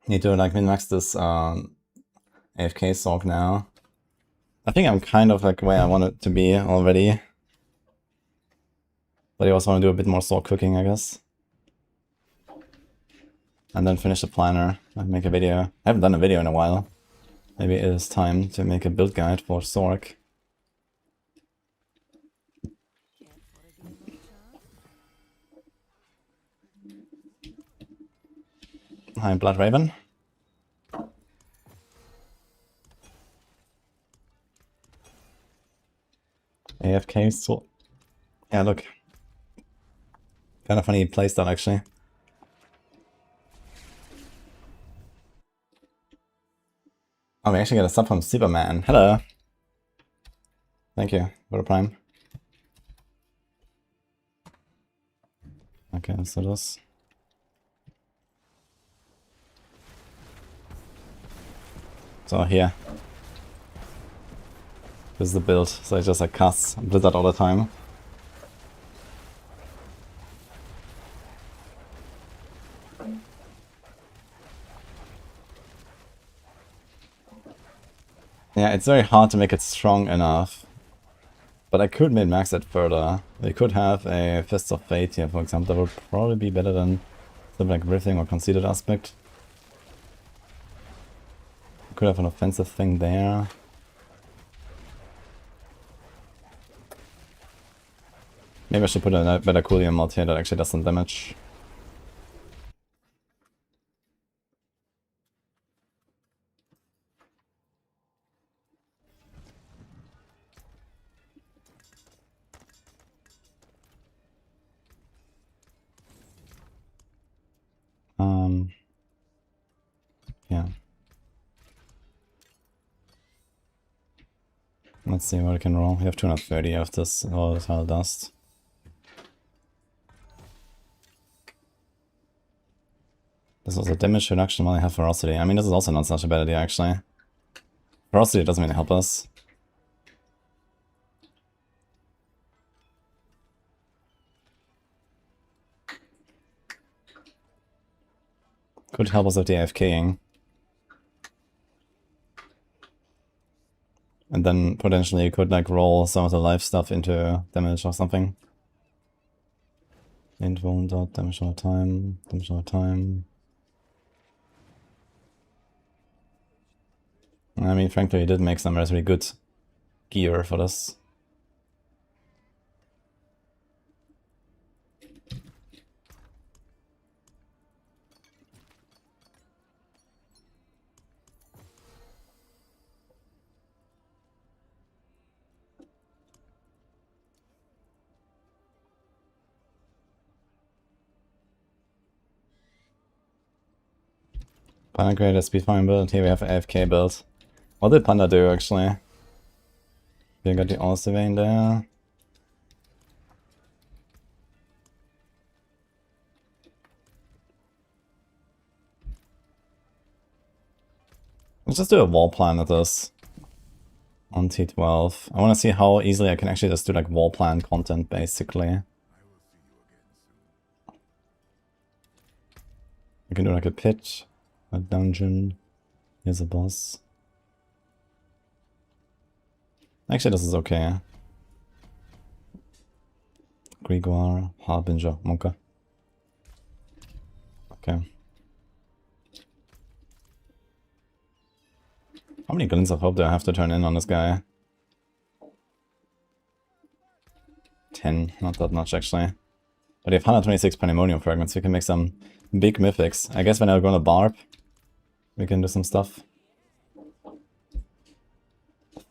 Need to like min-max this AFK Sorc now. I think I'm kind of like where I want it to be already. But I also want to do a bit more Sorc cooking, I guess. And then finish the planner and make a video. I haven't done a video in a while. Maybe it is time to make a build guide for Sorc. Hi, Blood Raven. AFK Sorc. Yeah, look. Kind of funny playstyle, actually. Oh, we actually got a sub from Superman. Hello. Thank you for the prime. Okay, let's do this. So here. This is the build. So I just like cast Blizzard all the time. Yeah, it's very hard to make it strong enough. But I could min-max it further. We could have a Fist of Fate here, for example. That would probably be better than something like Riffing or Conceited Aspect. Could have an offensive thing there. Maybe I should put a better cooldown mod here that actually does some damage. Yeah. Let's see what I can roll. We have 230 of this volatile dust. This was a damage reduction while I have ferocity. I mean, this is also not such a bad idea, actually. Ferocity doesn't really help us. Could help us with the AFKing. And then potentially you could like roll some of the life stuff into damage or something. Invuln dot damage all time, damage all time. I mean, frankly, he did make some relatively good gear for this. Panda created a speedfarming build. Here we have an AFK build. What did Panda do, actually? We got the All Vein there. Let's just do a wall plan at this. On T12. I want to see how easily I can actually just do like wall plan content, basically. I can do like a pit, a dungeon. Here's a boss. Actually, this is okay. Grigor, Harbinger, Monka. Okay. How many glints of hope do I have to turn in on this guy? 10, not that much actually. But we have 126 Pandemonium fragments, we can make some big mythics. I guess when I go on a barb, we can do some stuff.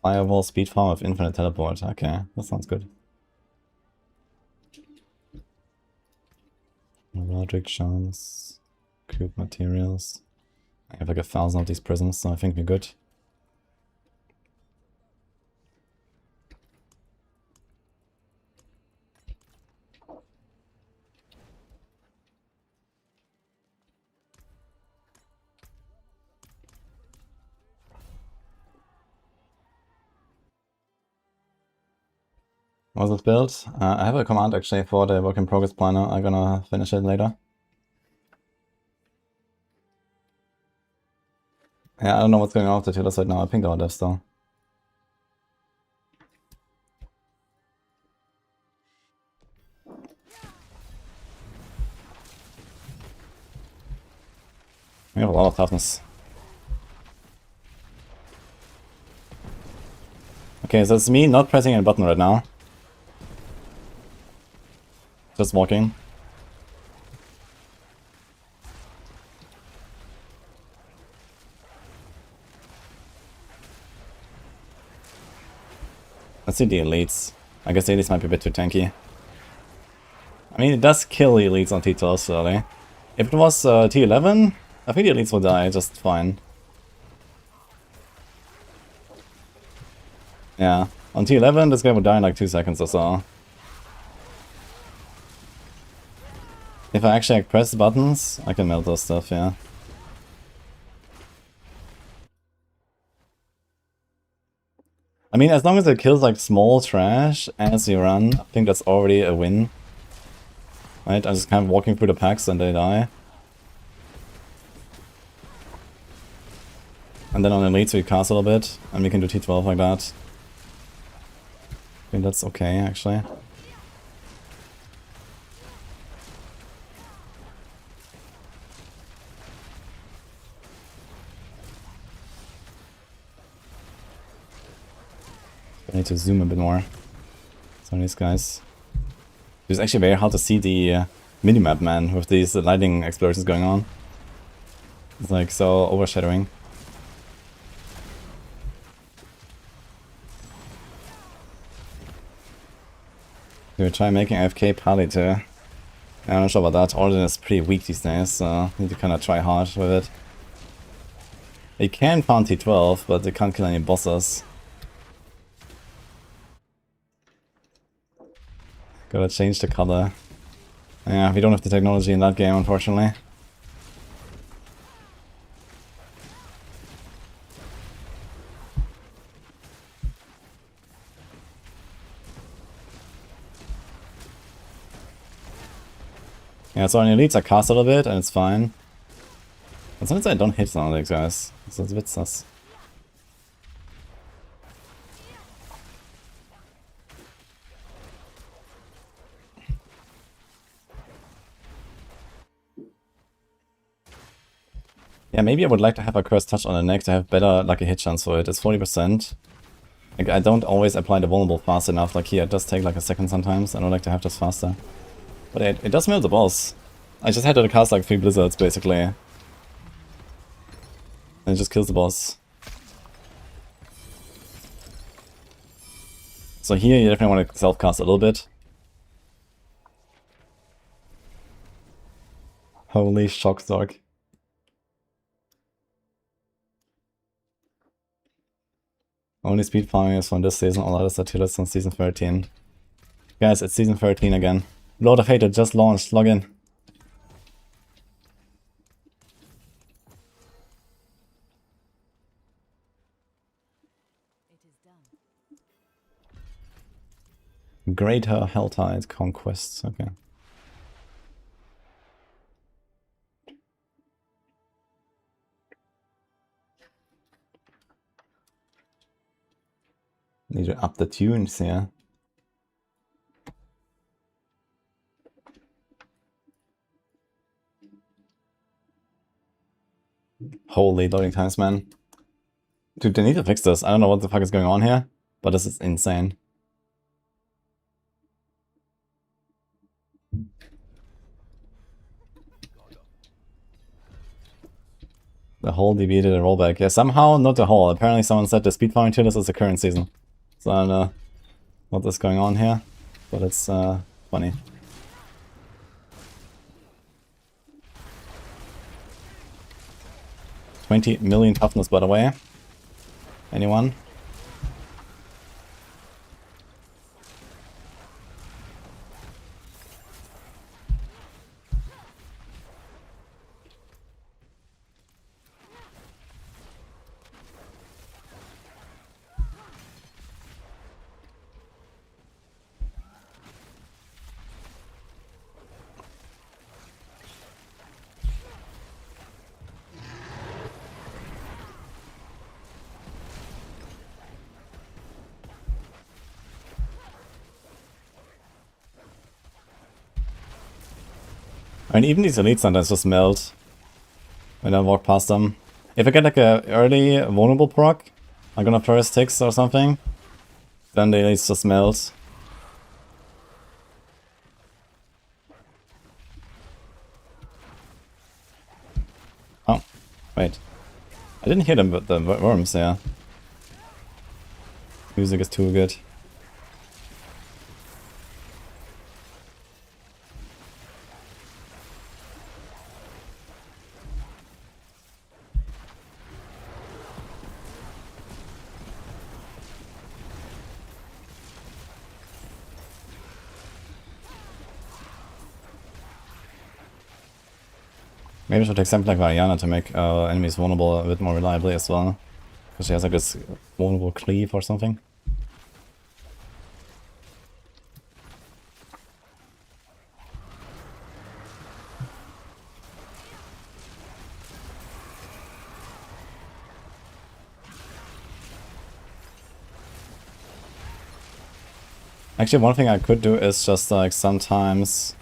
Firewall, speed farm of infinite teleport. Okay, that sounds good. Roderick charms, cube materials. I have like 1,000 of these prisms, so I think we're good. Was it built? I have a command actually for the work in progress planner. I'm gonna finish it later. Yeah, I don't know what's going on with the Taylor side now. I pinged our dev still. We have a lot of toughness. Okay, so it's me not pressing a button right now. Just walking. Let's see the elites. I guess the elites might be a bit too tanky. I mean, it does kill the elites on T12 slowly. If it was T11, I think the elites will die just fine. Yeah, on T11 this guy would die in like 2 seconds or so. If I actually press the buttons, I can melt those stuff, yeah. I mean, as long as it kills like small trash as you run, I think that's already a win. Right, I'm just kind of walking through the packs and they die. And then on elites we cast a little bit, and we can do T12 like that. I think that's okay, actually. I need to zoom a bit more. Some of these guys. It's actually very hard to see the minimap, man, with these lightning explosions going on. It's like so overshadowing. We try making AFK Pally too. I'm not sure about that. Origin is pretty weak these days, so need to kind of try hard with it. They can farm T12, but they can't kill any bosses. Gotta change the color. Yeah, we don't have the technology in that game, unfortunately. Yeah, so on elites I cast a little bit and it's fine. But sometimes I don't hit some of these guys, so it's a bit sus. Yeah, maybe I would like to have a Cursed Touch on the neck to have better lucky hit chance for it. It's 40%. Like, I don't always apply the vulnerable fast enough. Like here, it does take like a second sometimes. I don't like to have this faster. But it does melt the boss. I just had to cast like 3 blizzards basically. And it just kills the boss. So here you definitely want to self-cast a little bit. Holy shock Sorc. Only speed farming is from this season, all others are tillers from season 13. Guys, it's season 13 again. Lord of Hate it just launched, log in. Greater Helltide Conquests, okay. Need to up the tunes here. Holy loading times, man. Dude, they need to fix this. I don't know what the fuck is going on here, but this is insane. The whole DB did a rollback. Yeah, somehow not the whole. Apparently someone said the speed farming tier is the current season. So I don't know what is going on here, but it's funny. $20 million toughness, by the way. Anyone? I mean, even these elites sometimes just melt when I walk past them. If I get like a early vulnerable proc, like on a first ticks or something, then the elites just melt. Oh, wait. I didn't hear them, but the worms, yeah. Music is too good. Maybe I should take something like Variana to make enemies vulnerable a bit more reliably as well. Because she has like this vulnerable cleave or something. Actually, one thing I could do is just like sometimes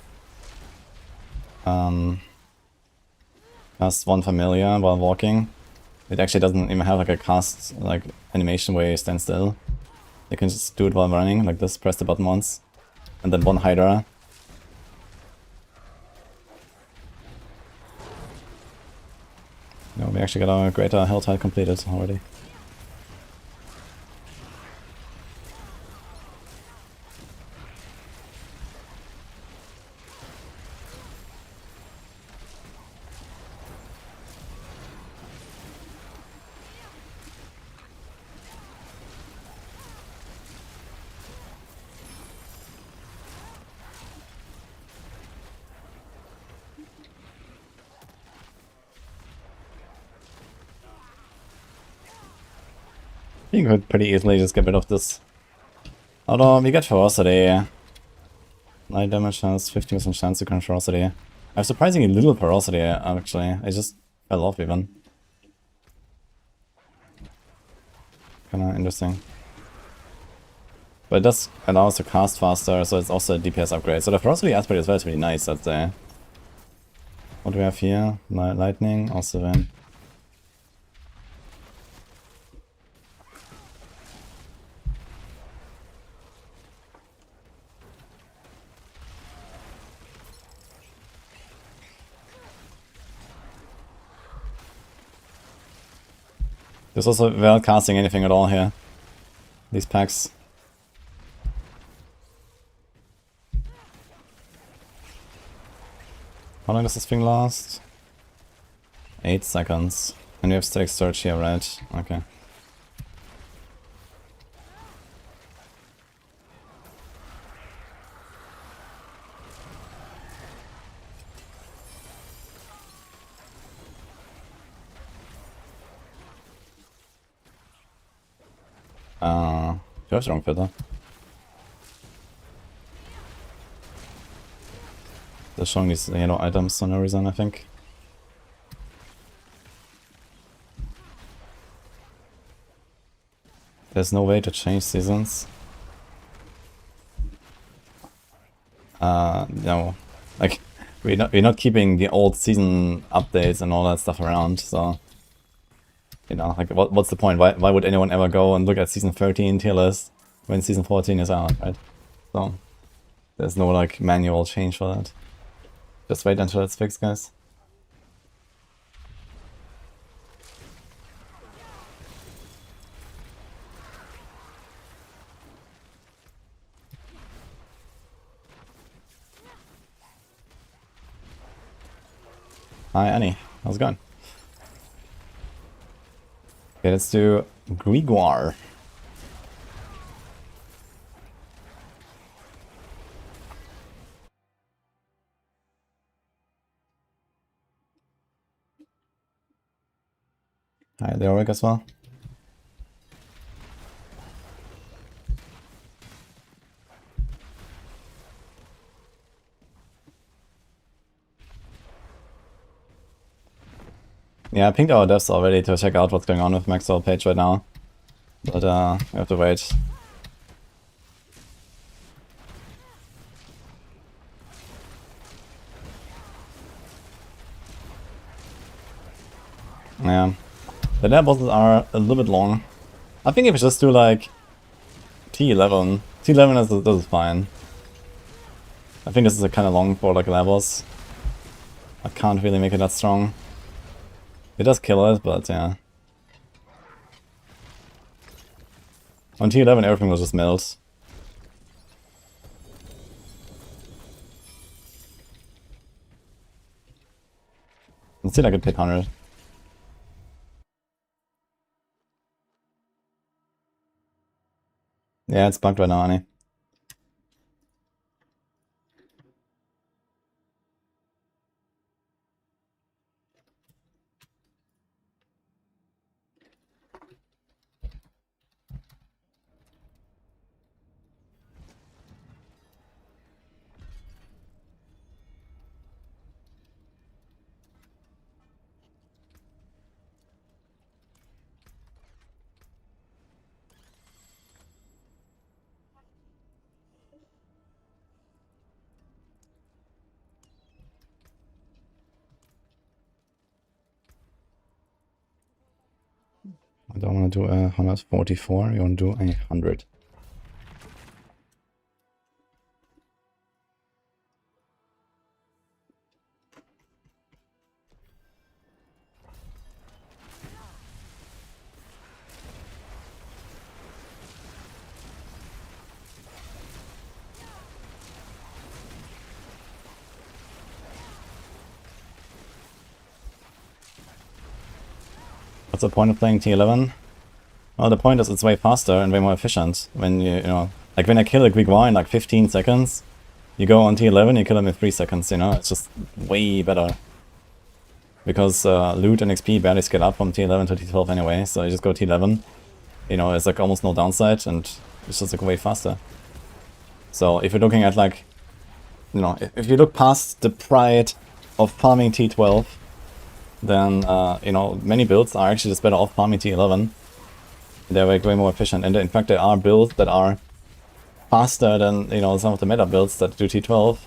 cast one familiar while walking. It actually doesn't even have like a cast like animation where you stand still. You can just do it while running, like this, press the button once. And then one Hydra. No, we actually got our greater hell tide completed already. You could pretty easily just get rid of this. Although, we get Ferocity. 9 damage has 50% chance to current Ferocity. I have surprisingly little Ferocity, actually. I just fell off even. Kinda interesting. But it does allow us to cast faster, so it's also a DPS upgrade. So the Ferocity aspect is relatively nice, I'd say. What do we have here? Lightning, also then. There's also without casting anything at all here. These packs. How long does this thing last? 8 seconds. And we have static search here, right? Okay. Du hast wrong, Peter. They're showing these yellow items for no reason, I think. There's no way to change seasons. No. Like, we're not keeping the old season updates and all that stuff around, so... You know, like, what's the point? Why would anyone ever go and look at Season 13 tier list when Season 14 is out, right? So, there's no, like, manual change for that. Just wait until it's fixed, guys. Hi, Annie. How's it going? Okay, let's do Grigor. Hi, the Auric as well. Yeah, I pinged our devs already to check out what's going on with Maxwell Page right now. But we have to wait. Yeah. The lab bosses are a little bit long. I think if we just do like T11. T11 this is fine. I think this is kind of long for like a lab boss. I can't really make it that strong. It does kill it, but yeah. On T11 everything will just melt. Let's see if I can hit 100. Yeah, it's bugged right now, Annie. I don't want to do a 144, you want to do a 100. What's the point of playing T11? Well, the point is it's way faster and way more efficient. When you know, like when I kill a Grigor in like 15 seconds, you go on T11, you kill him in 3 seconds, you know? It's just way better. Because loot and XP barely scale up from T11 to T12 anyway, so you just go T11. You know, it's like almost no downside and it's just like way faster. So if you're looking at like, you know, if you look past the pride of farming T12, then, you know, many builds are actually just better off farming T11. They're like way more efficient, and in fact there are builds that are faster than, you know, some of the meta builds that do T12.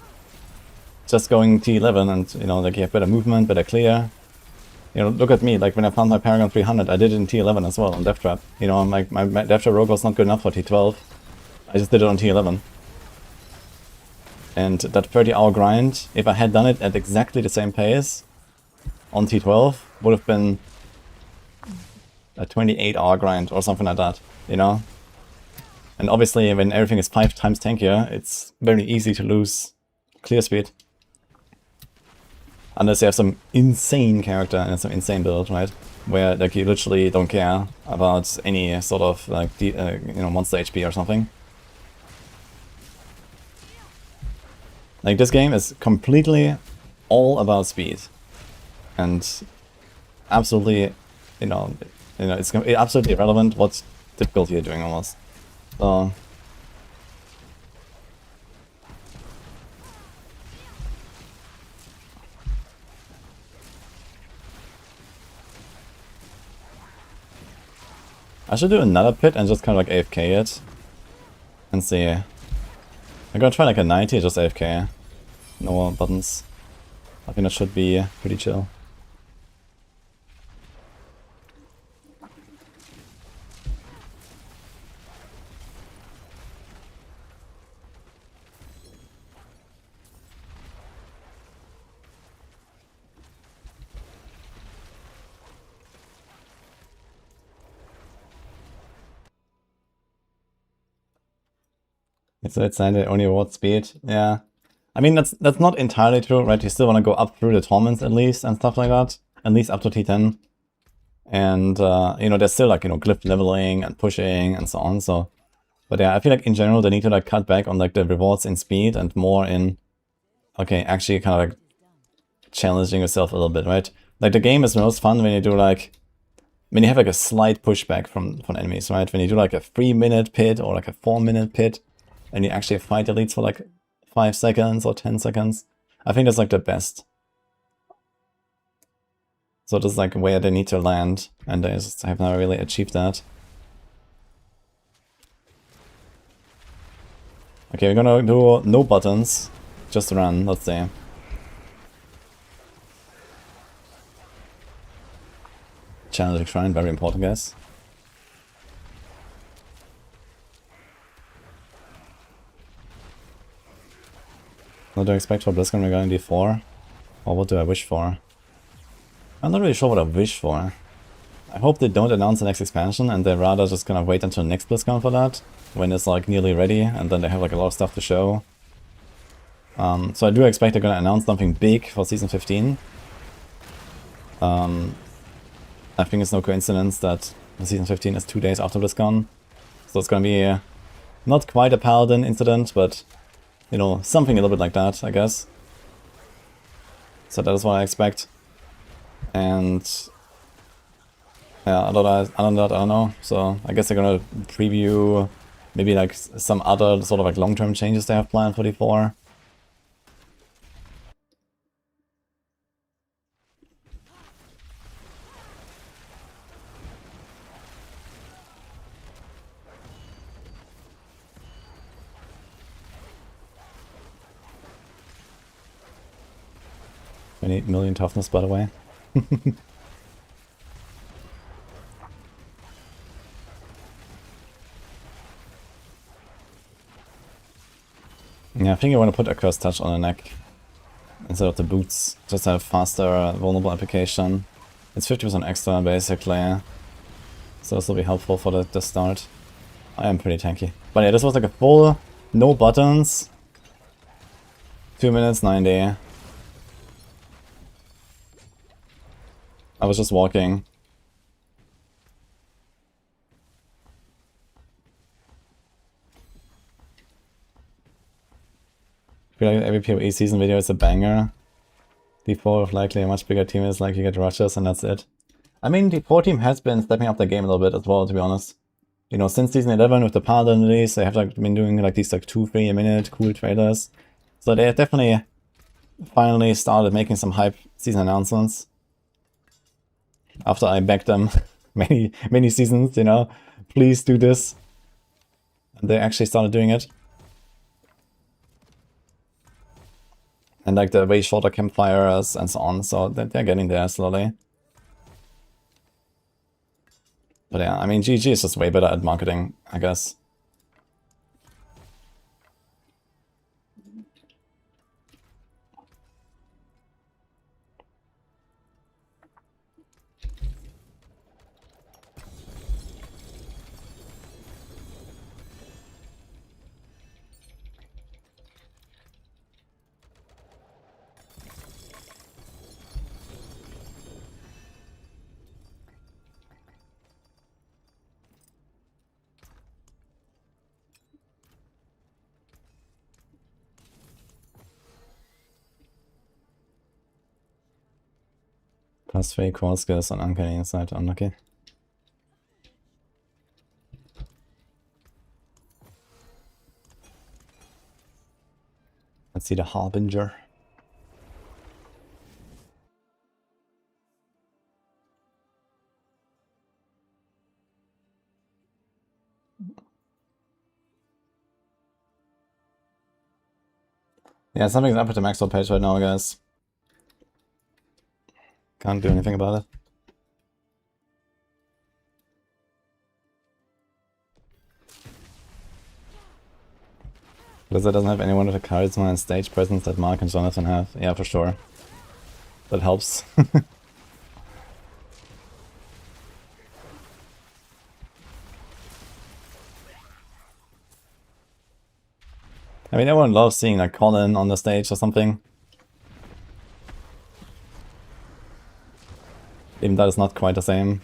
Just going T11 and, you know, like you have better movement, better clear. You know, look at me, like when I found my Paragon 300, I did it in T11 as well, on Death Trap. You know, my Death Trap rogue was not good enough for T12. I just did it on T11. And that 30-hour grind, if I had done it at exactly the same pace on T12, would have been a 28-hour grind or something like that, you know? And obviously when everything is 5 times tankier, it's very easy to lose clear speed. Unless you have some insane character and some insane build, right? Where like you literally don't care about any sort of like you know, monster HP or something. Like this game is completely all about speed. And absolutely, you know, it's absolutely irrelevant what difficulty you're doing almost. So I should do another pit and just kind of like AFK it. And see. I'm gonna try like a 90, just AFK. No buttons. I think that should be pretty chill. It's only award speed, yeah. I mean, that's not entirely true, right? You still want to go up through the torments at least and stuff like that. At least up to T10. And, you know, there's still like, you know, glyph leveling and pushing and so on, so. But yeah, I feel like in general they need to like cut back on like the rewards in speed and more in, okay, actually kind of like challenging yourself a little bit, right? Like the game is most fun when you do like, when you have like a slight pushback from enemies, right? When you do like a 3-minute pit or like a 4-minute pit and you actually fight elites for like 5 seconds or 10 seconds. I think that's like the best. So this is like where they need to land, and they just have not really achieved that. Okay, we're gonna do no buttons, just run, let's see. Challenging shrine, very important, guys. What do I expect for BlizzCon regarding D4? Or what do I wish for? I'm not really sure what I wish for. I hope they don't announce the next expansion and they're rather just gonna wait until next BlizzCon for that, when it's like nearly ready and then they have like a lot of stuff to show. So I do expect they're gonna announce something big for Season 15. I think it's no coincidence that Season 15 is 2 days after BlizzCon. So it's gonna be not quite a Paladin incident, but you know, something a little bit like that, I guess. So that is what I expect. And yeah, other than that, I don't know. So I guess they're gonna preview maybe like some other sort of like long-term changes they have planned for D4. $28 million toughness, by the way. Yeah, I think I want to put a Curse Touch on the neck instead of the boots. Just have faster vulnerable application. It's 50% extra basically. So this will be helpful for the start. I am pretty tanky. But yeah, this was like a full, no buttons. 2 minutes, 90. I was just walking. I feel like every PoE season video is a banger. D4 with likely a much bigger team is like you get rushes and that's it. I mean, the D4 team has been stepping up their game a little bit as well, to be honest. You know, since season 11 with the Paladin release, they have like been doing like these like 2-3 a minute cool trailers. So they have definitely finally started making some hype season announcements. After I begged them many seasons, you know, please do this. And they actually started doing it. And like the way shorter campfires and so on, so they're getting there slowly. But yeah, I mean, GG is just way better at marketing, I guess. Plus 3 core skills on Uncanny Insight, unlucky. Let's see the Harbinger. Yeah, something's up with the Maxwell page right now, guys. Can't do anything about it. Blizzard doesn't have anyone with a charisma and stage presence that Mark and Jonathan have. Yeah, for sure. That helps. I mean, everyone loves seeing like Colin on the stage or something. Even that is not quite the same.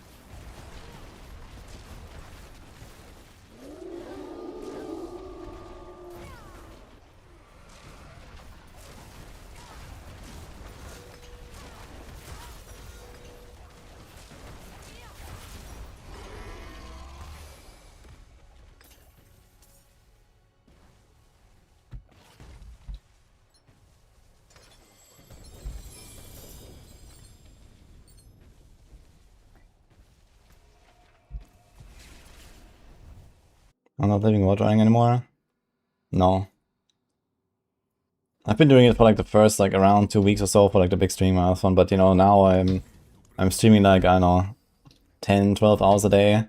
I'm not living watering anymore. No. I've been doing it for like the first like around 2 weeks or so for like the big stream marathon, but you know, now I'm streaming like, I don't know, 10, 12 hours a day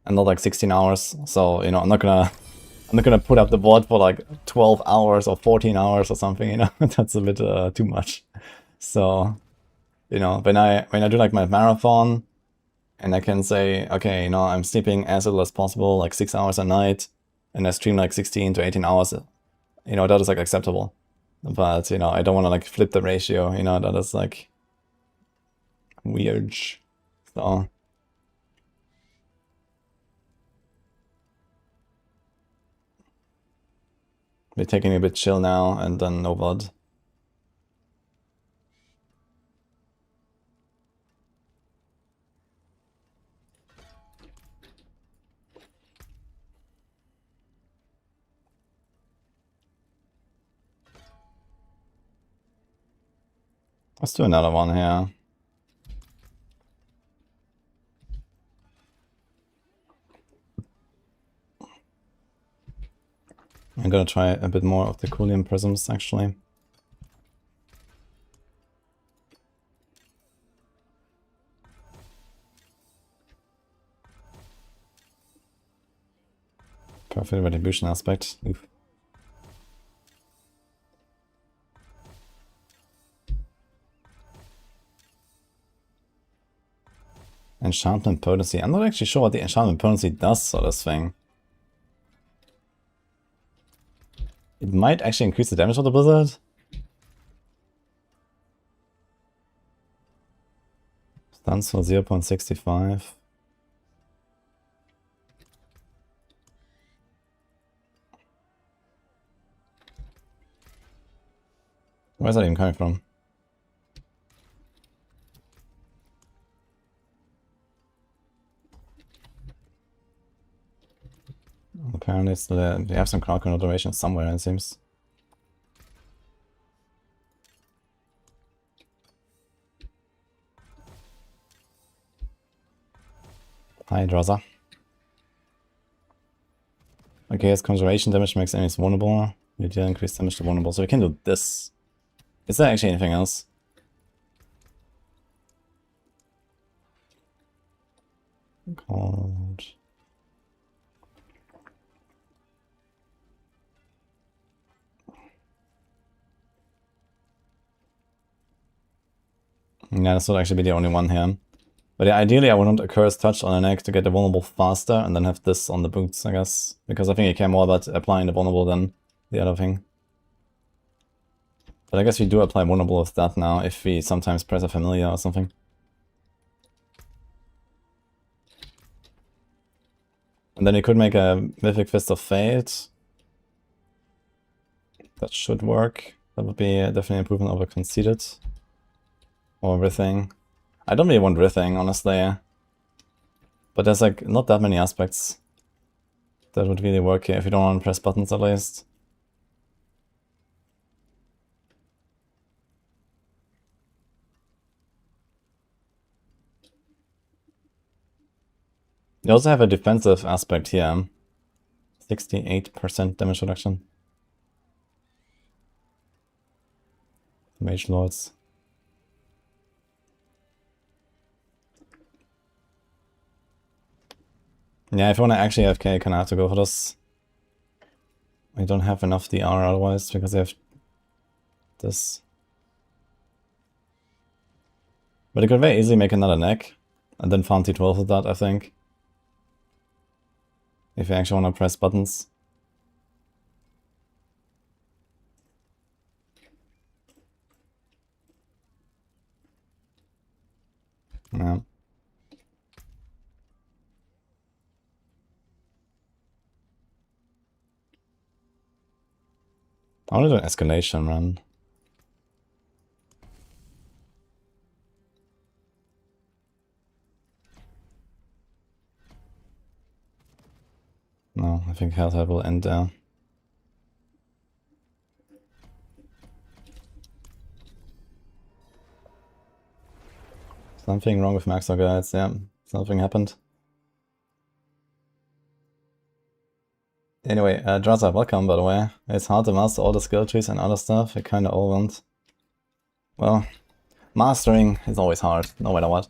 and not like 16 hours. So, you know, I'm not gonna put up the board for like 12 hours or 14 hours or something, you know. That's a bit too much. So, you know, when I do like my marathon and I can say, okay, you know, I'm sleeping as little as possible, like 6 hours a night, and I stream like 16 to 18 hours, you know, that is like acceptable. But, you know, I don't want to like flip the ratio, you know, that is like weird. So we're taking a bit chill now and then no VOD. Let's do another one here. I'm gonna try a bit more of the Coolium prisms actually. Perfect retribution aspect. Oof. Enchantment potency. I'm not actually sure what the enchantment potency does for this thing. It might actually increase the damage of the blizzard. Stuns for 0.65. Where's that even coming from? Apparently it's they have some crowd consideration somewhere, it seems. Hi, Draza. Okay, his conjuration damage makes enemies vulnerable. You deal increased damage to vulnerable, so we can do this. Is there actually anything else? Called... Yeah, this would actually be the only one here. But yeah, ideally I would want a Curse Touch on the neck to get the vulnerable faster, and then have this on the boots, I guess. Because I think you care more about applying the vulnerable than the other thing. But I guess we do apply vulnerable with that now, if we sometimes press a familiar or something. And then you could make a Mythic Fist of Fate. That should work. That would be definitely an improvement over Conceited. Or Writhing. I don't really want Writhing, honestly. But there's like not that many aspects that would really work here if you don't want to press buttons at least. You also have a defensive aspect here. 68% damage reduction. Mage Lords. Yeah, if you want to actually AFK, you kind of have to go for this. I don't have enough DR otherwise, because I have this. But you could very easily make another neck, and then farm T12 with that, I think. If you actually want to press buttons. Yeah. I want to do an escalation run. No, I think Helltide will end there. Something wrong with Maxor guides, yeah. Something happened. Anyway, Draza, welcome by the way. It's hard to master all the skill trees and other stuff, I kinda all want. Well, mastering is always hard, no matter what.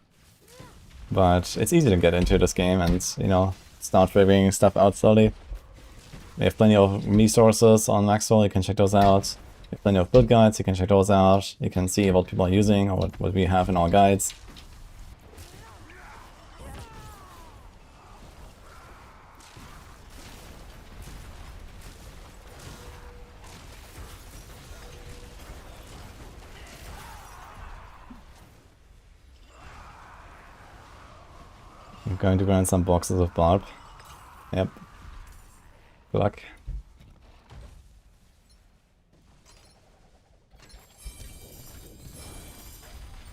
But it's easy to get into this game and, you know, start figuring stuff out slowly. We have plenty of resources on Maxwell, you can check those out. We have plenty of build guides, you can check those out. You can see what people are using or what we have in our guides. I'm going to grind some boxes of barb. Yep. Good luck.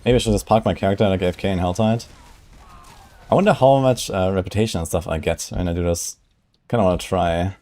Maybe I should just park my character like AFK in Helltide. I wonder how much reputation and stuff I get when I do this. Kinda wanna try.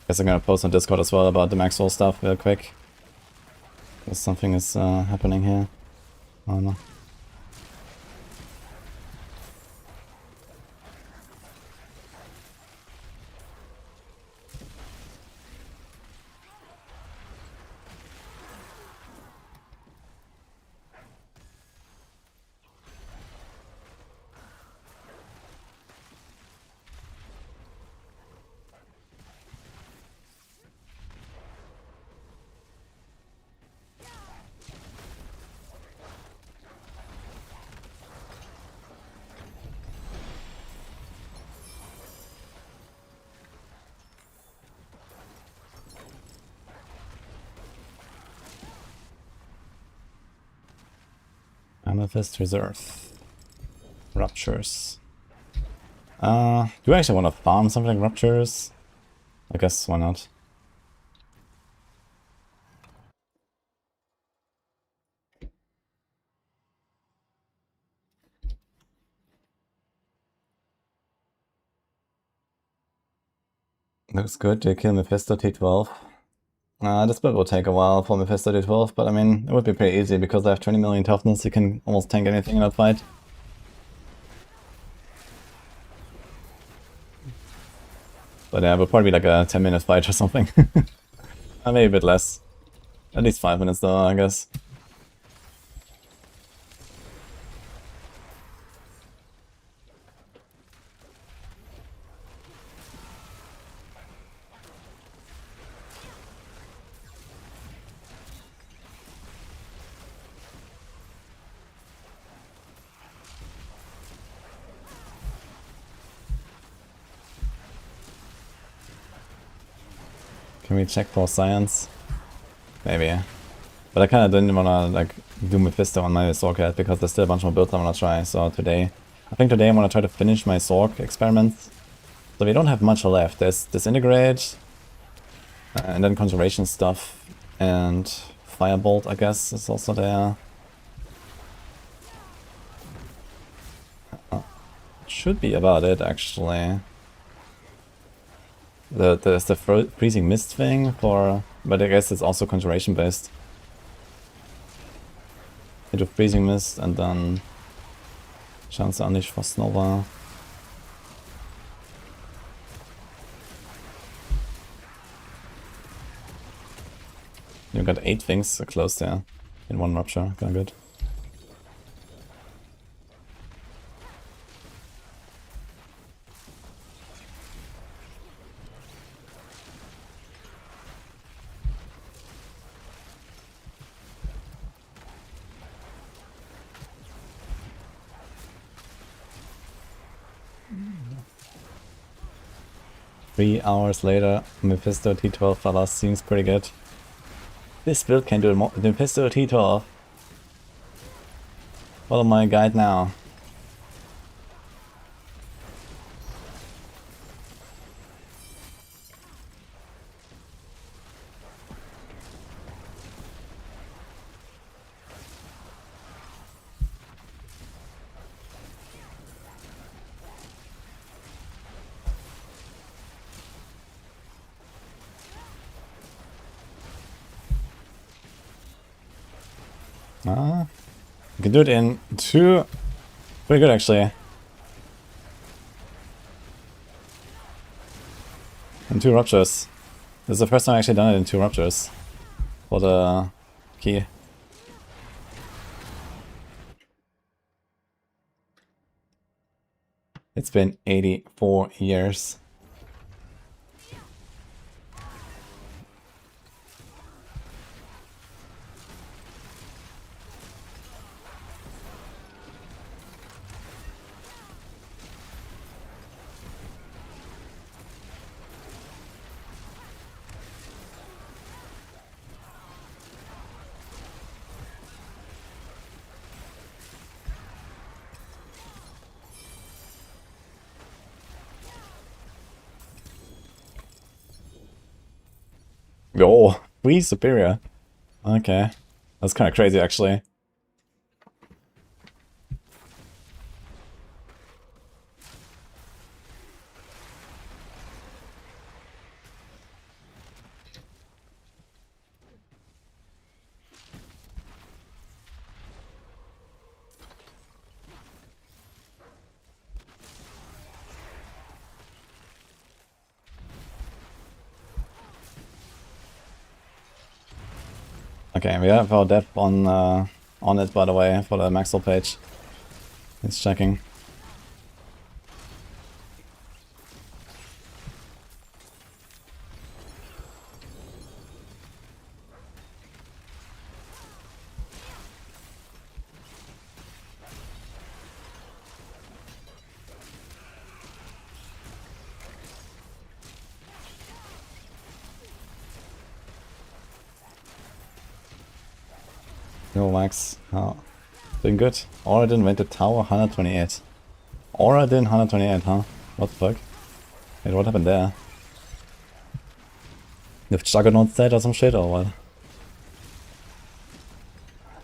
Guess I'm gonna post on Discord as well about the Maxwell stuff real quick. Because something is happening here. I don't know. Amethyst Reserve. Ruptures. Do I actually want to farm something like Ruptures? I guess why not? Looks good, they kill Mephisto T12. This build will take a while for Mephisto T12, but I mean, it would be pretty easy because I have 20 million toughness, you can almost tank anything in that fight. But yeah, it would probably be like a 10-minute fight or something. Maybe a bit less. At least 5 minutes though, I guess. Can we check for science? Maybe. But I kinda didn't wanna like do Mephisto on my Sorc yet because there's still a bunch more builds I wanna try, so today... I think today I'm gonna try to finish my Sorc experiments. So we don't have much left. There's Disintegrate, and then Conjuration stuff, and Firebolt I guess is also there. Should be about it actually. There's the freezing mist thing for But I guess it's also conjuration based. Into Freezing Mist and then Chance to Unleash Frost Nova. You got 8 things close there in one Rupture, kinda good. Three hours later, Mephisto T12 Thalas seems pretty good. This build can do Mephisto T12. Follow my guide now. You can do it in 2. Pretty good actually. In 2 Ruptures. This is the first time I actually done it in 2 Ruptures. For the key. It's been 84 years. Oh, 3 superior. Okay. That's kind of crazy, actually. Okay, we have our depth on it, by the way, for the Maxwell page. It's checking. No Max. Oh. Doing good. Aura didn't went to tower 128. Aura didn't 128, huh? What the fuck? Wait, what happened there? If Juggernaut dead or some shit or what?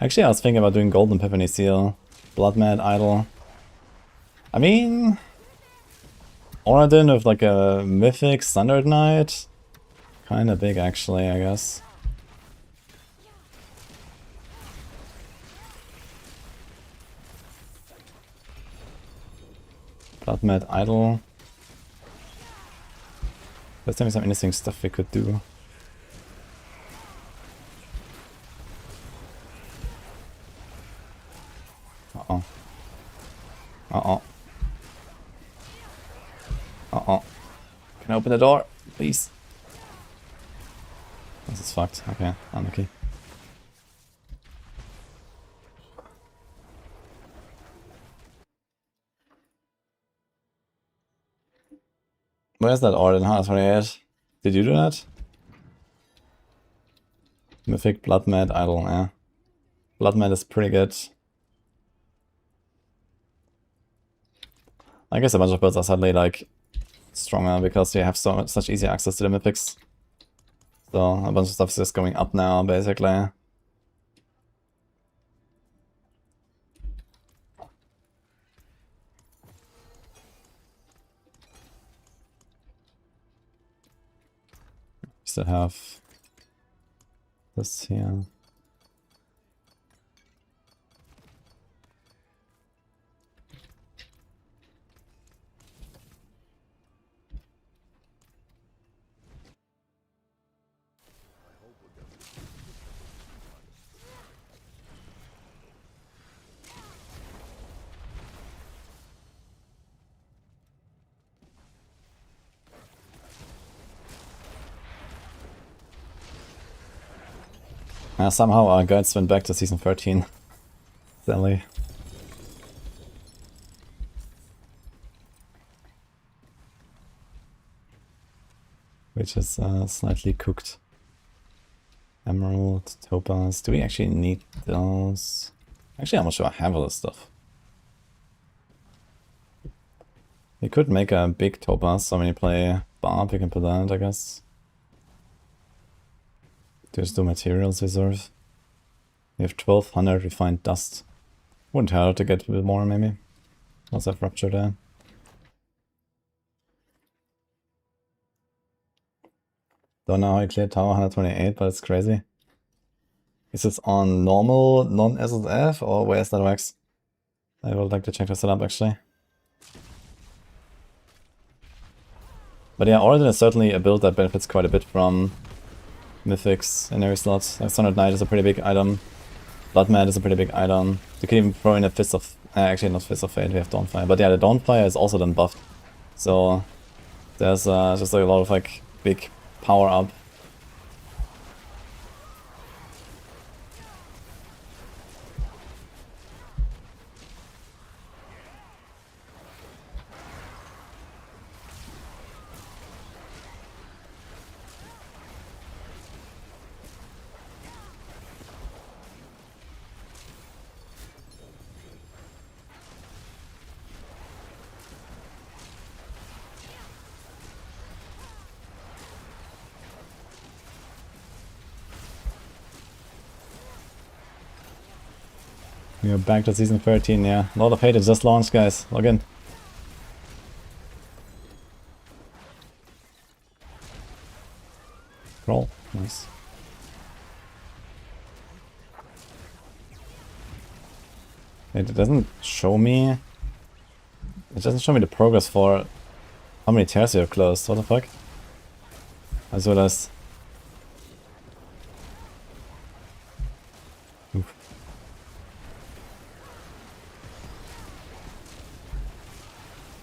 Actually, I was thinking about doing Golden Epiphany Seal, Blood Mad Idol. I mean, Oradin with like a Mythic Standard Knight? Kinda big actually, I guess. Blood Mad Idol. There's definitely some interesting stuff we could do. Uh-oh. Uh-oh. Uh-oh. Can I open the door? Please. This is fucked. Okay, unlucky. Where's that order in 128? Did you do that? Mythic Blood Mad Idol, yeah. Blood Mad is pretty good. I guess a bunch of builds are suddenly like stronger because you have such easy access to the mythics. So a bunch of stuff is just going up now, basically. Still have this here. Somehow our guides went back to season 13. Sadly. Which is slightly cooked. Emerald, topaz. Do we actually need those? Actually, I'm not sure I have all this stuff. We could make a big topaz, so when you play Barb, you can put that, I guess. Just do materials reserve. We have 1200 refined dust. Wouldn't hurt to get a bit more, maybe. Let's have rupture there. Don't know how I cleared tower 128, but it's crazy. Is this on normal, non-SSF, or where's that wax? I would like to check this up, actually. But yeah, Origin is certainly a build that benefits quite a bit from Mythics in every slot. Like Sundered Knight is a pretty big item. Blood Mad is a pretty big item. You can even throw in a Fist of... actually not Fist of Fate, we have Dawnfire. But yeah, the Dawnfire is also then buffed. So there's just like a lot of like big power up. We're back to season 13, yeah. A lot of hate, it just launched, guys. Log in. Roll. Nice. It doesn't show me... It doesn't show me the progress for how many tears you have closed. What the fuck? As well as... Oof.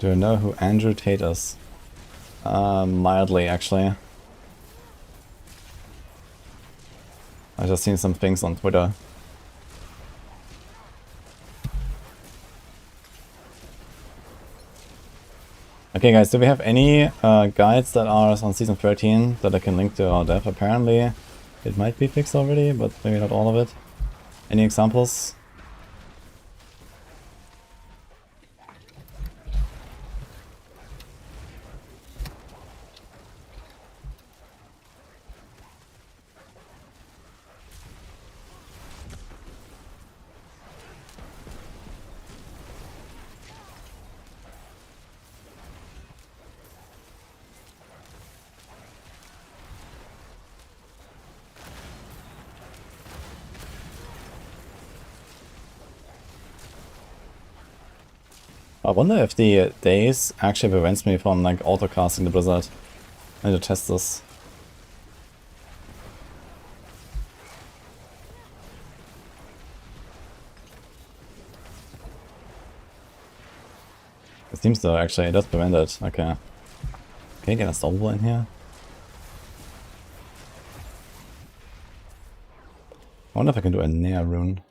Do you know who Andrew Tate is? Mildly, actually. I just seen some things on Twitter. Okay guys, do we have any guides that are on season 13 that I can link to our dev? Apparently it might be fixed already, but maybe not all of it. Any examples? I wonder if the days actually prevents me from like auto-casting the Blizzard. I need to test this. It seems though actually it does prevent it. Okay. Can you get a Soulful in here? I wonder if I can do a Nea rune.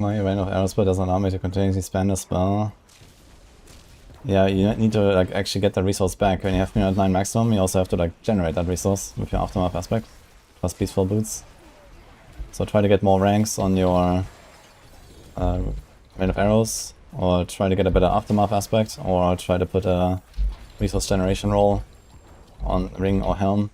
My Rain of Arrow spell doesn't allow me to continuously spend a spell. Yeah, you need to like actually get the resource back. When you have Mirror 9 maximum, you also have to like generate that resource with your Aftermath aspect, plus Peaceful Boots. So try to get more ranks on your Rain of Arrows, or try to get a better Aftermath aspect, or try to put a resource generation roll on Ring or Helm.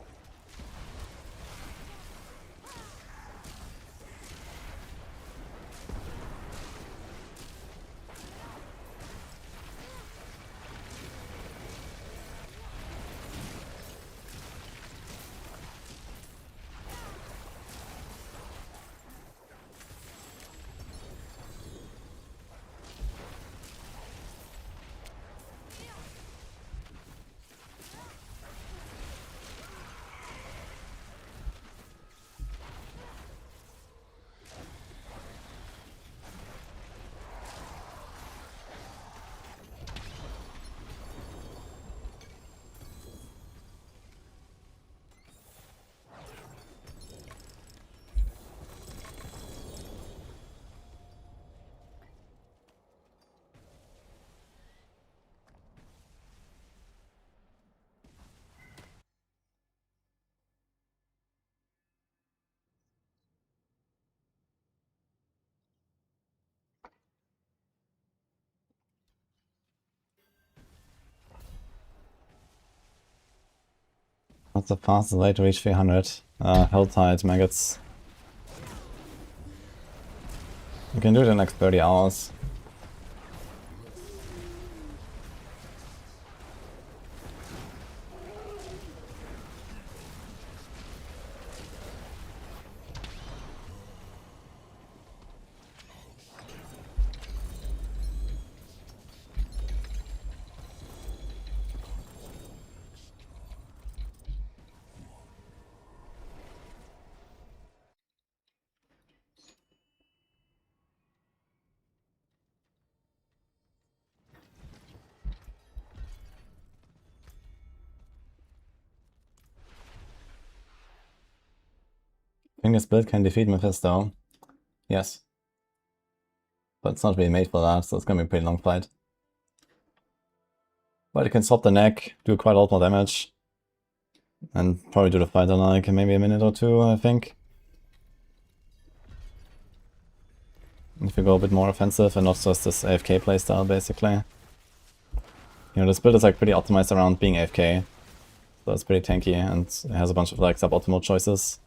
What's the fastest way to reach 300? Helltide maggots. You can do it in like 30 hours. I think this build can defeat Mephisto. Yes. But it's not really made for that, so it's gonna be a pretty long fight. But it can swap the neck, do quite a lot more damage. And probably do the fight in like maybe a minute or two, I think. If you go a bit more offensive and not just this AFK playstyle, basically. You know, this build is like pretty optimized around being AFK. So it's pretty tanky and it has a bunch of like suboptimal choices.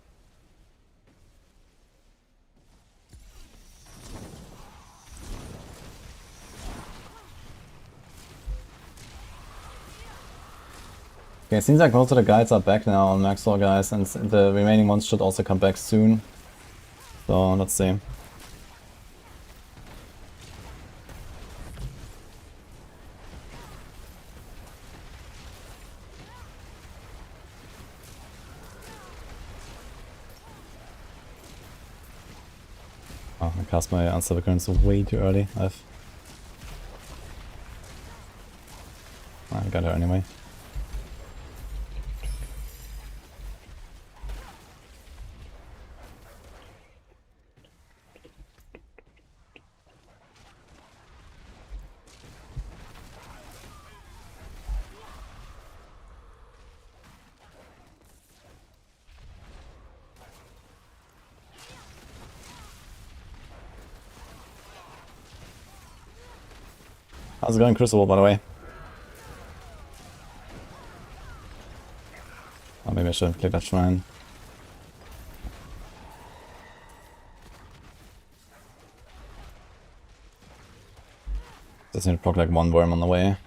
Okay, it seems like most of the guides are back now on Max Law guys, and the remaining ones should also come back soon. So let's see. Oh, I cast my Answer Recurrence way too early. I got her anyway. How's it going, Crucible, by the way? Oh, maybe I should have clicked that shrine. Just need to proc like one worm on the way.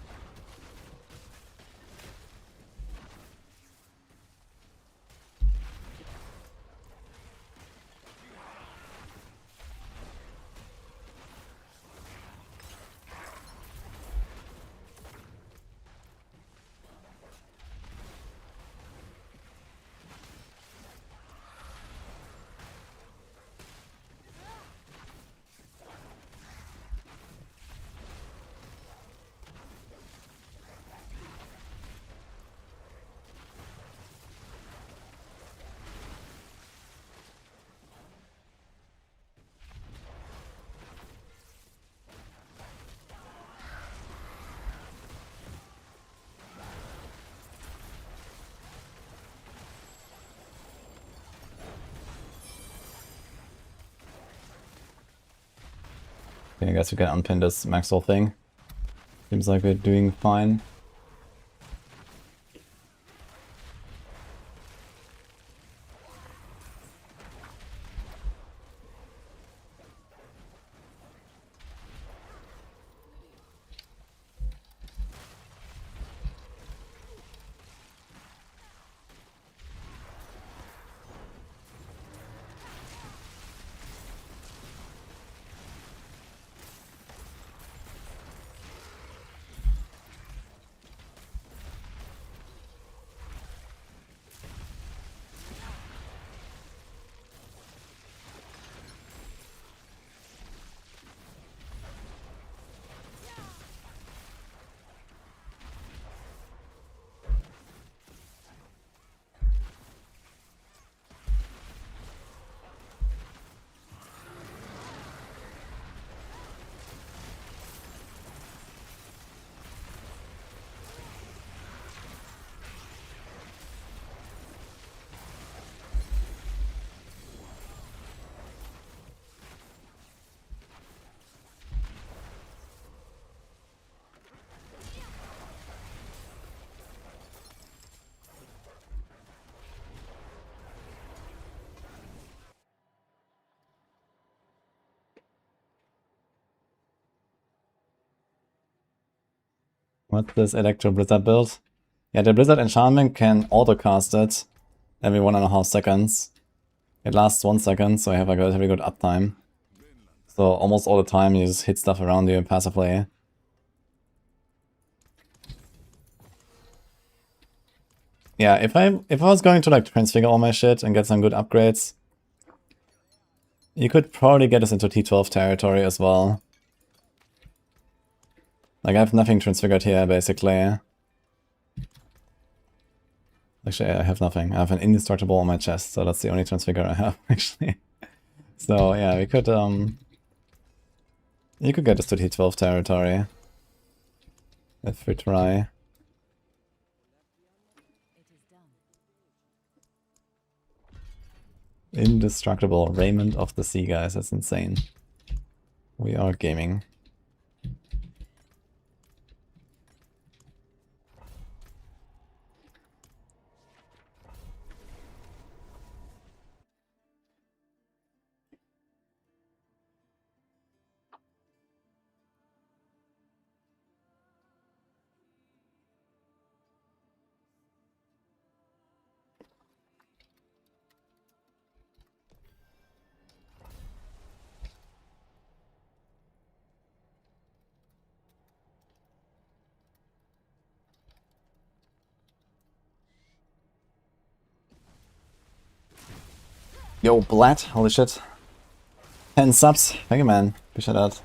Okay, I guess we can unpin this Maxwell thing. Seems like we're doing fine. What's this Electro Blizzard build? Yeah, the Blizzard enchantment can auto-cast it every 1.5 seconds. It lasts 1 second, so you have like a very good uptime. So almost all the time you just hit stuff around you passively. Yeah, if I was going to like transfigure all my shit and get some good upgrades, you could probably get us into T12 territory as well. Like, I have nothing transfigured here, basically. Actually, I have nothing. I have an indestructible on my chest, so that's the only transfigure I have, actually. So, yeah, we could, you could get us to T12 territory. If we try. Indestructible Raiment of the Sea, guys. That's insane. We are gaming. Yo, Blat, holy shit. 10 subs. Thank you, man. Appreciate that.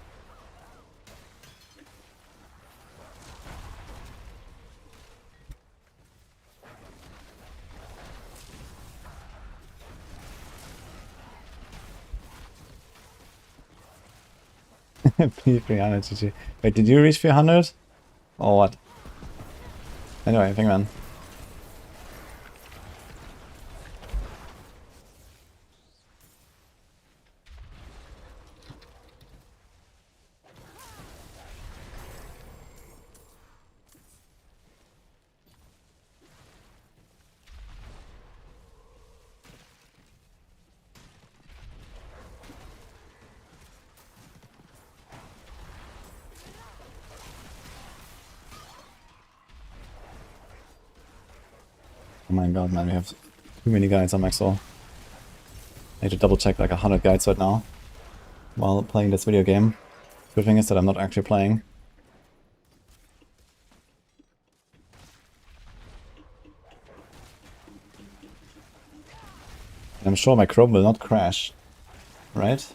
P300 GG. Wait, did you reach 300? Or what? Anyway, thank you, man. Oh my god, man, we have too many guides on Maxwell. I need to double check like 100 guides right now while playing this video game. Good thing is that I'm not actually playing. And I'm sure my Chrome will not crash, right?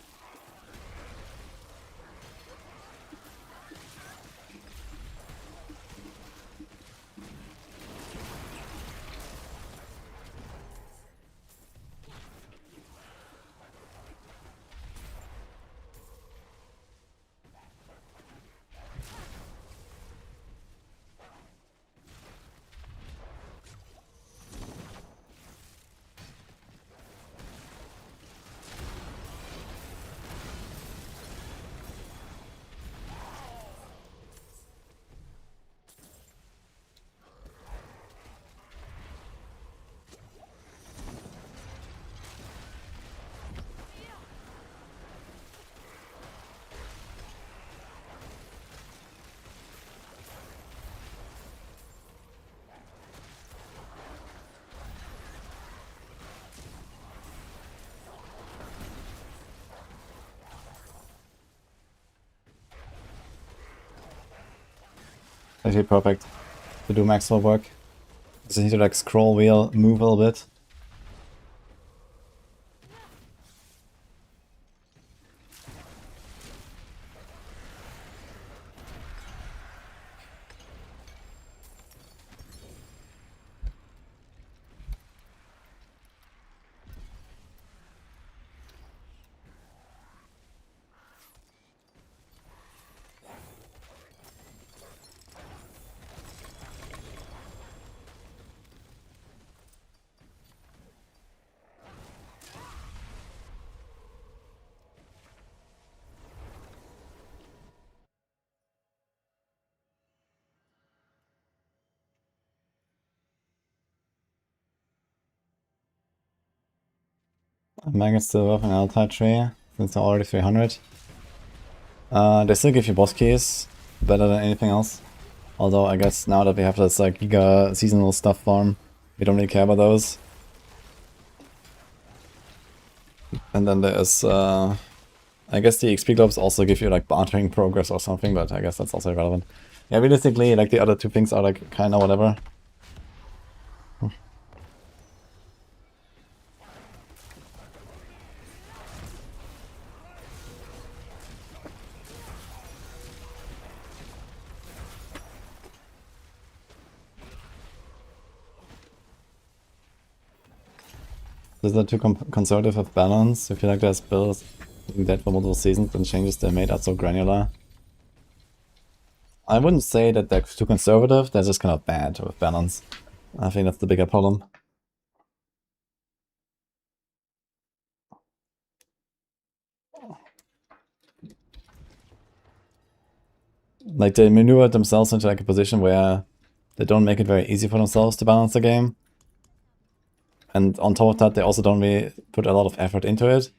actually perfect to do maximal work. Just need to like scroll wheel, move a little bit. Maggot's still worth an L-type tree, since they're already 300. They still give you boss keys, better than anything else. Although I guess now that we have this like giga seasonal stuff farm, we don't really care about those. And then there's, I guess the XP globes also give you like bartering progress or something, but I guess that's also irrelevant. Yeah, realistically, like the other two things are like kinda whatever. This is not too conservative of balance. I feel like there's builds doing that for multiple seasons and changes they made are so granular. I wouldn't say that they're too conservative, they're just kind of bad with balance. I think that's the bigger problem. Like they maneuvered themselves into like a position where they don't make it very easy for themselves to balance the game. And on top of that, they also don't really put a lot of effort into it.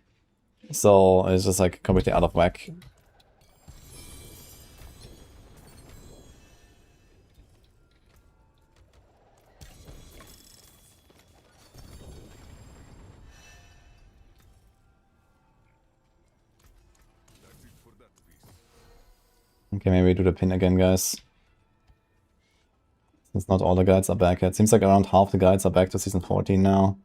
So it's just like completely out of whack. Okay, maybe do the pin again, guys. Since not all the guides are back yet. Seems like around half the guides are back to season 14 now.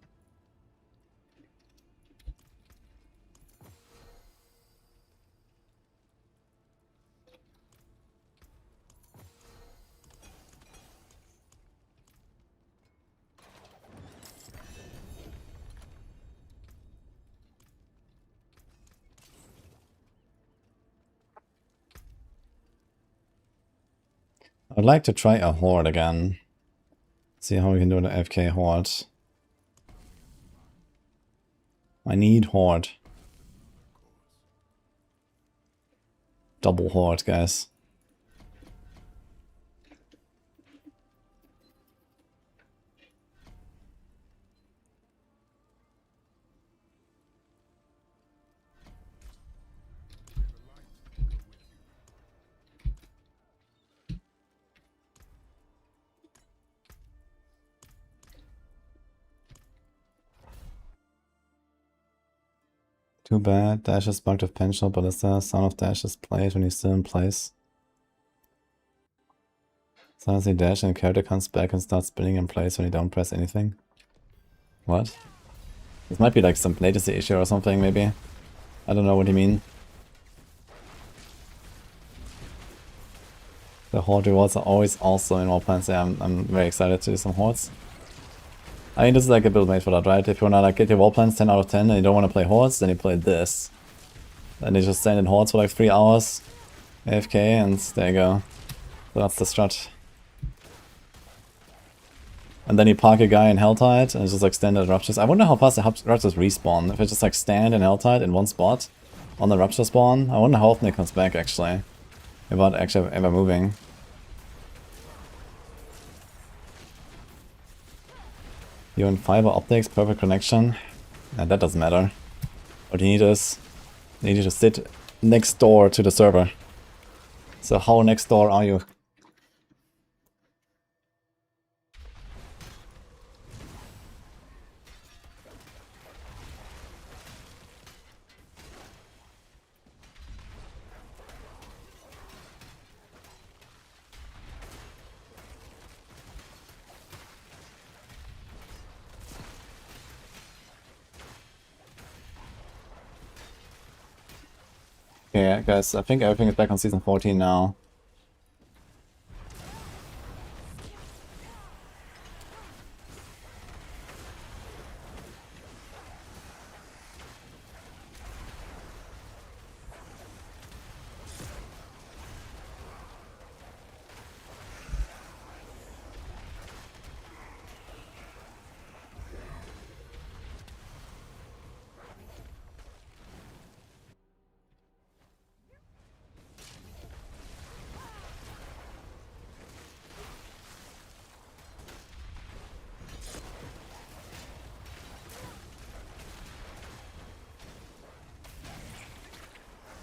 I'd like to try a horde again. See how we can do the FK horde. I need horde. Double horde, guys. Too bad. Dash is bugged with Pensional Ballista. Sound of Dash is played when he's still in place. Sometimes you dash and the character comes back and starts spinning in place when you don't press anything. What? This might be like some latency issue or something, maybe. I don't know what you mean. The horde rewards are always also in all plans. Yeah, I'm very excited to do some hordes. I mean, this is like a build made for that, right? If you wanna like get your wall plans 10 out of 10 and you don't wanna play hordes, then you play this. Then you just stand in hordes for like 3 hours, AFK, and there you go. So that's the strat. And then you park a guy in Helltide and it's just like stand at Ruptures. I wonder how fast the Ruptures respawn. If it's just like stand in Helltide in one spot on the Rupture spawn, I wonder how often it comes back actually. Without actually ever moving. You in fiber optics, perfect connection. And that doesn't matter. What you need is, you need to sit next door to the server. So how next door are you? Okay, guys, I think everything is back on season 14 now.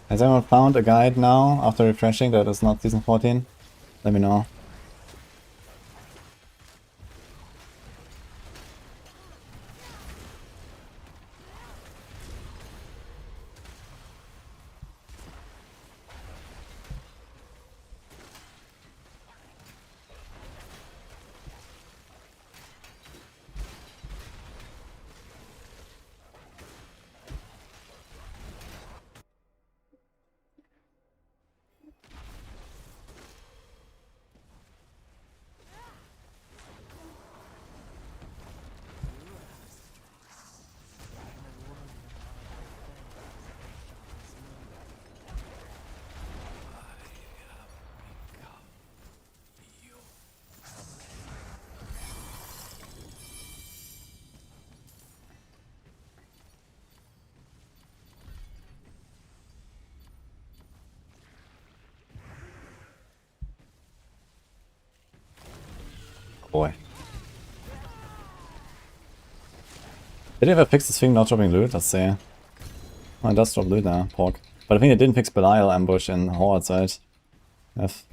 Has anyone found a guide now, after refreshing, that is not season 14? Let me know. Boy. Did he ever fix this thing not dropping loot? Let's see. Oh, it does drop loot now, pork. But I think it didn't fix Belial ambush in Horde side. F.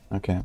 Okay.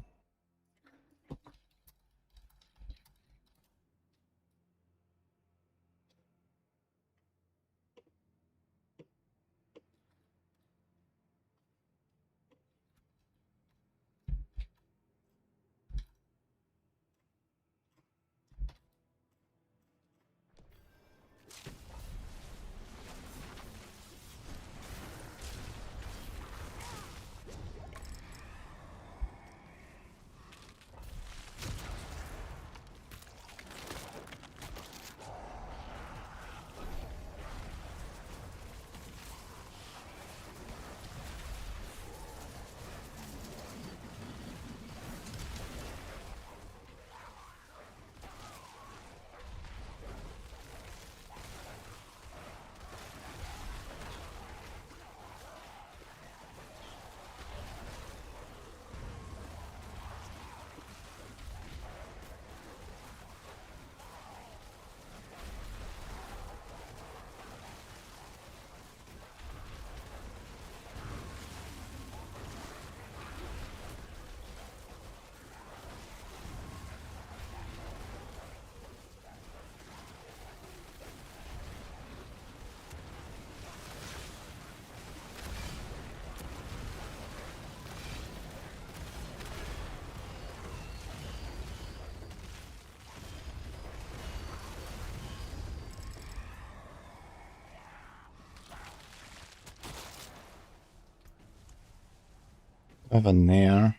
I have a Nair.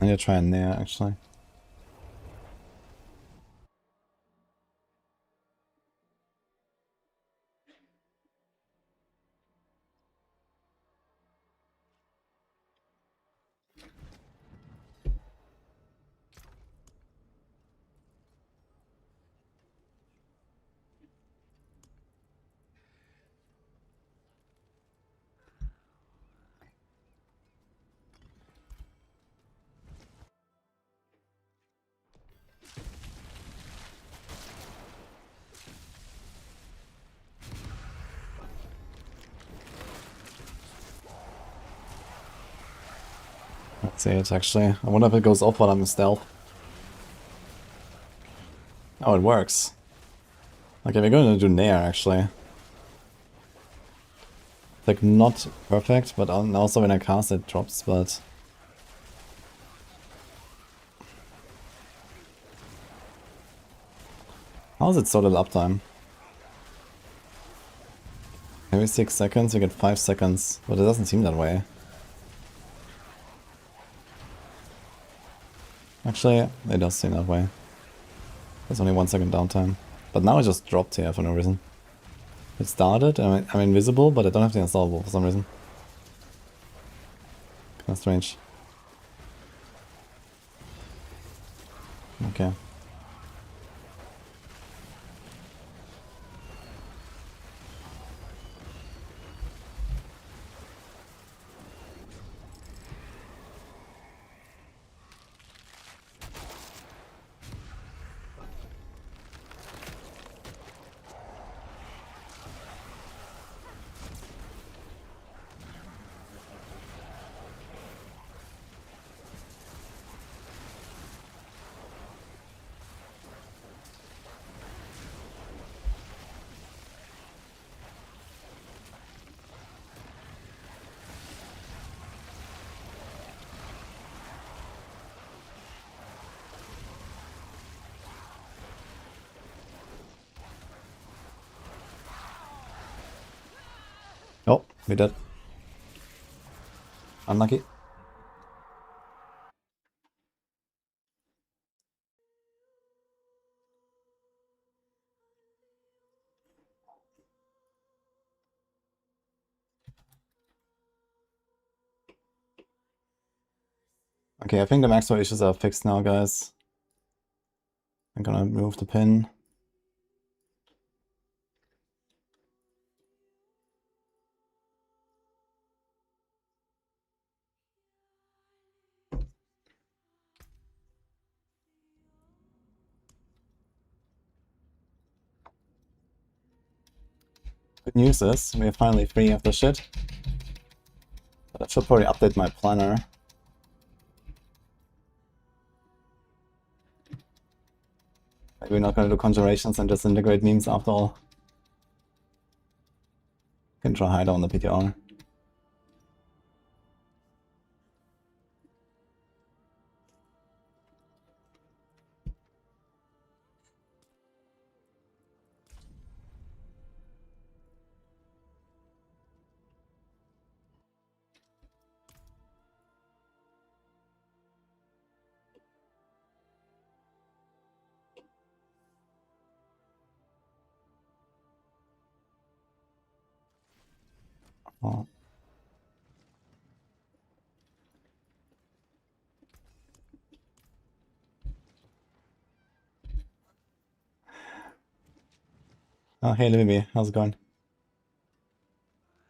I need to try a Nair, actually. Let's see it actually. I wonder if it goes off while I'm in stealth. Oh, it works. Okay, we're going to do Nair actually. Like, not perfect, but also when I cast it drops, but... How is it so little uptime? Every 6 seconds we get 5 seconds, but it doesn't seem that way. Actually, it does seem that way. There's only 1 second downtime. But now it just dropped here for no reason. It started, I'm invisible, but I don't have the installable for some reason. Kinda strange. Okay. Oh, we did. Unlucky. Okay, I think the maxwell issues are fixed now, guys. I'm gonna move the pin. Good news is, we're finally free of the shit. But I should probably update my planner. Like, we're not gonna do conjurations and just integrate memes after all. Can try hide on the PTR. Oh. Oh, hey Libby, how's it going?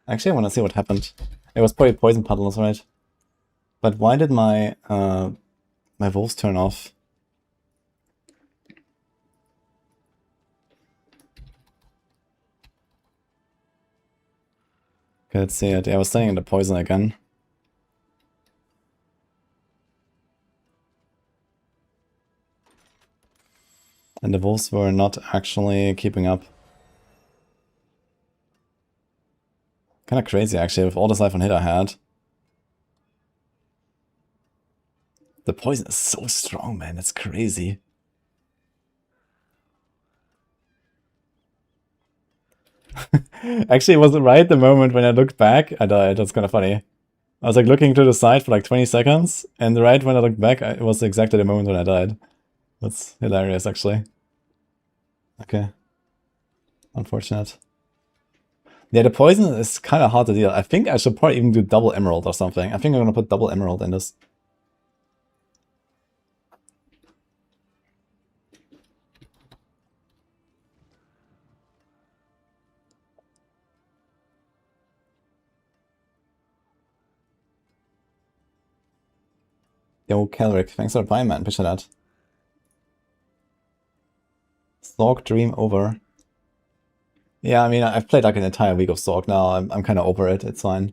Actually, I want to see what happened. It was probably poison puddles, right? But why did my my wolves turn off? Okay, let's see it. Yeah, I was staying in the poison again. And the wolves were not actually keeping up. Kinda crazy actually, with all this life on hit I had. The poison is so strong, man, it's crazy. Actually, it was right the moment when I looked back, I died. That's kinda funny. I was like looking to the side for like 20 seconds, and right when I looked back, it was exactly the moment when I died. That's hilarious, actually. Okay. Unfortunate. Yeah, the poison is kind of hard to deal. I think I should probably even do double emerald or something. I think I'm gonna put double emerald in this. Yo, Kelric, thanks for the prime, man. Picture that. Sorc dream over. Yeah, I mean, I've played like an entire week of Sorc now. I'm kind of over it. It's fine.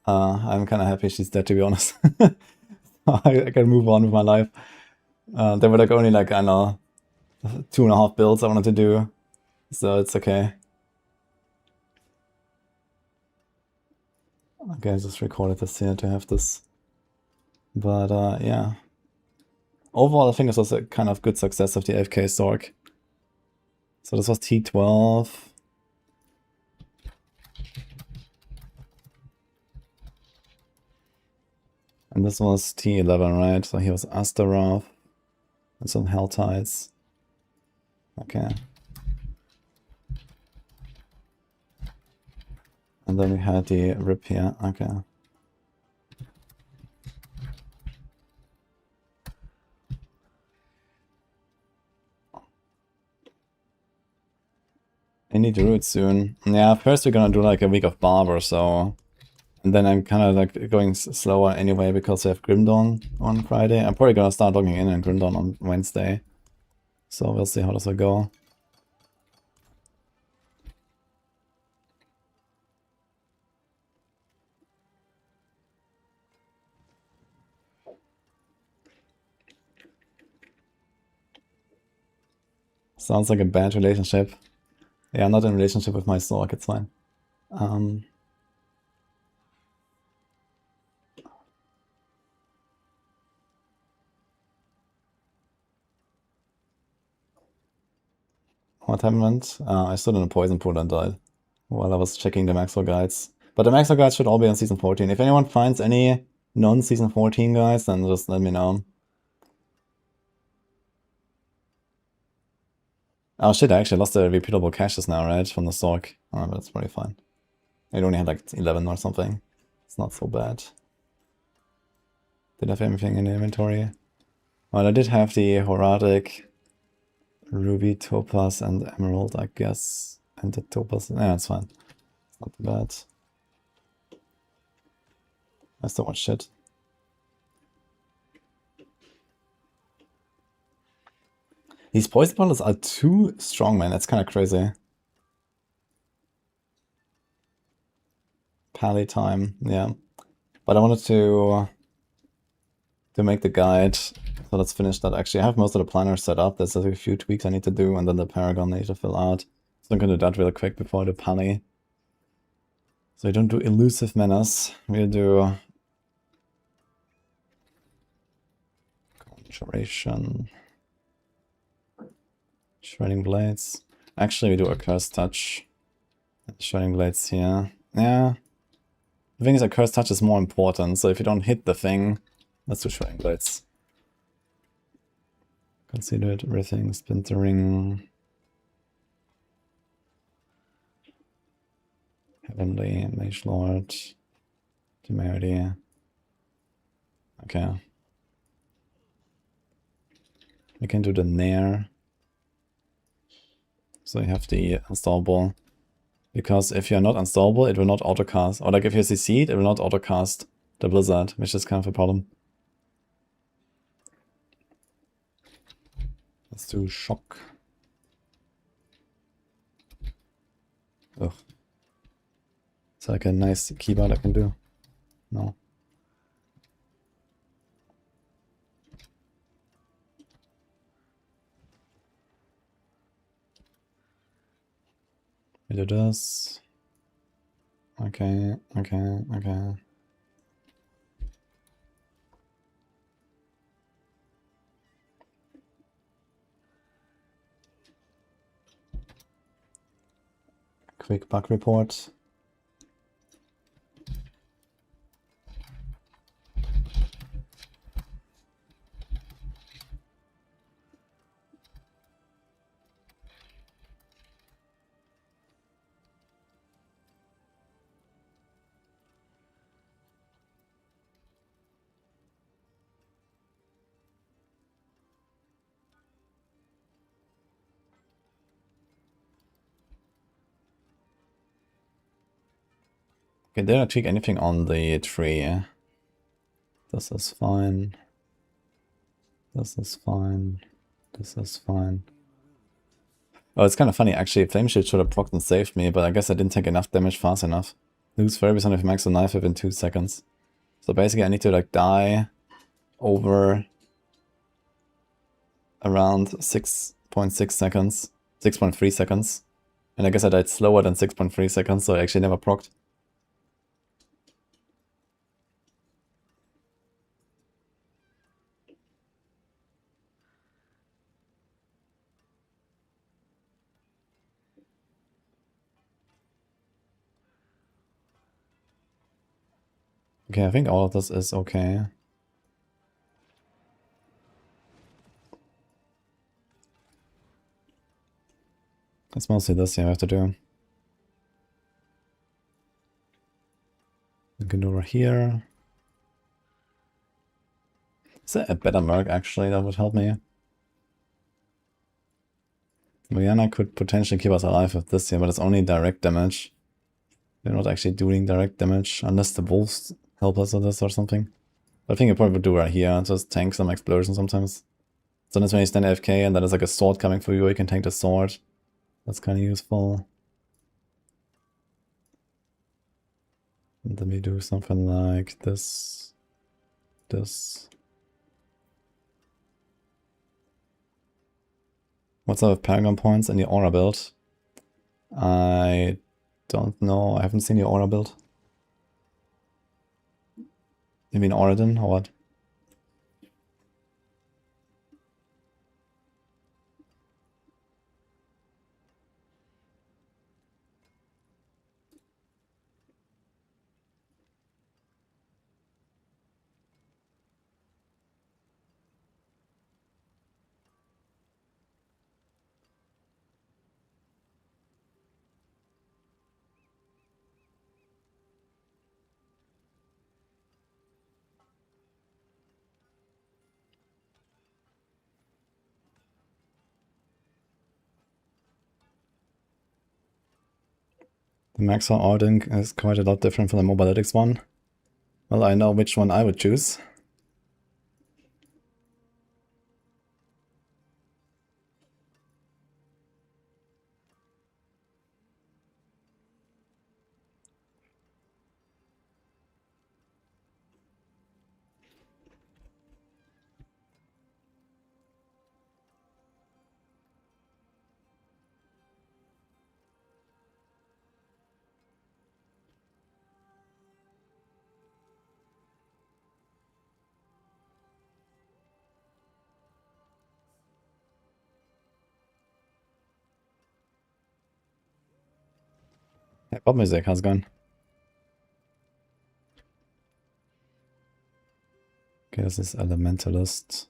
I'm kind of happy she's dead, to be honest. I can move on with my life. There were like only like, I don't know, 2.5 builds I wanted to do, so it's okay. Okay, I just recorded this here to have this. But yeah. Overall, I think this was a kind of good success of the AFK Sorc. So this was T12. And this was T11, right? So he was Astaroth and some Helltides. Okay. And then we had the Rip here. Okay. I need Druid soon. Yeah, first we're gonna do like a week of Barb or so. And then I'm kind of like going slower anyway because we have Grimdawn on Friday. I'm probably gonna start logging in Grimdawn on Wednesday. So we'll see how this will go. Sounds like a bad relationship. Yeah, I'm not in a relationship with my Sorc, it's fine. What happened? I stood in a poison pool and died while I was checking the Maxwell guides. But the Maxwell guides should all be on Season 14. If anyone finds any non-Season 14 guides, then just let me know. Oh shit, I actually lost the repeatable caches now, right? From the Sorc. Oh, but it's pretty fine. It only had like 11 or something. It's not so bad. Did I have anything in the inventory? Well, I did have the Horatic, Ruby, Topaz, and Emerald, I guess. And the Topaz, yeah, it's fine. It's not too bad. I still want shit. These poison bottles are too strong, man. That's kind of crazy. Pally time, yeah. But I wanted to make the guide. So let's finish that. Actually, I have most of the planners set up. There's a few tweaks I need to do, and then the Paragon I need to fill out. So I'm gonna do that really quick before I do Pally. So we don't do Elusive Menace. We'll do Conjuration. Shredding Blades. Actually, we do a Cursed Touch. Shredding Blades here. Yeah. The thing is, a Cursed Touch is more important, so if you don't hit the thing, let's do Shredding Blades. Consider it everything. Splintering. Heavenly, Mage Lord. Temerity. Okay. We can do the Nair. So you have the installable. Because if you're not installable, it will not autocast. Or like if you CC'd, it will not autocast the Blizzard, which is kind of a problem. Let's do Shock. Ugh. It's like a nice keyboard I can do. No. We do this. Okay, okay, okay. Quick bug report. Okay, did I tweak anything on the tree? This is fine. This is fine. This is fine. Oh, it's kind of funny actually. Flame Shield should have procced and saved me, but I guess I didn't take enough damage fast enough. Lose 30% of max on knife within 2 seconds. So basically I need to like die over around 6.6 seconds, 6.3 seconds. And I guess I died slower than 6.3 seconds, so I actually never procced. Okay, I think all of this is okay. It's mostly this here I have to do. We can do over here. Is there a better merc actually that would help me? Rihanna could potentially keep us alive with this here, but it's only direct damage. They're not actually doing direct damage unless the wolves help us with this or something. But I think it probably would do right here, just tank some explosion sometimes. Sometimes when you stand AFK and then there's like a sword coming for you, you can tank the sword. That's kind of useful. And then we do something like this. This. What's up with Paragon points in the aura build? I don't know. I haven't seen the aura build. You mean Oradin or what? The Maxwell Ording is quite a lot different from the Mobalytics one. Well, I know which one I would choose. Yeah, pop music, how's it going? Okay, this is Elementalist.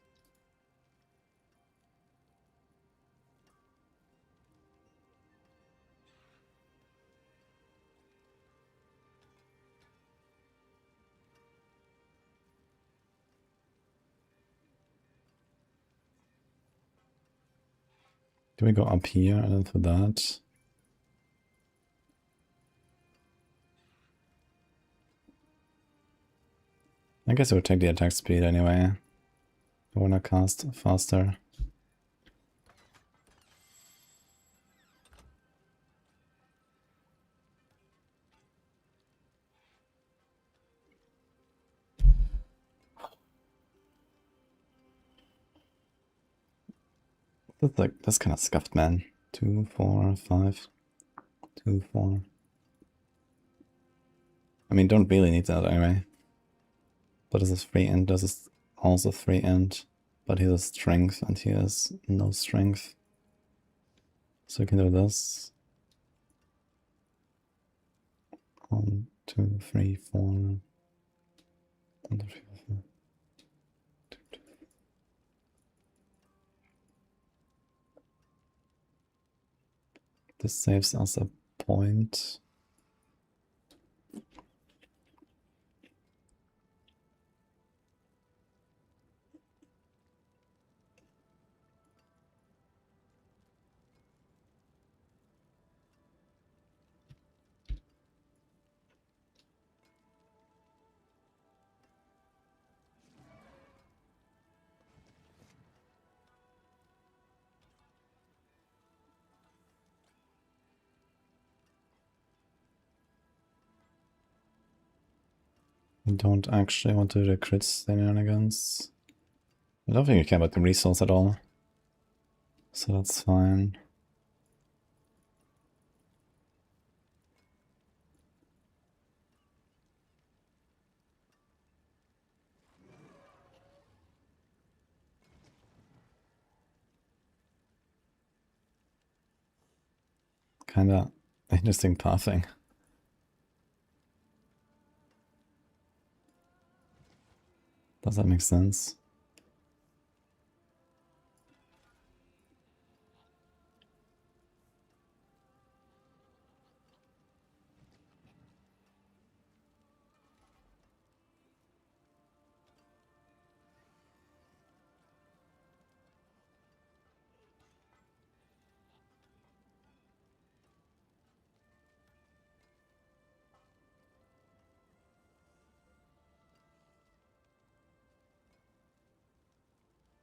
Can we go up here and then for that? I guess it would take the attack speed anyway. I wanna cast faster. That's kind of scuffed, man. 2, 4, 5. 2, 4. I mean, don't really need that anyway. But this is free end, this is also free end. But he has strength and he has no strength. So we can do this. 1, 2, 3, 4. 1, 2, 3, 4. This saves us a point. We don't actually want to do the crit shenanigans. I don't think you care about the resource at all. So that's fine. Kinda interesting pathing. Does that make sense?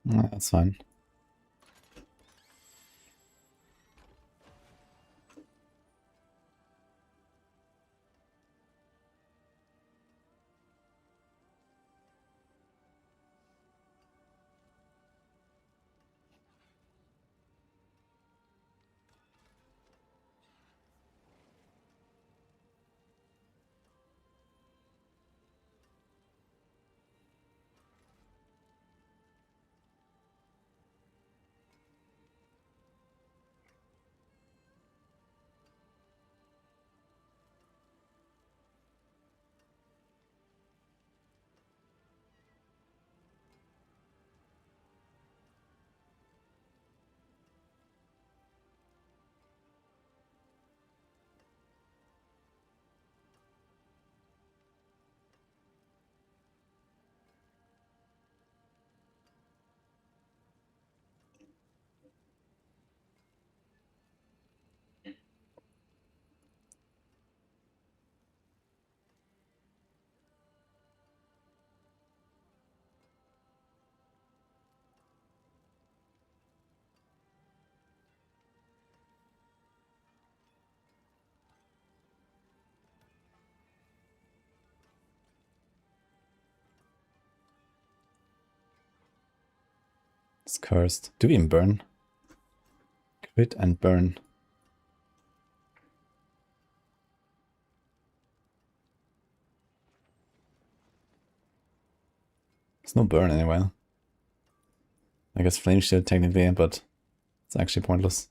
Yeah, that's fine. It's cursed. Do we even burn? Crit and burn. There's no burn anywhere. I guess flame shield technically, but it's actually pointless.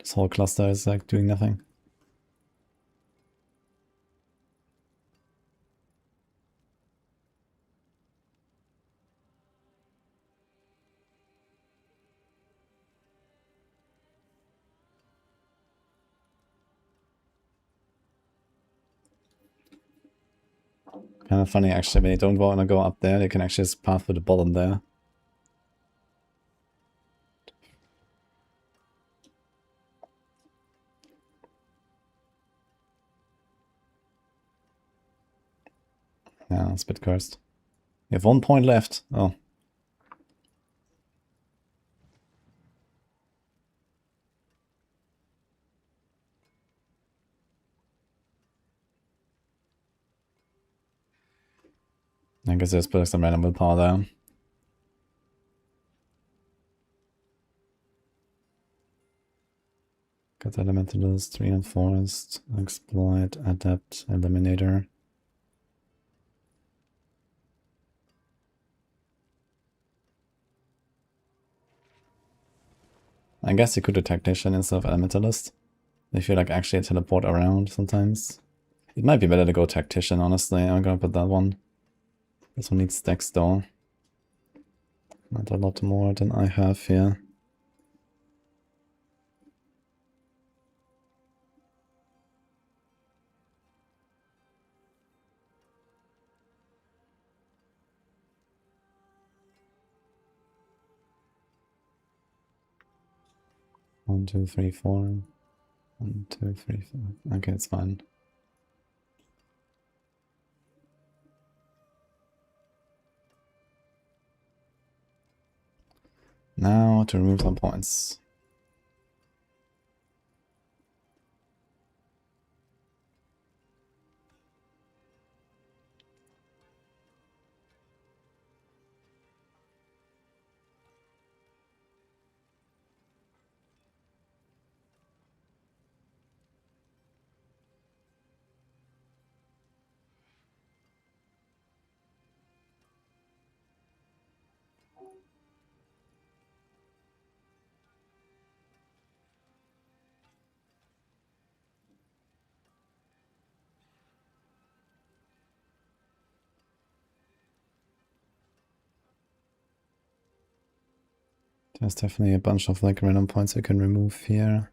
This whole cluster is like doing nothing. Kind of funny actually, when they don't want to go up there, they can actually just path to the bottom there. Yeah, it's a bit cursed. You have 1 point left. Oh. I guess there's putting some random willpower there. Got Elementalist, Reinforced, Exploit, Adept, Eliminator. I guess you could do Tactician instead of Elementalist. If you like actually teleport around sometimes. It might be better to go Tactician, honestly. I'm gonna put that one. This one needs stacks though. Not a lot more than I have here. One, two, three, four. 1, 2, 3, 4. Okay, it's fine. Now to remove some points. There's definitely a bunch of like random points I can remove here.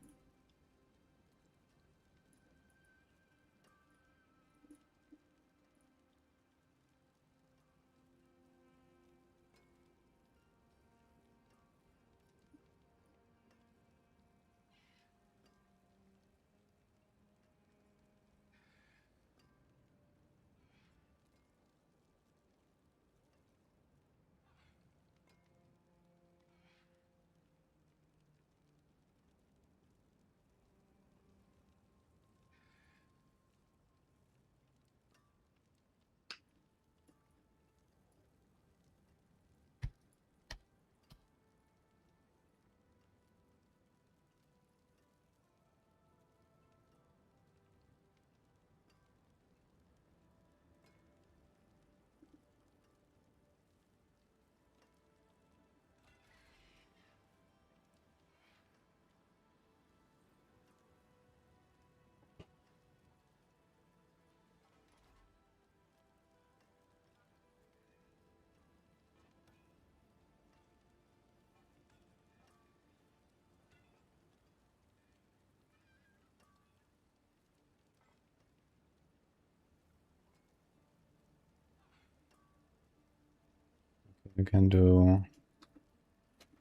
You can do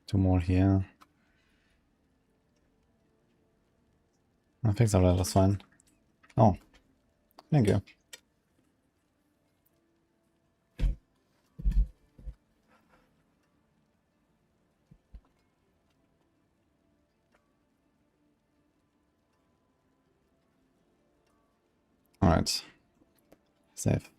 2 more here. I think that was fine. Oh, thank you. Alright. Save.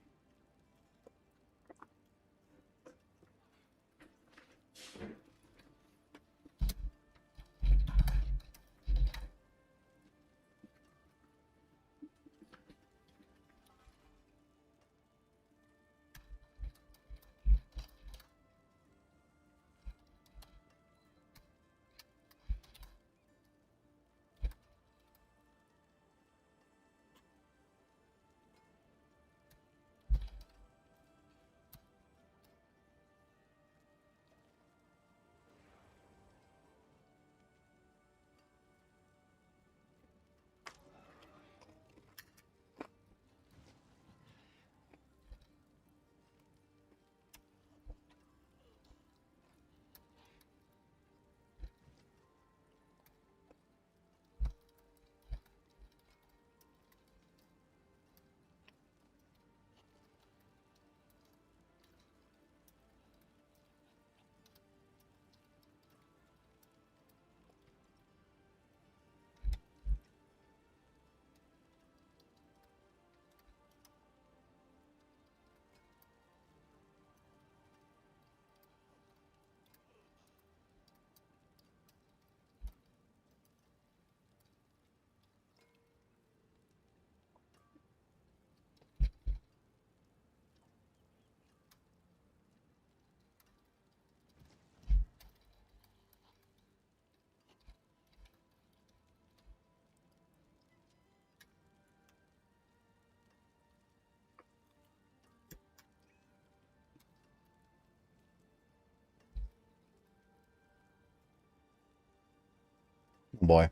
Boy.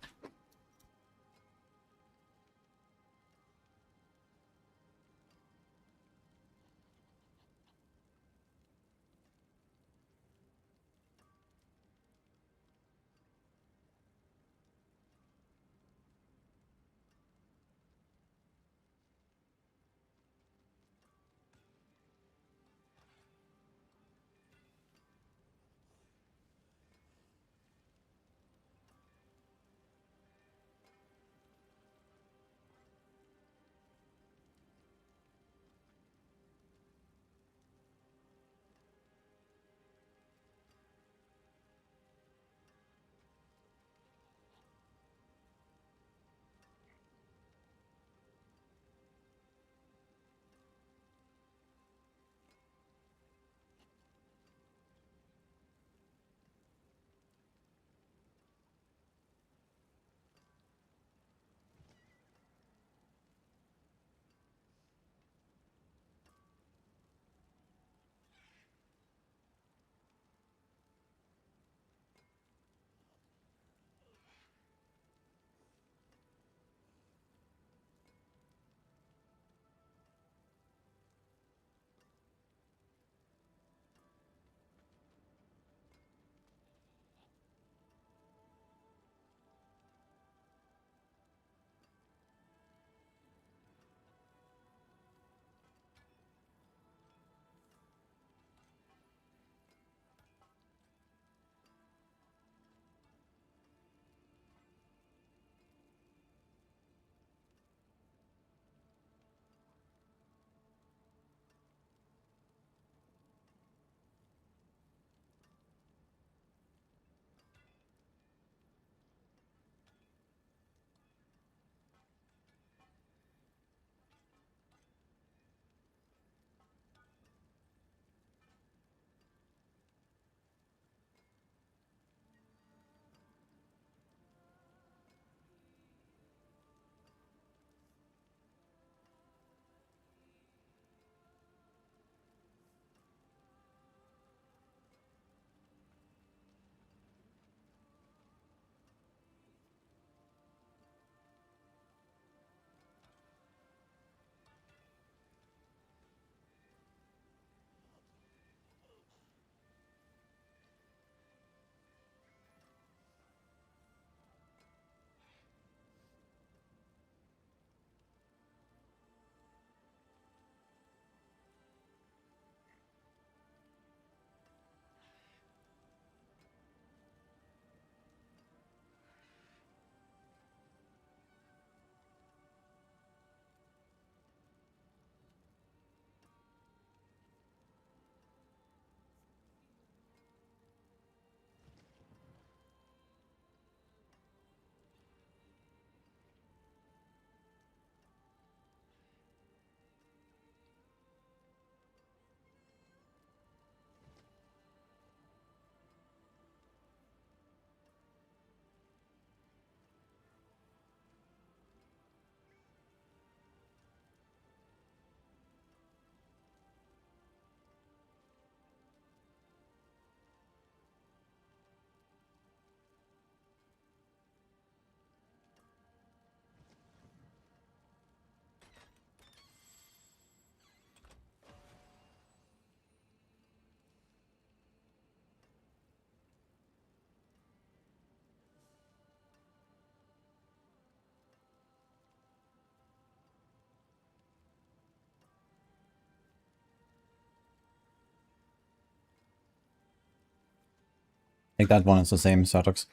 think that one is the same, Sartox.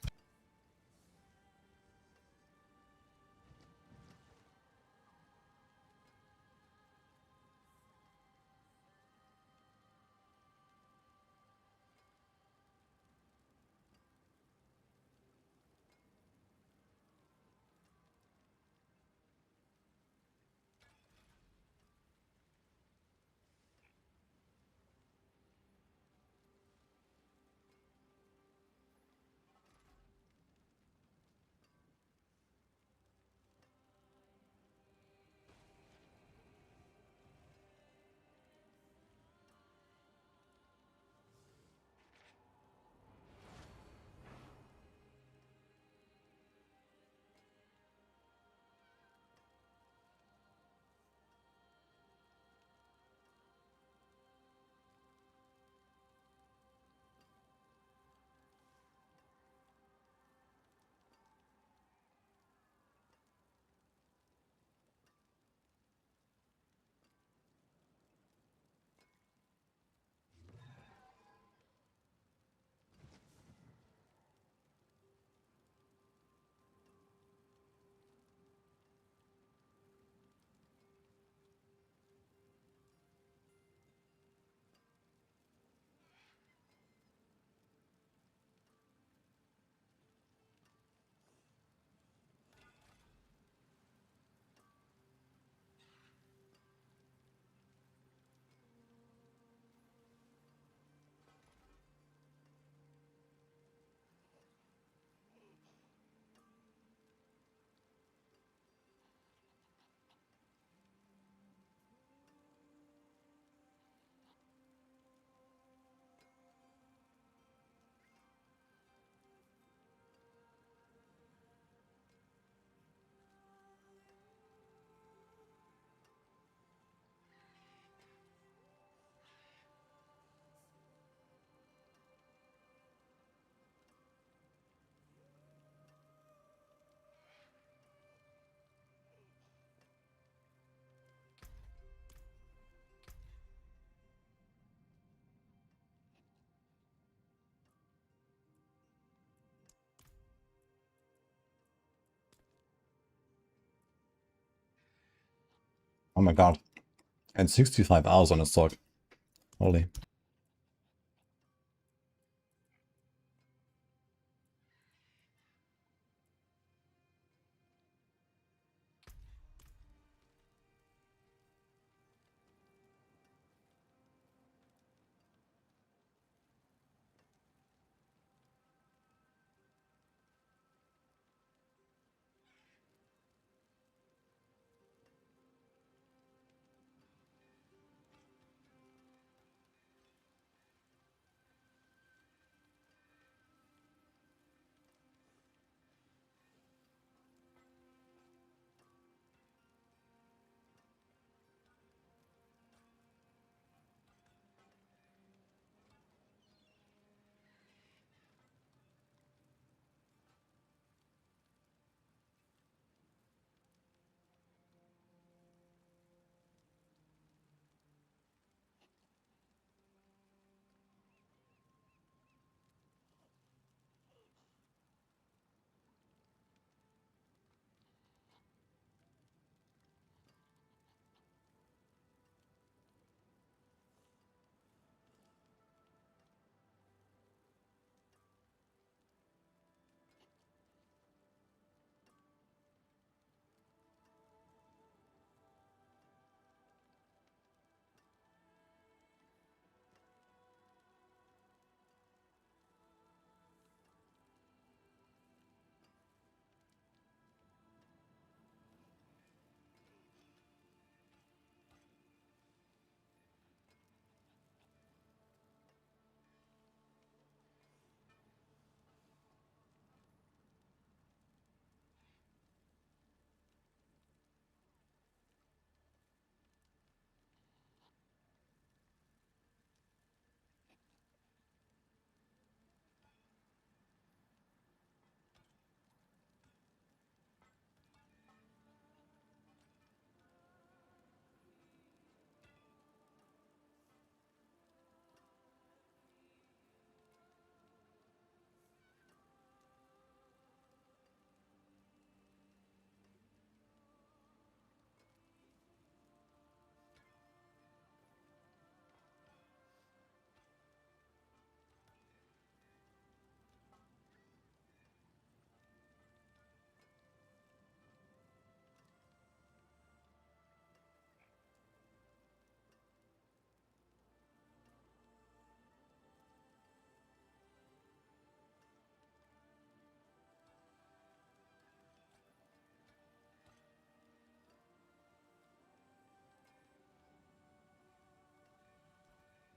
Oh my god. And 65 hours on a Sorc. Holy.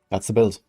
That's the build.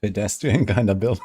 Pedestrian kind of build.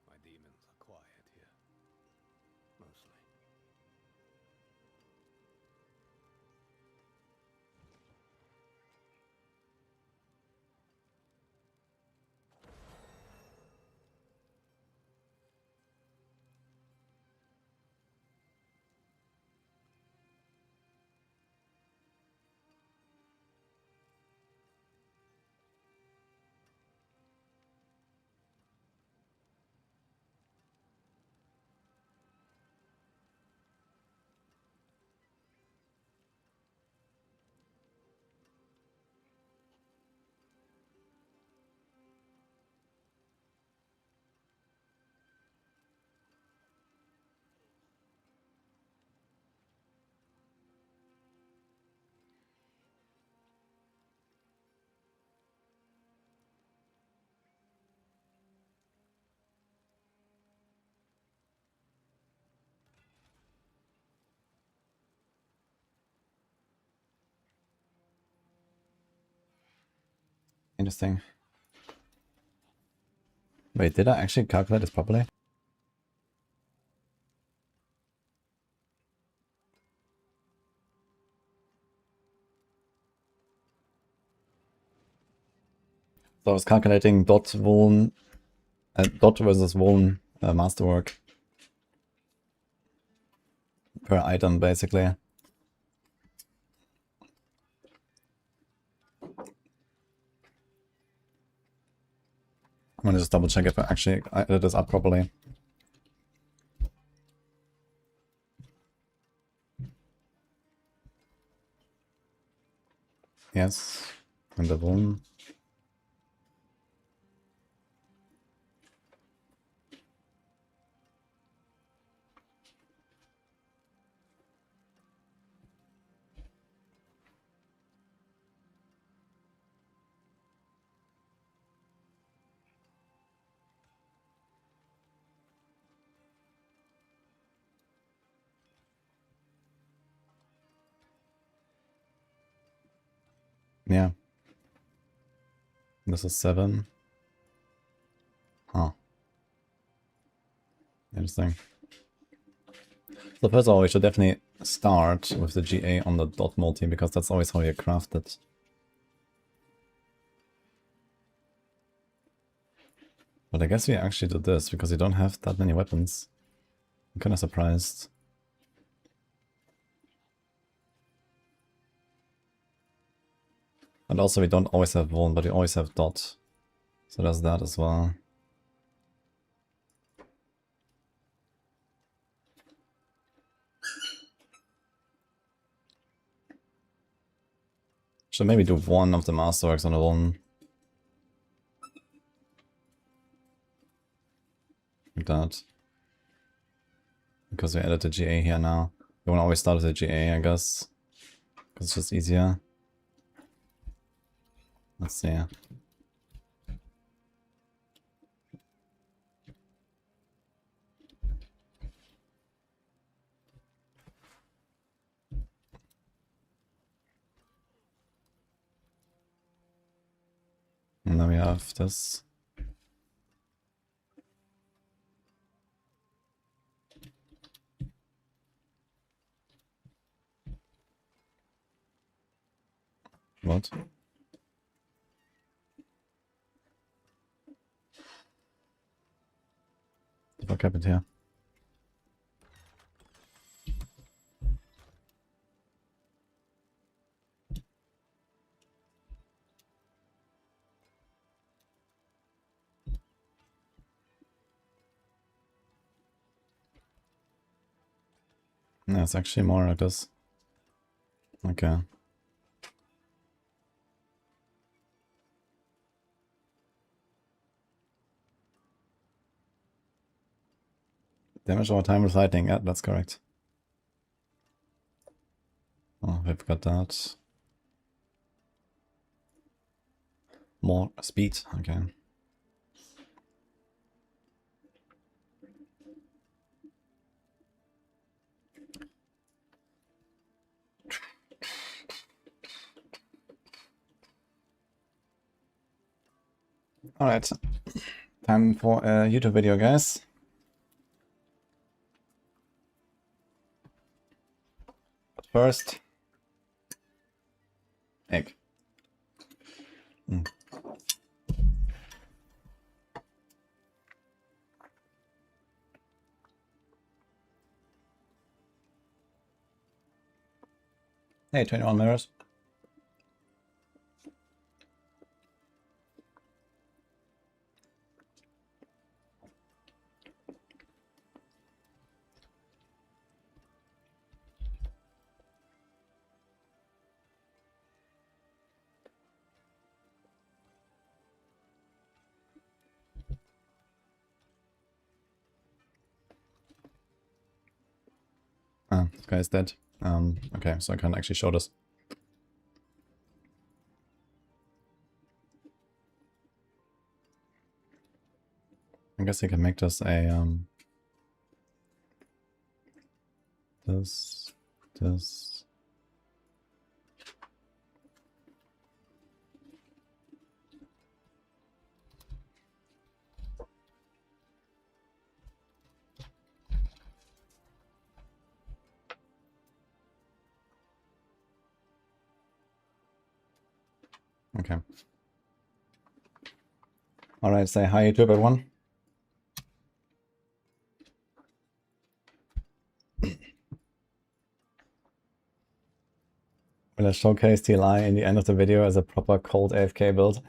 My demons are quiet here. Mostly. Interesting. Wait, did I actually calculate this properly? So I was calculating dot vuln, dot versus vuln masterwork per item, basically. I'm gonna just double check if I actually added this up properly. Yes, and the vuln. Yeah. This is 7. Huh. Interesting. So first of all, we should definitely start with the GA on the dot multi, because that's always how you craft it. But I guess we actually do this, because we don't have that many weapons. I'm kinda surprised. And also we don't always have vuln, but we always have dot. So there's that as well. Should maybe do one of the masterworks on the vuln. Like that. Because we added the GA here now. We wanna always start with the GA, I guess. Because it's just easier. Let's see. And then we have this. What? The fuck happened here? No, it's actually more like this. Okay. Damage over time with lightning, yeah, that's correct. Oh, we've got that. More speed, okay. Alright. Time for a YouTube video, guys. But first... egg. Hey, 21 mirrors. Ah, this guy is dead. Okay, so I can't actually show this. I guess you can make this a, this. Okay. Alright, say hi YouTube, everyone. Will I showcase TLI in the end of the video as a proper cold AFK build?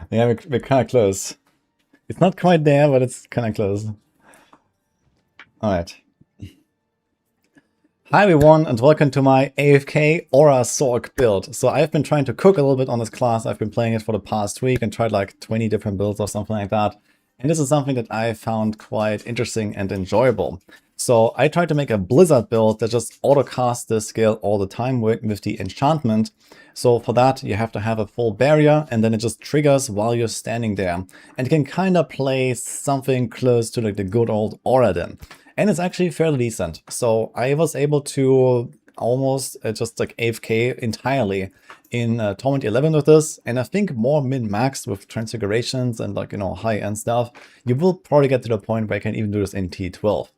Yeah, we're kind of close. It's not quite there, but it's kind of close. Alright. Hi everyone, and welcome to my AFK Aura Sorc build. So I've been trying to cook a little bit on this class. I've been playing it for the past week and tried like 20 different builds or something like that. And this is something that I found quite interesting and enjoyable. So I tried to make a Blizzard build that just auto-casts this skill all the time with the enchantment. So for that, you have to have a full barrier, and then it just triggers while you're standing there. And you can kind of play something close to like the good old Aura then. And it's actually fairly decent. So I was able to almost just like AFK entirely in Torment 11 with this, and I think more min-max with transfigurations and like, you know, high-end stuff. You will probably get to the point where you can even do this in T12.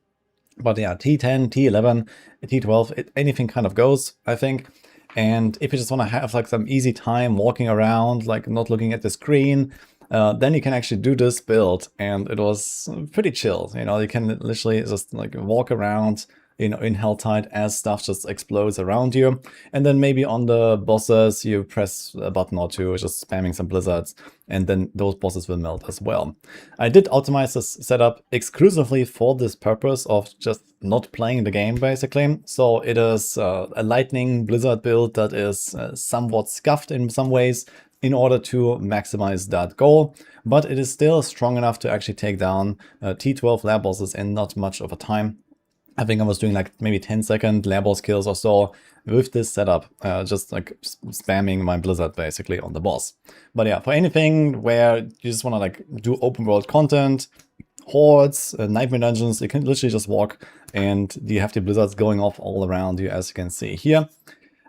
But yeah, T10, T11, T12, anything kind of goes, I think. And if you just want to have like some easy time walking around, like not looking at the screen, then you can actually do this build, and it was pretty chill. You know, you can literally just like walk around, you know, in Helltide as stuff just explodes around you. And then maybe on the bosses, you press a button or two, just spamming some blizzards, and then those bosses will melt as well. I did optimize this setup exclusively for this purpose of just not playing the game, basically. So it is a lightning blizzard build that is somewhat scuffed in some ways in order to maximize that goal, but it is still strong enough to actually take down T12 lab bosses in not much of a time. I think I was doing like maybe 10-second lab boss kills or so with this setup, just like spamming my blizzard basically on the boss. But yeah, for anything where you just want to like do open world content, hordes, nightmare dungeons, you can literally just walk and you have the blizzards going off all around you, as you can see here.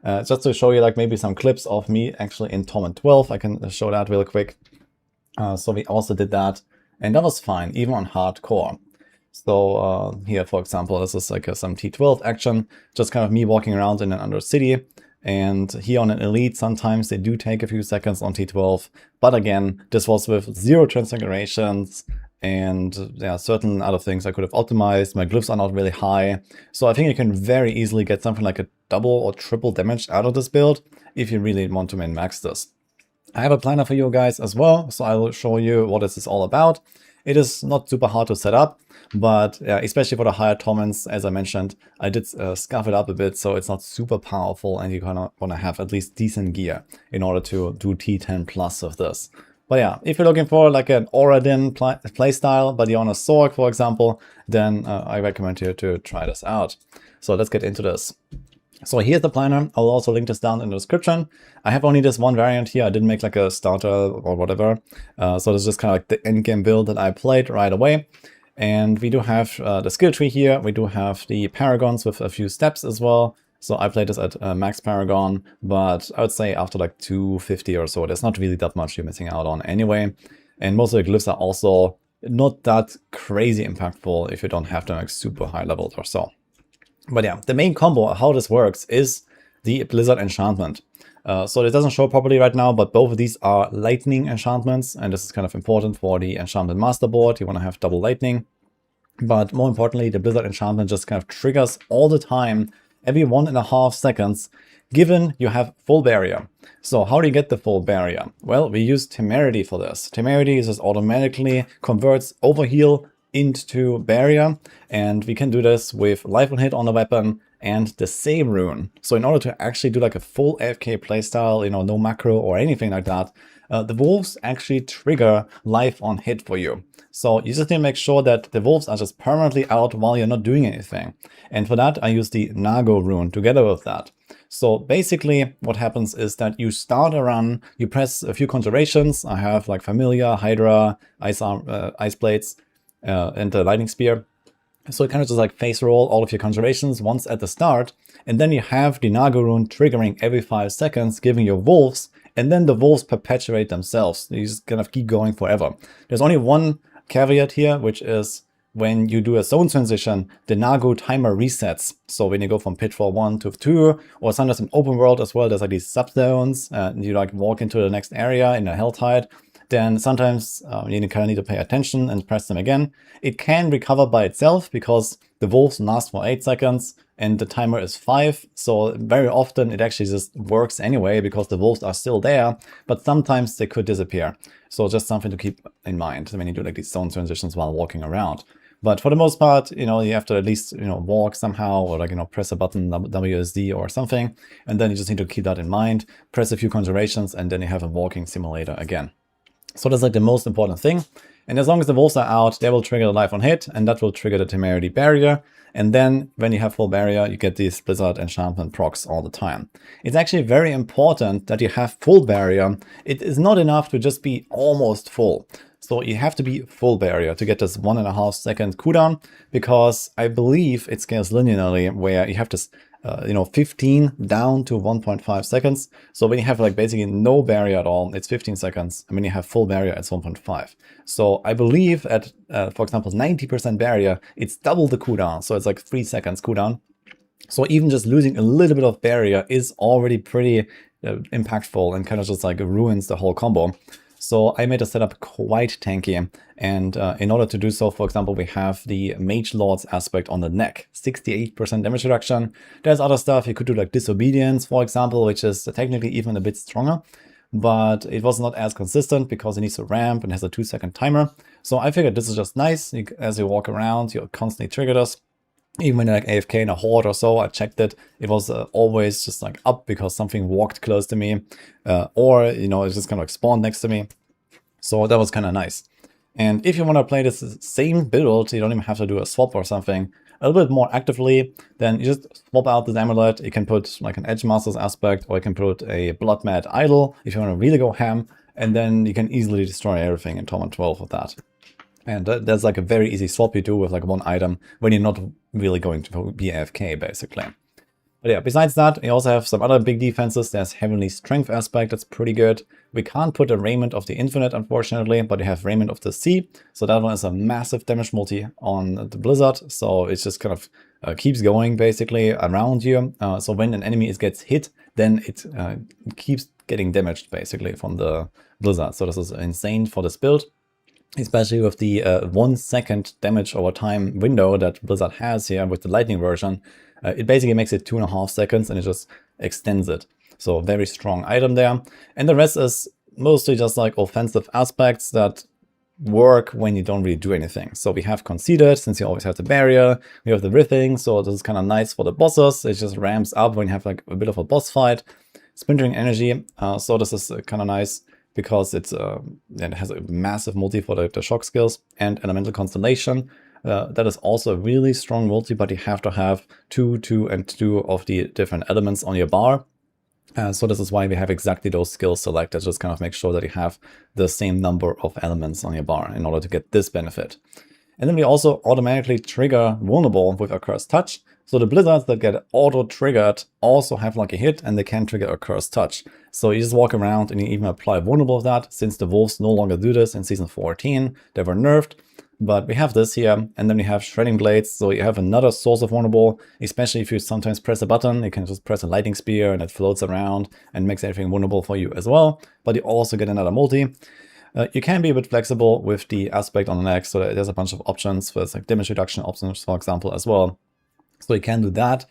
Just to show you like maybe some clips of me actually in Torment 12, I can show that real quick. So we also did that, and that was fine, even on hardcore. So here, for example, this is like some T12 action, just kind of me walking around in an Undercity. And here on an Elite, sometimes they do take a few seconds on T12. But again, this was with 0 transfigurations and yeah, certain other things I could have optimized. My glyphs are not really high. So I think you can very easily get something like a double or triple damage out of this build if you really want to min-max this. I have a planner for you guys as well, so I will show you what this is all about. It is not super hard to set up, but yeah, especially for the higher torments, as I mentioned, I did scuff it up a bit, so it's not super powerful, and you kind of want to have at least decent gear in order to do T10 plus of this. But yeah, if you're looking for like an Auradin playstyle, but you're on a Sorc, for example, then I recommend you to try this out. So let's get into this. So here's the planner. I'll also link this down in the description. I have only this one variant here. I didn't make like a starter or whatever. So this is just kind of like the endgame build that I played right away. And we do have the skill tree here. We do have the paragons with a few steps as well. So I played this at max paragon, but I would say after like 250 or so, there's not really that much you're missing out on anyway. And most of the glyphs are also not that crazy impactful if you don't have them like super high leveled or so. But yeah, the main combo, how this works, is the Blizzard enchantment. So it doesn't show properly right now, but both of these are lightning enchantments, and this is kind of important for the enchantment master board. You want to have double lightning. But more importantly, the Blizzard enchantment just kind of triggers all the time, every 1.5 seconds, given you have full barrier. So how do you get the full barrier? Well, we use Temerity for this. Temerity just automatically converts overheal into barrier, and we can do this with life on hit on the weapon and the same rune. So in order to actually do like a full AFK playstyle, you know, no macro or anything like that, the wolves actually trigger life on hit for you. So you just need to make sure that the wolves are just permanently out while you're not doing anything. And for that, I use the Nago rune together with that. So basically what happens is that you start a run, you press a few conjurations. I have like Familiar, Hydra, Ice Blades, and the Lightning Spear. So you kind of just like face roll all of your conjurations once at the start, and then you have the Nago rune triggering every 5 seconds, giving your wolves, and then the wolves perpetuate themselves. You just kind of keep going forever. There's only one caveat here, which is when you do a zone transition, the Nago timer resets. So when you go from Pitfall 1 to 2, or sometimes in open world as well, there's like these subzones, and you like walk into the next area in a Helltide, then sometimes you kind of need to pay attention and press them again. It can recover by itself because the wolves last for 8 seconds and the timer is 5. So very often it actually just works anyway because the wolves are still there, but sometimes they could disappear. So just something to keep in mind when you do like these zone transitions while walking around. But for the most part, you have to at least, walk somehow or like, press a button, WSD or something. And then you just need to keep that in mind, press a few conjurations, and then you have a walking simulator again. So that's like the most important thing. And as long as the wolves are out, they will trigger the life on hit, and that will trigger the temerity barrier. And then when you have full barrier, you get these blizzard enchantment procs all the time. It's actually very important that you have full barrier. It is not enough to just be almost full. So you have to be full barrier to get this 1.5 second cooldown, because I believe it scales linearly where you have this 15 down to 1.5 seconds. So when you have like basically no barrier at all, it's 15 seconds. And when you have full barrier, it's 1.5. So I believe at, for example, 90% barrier, it's double the cooldown. So it's like 3 seconds cooldown. So even just losing a little bit of barrier is already pretty impactful and kind of just like ruins the whole combo. So I made a setup quite tanky, and in order to do so, for example, we have the Mage Lord's aspect on the neck, 68% damage reduction. There's other stuff, you could do like Disobedience, for example, which is technically even a bit stronger, but it was not as consistent because it needs to ramp and has a 2-second timer. So I figured this is just nice. As you walk around, you constantly trigger this. Even when you're like AFK in a horde or so, I checked it. It was always just like up because something walked close to me, or it's just kind of like spawned next to me. So that was kind of nice. And if you want to play this same build, you don't even have to do a swap or something a little bit more actively, then you just swap out this amulet. You can put like an Edge Master's aspect, or you can put a Blood Mad Idol if you want to really go ham, and then you can easily destroy everything in Torment 12 with that. And that's like a very easy swap you do with like one item when you're not really going to be AFK, basically. But yeah, besides that, we also have some other big defenses. There's Heavenly Strength aspect, that's pretty good. We can't put a Raiment of the Infinite, unfortunately, but you have Raiment of the Sea. So that one is a massive damage multi on the Blizzard. So it just kind of keeps going, basically, around you. So when an enemy gets hit, then it keeps getting damaged, basically, from the Blizzard. So this is insane for this build. Especially with the 1 second damage over time window that Blizzard has here with the lightning version. It basically makes it 2.5 seconds and it just extends it. So very strong item there. And the rest is mostly just like offensive aspects that work when you don't really do anything. So we have Conceited, since you always have the barrier. We have the Riffing, so this is kind of nice for the bosses. It just ramps up when you have like a bit of a boss fight. Splintering Energy, so this is kind of nice, because it has a massive multi for the shock skills. And Elemental Constellation, that is also a really strong multi, but you have to have 2, 2, and 2 of the different elements on your bar. So this is why we have exactly those skills selected, just kind of make sure that you have the same number of elements on your bar in order to get this benefit. And then we also automatically trigger Vulnerable with Accursed Touch. So the Blizzards that get auto-triggered also have like a hit, and they can trigger Accursed Touch. So you just walk around and you even apply Vulnerable with that. Since the Wolves no longer do this in Season 14, they were nerfed. But we have this here, and then we have Shredding Blades, so you have another source of Vulnerable, especially if you sometimes press a button. You can just press a Lightning Spear and it floats around and makes everything vulnerable for you as well. But you also get another multi. You can be a bit flexible with the aspect on the neck, so there's a bunch of options for like damage reduction options, for example, as well. So you can do that.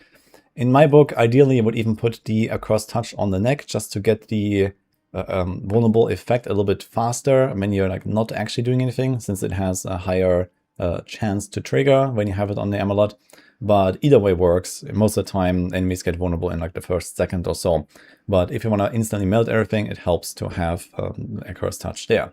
In my book, ideally, I would even put the Accursed Touch on the neck just to get the vulnerable effect a little bit faster when you're like not actually doing anything, since it has a higher chance to trigger when you have it on the amulet. But either way works. Most of the time, enemies get vulnerable in like the first second or so. But if you want to instantly melt everything, it helps to have Accursed Touch there.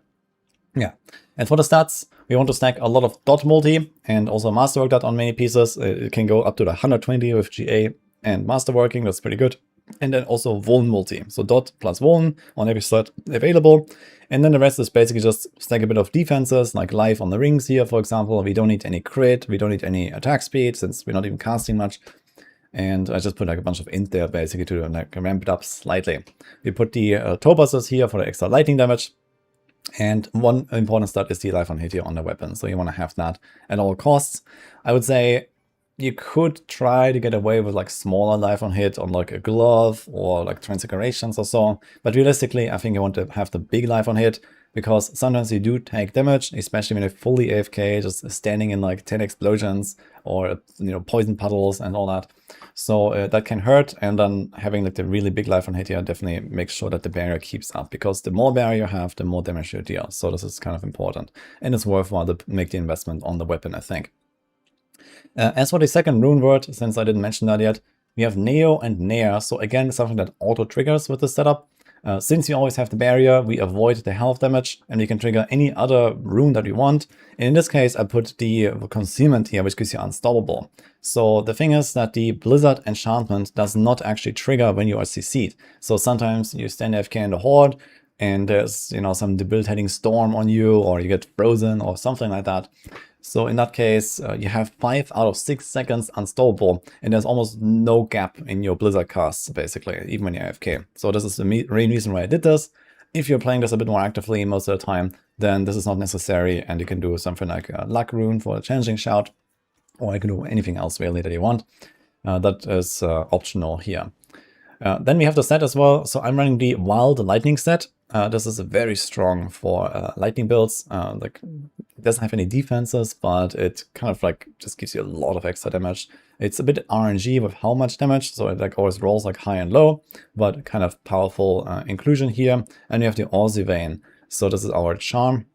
Yeah, and for the stats, we want to stack a lot of dot multi and also masterwork dot on many pieces. It can go up to the 120 with GA and masterworking, that's pretty good. And then also Vuln multi, so dot plus Vuln on every slot available. And then the rest is basically just stack a bit of defenses, like life on the rings here, for example. We don't need any crit, we don't need any attack speed, since we're not even casting much. And I just put like a bunch of int there, basically, to like ramp it up slightly. We put the Tobases here for the extra lightning damage. And one important stat is the life on hit here on the weapon, so you want to have that at all costs. I would say you could try to get away with like smaller life on hit on like a glove or like transfigurations or so, but realistically I think you want to have the big life on hit, because sometimes you do take damage, especially when you're fully AFK, just standing in like 10 explosions or poison puddles and all that. So that can hurt, and then having like the really big life on hit here definitely makes sure that the barrier keeps up, because the more barrier you have, the more damage you deal. So this is kind of important, and it's worthwhile to make the investment on the weapon, I think. As for the second rune word, since I didn't mention that yet, we have Neo and Nair. So again, something that auto triggers with the setup. Since we always have the barrier, we avoid the health damage, and we can trigger any other rune that we want. And in this case, I put the concealment here, which gives you unstoppable. So the thing is that the Blizzard enchantment does not actually trigger when you are CC'd. So sometimes you stand AFK in the Horde, and there's some debilitating storm on you, or you get frozen or something like that. So in that case, you have 5 out of 6 seconds unstoppable, and there's almost no gap in your Blizzard casts, basically, even when you're AFK. So this is the main reason why I did this. If you're playing this a bit more actively most of the time, then this is not necessary, and you can do something like a Luck Rune for a Challenging Shout, or you can do anything else really that you want. That is optional here. Then we have the set as well. So I'm running the Wild Lightning set. This is very strong for lightning builds. Like, it doesn't have any defenses, but it kind of like just gives you a lot of extra damage. It's a bit RNG with how much damage, so it like always rolls like high and low, but kind of powerful inclusion here. And we have the Aussie Vein. So this is our charm.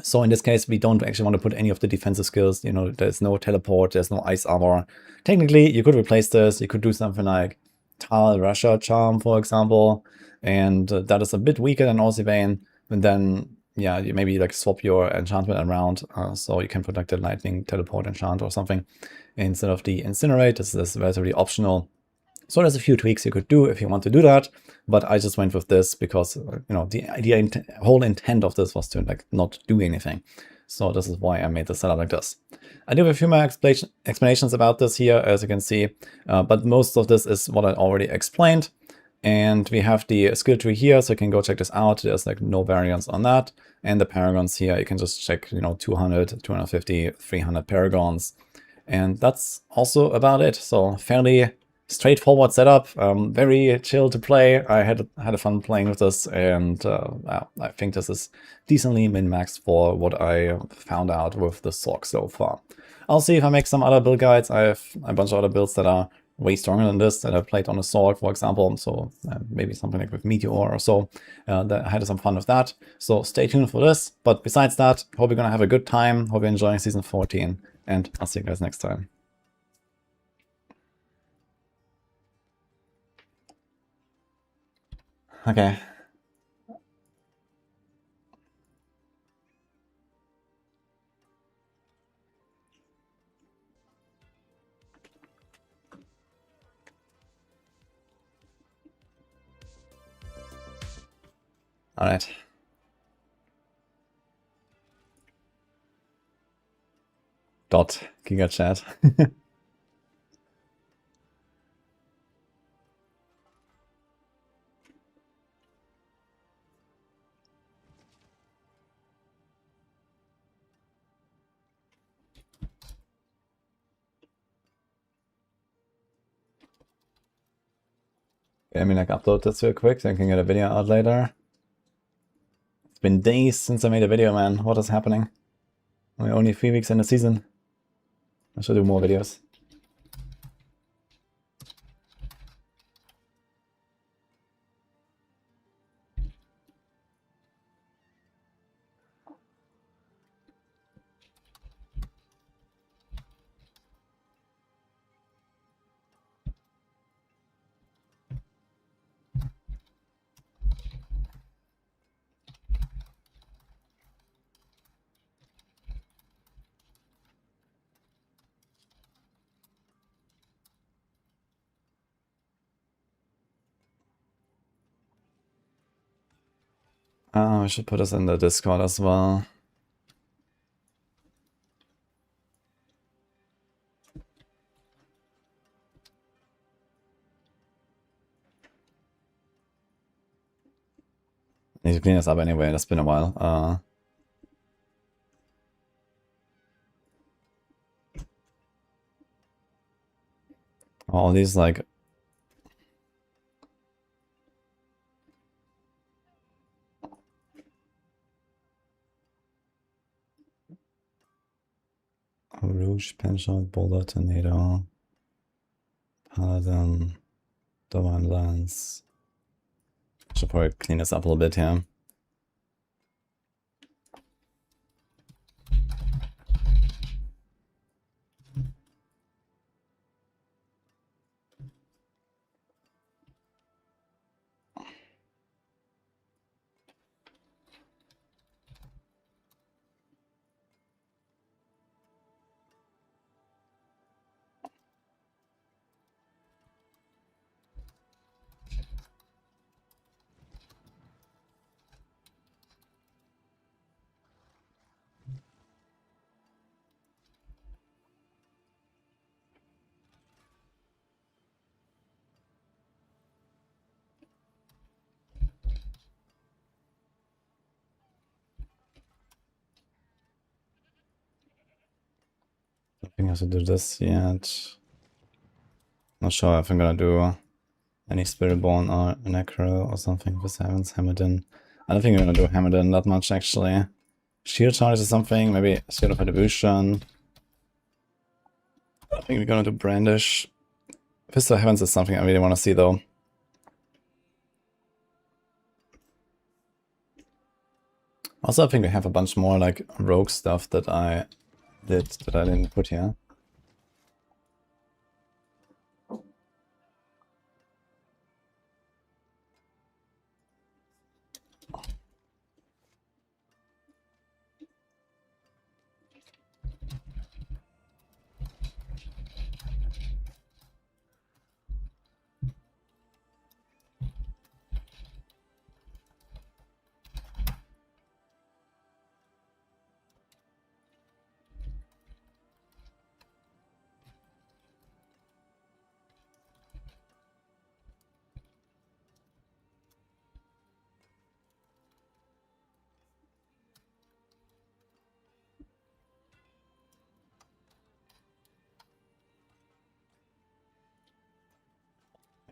So in this case, we don't actually want to put any of the defensive skills. There's no teleport, there's no ice armor. Technically, you could replace this. You could do something like Tal Russia Charm, for example, and that is a bit weaker than Aussie Vein. And then, yeah, you maybe like swap your enchantment around, so you can protect the lightning teleport enchant or something instead of the incinerate. This is relatively optional. So there's a few tweaks you could do if you want to do that, but I just went with this because the whole intent of this was to like not do anything. So this is why I made the setup like this. I do have a few more explanations about this here, as you can see, but most of this is what I already explained. And we have the skill tree here, so you can go check this out. There's like no variance on that. And the paragons here, you can just check, 200, 250, 300 paragons. And that's also about it. So fairly straightforward setup, very chill to play. I had a fun playing with this, and I think this is decently min-maxed for what I found out with the Sorc so far. I'll see if I make some other build guides. I have a bunch of other builds that are way stronger than this that I've played on a Sorc, for example. So maybe something like with Meteor or so. That I had some fun with that. So stay tuned for this. But besides that, hope you're gonna have a good time. Hope you're enjoying season 14, and I'll see you guys next time. Okay. All right. Giga chat. Let me like upload this real quick so I can get a video out later. It's been days since I made a video, man. What is happening? We're only 3 weeks in the season. I should do more videos. I should put this in the Discord as well. Need to clean this up anyway, that's been a while. All these like Rouge, Penshot, Boulder, Tornado, Paladin, Divine Lance. Should probably clean this up a little bit here. I think I have to do this yet. Not sure if I'm gonna do any Spiritborn or Necro or something with Heavens, Hammerden. I don't think I'm gonna do Hammerden that much actually. Shield charge or something, maybe Shield of Attribution. I think we're gonna do Brandish. Fist of Heavens is something I really want to see though. Also, I think we have a bunch more like rogue stuff that I didn't put here.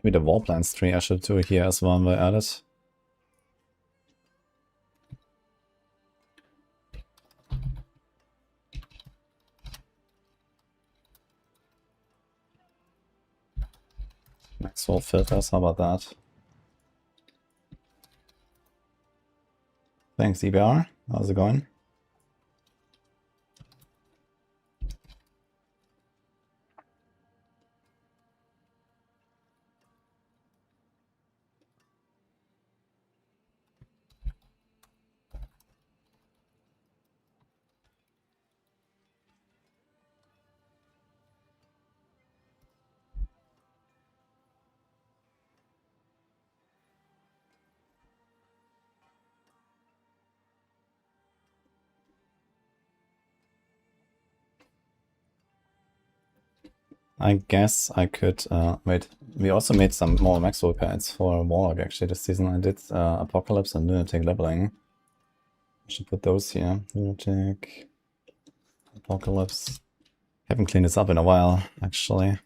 Maybe the Warplans tree I should do here as well by added. Maxwell filters, how about that? Thanks, EBR. How's it going? I guess I could, wait, we also made some more Maxwell pads for Warlock actually this season. I did Apocalypse and Lunatic leveling. I should put those here. Lunatic, Apocalypse. Haven't cleaned this up in a while, actually.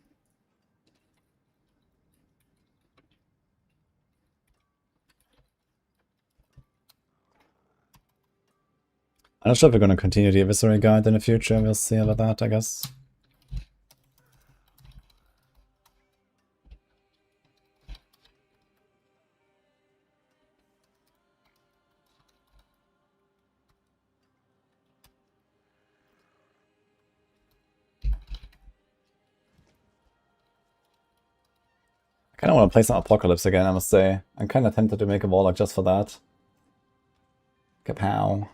I'm not sure if we're going to continue the Eviscerate Guide in the future. We'll see about that, I guess. I kind of want to play some Apocalypse again, I must say. I'm kind of tempted to make a Warlock just for that. Kapow.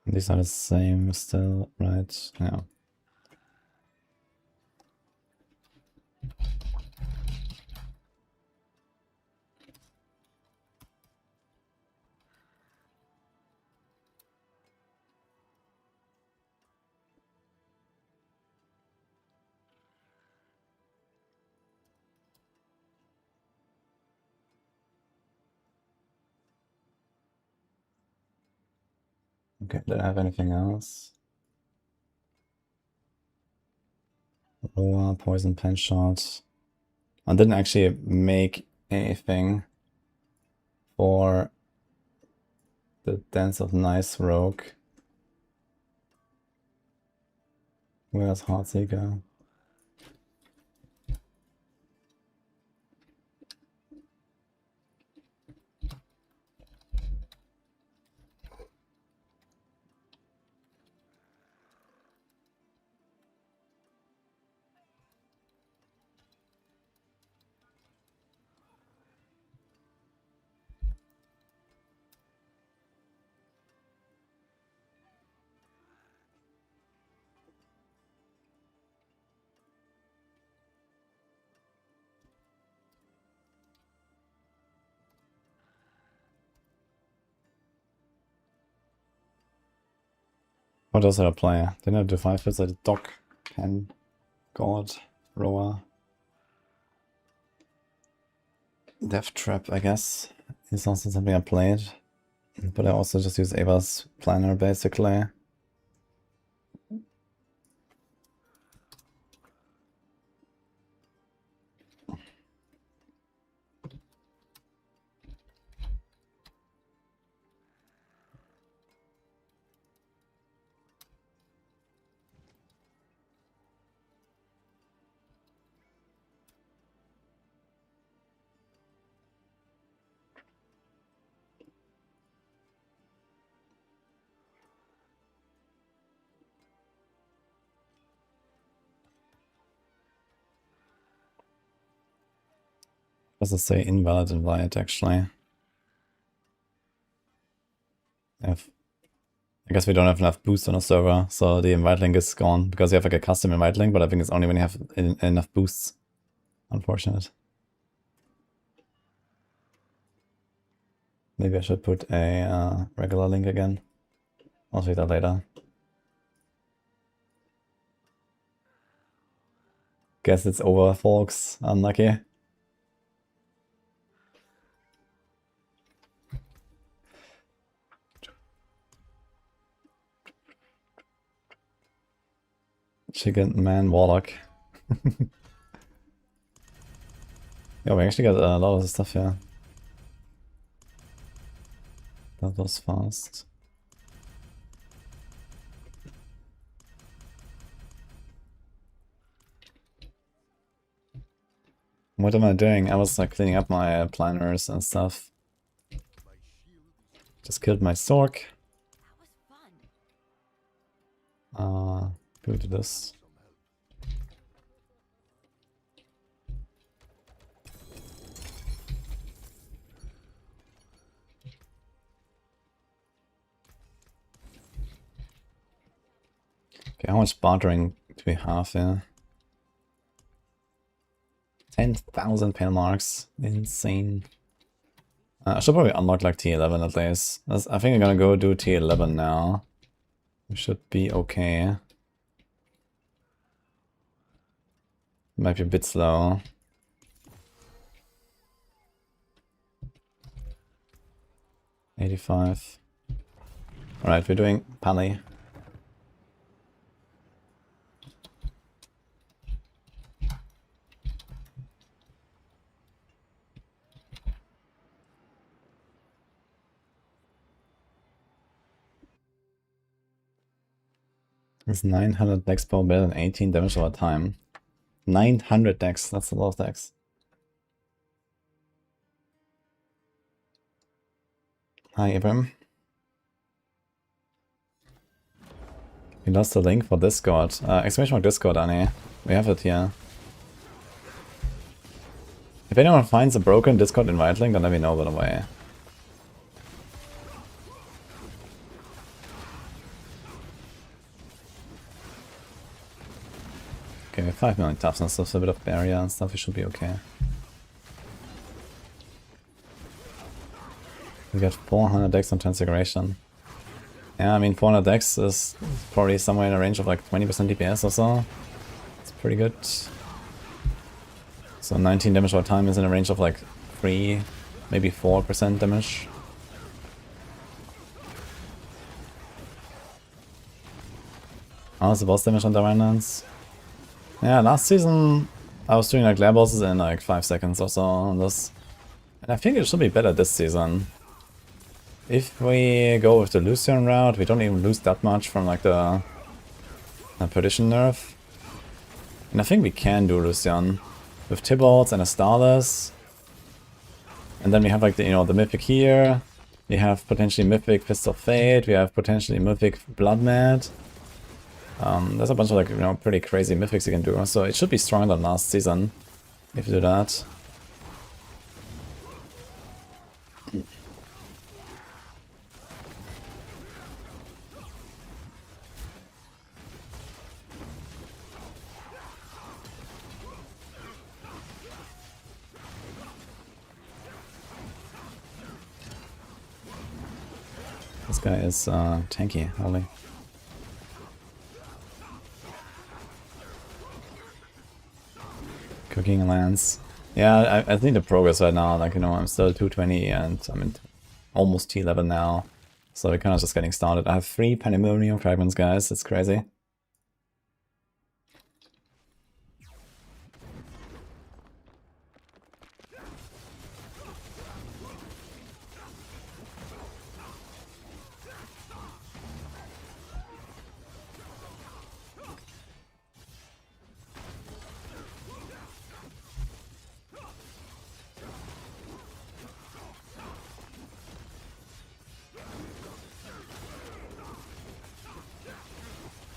These are the same still, right? Yeah. Okay, did I have anything else? Lower poison pen shot. I didn't actually make anything for the Dance of Nice Rogue. Where's Heartseeker? What else did I play? Didn't I do 5 hits? I did Doc, Pen, God, Roa. Death Trap, I guess, is also something I played. But I also just use Ava's planner, basically. Does it say invalid invite, actually? If I guess we don't have enough boost on the server, so the invite link is gone, because you have like a custom invite link, but I think it's only when you have enough boosts. Unfortunate. Maybe I should put a regular link again. I'll see that later. Guess it's over, folks. Unlucky. Chicken Man Warlock. Yeah, we actually got a lot of stuff here. That was fast. What am I doing? I was like cleaning up my planners and stuff. Just killed my Sorc. Go to this. Okay, how much bartering do we have here? 10,000 pin marks. Insane. I should probably unlock like T11 at least. I think I'm gonna go do T11 now. We should be okay. Might be a bit slow. $85. Alright, we're doing Pally. It's 900 dex per better than 18 damage over time. 900 dex, that's a lot of dex. Hi, Abram. We lost the link for Discord. Exclamation mark Discord, Annie. We have it here. If anyone finds a broken Discord invite link, then let me know, by the way. Okay, 5 million toughness, so a bit of barrier and stuff, we should be okay. We got 400 dex on Transfiguration. Yeah, I mean 400 dex is probably somewhere in a range of like 20% DPS or so. It's pretty good. So 19 damage over time is in a range of like 3, maybe 4% damage. How's the boss damage on Divinance? Yeah, last season I was doing like glare bosses in like 5 seconds or so on this. And I think it should be better this season. If we go with the Lucian route, we don't even lose that much from like the Perdition nerf. And I think we can do Lucian with Tybalts and a Starless. And then we have like the, you know, the Mythic here. We have potentially Mythic Fist of Fate. We have potentially Mythic Blood Mad. There's a bunch of like, you know, pretty crazy Mythics you can do. So it should be stronger than last season if you do that. This guy is tanky, holy. Cooking lands. Yeah, I think the progress right now, like, you know, I'm still 220 and I'm in almost T11 now. So we're kind of just getting started. I have 3 Pandemonium Fragments, guys. It's crazy.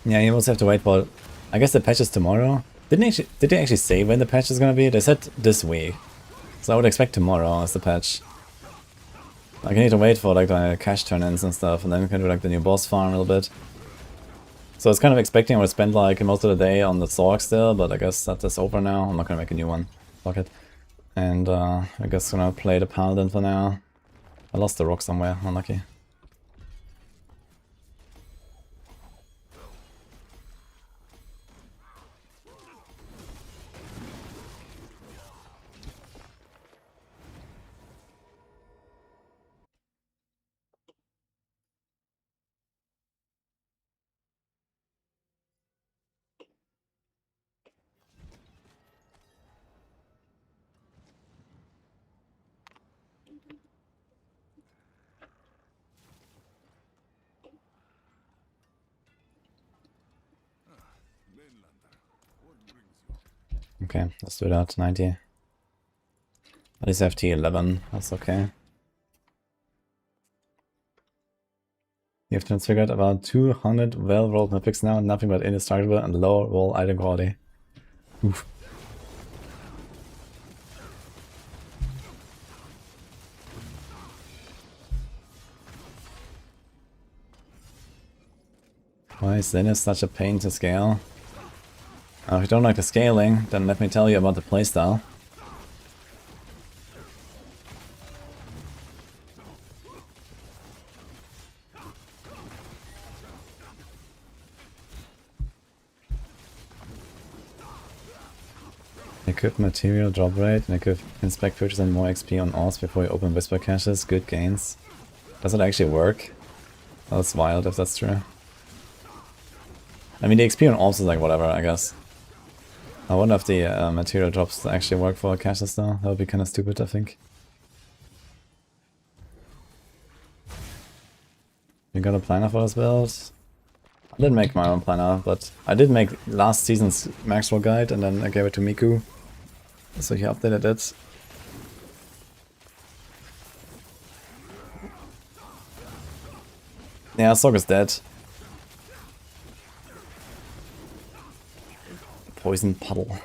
Yeah, you also have to wait for, I guess the patch is tomorrow. Did they actually say when the patch is gonna be? They said this week. So I would expect tomorrow as the patch. Like, I need to wait for like the cash turn-ins and stuff, and then we can do like the new boss farm a little bit. So I was kind of expecting I would spend like most of the day on the Sorc still, but I guess that is over now. I'm not gonna make a new one. Fuck it. And I guess I'm gonna play the Paladin for now. I lost the rock somewhere, unlucky. Okay, let's do that, 90. At least I have T11, that's okay. You have transfigured about 200 well-rolled mythics now, nothing but indestructible and low roll item quality. Oof. Why is Zenith such a pain to scale? If you don't like the scaling, then let me tell you about the playstyle. Equip material drop rate, and equip inspect purchase and more XP on orbs before you open whisper caches, good gains. Does it actually work? That's wild if that's true. I mean, the XP on orbs is like whatever, I guess. I wonder if the material drops actually work for caches though. That would be kind of stupid, I think. You got a planner for this build? I didn't make my own planner, but I did make last season's Maxwell guide and then I gave it to Miku. So he updated it. Yeah, Sorc is dead. Poison puddle.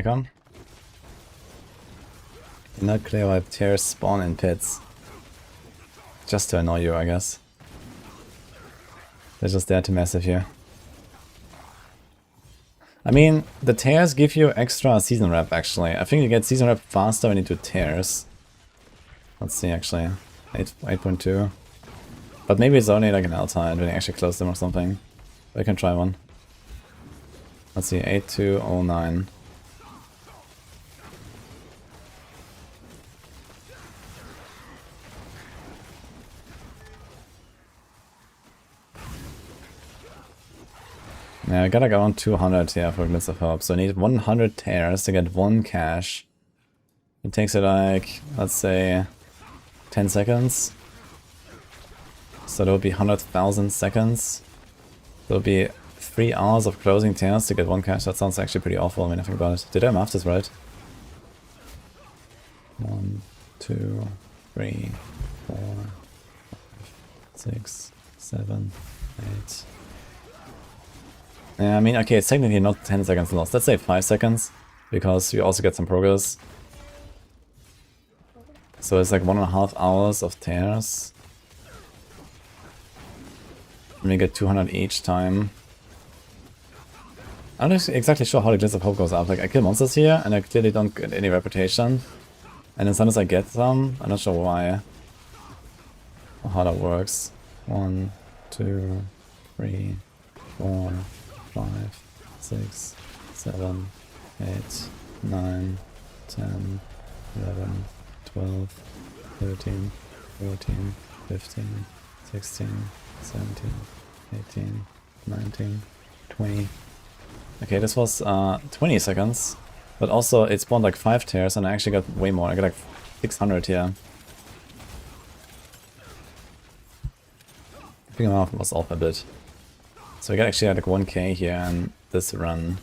icon. Not clear why tears spawn in pits. Just to annoy you, I guess. They're just there to mess with you. I mean, the tears give you extra season rep, actually. I think you get season rep faster when you do tears. Let's see, actually. 8.2. But maybe it's only like an L-tide when you actually close them or something. We can try one. Let's see, 8209. Yeah, I gotta go on 200 here for Glimpse of Hope. So I need 100 tears to get 1 cash. It takes it like, let's say, 10 seconds. So that would be 100,000 seconds. That would be 3 hours of closing tears to get 1 cash. That sounds actually pretty awful when I think about it. Did I math this right? 1, 2, 3, 4, 5, 6, 7, 8. Yeah, I mean, okay, it's technically not 10 seconds lost. Let's say 5 seconds, because you also get some progress. So it's like 1.5 hours of tears. And we get 200 each time. I'm not exactly sure how the Glimpse of Hope goes up. Like, I kill monsters here, and I clearly don't get any reputation. And then sometimes I get some. I'm not sure why. Or how that works. 1, 2, 3, 4, 5, 6, 7, 8, 9, 10, 11, 12, 13, 14, 15, 16, 17, 18, 19, 20. Okay, this was 20 seconds, but also it spawned like 5 tears and I actually got way more. I got like 600 here. I think my math was off a bit. So I got actually like 1k here in this run.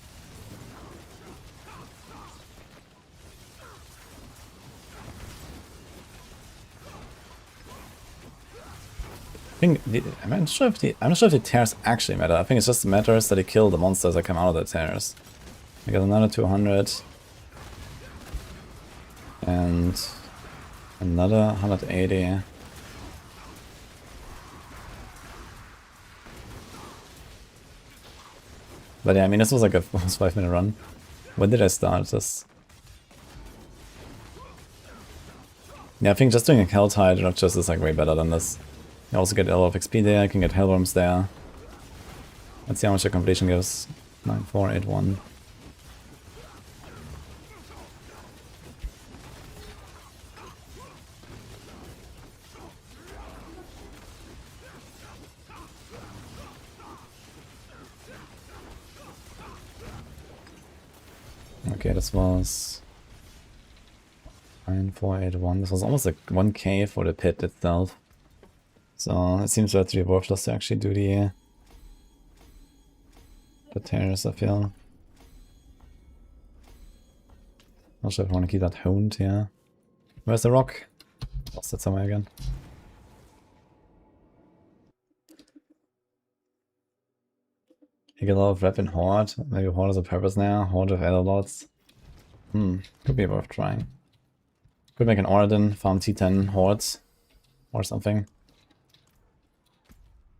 I think I'm not sure if the tears actually matter. I think it's just matters that it kill the monsters that come out of the tears. I got another 200 and another 180. But yeah, I mean, this was like a almost 5-minute run. When did I start this? Yeah, I think just doing a Helltide not just is like way better than this. You also get a lot of XP there, I can get Hellworms there. Let's see how much the completion gives. 9481. Okay, this was 9481. This was almost like 1k for the pit itself. So it seems relatively worthless to actually do the tears, I feel. Not sure if I want to keep that honed here. Where's the rock? Lost it somewhere again. You get a lot of rep in Horde. Maybe Horde is a purpose now. Horde with other lots. Could be worth trying. Could make an Oradin, farm T10 Hordes or something.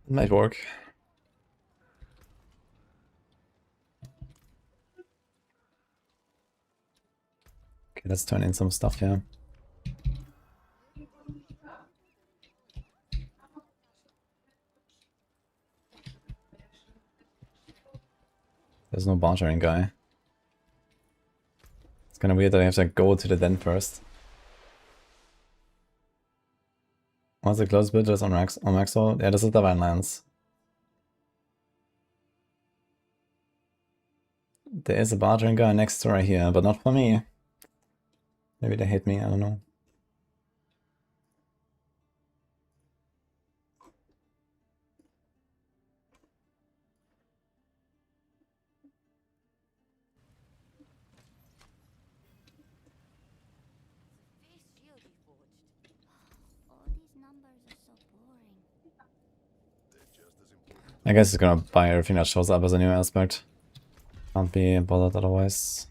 It might work. Okay, let's turn in some stuff here. There's no bartering guy. It's kind of weird that I have to go to the den first. What's the close builders on Maxwell? Yeah, this is Divine Lands. There is a bartering guy next to right here, but not for me. Maybe they hate me, I don't know. I guess it's gonna buy everything that shows up as a new aspect. Can't be bothered otherwise.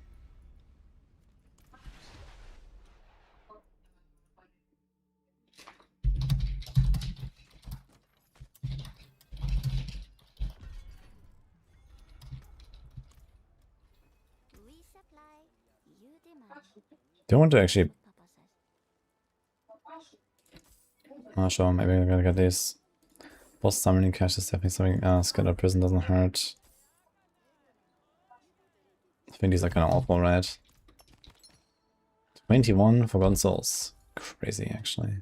Do I want to actually... Oh, sure, maybe I'm gonna get these. Boss summoning cache is definitely something. Scattered Prison doesn't hurt. I think these are kind of awful, right? 21 Forgotten Souls. Crazy, actually.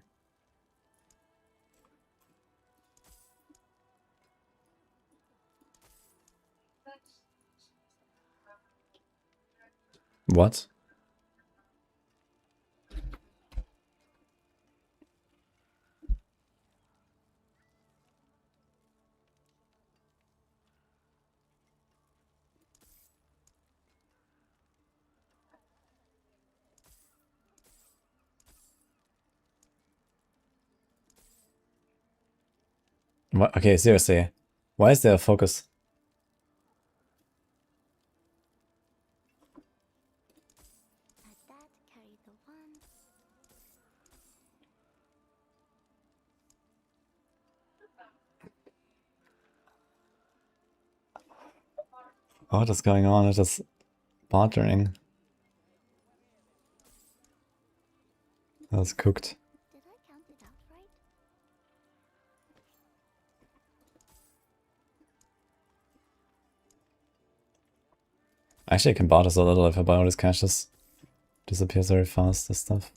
What? What? Okay, seriously. Why is there a focus? What is going on? It's just bartering. That's cooked. Actually, I can barter a little if I buy all these caches. Disappears very fast, this stuff.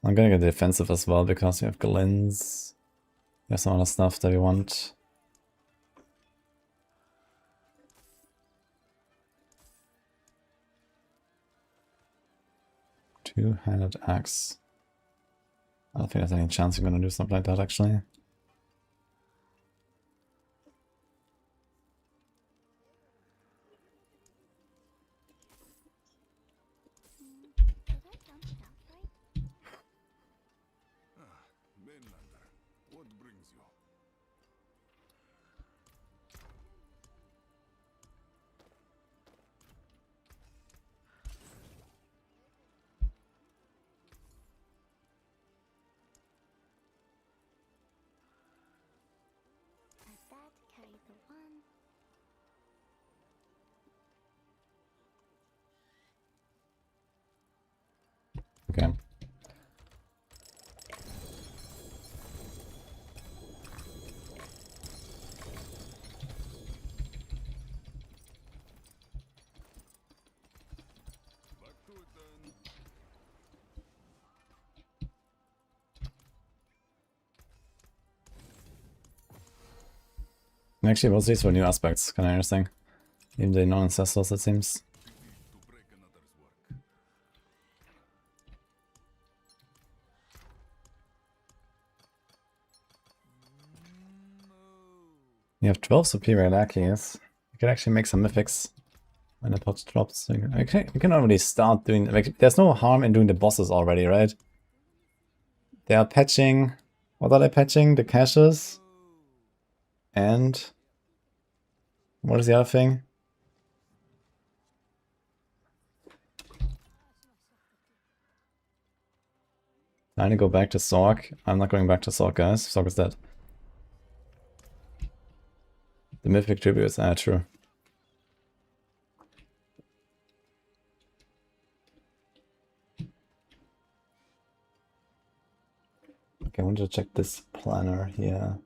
I'm gonna get defensive as well because we have Glens. There's some other stuff that we want. Two-handed axe. I don't think there's any chance you're gonna do something like that actually. What brings you? Okay. Back to it then. Actually, what's these for new aspects? Kind of interesting. Even the non-ancestors, it seems. To break another's work. You have 12 superior lackeys. You can actually make some mythics when the pot drops. Okay, we can already start doing... Like, there's no harm in doing the bosses already, right? They are patching... What are they patching? The caches? And... What is the other thing? I need to go back to Sorc. I'm not going back to Sorc, guys. Sorc is dead. The mythic tributes, true. Okay, I want to check this planner here.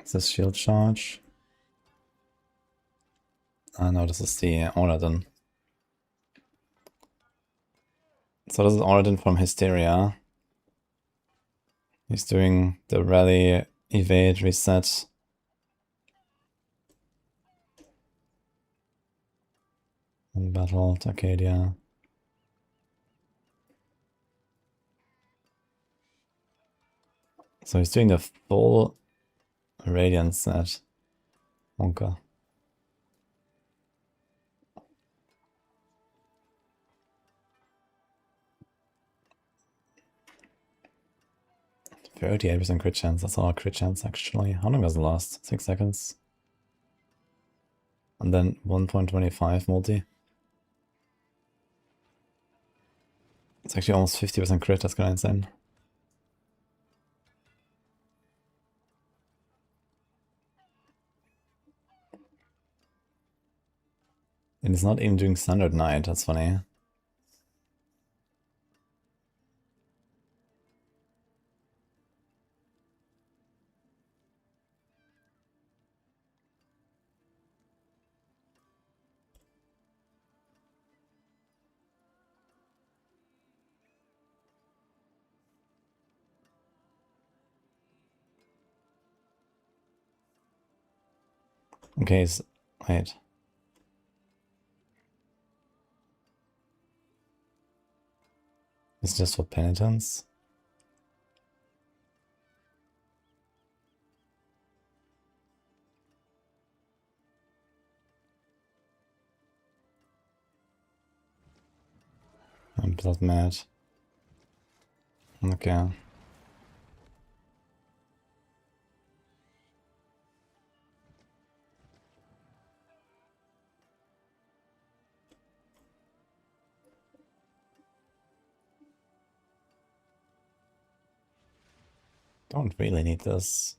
Is this shield charge? Ah, no, this is the Oradin. So this is Oradin from Hysteria. He's doing the rally, evade, reset. Unbattled, Arcadia. So he's doing the full Radiant set. Wonka. %38% crit chance, that's our crit chance actually. How long does it last? 6 seconds. And then 1.25 multi. It's actually almost 50% crit, that's kinda insane. And it's not even doing Standard Knight, that's funny. Okay, wait. It's just for penitence? I'm blood mad. Okay. Don't really need this.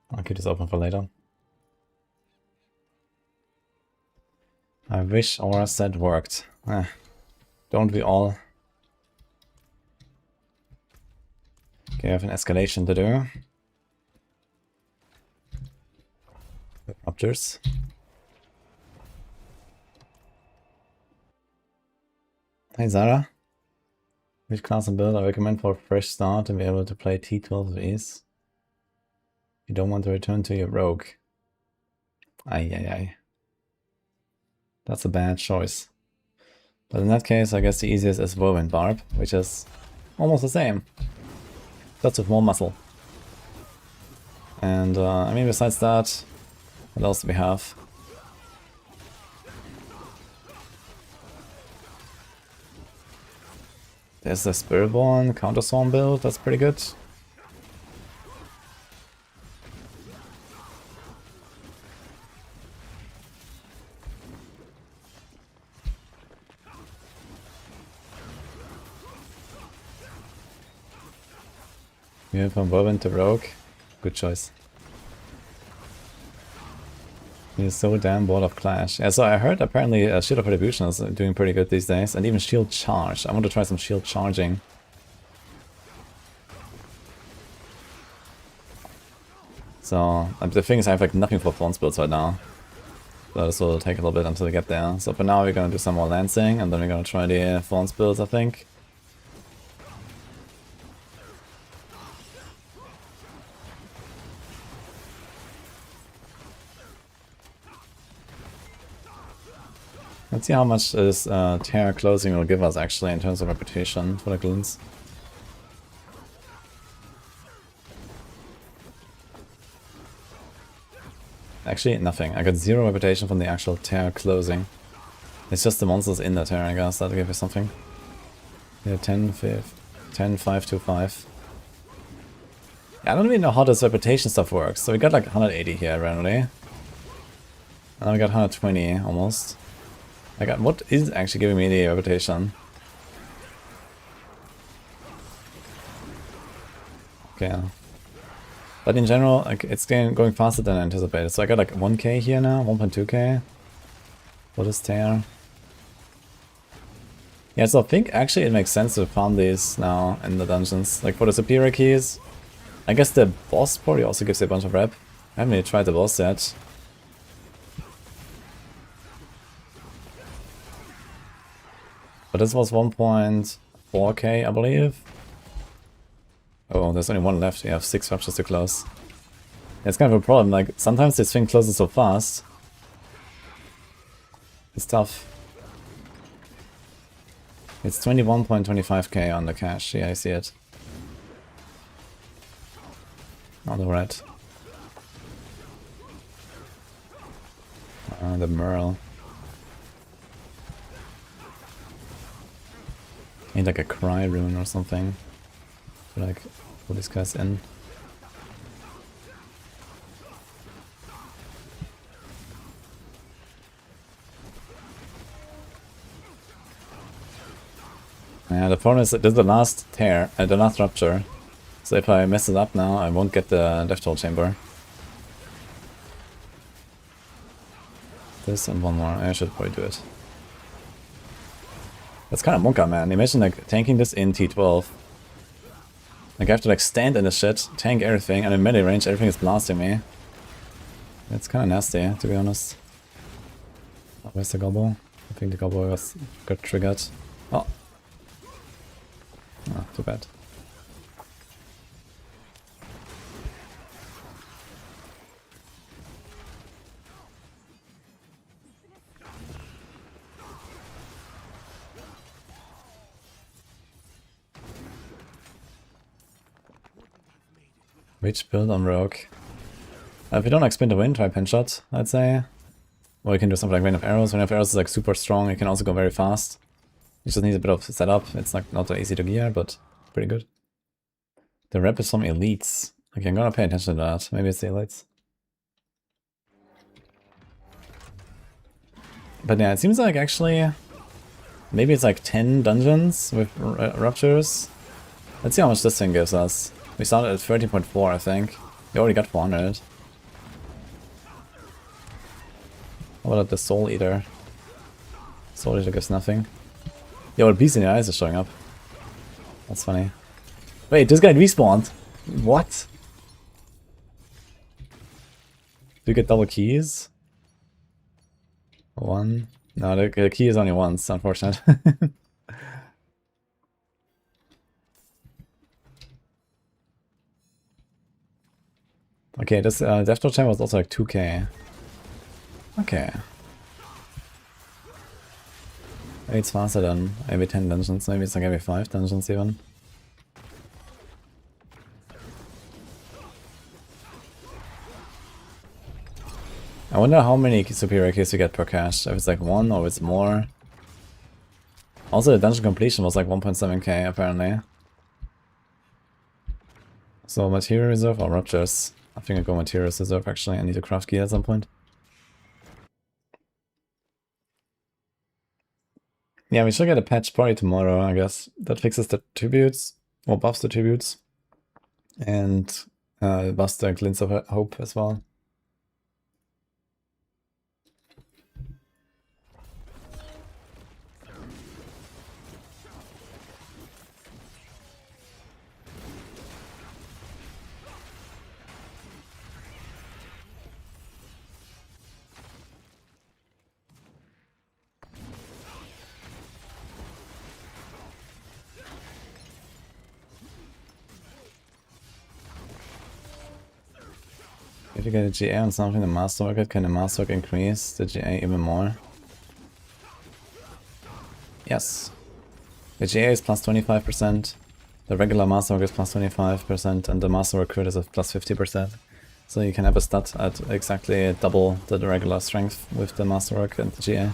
I'll keep this open for later. I wish our set worked. Don't we all? Okay, I have an escalation to do. Raptors. Hey Zara. Which class and build I recommend for a fresh start to be able to play T12 with ease? You don't want to return to your rogue. Aye. That's a bad choice. But in that case, I guess the easiest is Whirlwind Barb, which is almost the same. That's with more muscle. And I mean, besides that, what else do we have? There's the Spiritborn Counter Swarm build, that's pretty good. We have from Whirlwind to Rogue. Good choice. He's so damn bored of Clash. Yeah, so I heard apparently Shield of Retribution is doing pretty good these days, and even Shield Charge. I want to try some Shield Charging. So, the thing is I have like nothing for Thorns builds right now. So this will take a little bit until we get there. So for now we're gonna do some more Lancing, and then we're gonna try the Thorns builds, I think. Let's see how much this Terra closing will give us actually in terms of reputation for the goons. Actually, nothing. I got 0 reputation from the actual Terra closing. It's just the monsters in the Terra, I guess, that'll give you something. Yeah, 10, 5, 2, 5. I don't even know how this reputation stuff works. So we got like 180 here randomly. And then we got 120 almost. I got what is actually giving me the reputation? Okay. But in general, like, it's going faster than I anticipated. So I got like 1k here now, 1.2k. What is Tear? Yeah, so I think actually it makes sense to farm these now in the dungeons. Like for the superior keys. I guess the boss probably also gives you a bunch of rep. I haven't really tried the boss yet. But this was 1.4k, I believe. Oh, there's only one left. You have 6 ruptures to close. It's kind of a problem. Like, sometimes this thing closes so fast. It's tough. It's 21.25k on the cache. Yeah, I see it. On the red. The Merle. Need like a cry rune or something. To like put these guys in. Yeah, the problem is that this is the last tear, the last rupture. So if I mess it up now, I won't get the Death Toll Chamber. This and one more. I should probably do it. That's kind of Monka, man. Imagine like tanking this in T12. Like I have to like stand in the shit, tank everything, and in melee range everything is blasting me. It's kind of nasty, to be honest. Oh, where's the gobble? I think the gobble got triggered. Oh. Oh, too bad. Which build on Rogue? If you don't like spin the wind, try Pen Shot, I'd say. Or you can do something like Rain of Arrows. Rain of Arrows is like super strong, you can also go very fast. You just need a bit of setup. It's like not that easy to gear, but pretty good. The rep is from elites. Okay, I'm gonna pay attention to that. Maybe it's the elites. But yeah, it seems like actually... Maybe it's like 10 dungeons with ruptures. Let's see how much this thing gives us. We started at 13.4, I think. We already got 400. What about the Soul Eater? Soul Eater gives nothing. Yeah, well, Beast in the Eyes is showing up. That's funny. Wait, this guy respawned! What? Do you get double keys? One? No, the key is only once, unfortunate. Okay, this Death Toll Chamber was also like 2k. Okay. Maybe it's faster than every 10 dungeons, maybe it's like every 5 dungeons even. I wonder how many superior keys you get per cache, if it's like 1 or if it's more. Also the dungeon completion was like 1.7k apparently. So material reserve or ruptures? I think I go material reserve actually, I need to craft gear at some point. Yeah, we should get a patch probably tomorrow, I guess. That fixes the tributes, or buffs the tributes. And buffs the Glints of Hope as well. If you get a GA on something, the Masterwork, can the Masterwork increase the GA even more? Yes. The GA is plus 25%, the regular Masterwork is plus 25%, and the Masterwork crit is plus 50%. So you can have a stat at exactly double the regular strength with the Masterwork and the GA.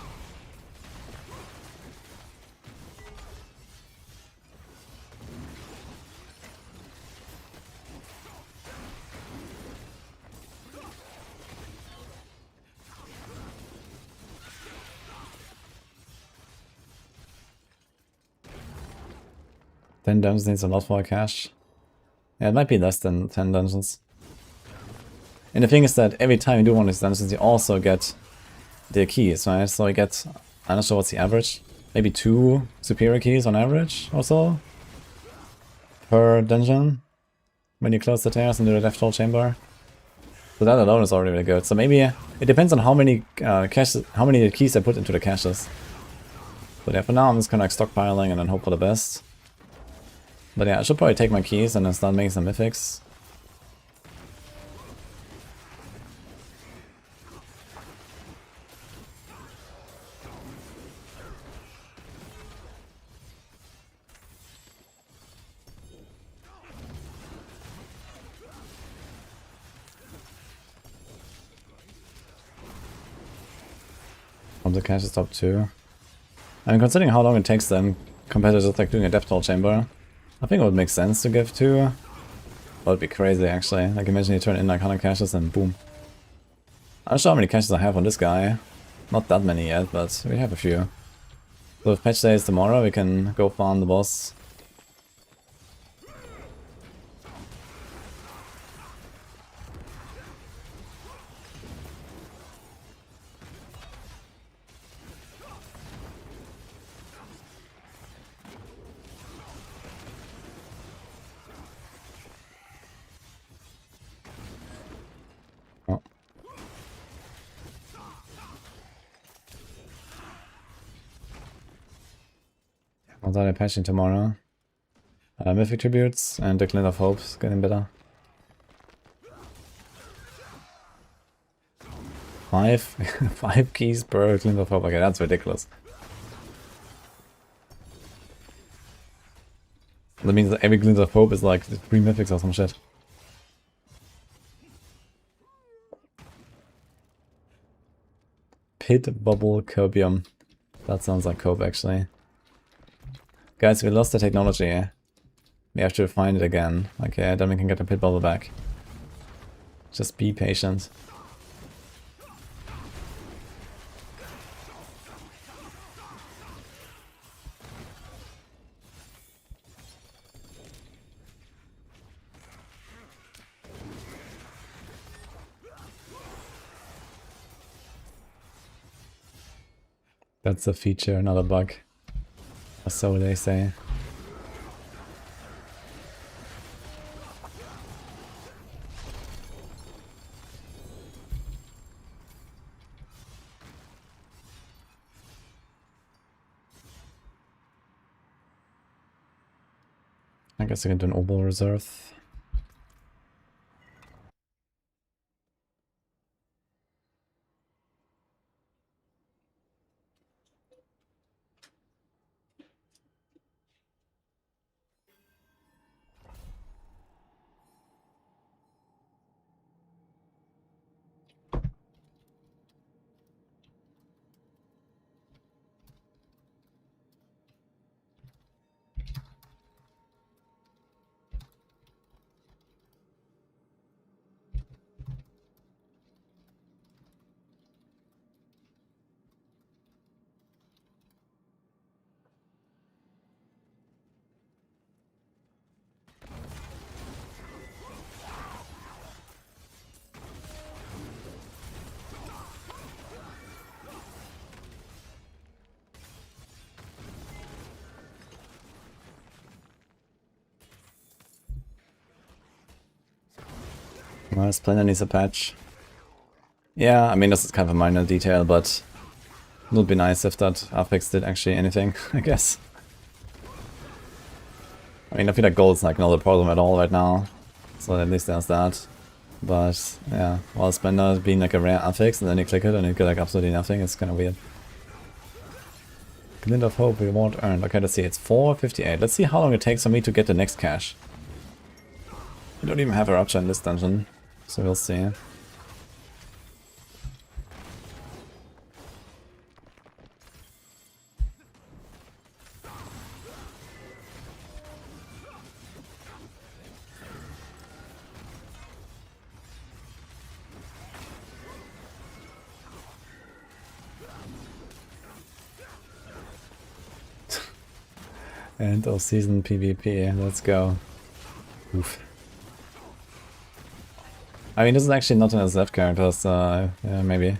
Ten dungeons needs a lot for a cache. Yeah, it might be less than 10 dungeons. And the thing is that every time you do one of these dungeons, you also get the keys, right? So you get, I'm not sure what's the average, maybe 2 superior keys on average or so per dungeon when you close the tears and do the Death Toll Chamber. So that alone is already really good. So maybe it depends on how many caches, how many keys I put into the caches. But yeah, for now I'm just kind of like stockpiling and then hope for the best. But yeah, I should probably take my keys and then start making some mythics. From the cache is top 2. I mean, considering how long it takes them compared to just like doing a Death Toll Chamber, I think it would make sense to give 2. That would be crazy actually. Like imagine you turn in like 100 caches and boom. I'm not sure how many caches I have on this guy. Not that many yet, but we have a few. So if patch day is tomorrow, we can go farm the boss. Oh. What are they patching tomorrow? Mythic Tributes and the Glint of Hope's getting better. 5 keys per Glint of Hope. Okay, that's ridiculous. That means that every Glint of Hope is like 3 mythics or some shit. Pit Bubble Copium. That sounds like cope actually. Guys, we lost the technology. We have to find it again. Okay, then we can get the pit bubble back. Just be patient. That's a feature, not a bug. Or so they say. I guess I can do an Obol Reserve. Well, Splendor needs a patch. Yeah, I mean, this is kind of a minor detail, but it would be nice if that affix did actually anything, I guess. I mean, I feel like gold's like not a problem at all right now, so at least there's that. But yeah, while Splendor being like a rare affix and then you click it and you get like absolutely nothing, it's kind of weird. Glint of Hope, reward earned. Okay, let's see, it's 458. Let's see how long it takes for me to get the next cache. We don't even have a Rupture in this dungeon, so we'll see. End of season PvP, let's go. Oof. I mean, this is actually not an SF character, so yeah, maybe.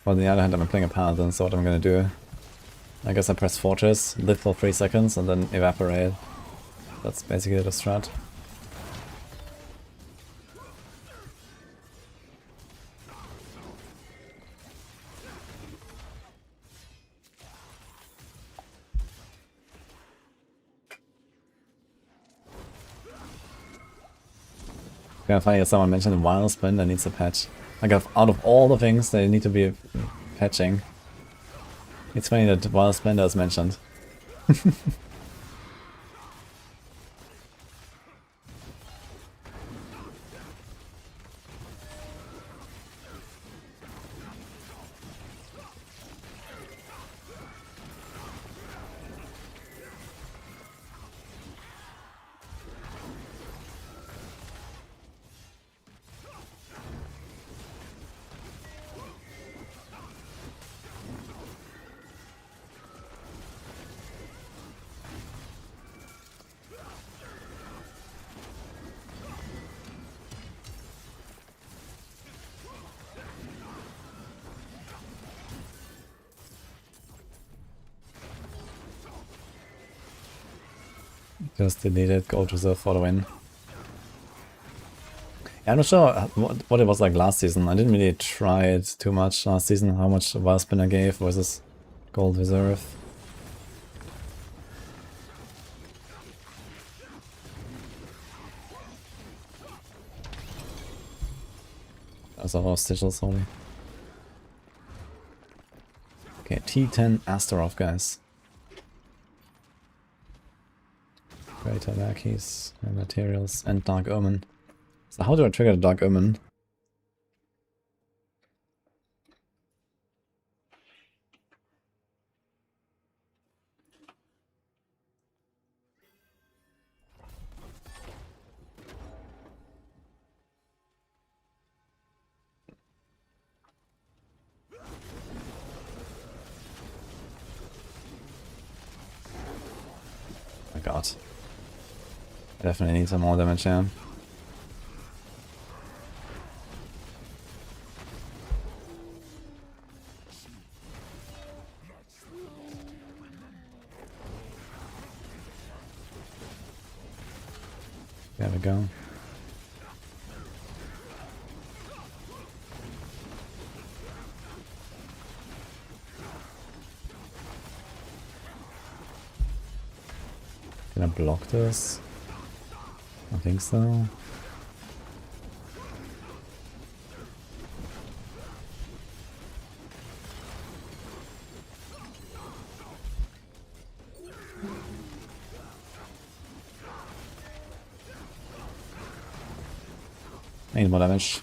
But on the other hand, I'm playing a paladin, so what I'm gonna do, I guess I press Fortress, live for 3 seconds, and then evaporate. That's basically the strat. Kind of funny that someone mentioned Wild Splendor needs a patch. Like, out of all the things they need to be patching, it's funny that Wild Splendor is mentioned. Just deleted gold reserve for the win. Yeah, I'm not sure what it was like last season. I didn't really try it too much last season, how much Wild Spinner gave versus gold reserve. That's all sigils only. Okay, T10 Astaroth, guys. Greater Lackeys, materials, and Dark Omen. So how do I trigger the Dark Omen? Oh my god. I definitely need some more damage here. There we go. Can I block this? I think so. Need more damage.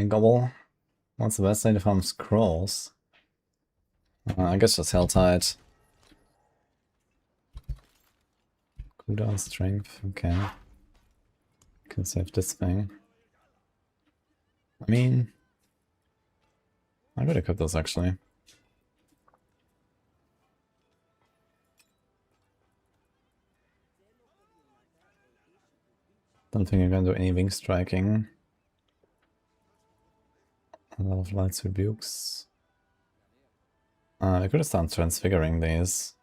Gobble. What's the best way to farm scrolls? I guess just Helltide. Cooldown strength, okay. Can save this thing. I mean, I could equip this actually. Don't think I'm gonna do any wing striking. A lot of Light's Rebukes. I could have started transfiguring these.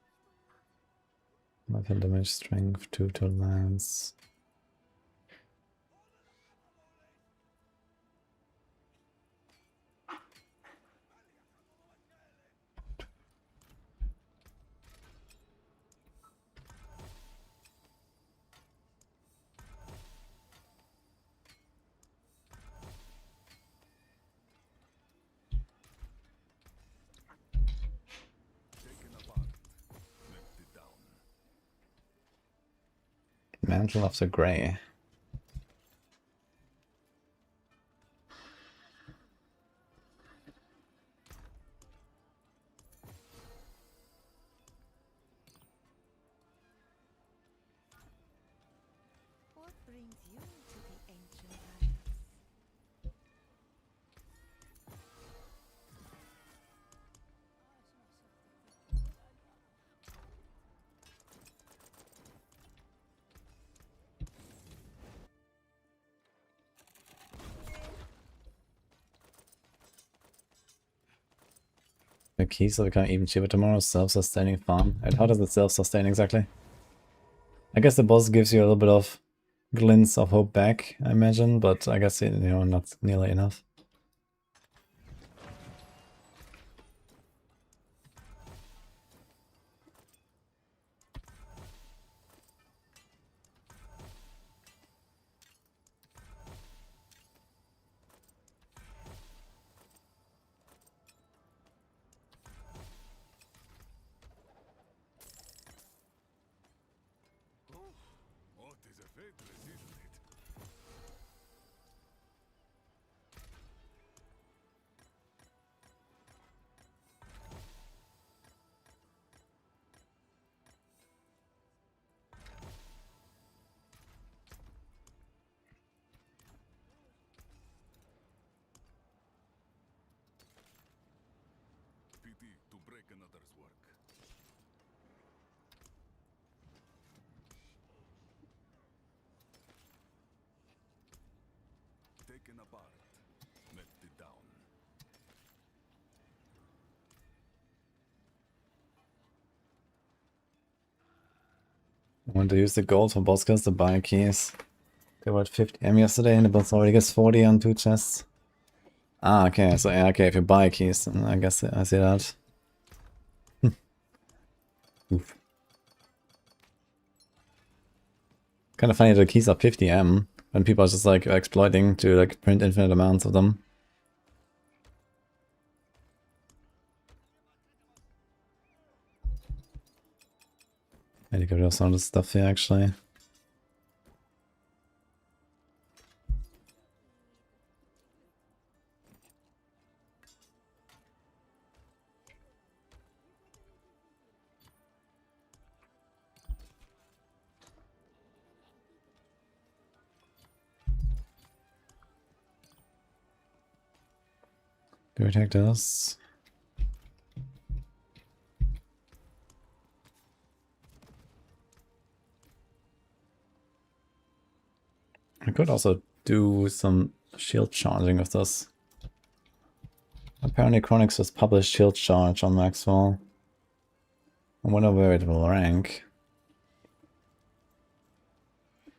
Weapon damage, strength, 2 to lance. Mantle of the Grey. What brings you to the ancient isles? The keys will become even cheaper tomorrow. Self-sustaining farm. And how does it self-sustain exactly? I guess the boss gives you a little bit of glints of hope back, I imagine, but I guess, you know, not nearly enough. What is a fateless, isn't it? Pity to break another's work. Taken apart, melted down. I want to use the gold for boss kills to buy keys. They were at 50 M yesterday and the boss already gets 40 on 2 chests. Ah, okay, so yeah, okay, if you buy keys, then I guess I see that. Oof. Kind of funny that the keys are 50 M when people are just like exploiting to like print infinite amounts of them. I need to get rid of some of this stuff here actually. Do we take this? I could also do some shield charging with this. Apparently Chronix just published shield charge on Maxwell. I wonder where it will rank.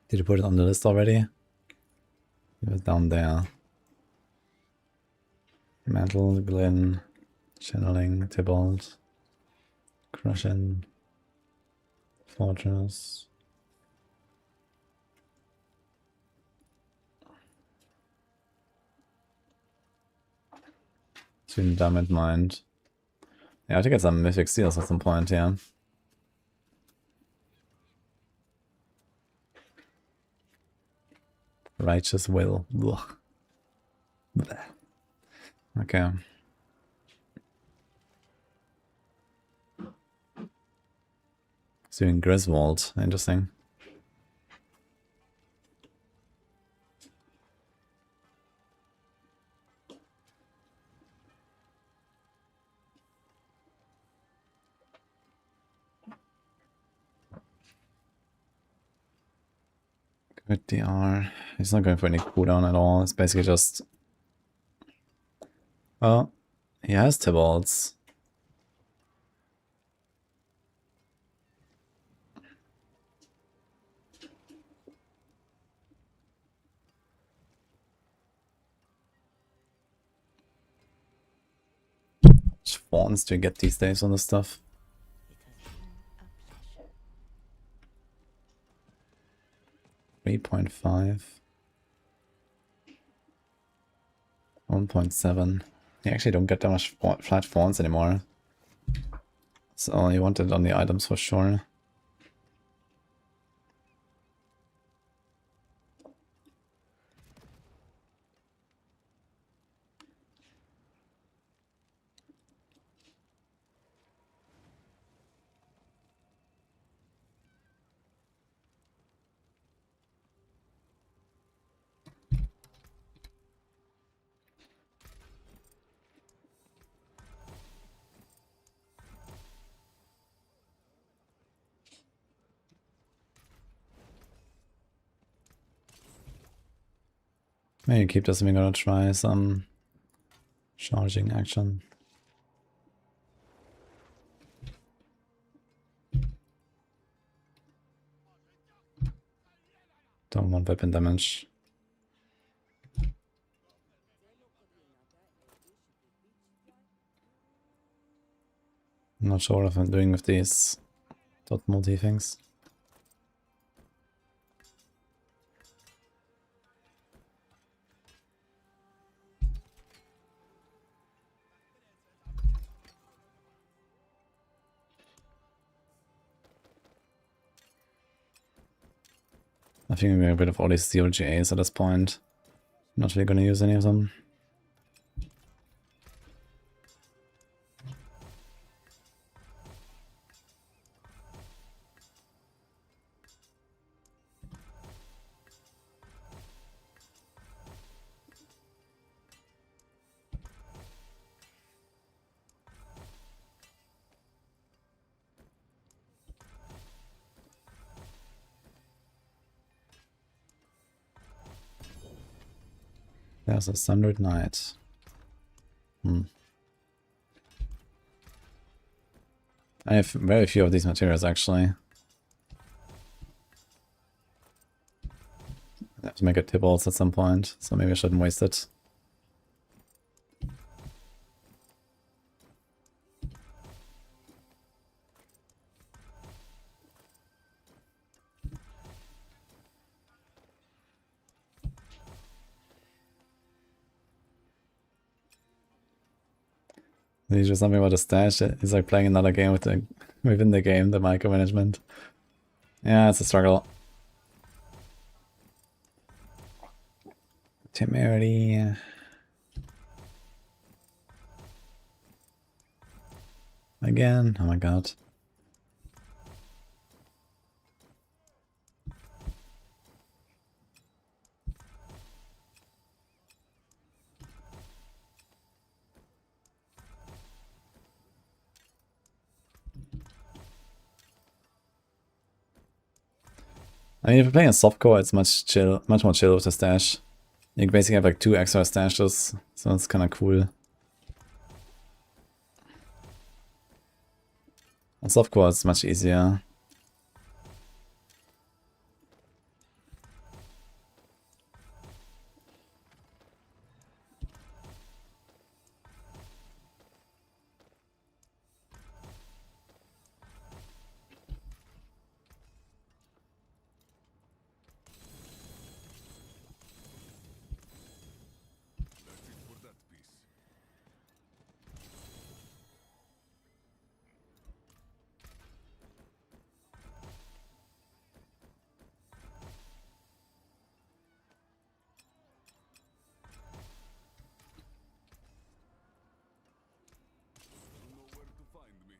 Did you put it on the list already? It was down there. Mantle, Glen, Channeling, Tybalt, Crushing, Fortress. Twin Diamond Mind. Yeah, I have to get some mythic seals at some point, yeah. Righteous Will. Ugh. Bleh. Okay. So in Griswold, interesting. Good DR. He's not going for any cooldown at all. It's basically just... Oh, he has Tybalt's. Which fawns do you get these days on this stuff? It has been a pleasure. 3.5. 1.7. You actually don't get that much flat fawns anymore. So you want it on the items for sure. Maybe keep this and we're gonna try some charging action. don't want weapon damage. I'm not sure if I'm doing with these dot multi things. I think we're a bit of all these COGAs at this point. Not really gonna use any of them. There's a Sundered Knight. I have very few of these materials actually. I have to make a Tibbles at some point, so maybe I shouldn't waste it. There's just something about the stash. It's like playing another game with within the game, the micromanagement. Yeah, it's a struggle. Temerity. Again? Oh my god. I mean, if you're playing a softcore, it's much more chill with the stash. You basically have like 2 extra stashes, so it's kind of cool. On softcore, it's much easier. For that piece. You know where to find me.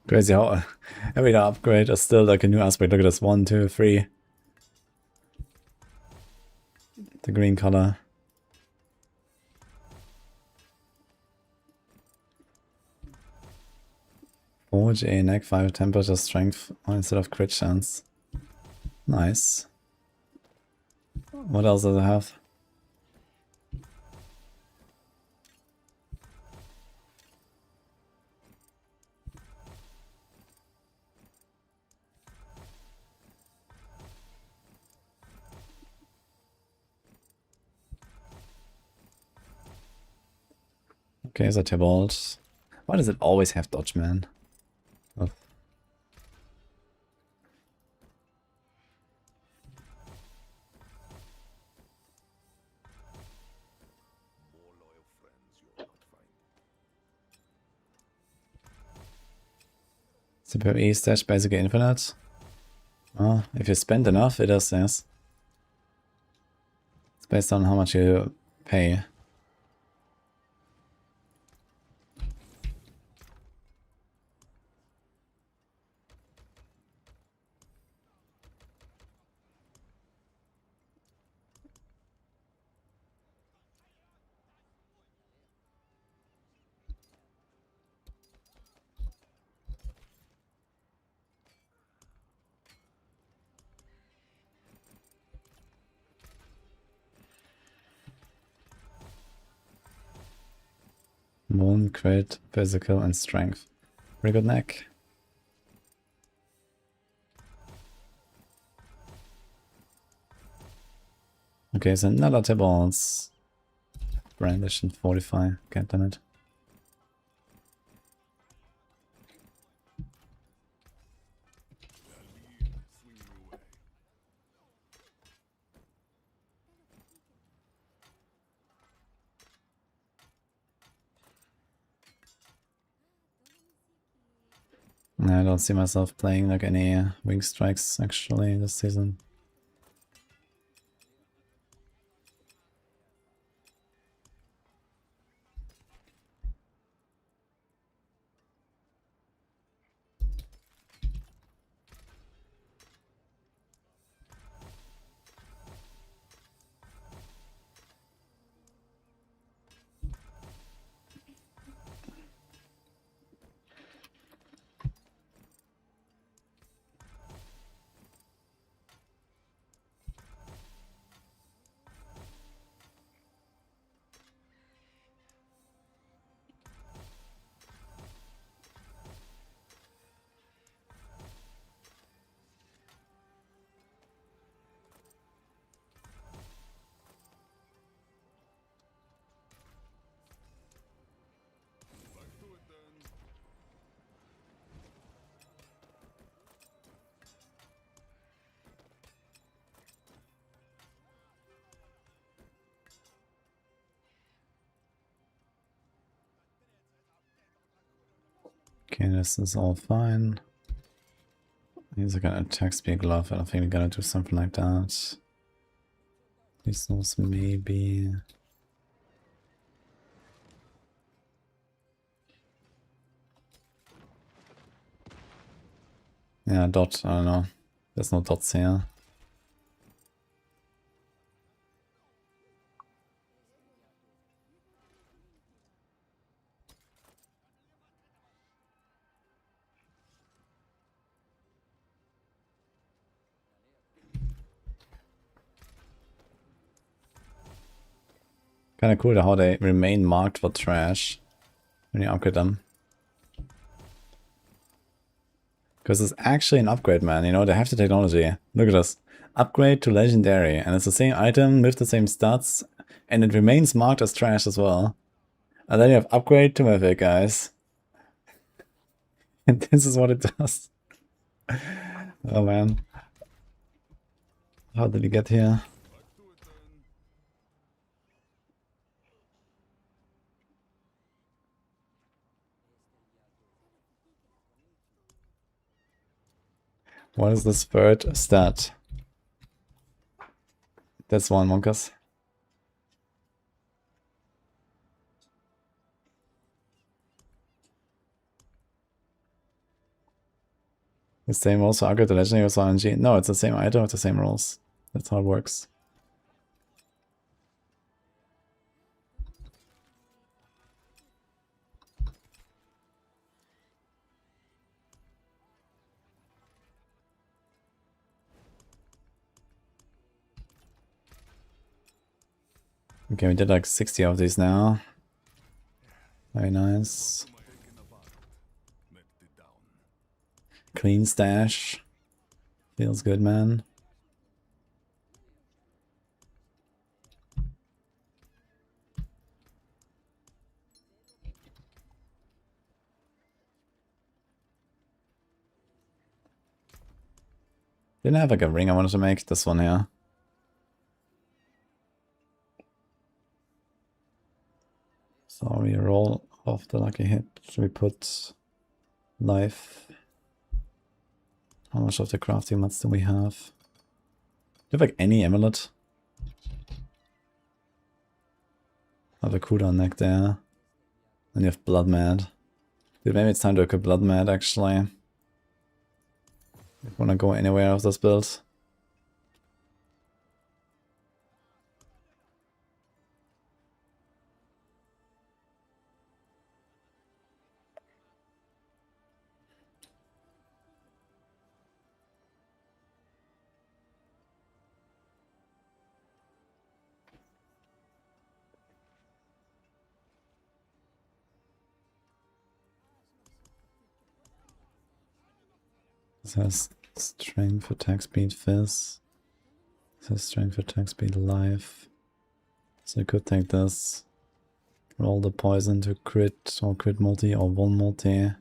Crazy how every upgrade is still like a new aspect. Look at this, 1, 2, 3. The green color. Forge a neck 5 temperature strength instead of crit chance. Nice. What else does it have? Okay, so Tybalt. Why does it always have dodge, man? Oh. More loyal friends, your Super E stash basically infinite. Well, if you spend enough, it is, yes. It's based on how much you pay. Moon, crit, physical, and strength. Pretty good neck. Okay, so another Tibbles. Brandish and Fortify. God damn it. I don't see myself playing like any wing strikes actually this season. Okay, this is all fine. He's gonna attack speed glove. I don't think we're gonna do something like that. Resource maybe. Yeah, dot, I don't know. There's no dots here. Kinda cool how they remain marked for trash when you upgrade them. Because it's actually an upgrade, man. You know, they have the technology. Look at this. Upgrade to legendary. And it's the same item with the same stats. And it remains marked as trash as well. And then you have upgrade to mythic, guys. And this is what it does. Oh, man. How did we get here? What is this third stat? That's one, Monkas. The same rules for upgrade to legendary as RNG. No, it's the same item with the same rules. That's how it works. Okay, we did like 60 of these now. Very nice. Clean stash. Feels good, man. Didn't I have like a ring I wanted to make? This one here. So we roll off the lucky hit. We put life How much of the crafting mats do we have? Do you have like any amulet? I have a cooldown neck there. Then you have blood mad. Dude, maybe it's time to equip blood mad actually. If you wanna go anywhere of this build. This has strength, attack speed, fizz. This has strength, attack speed, life. So I could take this. Roll the poison to crit or crit multi or one multi.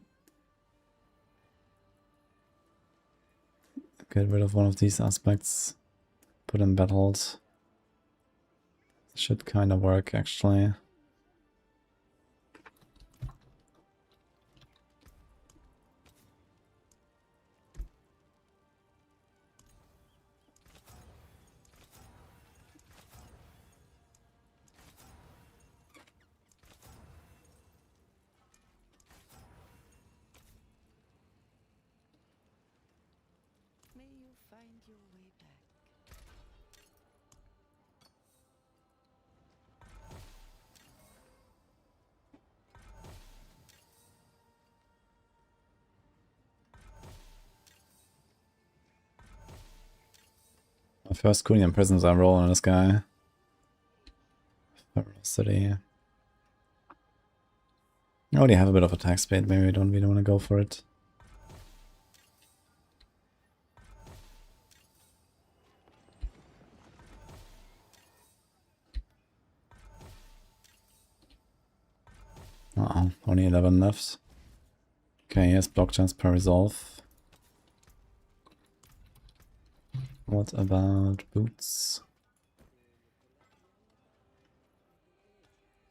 Get rid of one of these aspects. Put in battles. Should kind of work actually. May you find your way back. My first Kunian prisons I roll on this guy. Ferocity. I already have a bit of attack speed, maybe we don't really want to go for it. Uh-oh, only 11 left. Okay, yes, block chance per resolve. What about boots?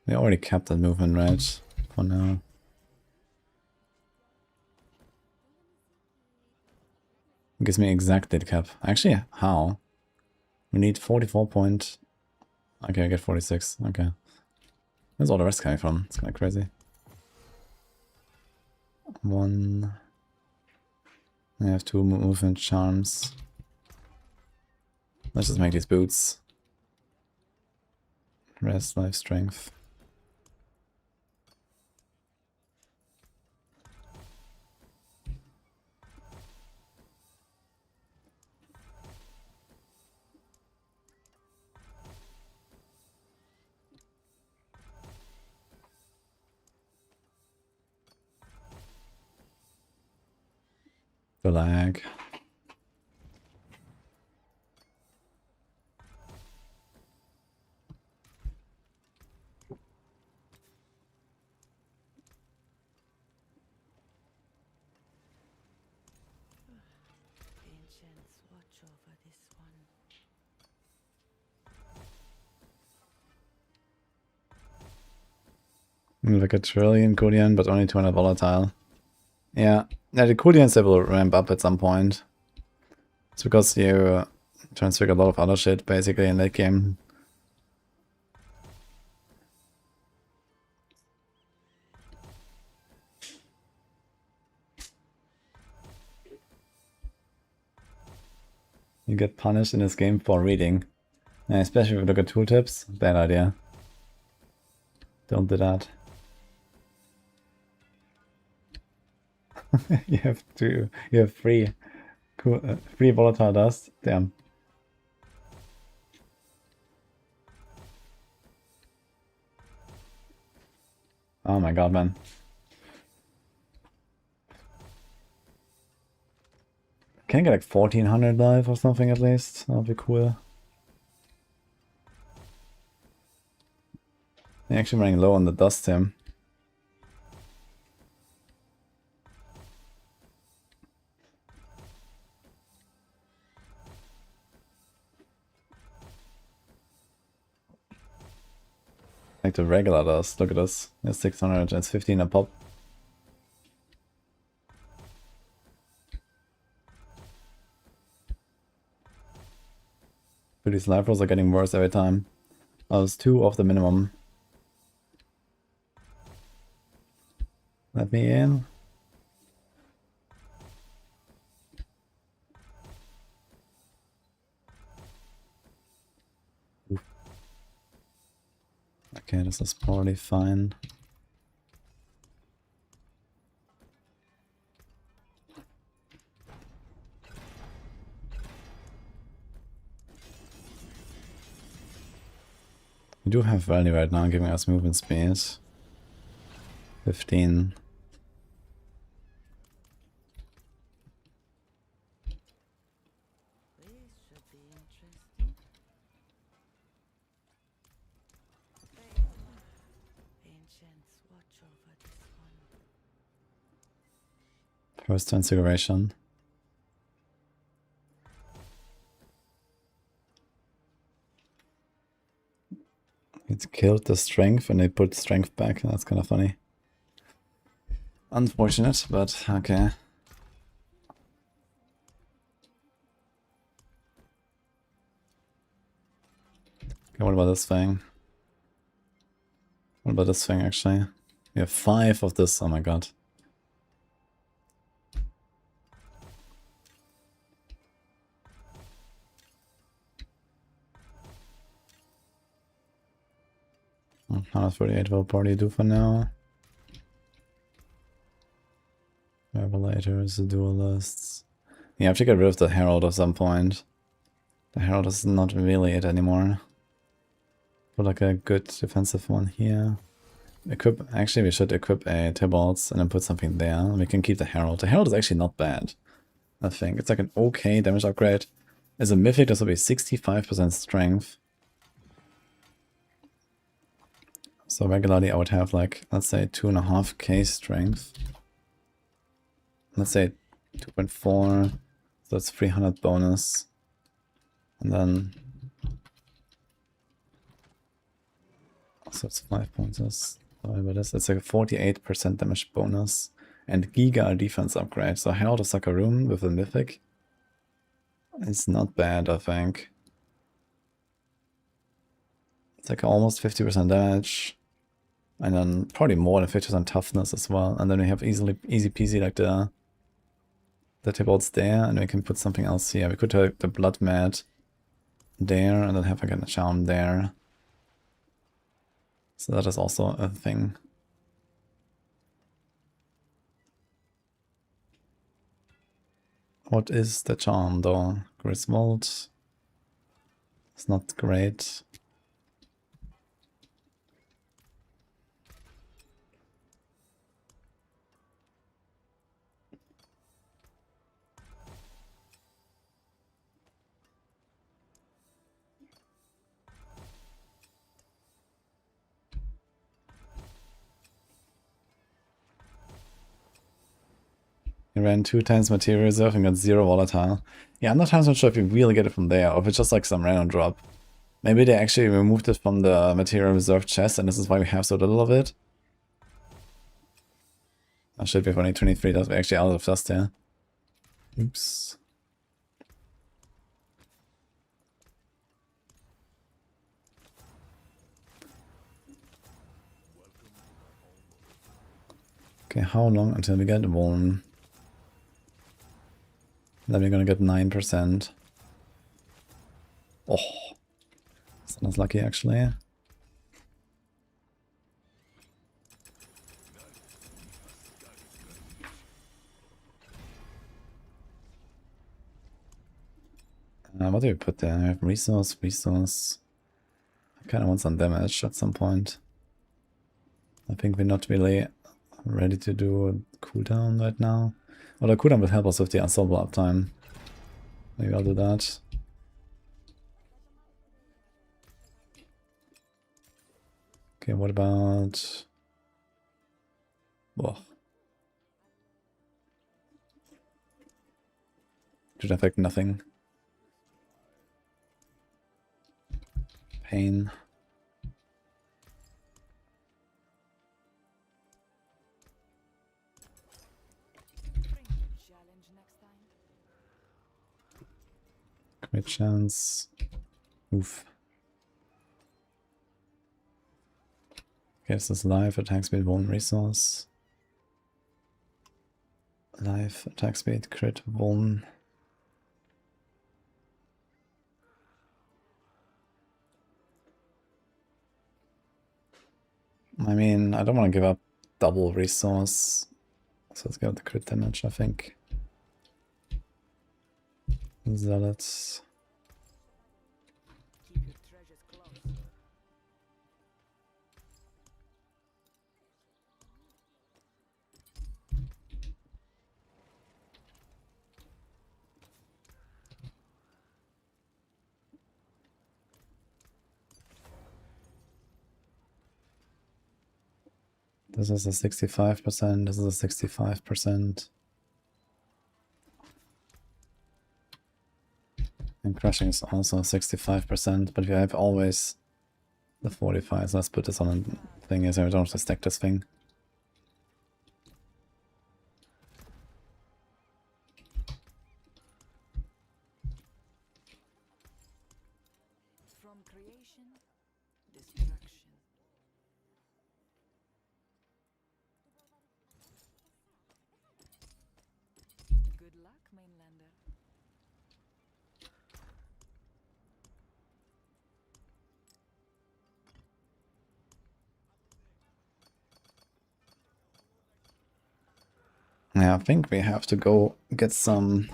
We already capped that movement, right? For now. It gives me exact dead cap. Actually, how? We need 44 point... Okay, I get 46. Okay. Where's all the rest coming from? It's kind of crazy. One... I have 2 movement charms. Let's just make these boots. Rest, life, strength. The lag. Ancients watch over this one. Like a trillion Kudian, but only 200 volatile. Yeah, the Kudians they will ramp up at some point. It's because you transfigure a lot of other shit basically in late game. You get punished in this game for reading. Yeah, especially if you look at tooltips, bad idea. Don't do that. You have free volatile dust. Damn. Oh my god, man. Can I get like 1400 life or something at least? That would be cool. I'm actually running low on the dust here. Like the regular dust. Look at this. It's 600, it's 15 a pop. But these life rolls are getting worse every time. I was 2 off the minimum. Let me in. Okay, this is probably fine. We do have value right now, giving us movement speed. 15. This should be interesting. Ancients watch over this one. First transfiguration. It killed the strength and they put strength back. That's kind of funny. Unfortunate, but okay. Okay, what about this thing? What about this thing actually? We have 5 of this, oh my god. Well, 138 will probably do for now. Revelators, duelists. You have to get rid of the Herald at some point. The Herald is not really it anymore. Put like a good defensive one here. Actually, we should equip a Tibalt's and then put something there. We can keep the Herald. The Herald is actually not bad, I think. It's like an okay damage upgrade. As a Mythic, this will be 65% strength. So regularly I would have like, let's say 2.5k strength. Let's say 2.4, so that's 300 bonus. And then, so it's 5 pointers. It's like a 48% damage bonus and Giga defense upgrade. So Herald of Sakarum with a Mythic. It's not bad, I think. It's like almost 50% damage. And then probably more than 50% toughness as well. And then we have easy peasy like the Tibalt's there, and we can put something else here. We could have the Blood Mat there, and then have like a charm there. So that is also a thing. What is the charm though? Griswold. It's not great. He ran 2 times Material Reserve and got 0 Volatile. Yeah, I'm not sure if you really get it from there, or if it's just like some random drop. Maybe they actually removed it from the Material Reserve chest, and this is why we have so little of it. I should be only 23, that's actually out of dust here. Oops. Okay, how long until we get 1? Then we're gonna get 9%. Oh, that's not lucky actually. What do we put there? I have resource. I kind of want some damage at some point. I think we're not really ready to do a cooldown right now. Well, the cooldown will help us with the ensemble uptime. Maybe I'll do that. Okay, what about... Whoa. Should affect nothing. Pain. Great chance. Oof. Okay, this is live, attack speed 1 resource. Live, attack speed, crit 1. I mean, I don't want to give up double resource. So let's go with the crit damage, I think. Zealots. Keep your treasures close. This is a 65%, this is a 65%. And crushing is also 65%, but you have always the 45, so let's put this on a thing, so we don't have to stack this thing. From creation, destruction. Good luck, mainlander. Yeah, I think we have to go get some...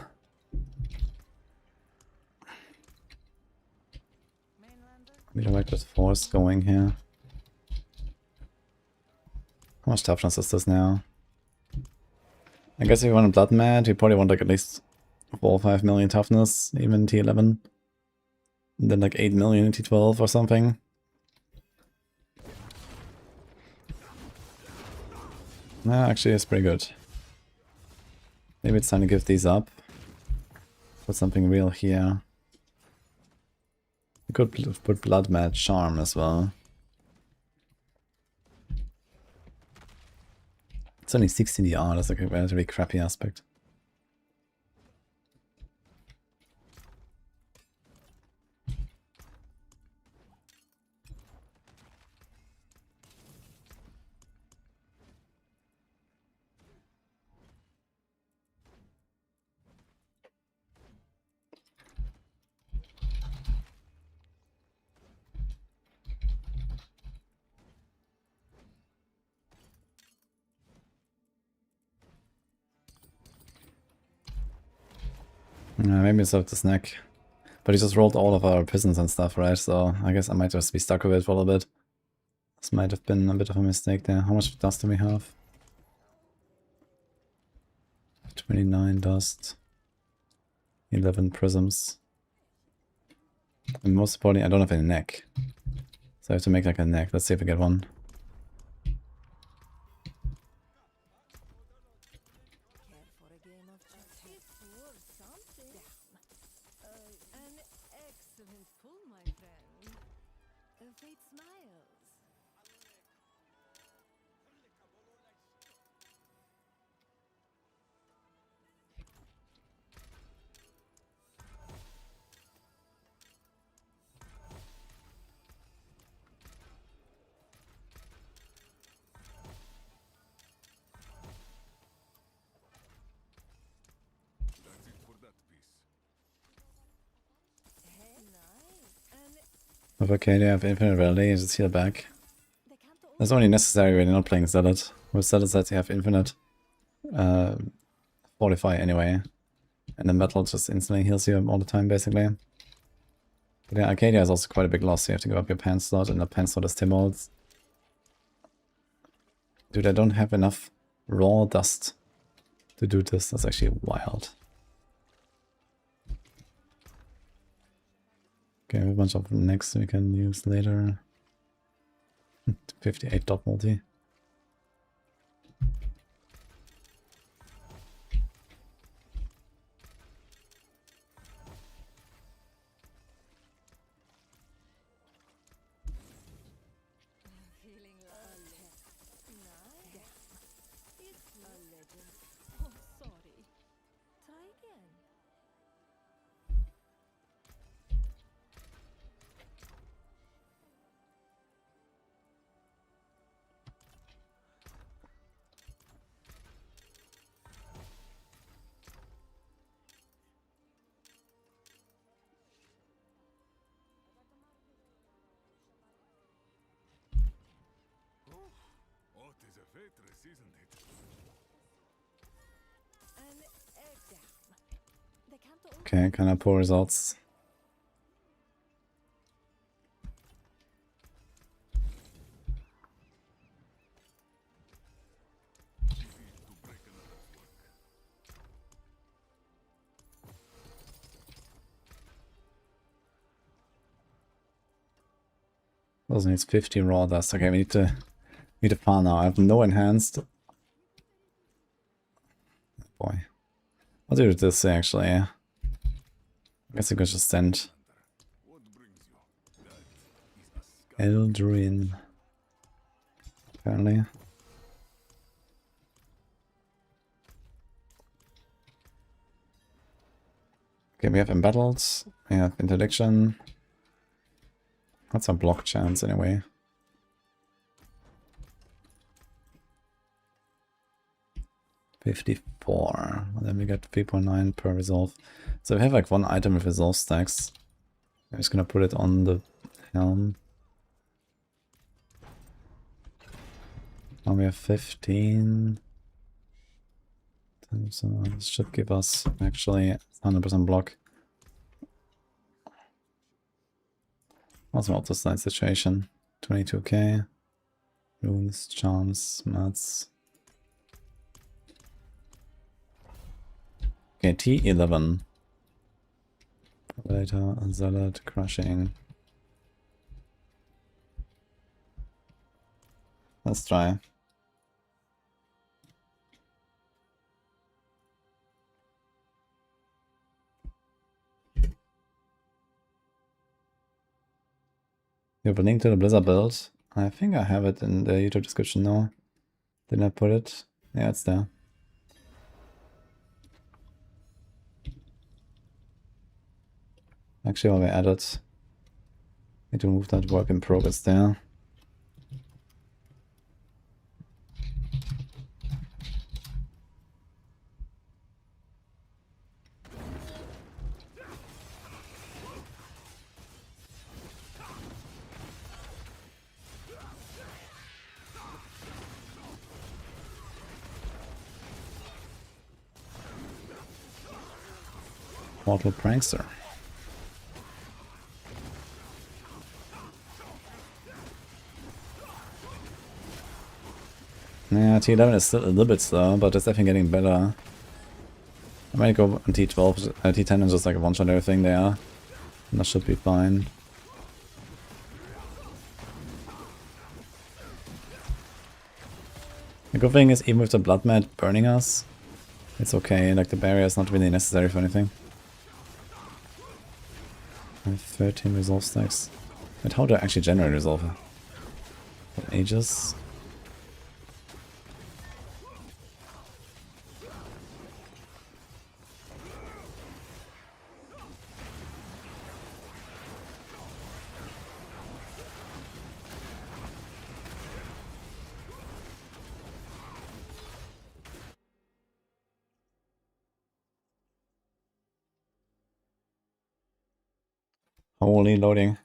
redirected force going here. How much toughness is this now? I guess if you want a blood mad, you probably want like at least 4 or 5 million toughness, even T11. And then like 8 million in T12 or something. Nah, actually it's pretty good. Maybe it's time to give these up. Put something real here. You could put Blood Mad Charm as well. It's only 16 DR, that's like a relatively crappy aspect. Maybe it's up the snack. But he just rolled all of our peasants and stuff, right? So I guess I might just be stuck with it for a little bit. This might have been a bit of a mistake there. How much dust do we have? 29 dust. 11 prisms. And most importantly, I don't have any neck. So I have to make like a neck. Let's see if we get one. Care for a game of chess? It's worth something. An excellent pull, my friend. Fate smiles. That's it for that piece. Hey, nice. With Arcadia, I have infinite rally, just heal back. They can't all That's only necessary when you're not playing Zealot. With Zealot sets you have infinite fortify anyway. And the metal just instantly heals you all the time basically. But yeah, Arcadia is also quite a big loss, so you have to give up your pen slot, and the pen slot is Timolds. Dude, I don't have enough raw dust to do this. That's actually wild. Okay, I have a bunch of necks we can use later. 58 dot multi. feeling nice. It's a legend. Oh, sorry. Try again. An egg down. They can't all Okay, kind of poor results. Also needs 50 raw dust. Okay, we need to farm now. I have no enhanced. Boy. I'll do this actually. I guess I could just send Eldrin. Apparently. Okay, we have embattled. We have interdiction. That's a block chance anyway. $54. And then we get 3.9 per resolve. So we have like one item with resolve stacks. I'm just gonna put it on the helm. Now we have 15. So this should give us actually 100% block. Also auto slide situation. 22k. Runes, charms, mats. Okay, T11. Later, Zealot, crushing. Let's try. You have a link to the Blizzard build. I think I have it in the YouTube description now. Didn't I put it? Yeah, it's there. Actually, while we added, need to move that work in progress there. Mortal Prankster. Yeah, T11 is still a little bit slow, but it's definitely getting better. I might go on T12, T10 and just like one-shot everything there. And that should be fine. The good thing is, even with the Blood Mat burning us, it's okay, like the barrier is not really necessary for anything. I have 13 resolve stacks. But how do I actually generate resolve? For ages? Holy loading.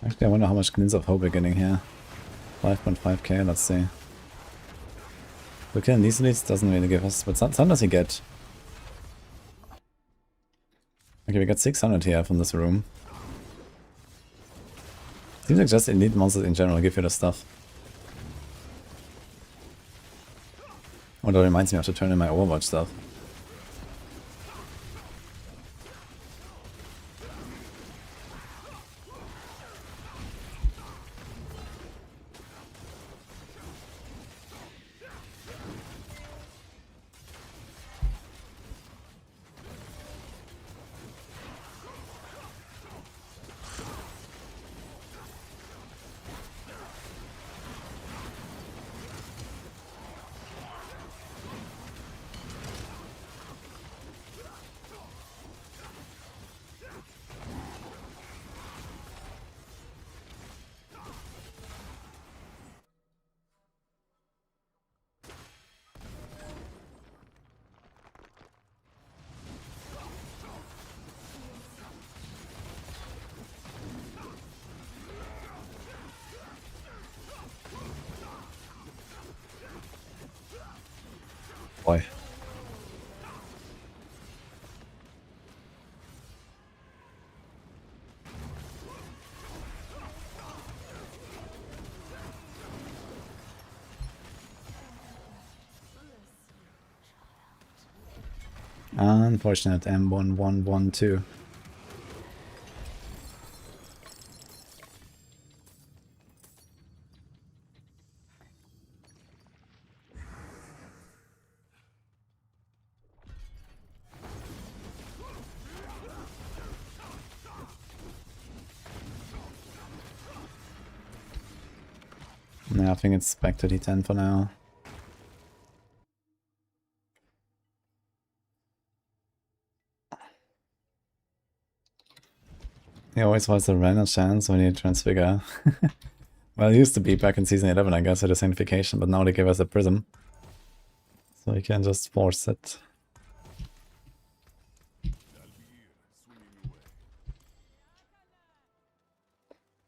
Actually, I wonder how much Glints of Hope we're getting here. 5.5k, let's see. Okay, these leads doesn't really give us, but some does he get? Okay, we got 600 here from this room. Seems like just elite monsters in general give you the stuff. Oh, that reminds me of to turn in my Overwatch stuff. Boy. Unfortunate M1112. Yeah, I think it's back to D10 for now. He always was a random chance when you transfigure. Well, it used to be back in Season 11, I guess, with the Sanctification, but now they give us a Prism. So you can just force it.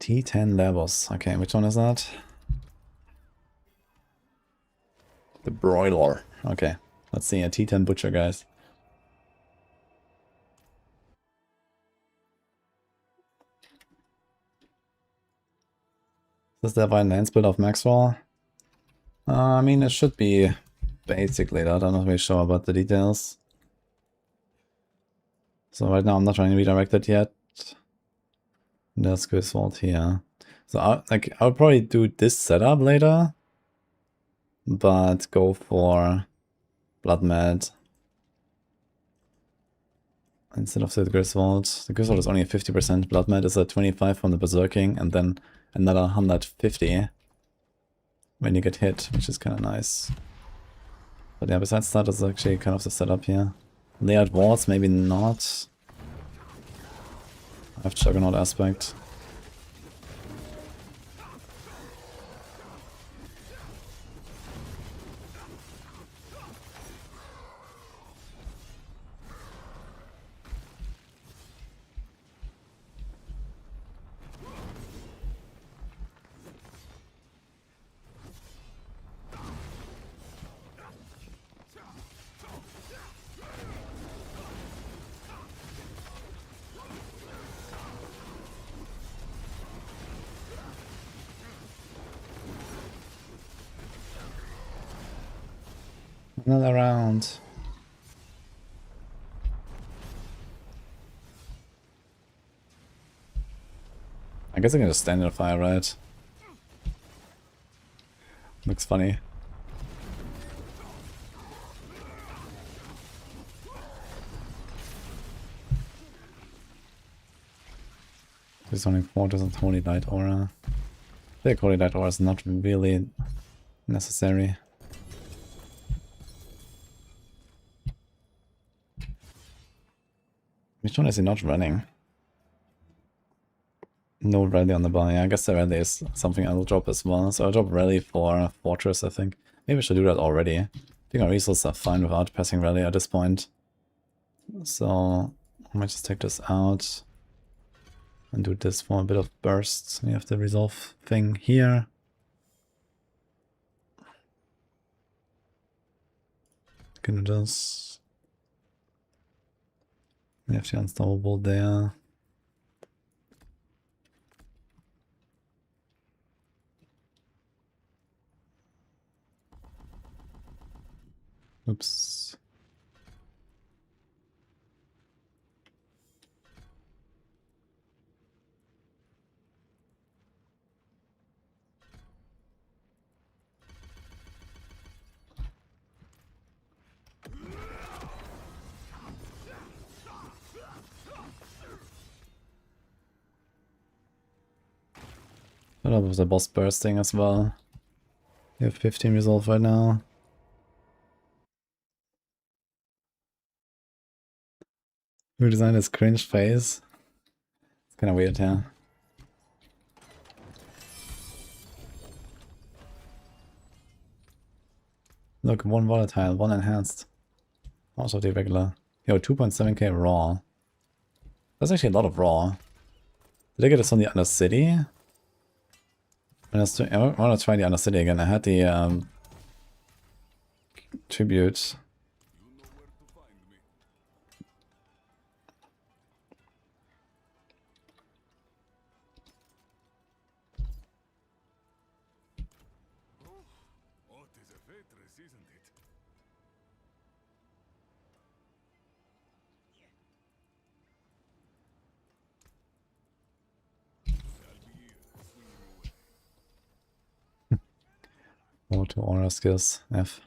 T10 levels. Okay, which one is that? The Broiler. Okay, let's see a T10 Butcher, guys. Is the Divine Lance build of Maxwell? I mean, it should be basically that. I'm not really sure about the details. So right now I'm not trying to redirect it yet. There's Griswold here. So I'll probably do this setup later, but go for Blood Mad instead of the Griswold. The Griswold is only a 50%. Blood Mad is a 25 from the Berserking, and then another 150 when you get hit, which is kind of nice. But yeah, besides that, is actually kind of the setup here. Layered wards, maybe not. I have Juggernaut aspect. Another round. I guess I can just stand in the fire, right? Looks funny. There's only 4 doesn't Holy Light Aura. I think Holy Light Aura is not really necessary. Which one is he not running? No rally on the bar. Yeah, I guess the rally is something I'll drop as well. So I'll drop rally for Fortress, I think. Maybe I should do that already. I think our resources are fine without passing rally at this point. So I might just take this out and do this for a bit of bursts. We have the resolve thing here. Gonna just... We have the unstoppable there. Oops. What up with the boss bursting as well? We have 15 resolve right now. Who designed this cringe face? It's kinda weird, yeah. Look, 1 volatile, 1 enhanced. Also the regular. Yo, 2.7k raw. That's actually a lot of raw. Did I get this on the Undercity? I want to try the Undercity again. I had the tribute. What is a waitress, isn't it? More to aura skills. F.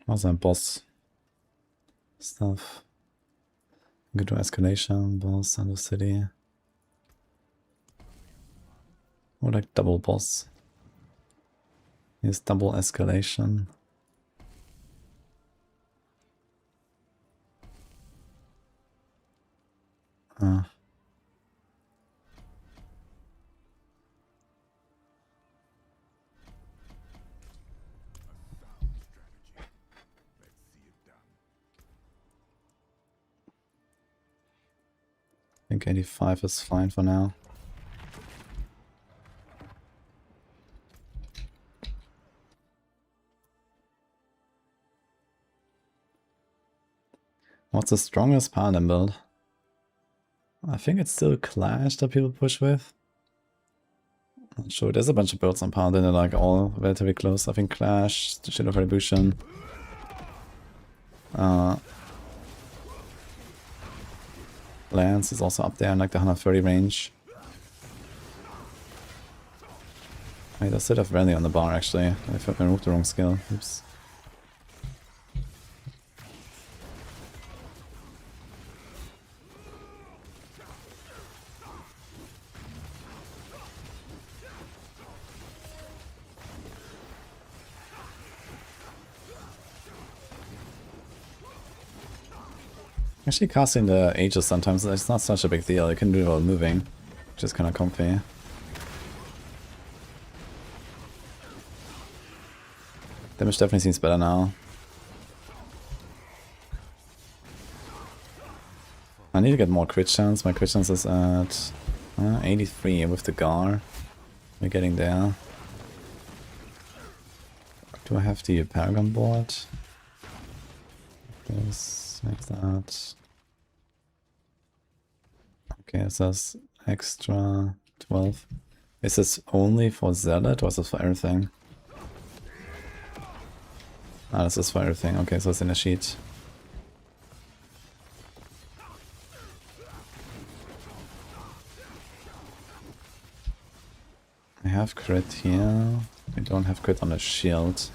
What's that boss stuff? Go to escalation, boss, Undercity. Or like double boss. Here's double escalation. Ah. I think 85 is fine for now. What's the strongest paladin build? I think it's still Clash that people push with. Not sure. There's a bunch of builds on paladin that are like all relatively close. I think Clash, the Shield of Retribution. Lance is also up there in like the 130 range. Wait, I still have Rally on the bar actually. I removed the wrong skill. Oops. Actually casting the Aegis sometimes, it's not such a big deal. You can do it while moving, which is kind of comfy. Damage definitely seems better now. I need to get more crit chance. My crit chance is at 83 with the Gar. We're getting there. Do I have the Paragon board? This, like that. Okay, it says extra 12. Is this only for Zealot or is this for everything? Ah, this is for everything. Okay, so it's in a sheet. I have crit here. I don't have crit on the shield.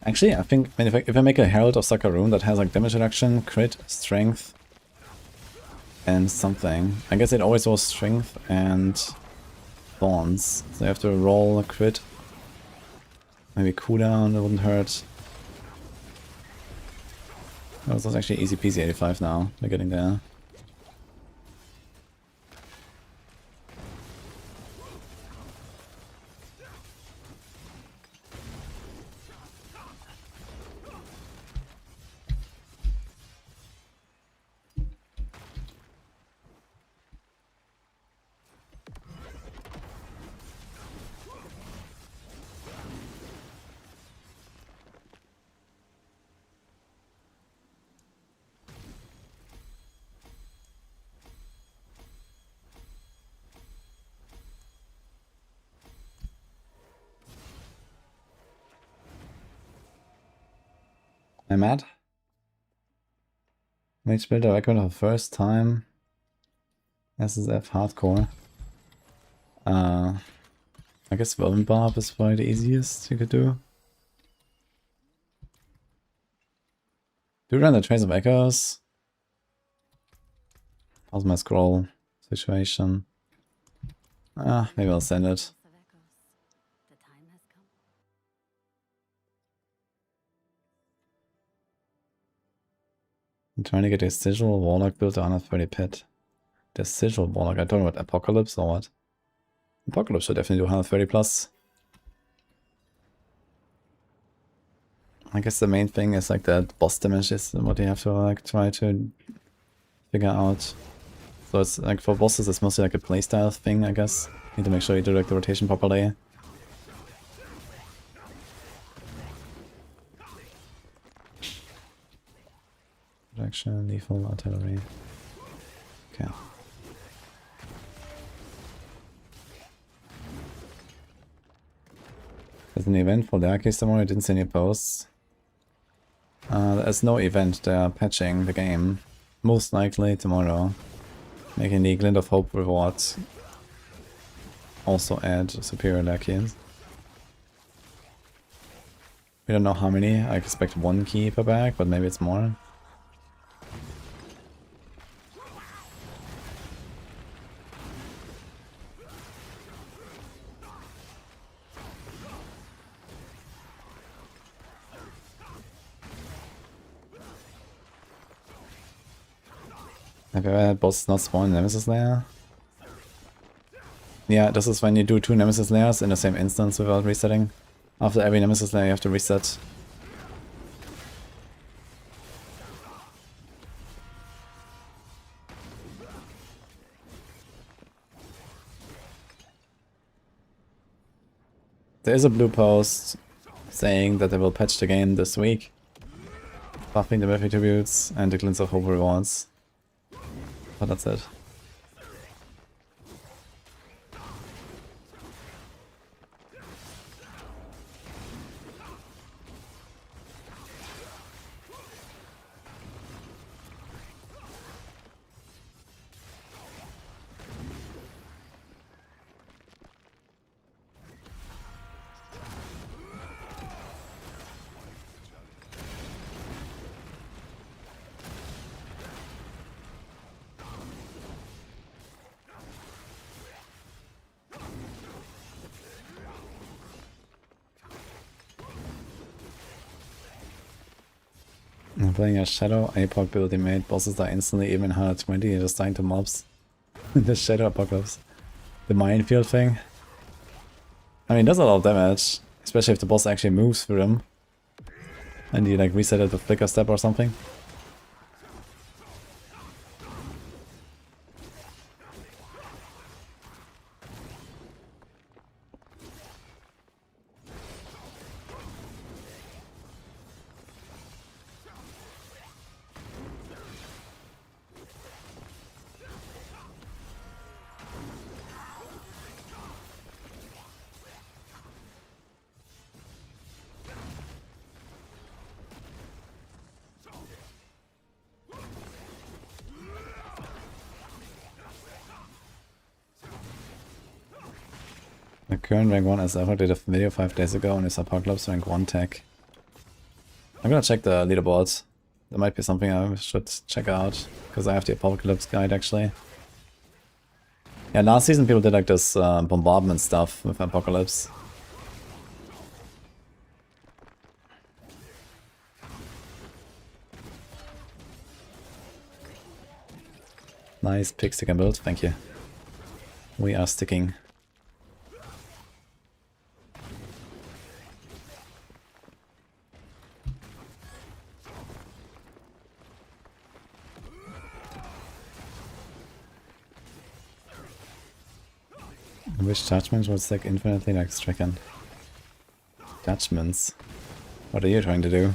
Actually, I think if I make a Herald of Sakarum that has like damage reduction, crit, strength, and something. I guess it always was strength and thorns. So you have to roll a crit. Maybe cooldown, that wouldn't hurt. Oh, so it's actually easy peasy 85 now. We're getting there. Hey Matt? Mage builder record for the first time. SSF hardcore. I guess Vermin Barb is probably the easiest you could do. Do you run the Trace of Echoes? How's my scroll situation? Maybe I'll send it. of echoes. The time has come. I'm trying to get a Sigil Warlock built to 130 pit. The Sigil Warlock, I don't know what Apocalypse or what. Apocalypse should definitely do 130 plus. I guess the main thing is like that boss damage is what you have to like try to figure out. So it's like for bosses it's mostly like a playstyle thing, I guess. You need to make sure you direct the rotation properly. Projection, lethal, artillery. Okay. There's an event for the arcades tomorrow, I didn't see any posts. There's no event, they are patching the game. Most likely tomorrow. Making the Glint of Hope rewards also add superior lackeys. We don't know how many, I expect 1 key per bag, but maybe it's more. Have you ever had bosses not spawn in Nemesis layer? Yeah, this is when you do 2 Nemesis layers in the same instance without resetting. After every Nemesis layer you have to reset. There is a blue post saying that they will patch the game this week. Buffing the Murphy tributes and the Glints of Hope rewards. But that's it. I'm playing a Shadow Epoch build he made. Bosses die instantly, even 120, just dying to mobs. The Shadow Apocalypse. The minefield thing. I mean, it does a lot of damage, especially if the boss actually moves through them. And you like reset it with Flicker Step or something. The current rank 1 SFR did a video 5 days ago on his Apocalypse rank 1 tech. I'm gonna check the leaderboards. There might be something I should check out, because I have the Apocalypse guide actually. Yeah, last season people did like this bombardment stuff with Apocalypse. Nice pick, stick and build, thank you. We are sticking. I wish judgments would stack infinitely like Stricken. Judgments? What are you trying to do?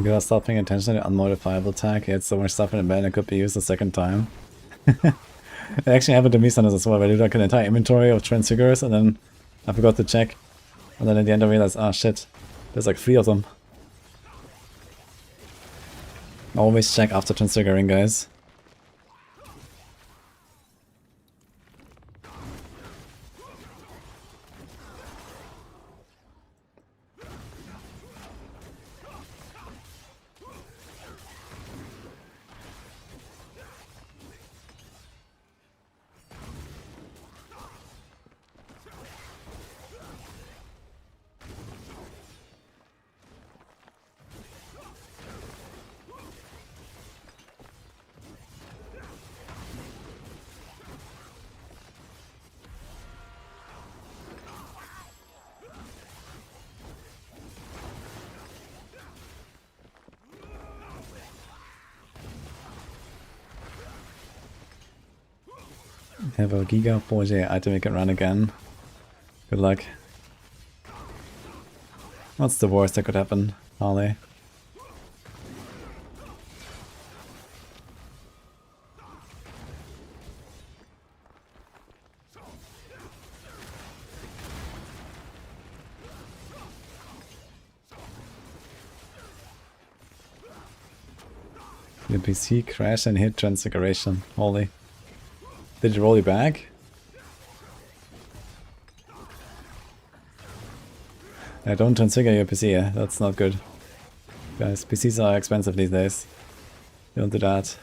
I'm gonna stop paying attention to unmodifiable attack. He had so much stuff in the band it could be used a second time. It actually happened to me sometimes as well, where I did like an entire inventory of transfigures and then I forgot to check. And then at the end I realized, ah shit, there's like 3 of them. Always check after transfiguring, guys. Have a Giga 4J item we can run again. Good luck. What's the worst that could happen, Harley? Your PC crash and hit transfiguration. Holy. Did it roll you back? Yeah, don't transfigure your PC, yeah? That's not good. Guys, PCs are expensive these days. Don't do that.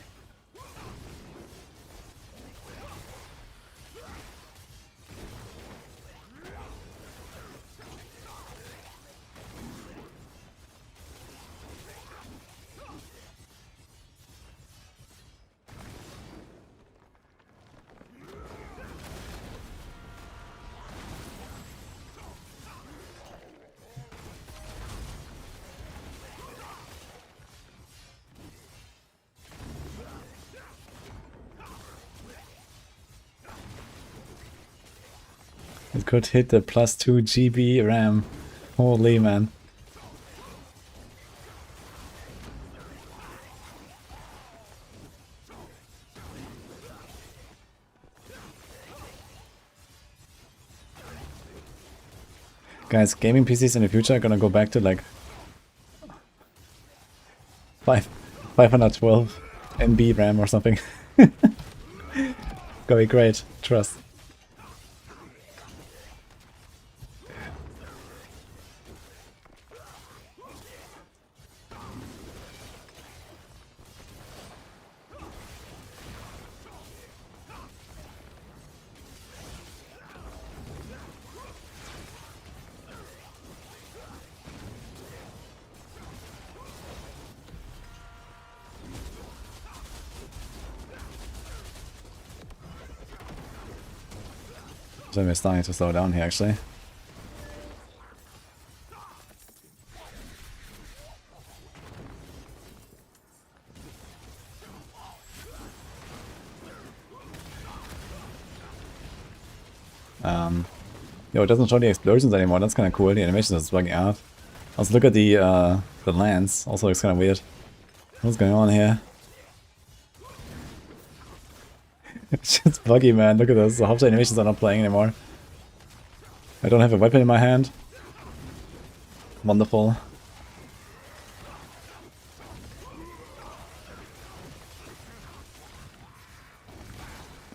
It could hit the +2 GB RAM. Holy man. Guys, gaming PCs in the future are gonna go back to like 512 MB RAM or something. Gonna be great, trust. So we're starting to slow down here actually. Yo, it doesn't show the explosions anymore. That's kind of cool. The animation is bugging out. Let's look at the lands. Also, looks kind of weird. What's going on here? It's just buggy, man. Look at this. The half the animations are not playing anymore. I don't have a weapon in my hand. Wonderful.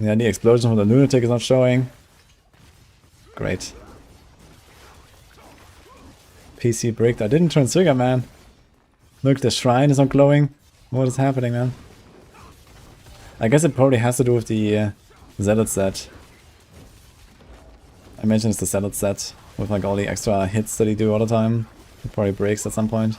Yeah, the explosion from the lunatic is not showing. Great. PC bricked. I didn't transfigure, man. Look, the shrine is not glowing. What is happening, man? I guess it probably has to do with the Zealot set. I imagine it's the Zealot set with like all the extra hits that he do all the time. It probably breaks at some point.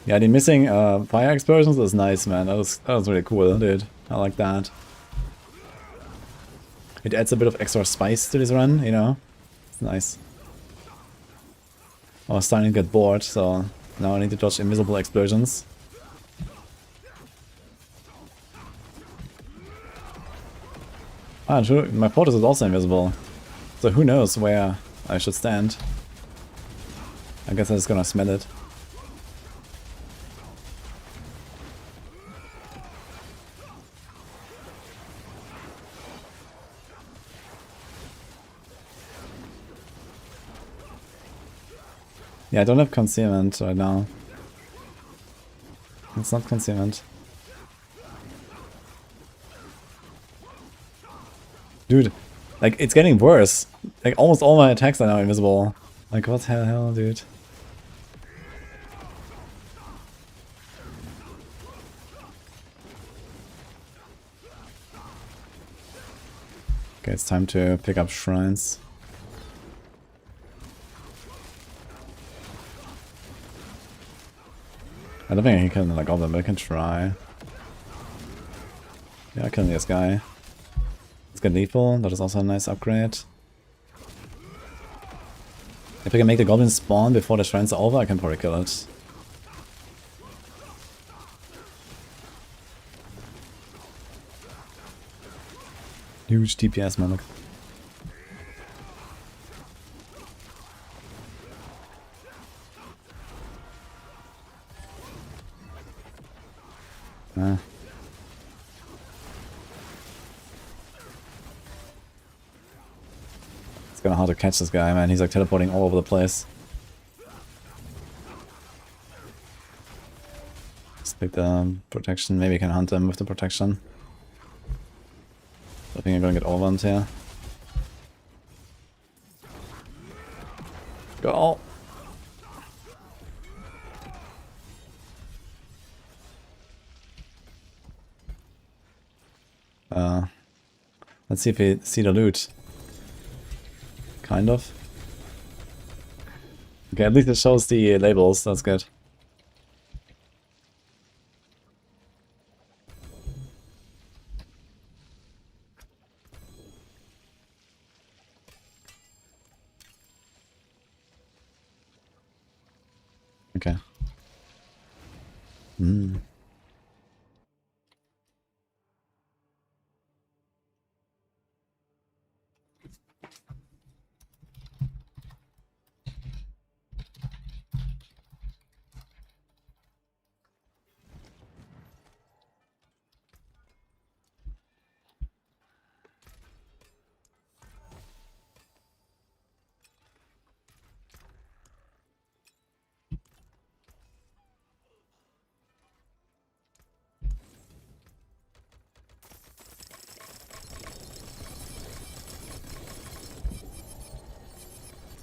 Yeah, the missing fire explosions was nice, man. That was really cool, dude. I like that. It adds a bit of extra spice to this run, you know? It's nice. I was starting to get bored, so now I need to dodge invisible explosions. Ah, true. My fortress is also invisible. So who knows where I should stand. I guess I'm just gonna smell it. Yeah, I don't have concealment right now. It's not concealment. Dude, like, it's getting worse. Like, almost all my attacks are now invisible. Like, what the hell, dude? Okay, it's time to pick up shrines. I don't think I can, like, all of them, but I can try. Yeah, I kill this guy. Let's get lethal. That is also a nice upgrade. If I can make the goblins spawn before the shrines are over, I can probably kill it. Huge DPS, man. Look. Ah. It's gonna hard to catch this guy, man. He's like teleporting all over the place. Let's pick the protection. Maybe I can hunt him with the protection. I think I'm gonna get overwhelmed here. Go! Let's see if we see the loot. Kind of. Okay, at least it shows the labels, that's good. Okay.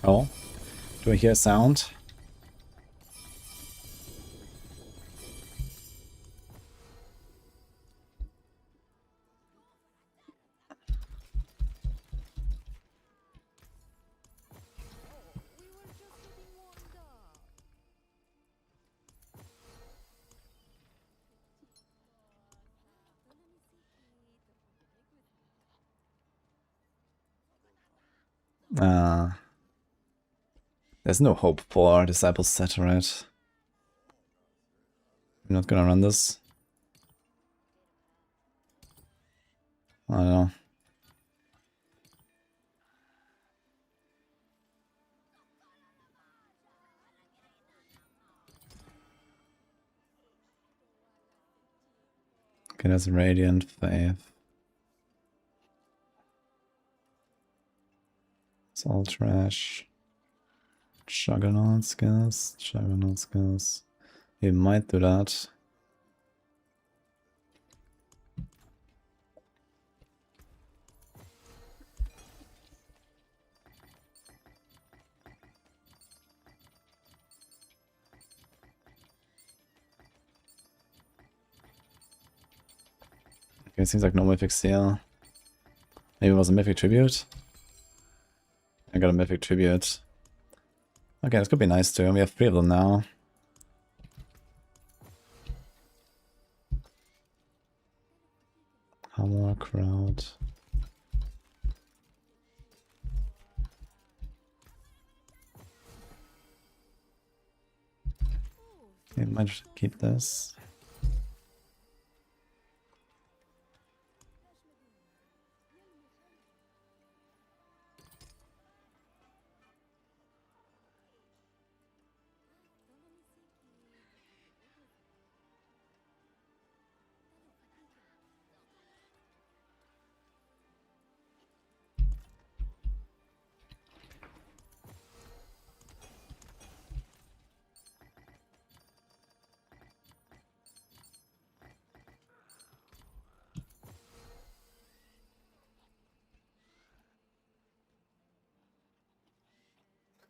Oh, do I hear a sound? We were just getting warmed up. There's no hope for Disciples Saturate. I'm not gonna run this. I don't know. Okay, there's Radiant Faith. It's all trash. Juggernaut skills. Juggernaut skills. He might do that. Okay, it seems like no mythics here. Maybe it was a mythic tribute. I got a mythic tribute. Okay, this could be nice too. We have 3 of them now. Hammer crowd. Okay, might keep this.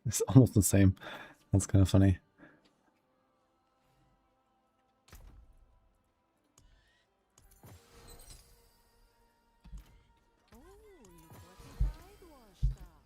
It's almost the same. That's kind of funny. Oh, look what the tide washed up.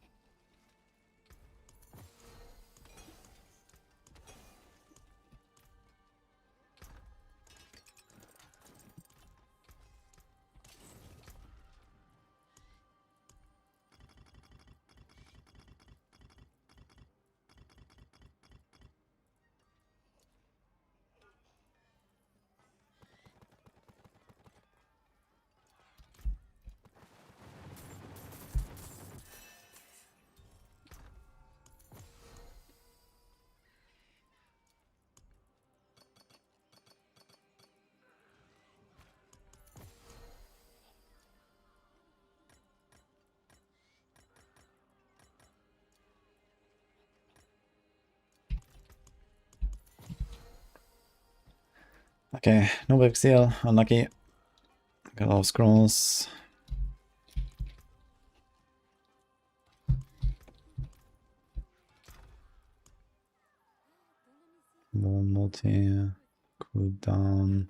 Okay, no big seal. Unlucky. Got a lot of scrolls. More multi. Cool down.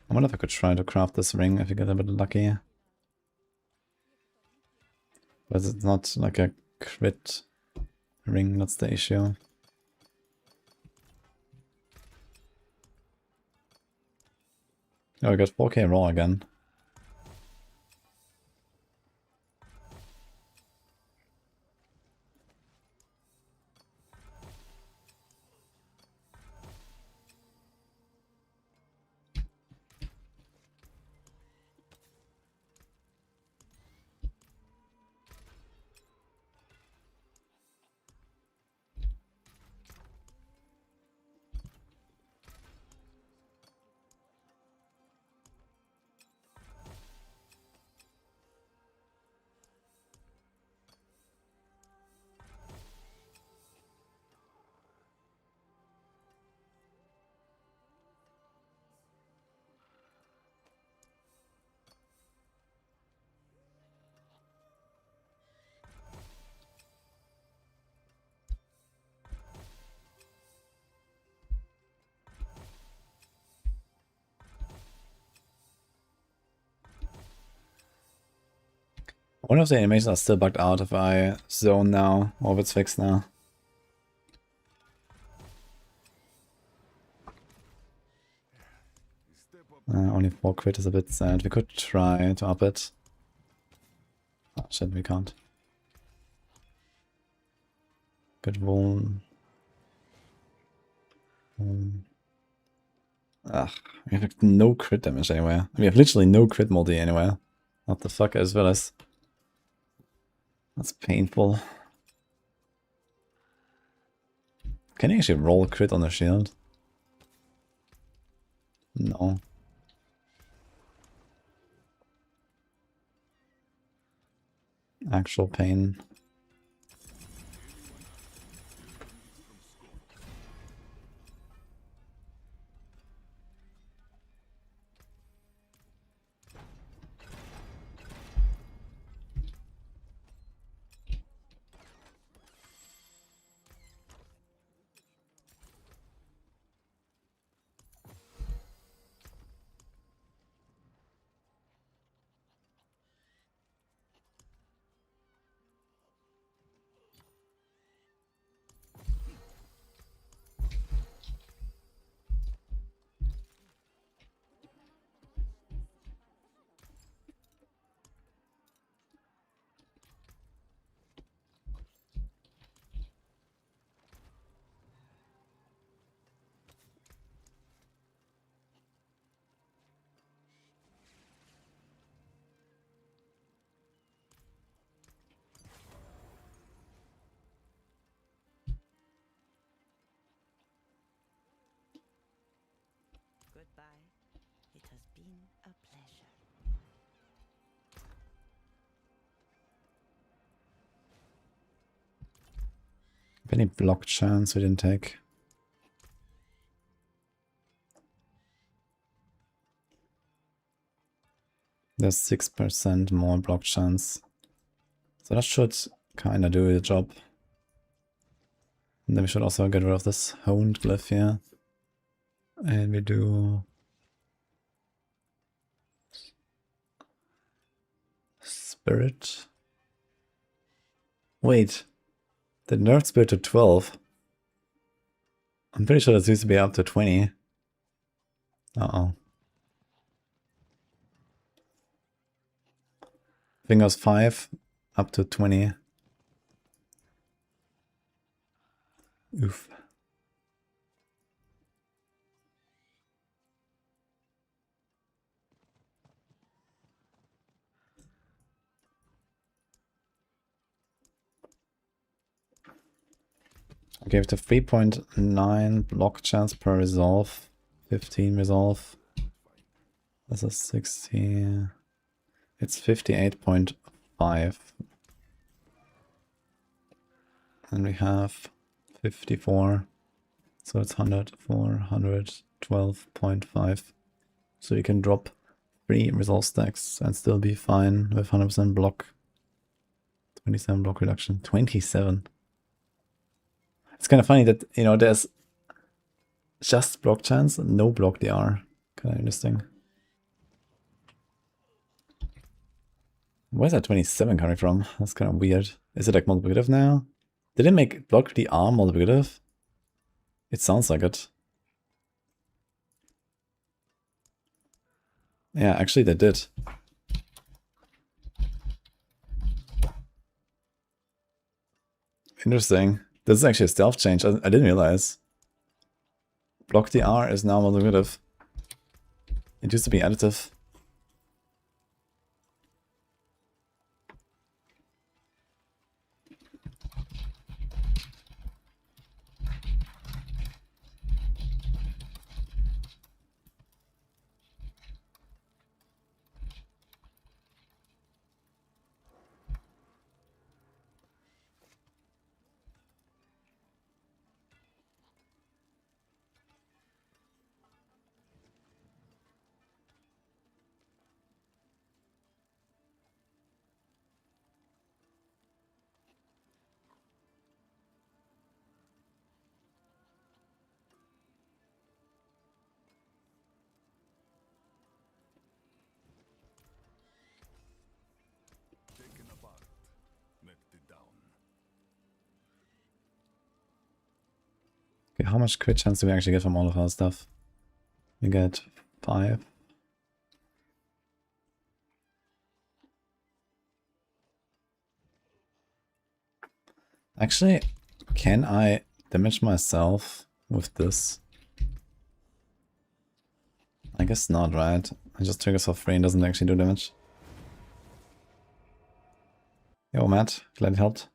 I wonder if I could try to craft this ring if you get a bit lucky. But it's not like a crit ring, that's the issue. Oh, I got 4k raw again. I wonder if the animations are still bugged out if I zone now, or if it's fixed now. Only 4 crit is a bit sad. We could try to up it. Oh shit, we can't. Good wound. Ugh, we have no crit damage anywhere. We have literally no crit multi anywhere. What the fuck as well as... That's painful. Can you actually roll crit on the shield? No. Actual pain. Goodbye. It has been a pleasure. Any block chance we didn't take? There's 6% more block chance. So that should kinda do the job. And then we should also get rid of this honed glyph here. And we do Spirit. Wait, the nerf Spirit to 12. I'm pretty sure that used to be up to 20. Uh-oh. Fingers 5 up to 20. Oof. Okay, with the 3.9 block chance per resolve, 15 resolve. This is 60. It's 58.5. And we have 54. So it's 104, 112.5. So you can drop 3 resolve stacks and still be fine with 100% block. 27 block reduction. 27. It's kind of funny that, you know, there's just block chance, no block DR. Kind of interesting. Where's that 27 coming from? That's kind of weird. Is it like multiplicative now? Did it make block DR multiplicative? It sounds like it. Yeah, actually they did. Interesting. This is actually a stealth change. I didn't realize. Block DR is now multiplicative. It used to be additive. Taken apart, melted down. Okay, how much crit chance do we actually get from all of our stuff? We get 5. Actually, can I damage myself with this? I guess not, right? I just triggers for free and doesn't actually do damage. Yo, Matt, glad it helped.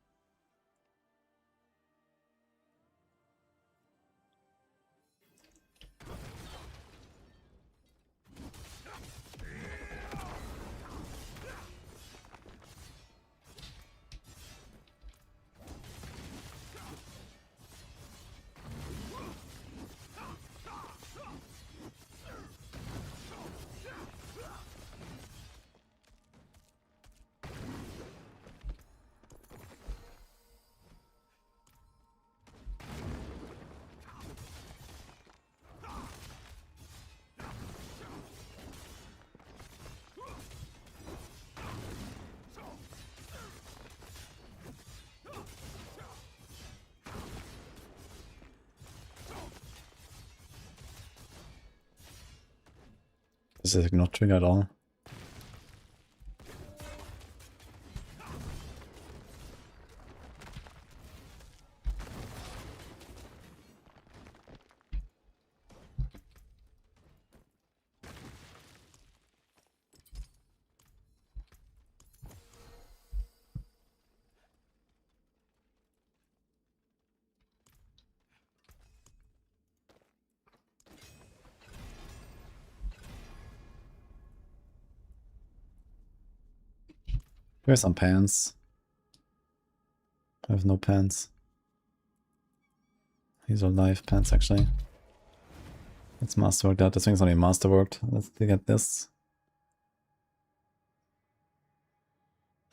This is not trigger at all. Where's some pants? I have no pants. These are live pants actually. Let's masterwork that. This thing's only masterworked. Let's get this.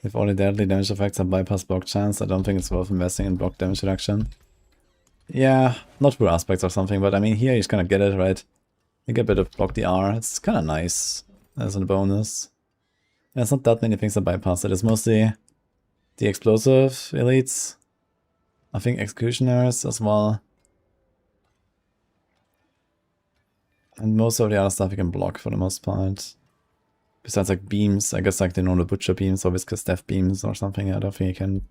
If all the deadly damage effects are bypass block chance, I don't think it's worth investing in block damage reduction. Yeah, not poor aspects or something, but I mean here you just kind of get it, right? You get a bit of block DR, it's kind of nice as a bonus. And it's not that many things that bypass it, it's mostly the explosive elites. I think executioners as well. And most of the other stuff you can block for the most part. Besides like beams, I guess like the normal butcher beams or viscous death beams or something, I don't think you can.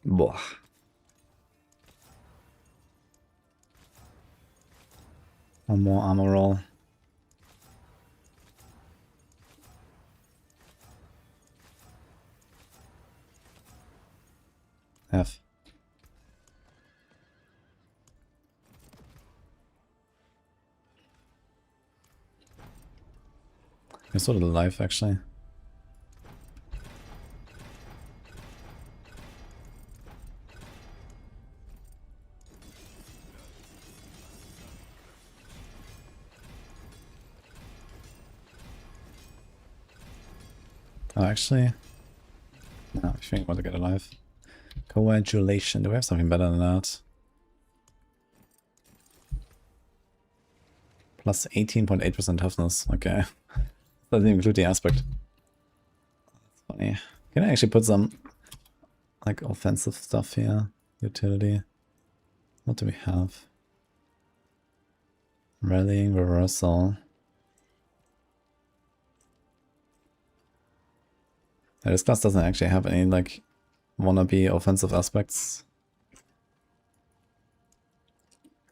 Boah. One more armor roll. F. I saw the life actually. Oh, actually, no, I think I want to get alive. Coagulation. Do we have something better than that? Plus 18.8% toughness. Okay. Doesn't include the aspect. That's funny. Can I actually put some like offensive stuff here? Utility. What do we have? Rallying, reversal. Yeah, this class doesn't actually have any like wannabe offensive aspects.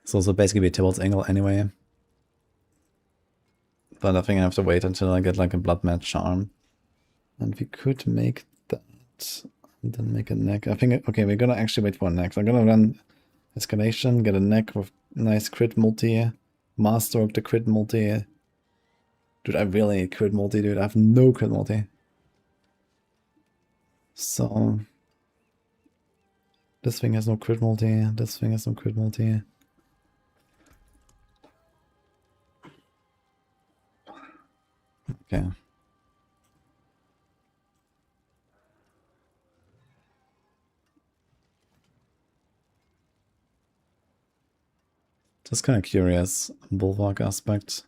It's also basically Tybalt's angle anyway. But I think I have to wait until I get like a blood match charm. And we could make that and then make a neck. I think, okay, we're gonna actually wait for a neck. I'm gonna run escalation, get a neck with nice crit multi, master the crit multi. Dude, I really need crit multi, dude. I have no crit multi. So this thing has no crit multi, this thing has no crit multi. Okay. Just kind of curious. Bulwark aspect.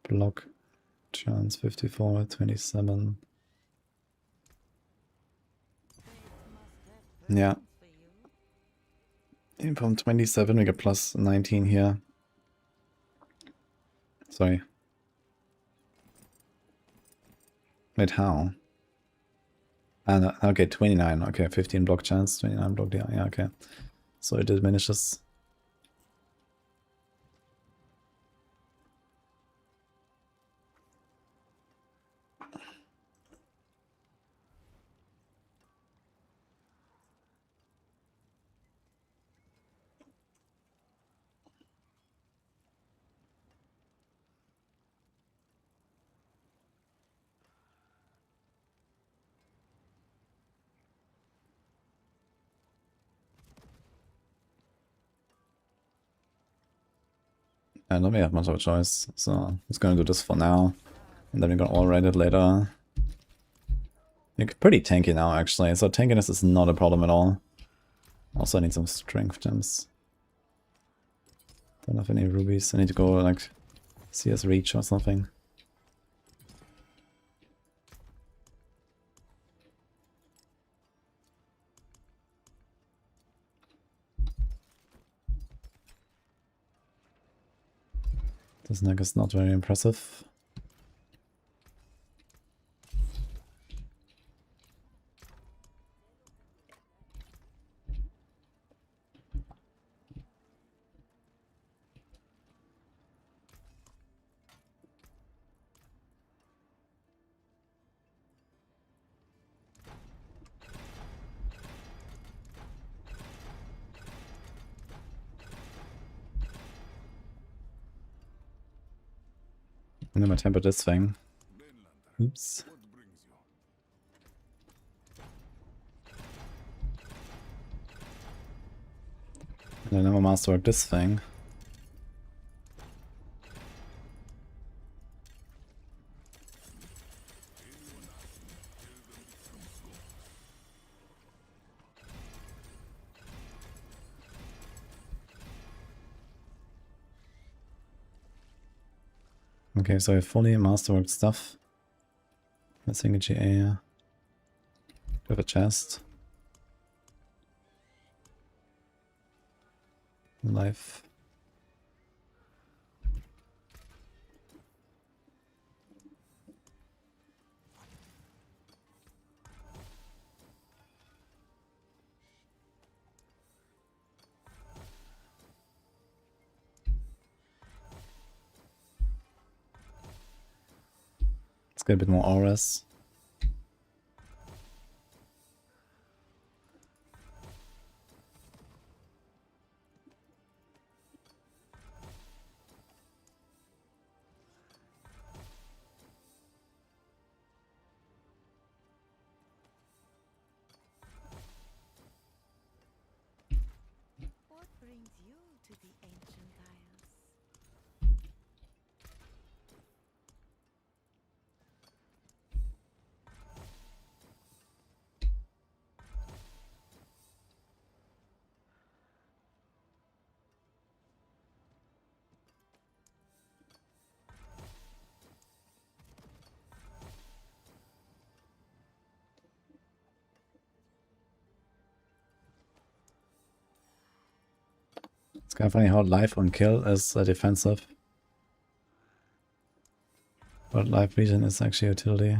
Block chance 54, 27. Yeah. From 27 we get plus 19 here. Sorry. Wait, how? Ah, no, okay, 29. Okay, 15 block chance, 29 block. Yeah, okay. So it diminishes. I don't really have much of a choice, so I'm just gonna do this for now. And then we're gonna all ride it later. You're pretty tanky now, actually, so tankiness is not a problem at all. Also, I need some strength gems. Don't have any rubies. I need to go, like, CS reach or something. This neck is not very impressive. I'm gonna temper this thing. Oops. What brings you? And I never masterwork this thing. Okay, so I fully masterworked stuff. Missing a GA. With a chest. Life. Let's get a bit more auras. What brings you to the ancient isles? It's kind of funny how life on kill is defensive. But life regen is actually utility.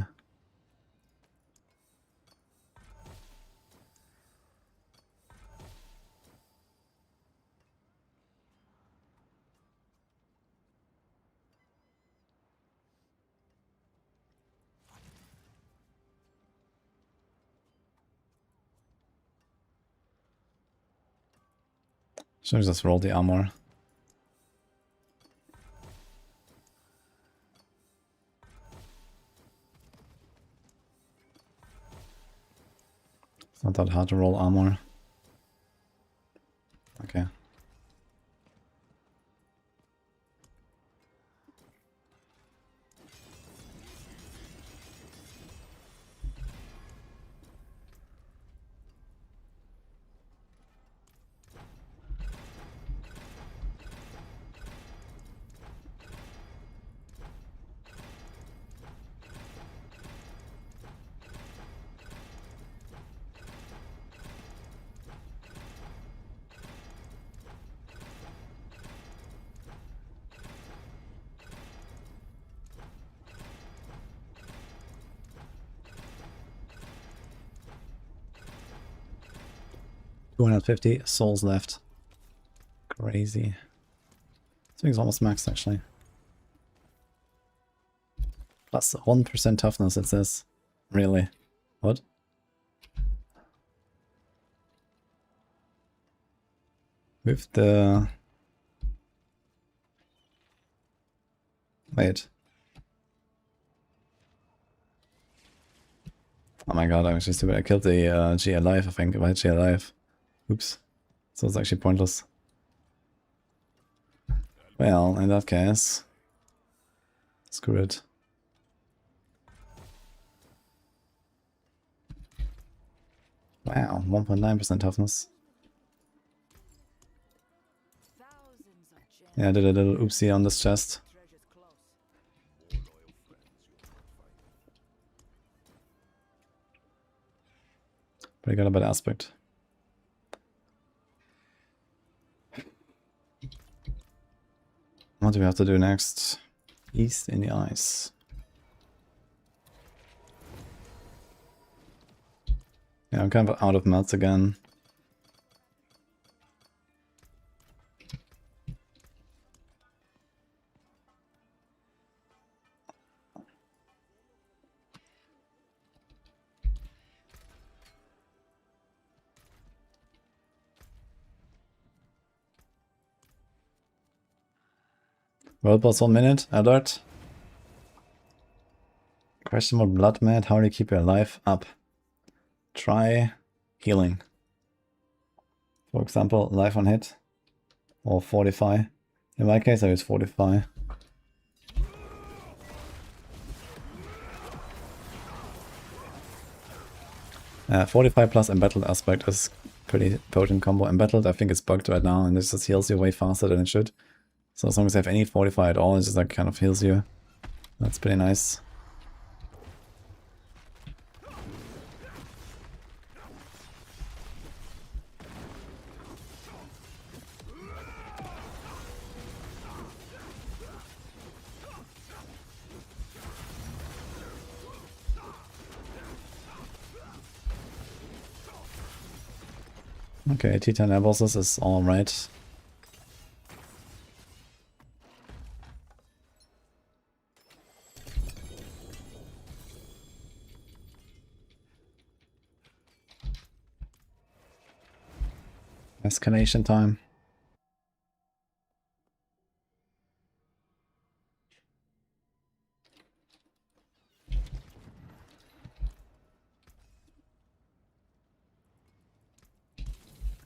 Should I just roll the armor? It's not that hard to roll armor. Okay. $250 souls left. Crazy. This thing's almost maxed actually. Plus 1% toughness, it says. Really? What? With the... Wait. Oh my god, I'm actually stupid. I killed the G alive, I think, if I had G alive. Oops. So it's actually pointless. Well, in that case... Screw it. Wow, 1.9% toughness. Thousands of gems. Yeah, I did a little oopsie on this chest. Treasure's close. More loyal friends you can't find. But I got a bad aspect. What do we have to do next? East in the ice. Yeah, I'm kind of out of mats again. World boss 1 minute, alert. Question about blood mat, how do you keep your life up? Try healing. For example, life on hit. Or fortify. In my case I use fortify. 45 plus Embattled Aspect is pretty potent combo. Embattled I think it's bugged right now and it just heals you way faster than it should. So as long as you have any fortify at all, it just like kind of heals you. That's pretty nice. Okay, Titan Air bosses is alright. Escalation time.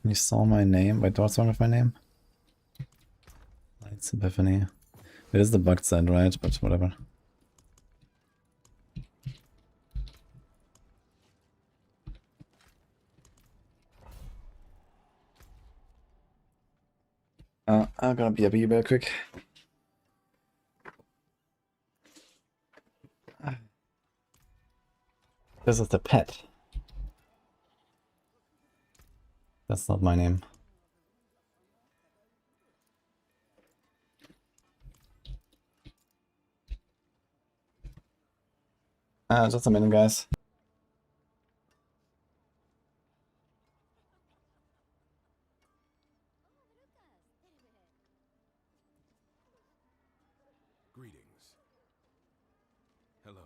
You saw my name? Wait, what's wrong with my name? Lights Epiphany. It is the bugged side, right? But whatever. I'm gonna be a bee real quick. This is the pet. That's not my name. Just a minute, guys. Greetings. Hello.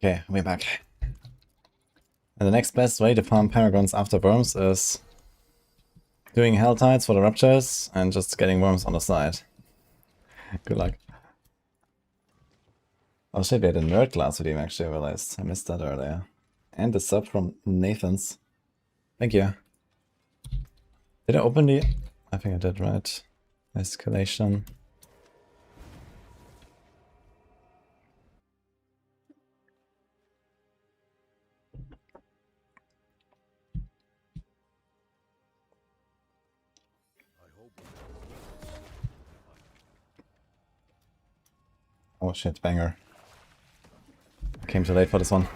Okay, we're back. And the next best way to farm paragons after worms is doing hell tides for the ruptures and just getting worms on the side. Good luck. Oh shit, we had a nerd class redeem actually, I realized. I missed that earlier. And the sub from Nathan's. Thank you. Did I open the... I think I did, right? Escalation. Oh shit, banger. I came too late for this one.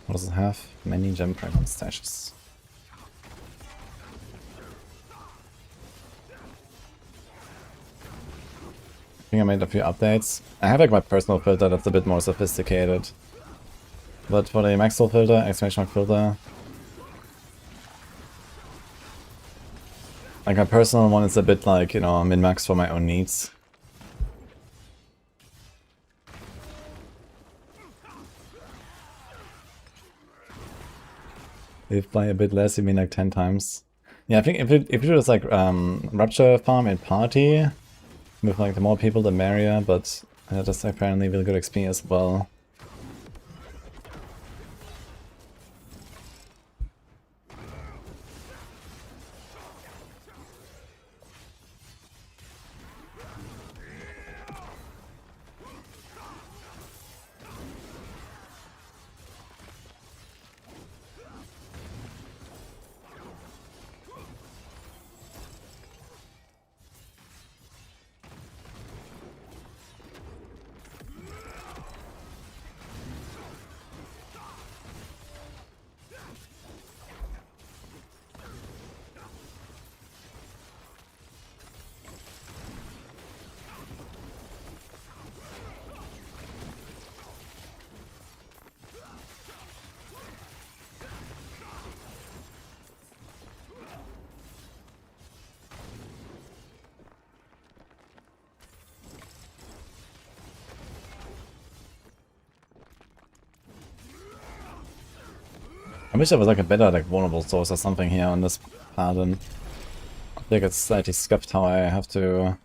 What does it have? Many gem dragon stashes. I think I made a few updates. I have like my personal filter that's a bit more sophisticated. But for the maxwell filter, exclamation mark filter, like my personal one is a bit like, you know, min-max for my own needs. If by a bit less, you mean like 10 times. Yeah, I think if it was like Rupture farm in party, with like the more people the merrier, but that's apparently really good XP as well. I wish there was like a better like vulnerable source or something here on this paladin. I think it's slightly scuffed how I have to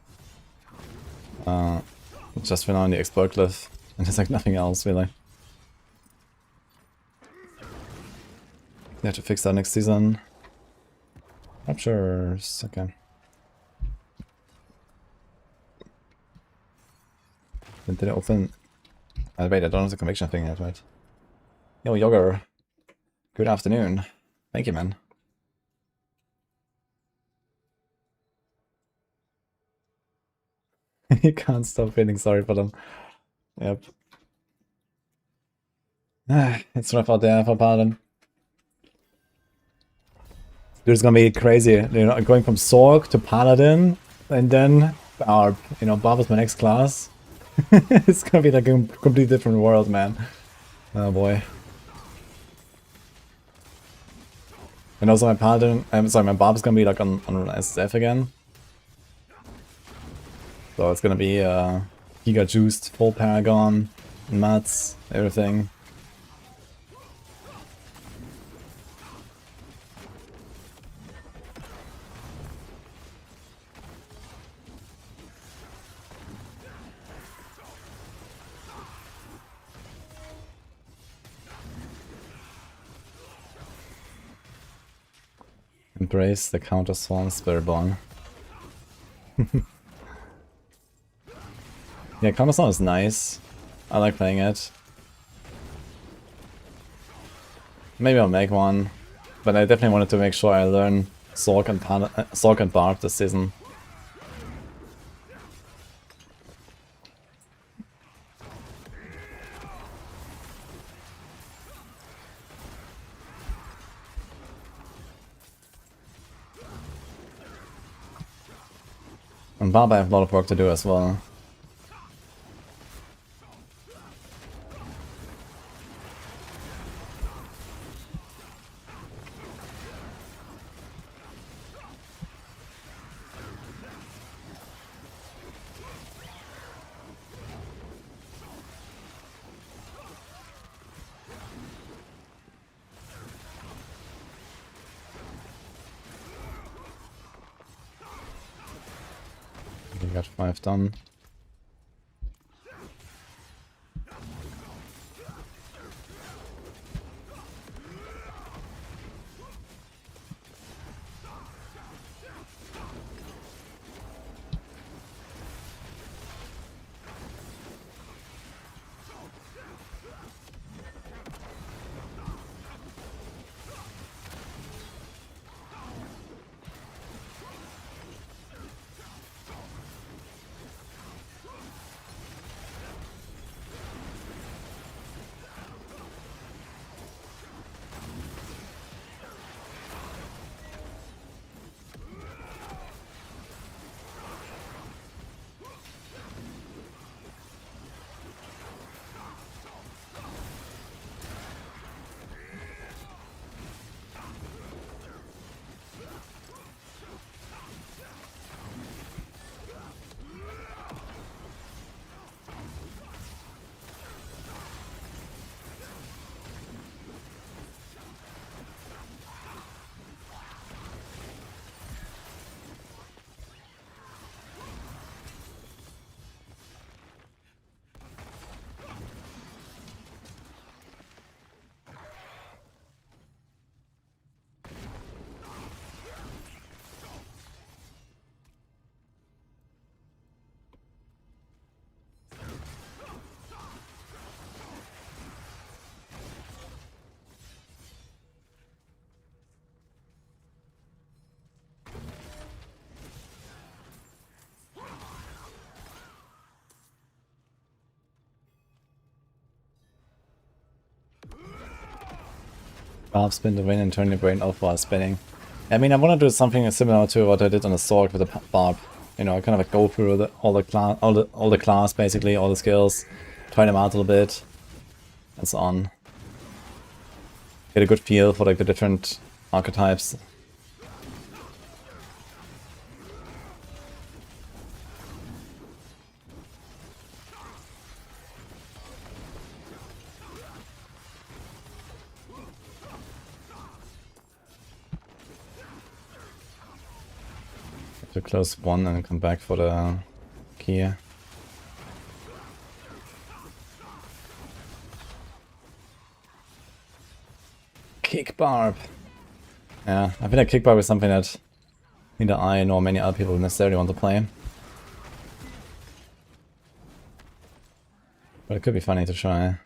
just rely on the expert glyph, and there's like nothing else really. You have to fix that next season. Ruptures, okay. Then did it open? Wait, I don't have the conviction thing yet, right? Yo, Yogger. Good afternoon. Thank you, man. You can't stop feeling sorry for them. Yep. It's rough out there for Paladin. Dude, it's gonna be crazy. You know, going from Sorc to Paladin, and then our, you know, Barb is my next class. It's gonna be like a completely different world, man. Oh boy. And also my Paladin, I'm sorry, my Barb is gonna be like on SSF again. So it's gonna be giga juiced, full Paragon, mats, everything. Embrace the counter swarm Spiritborn. Yeah, counter swarm is nice. I like playing it. Maybe I'll make one, but I definitely wanted to make sure I learn Sorc and Barb this season. And Barb I have a lot of work to do as well. We got 5 done. Barb spin to win and turn your brain off while spinning. I mean, I want to do something similar to what I did on the Sorc with the Barb. You know, kind of like go through all the class basically, all the skills, try them out a little bit, and so on. Get a good feel for like the different archetypes. To close one and come back for the key. Kick Barb. Yeah, I feel like Kick Barb is something that neither I nor many other people necessarily want to play. But it could be funny to try.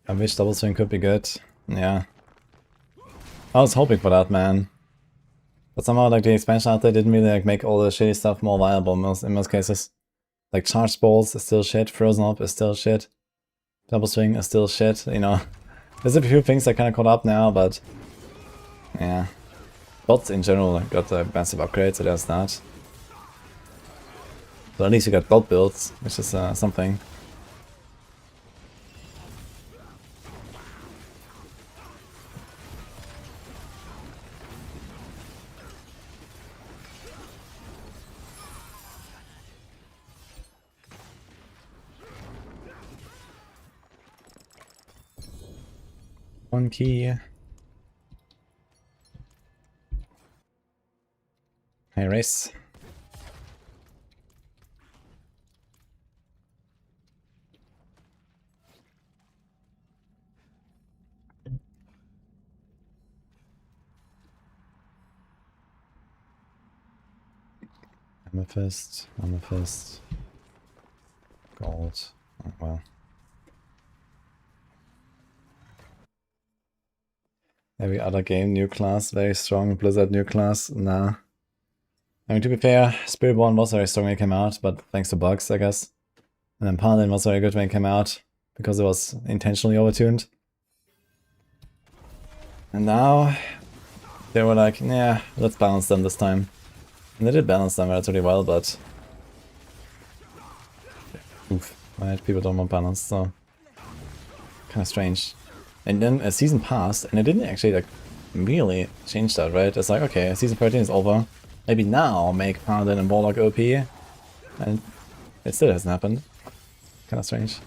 I wish double swing could be good. Yeah. I was hoping for that, man. But somehow like the expansion out there didn't really like make all the shitty stuff more viable in most cases. Like charged balls is still shit, frozen up is still shit. Double swing is still shit, you know. There's a few things that kinda caught up now, but yeah. Bots in general got a massive upgrade, so there's that. So at least you got bot builds, which is something. One key. Hey, race. Amethyst, amethyst, gold. Oh, well. Every other game, new class, very strong. Blizzard, new class, nah. I mean, to be fair, Spiritborn was very strong when it came out, but thanks to bugs, I guess. And then Paladin was very good when it came out, because it was intentionally overtuned. And now, they were like, yeah, let's balance them this time. And they did balance them relatively well, but... Oof, right, people don't want balance, so... Kinda strange. And then a season passed, and it didn't actually like really change that, right? It's like, okay, season 13 is over. Maybe now make Paladin and Warlock OP, and it still hasn't happened. Kind of strange.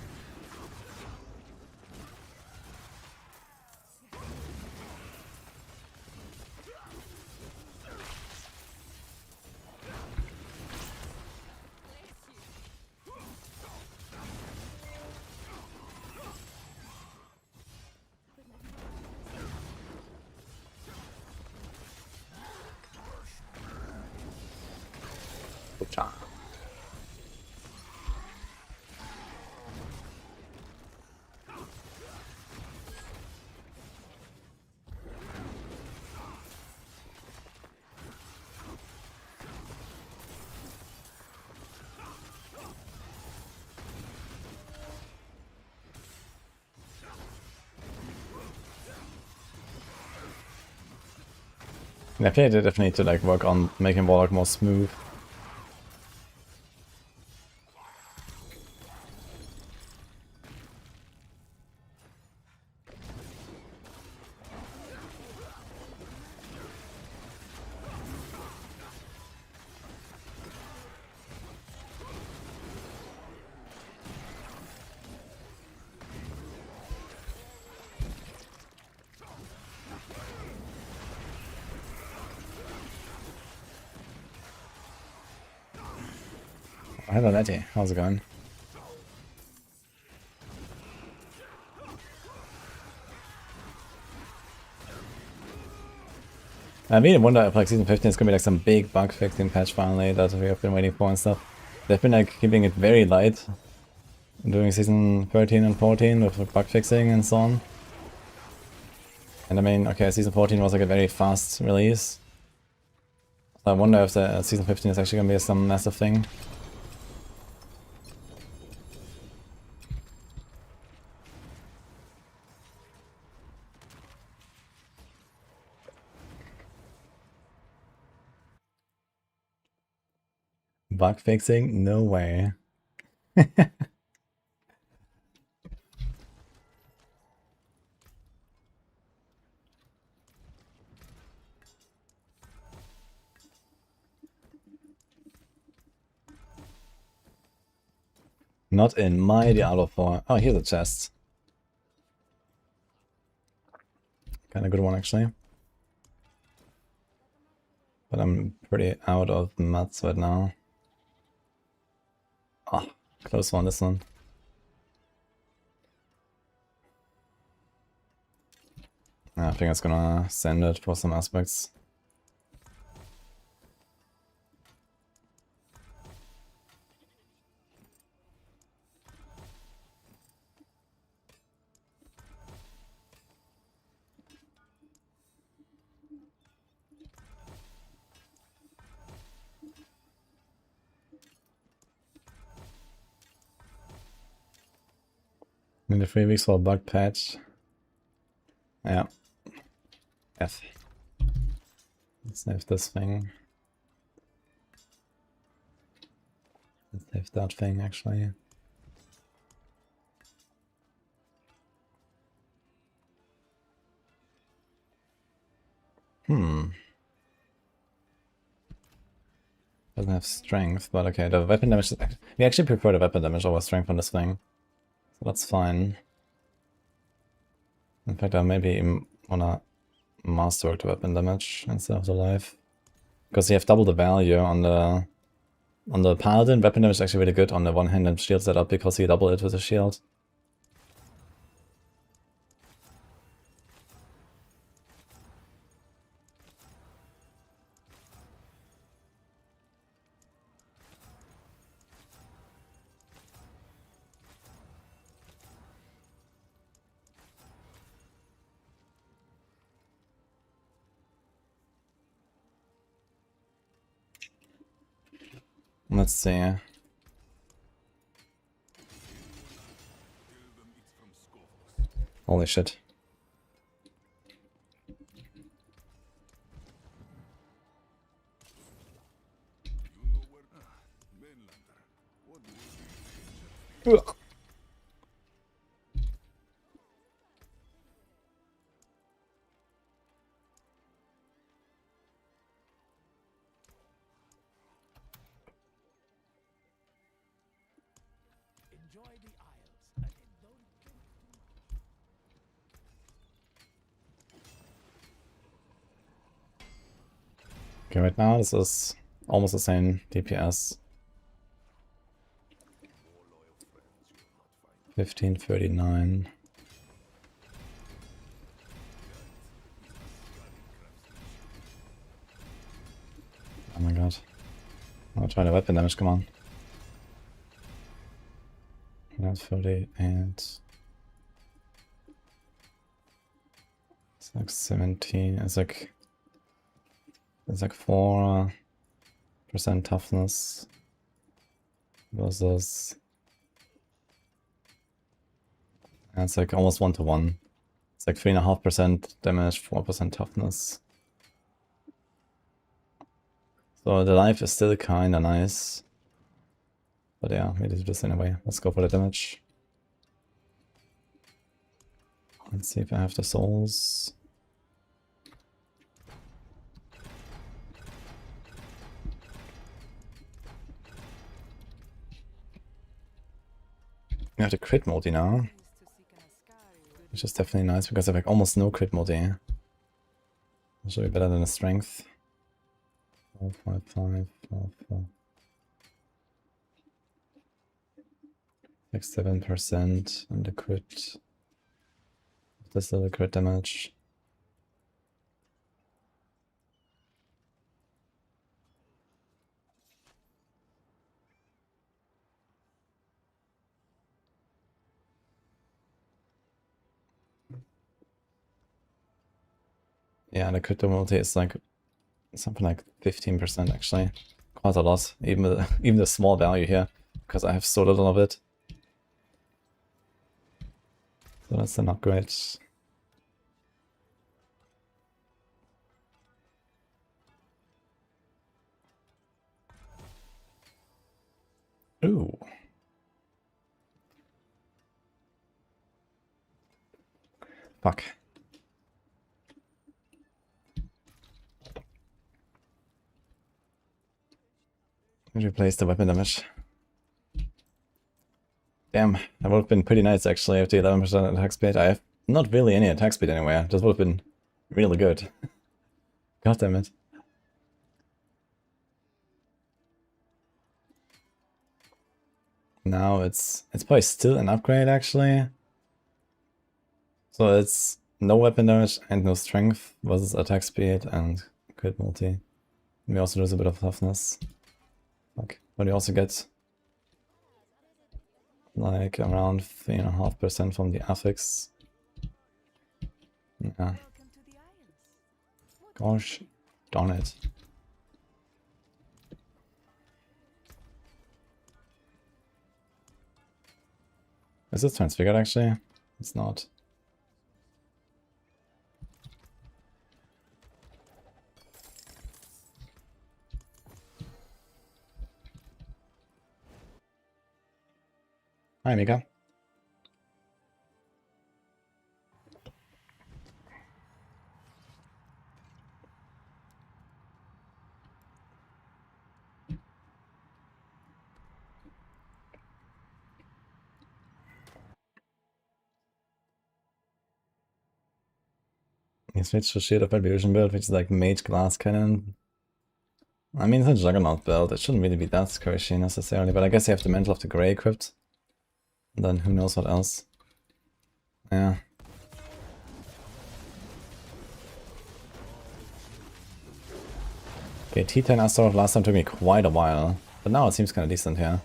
Good job. Yeah, I think they definitely need to like work on making Warlock more smooth. Hello, Letty. How's it going? I really wonder if like season 15 is gonna be like some big bug fixing patch finally that we have been waiting for and stuff. They've been like keeping it very light during season 13 and 14 with like, bug fixing and so on. And I mean, okay, season 14 was like a very fast release. So I wonder if the season 15 is actually gonna be some massive thing. Bug fixing? No way. Not in my Diablo 4. Oh, here's a chest. Kinda good one actually. But I'm pretty out of mats right now. Ah, close one, this one. I think it's gonna send it for some aspects. In the 3 weeks for a bug patch. Yeah. F. Let's save this thing. Let's save that thing actually. Doesn't have strength, but okay, the weapon damage is we actually prefer the weapon damage over strength on this thing. So that's fine. In fact, I maybe even wanna master the weapon damage instead of the life. Because you have double the value on the paladin. Weapon damage is actually really good on the one-handed shield setup because you double it with a shield. Let's see. Holy shit. Ugh. enjoy the Isles. Don't drink too Okay, right now this is almost the same DPS. 1539. Oh my god. I'll try the weapon damage, come on. That's 38. It's like 17. It's like 4% toughness versus. And it's like almost 1-to-1. It's like 3.5% damage, 4% toughness. So the life is still kinda nice. But yeah, we did this anyway. Let's go for the damage. Let's see if I have the souls. I have the crit multi now, which is definitely nice because I have like almost no crit multi. Should be better than the strength. 4, 5, 5, 4, 4. 6, 7% and the crit. This little crit damage. Yeah, the crit multi is like something like 15% actually. Quite a lot, even the small value here, because I have so little of it. So that's an upgrade. Ooh. Fuck. Replace the weapon damage. Damn, that would have been pretty nice actually with the 11% attack speed. I have not really any attack speed anywhere. This would have been really good. God damn it. Now it's probably still an upgrade actually. So it's no weapon damage and no strength versus attack speed and crit multi. We also lose a bit of toughness. Okay, but you also get like around 3.5% from the affix. Yeah. Gosh darn it. Is this transfigured actually? It's not. Hi, Mika. You switch to Shield of Illusion build, which is like Mage Glass Cannon. I mean, it's a Juggernaut build. It shouldn't really be that squishy necessarily, but I guess you have the Mantle of the Grey equipped. And then who knows what else. Yeah. Okay, T10 Astaroth last time took me quite a while, but now it seems kind of decent here.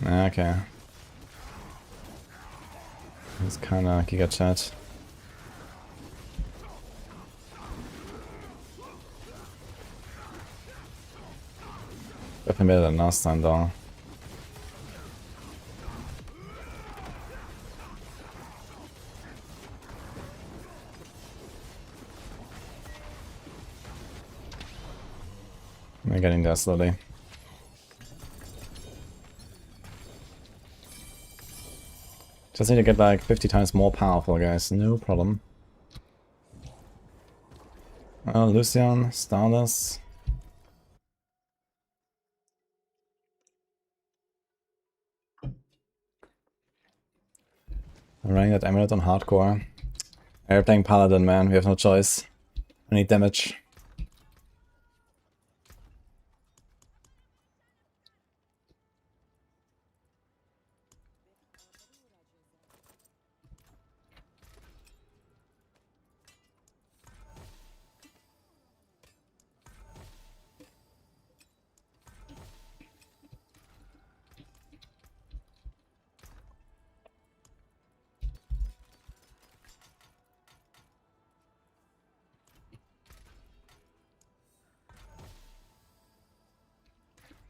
Okay. It's kind of Giga Chat. Definitely better than last time though. We're getting there slowly. Just need to get like 50 times more powerful, guys. No problem. Lucian, Starless. I'm running that amulet on hardcore. We're playing Paladin, man. We have no choice. I need damage.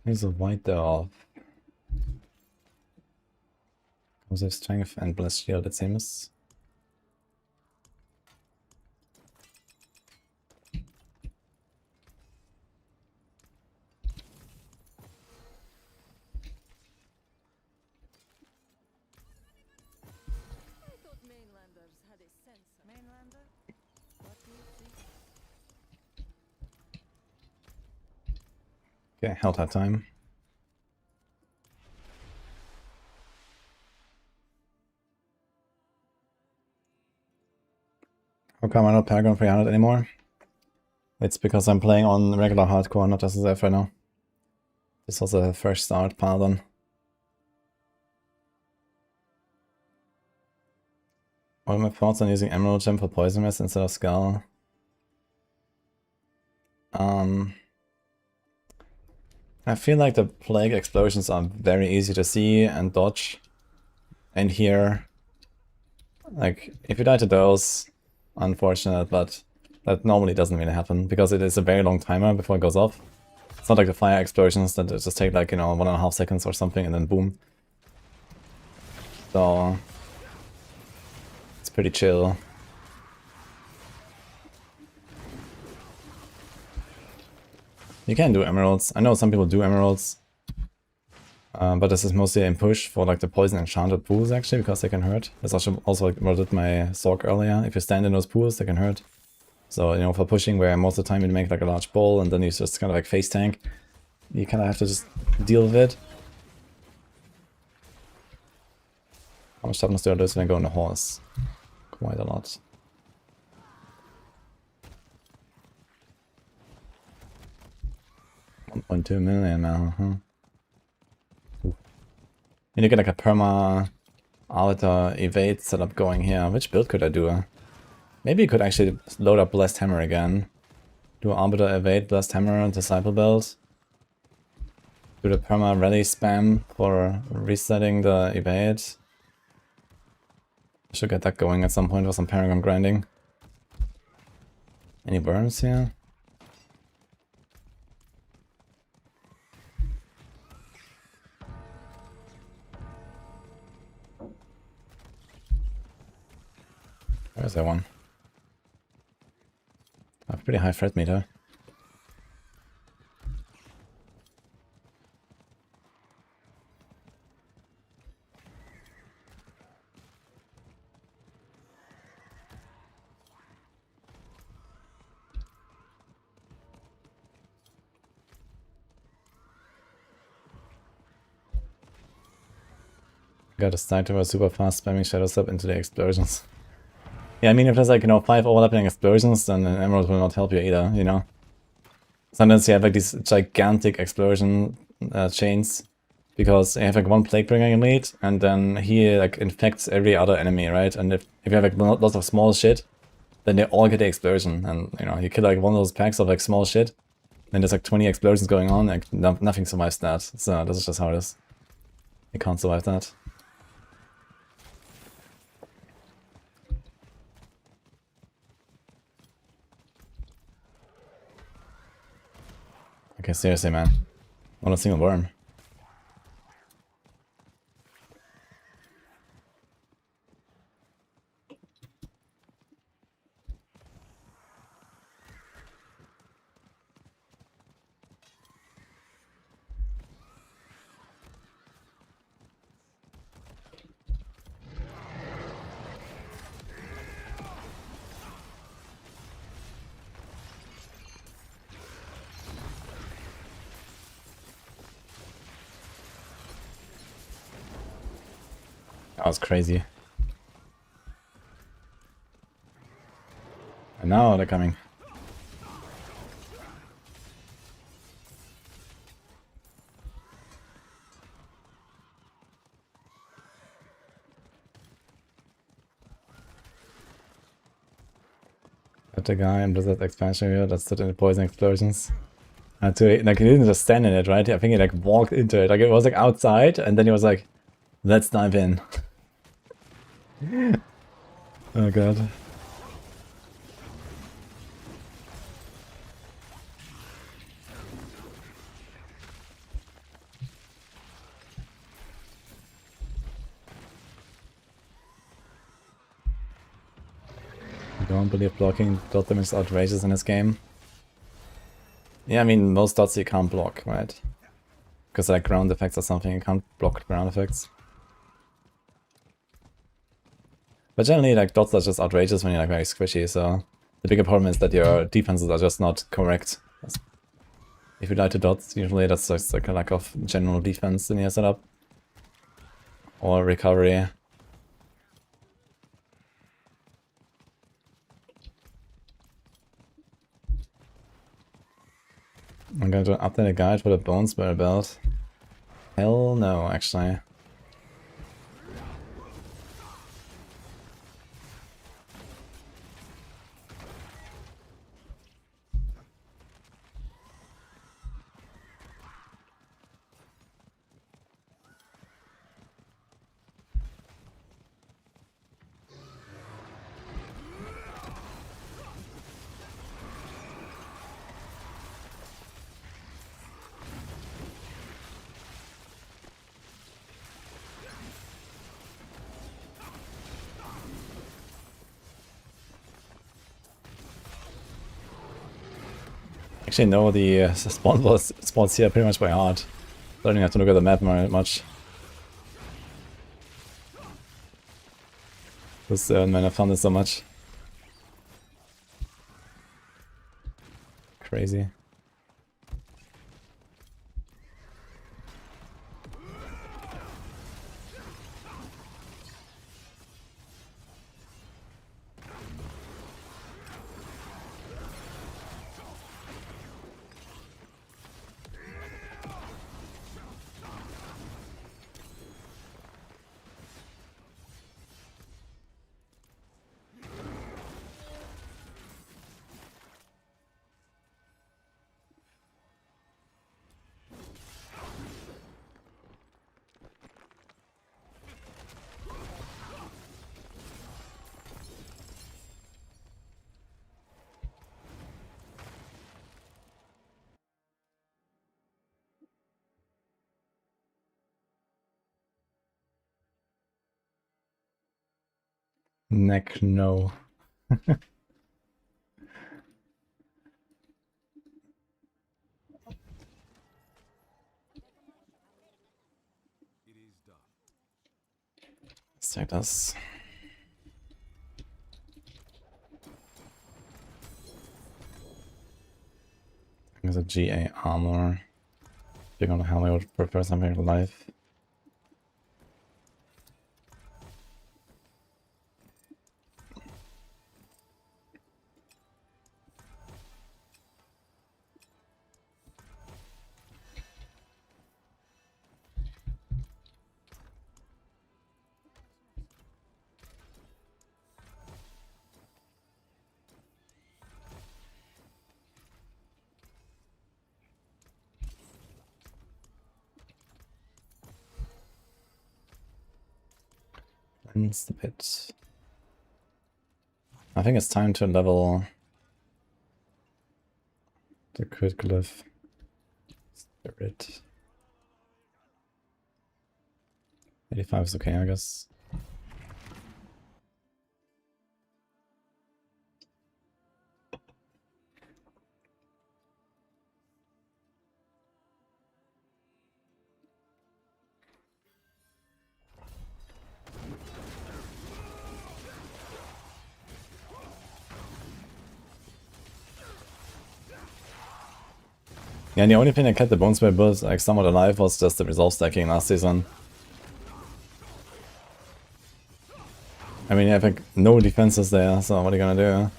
Here's a white off. Comes strength and blessed shield, it seems. I thought mainlanders had a sense of mainlander. What do you think? Okay, held that time. How come I'm not Paragon 300 anymore? It's because I'm playing on regular hardcore, not SSF right now. This was a fresh start, Paladin. What are my thoughts on using Emerald Gem for Poison Mist instead of Skull? I feel like the Plague explosions are very easy to see and dodge. And here, like, if you die to those, unfortunate, but that normally doesn't really happen, because it is a very long timer before it goes off. It's not like the fire explosions that just take like, you know, 1.5 seconds or something and then boom. So it's pretty chill. You can do emeralds. I know some people do emeralds. But this is mostly in push for like the poison enchanted pools actually, because they can hurt. That's also like what I did my Sorc earlier. If you stand in those pools, they can hurt. So, you know, for pushing where most of the time you make like a large ball and then you just kind of like face tank, you kind of have to just deal with it. How much toughness do I do when I go on the horse? Quite a lot. $1.2 million now, huh? Ooh. You need to get like a perma Arbiter evade setup going here. Which build could I do? Maybe you could actually load up Blessed Hammer again. Do Arbiter evade, Blessed Hammer, Disciple build. Do the perma rally spam for resetting the evade. I should get that going at some point with some Paragon grinding. Any burns here? Where's that one? I have pretty high threat meter. Got a sniper super fast spamming Shadow Step into the explosions. Yeah, I mean, if there's like, you know, 5 overlapping explosions, then an Emerald will not help you either, you know? Sometimes you have like these gigantic explosion chains, because you have like one Plague Bringer you meet, and then he like infects every other enemy, right? And if you have like lots of small shit, then they all get the explosion, and you know, you kill like one of those packs of like small shit, then there's like 20 explosions going on, like nothing survives that. So this is just how it is. You can't survive that. Okay, seriously, man. Not a single worm. That was crazy. And now they're coming. Got the guy in Blizzard expansion here that stood in the poison explosions. Like he didn't just stand in it, right? I think he like walked into it. Like it was like outside, and then he was like, "Let's dive in." Oh god. I don't believe blocking dot damage is outrageous in this game. Yeah, I mean, most dots you can't block, right? Because like ground effects or something, you can't block ground effects. But generally, like, dots are just outrageous when you're like very squishy, so the bigger problem is that your defenses are just not correct. If you die to dots, usually that's just like a lack of general defense in your setup. Or recovery. I'm going to update a guide for the Bone Spell belt. Hell no, actually. Actually, no, the spawns here pretty much by heart. I don't even have to look at the map much. Because man, I found it so much. Crazy. Neck, no. Let's take this. There's a GA armor. Being on the helmet, I would prefer something life. Cleanse the pit. I think it's time to level the crit glyph. Spirit. 85 is okay, I guess. Yeah, and the only thing that kept the Bone Spell build like somewhat alive was just the resolve stacking last season. I mean, I have like no defenses there, so what are you gonna do?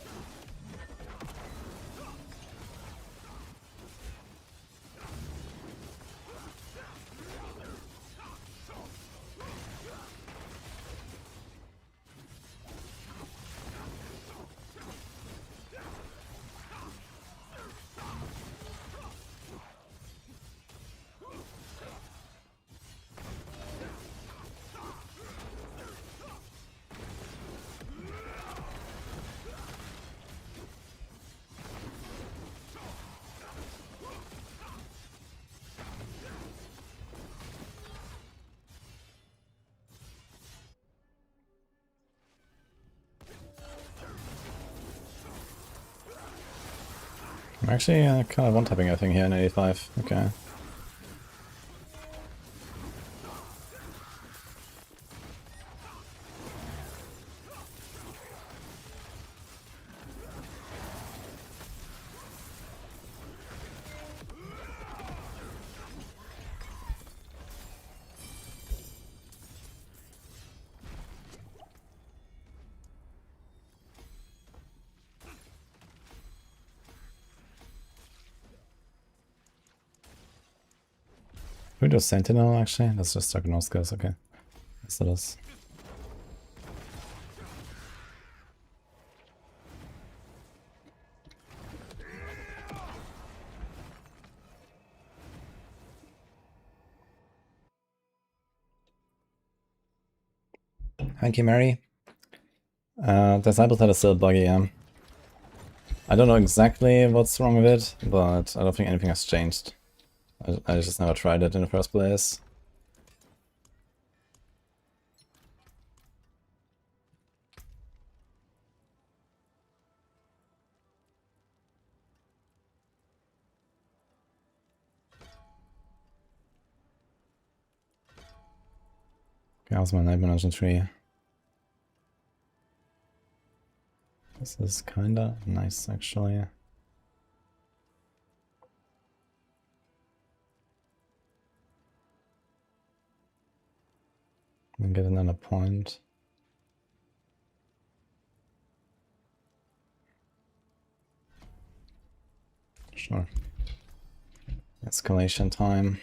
I'm actually kind of one-tapping everything here in 85. Okay. Can we do Sentinel actually? Let's just talk no skills, okay. Yes, it is. Thank you, Mary. Disciples had a still buggy, yeah. I don't know exactly what's wrong with it, but I don't think anything has changed. I just never tried it in the first place. Okay, how's my Night Management tree? This is kinda nice, actually. And get another point. Sure. Escalation time.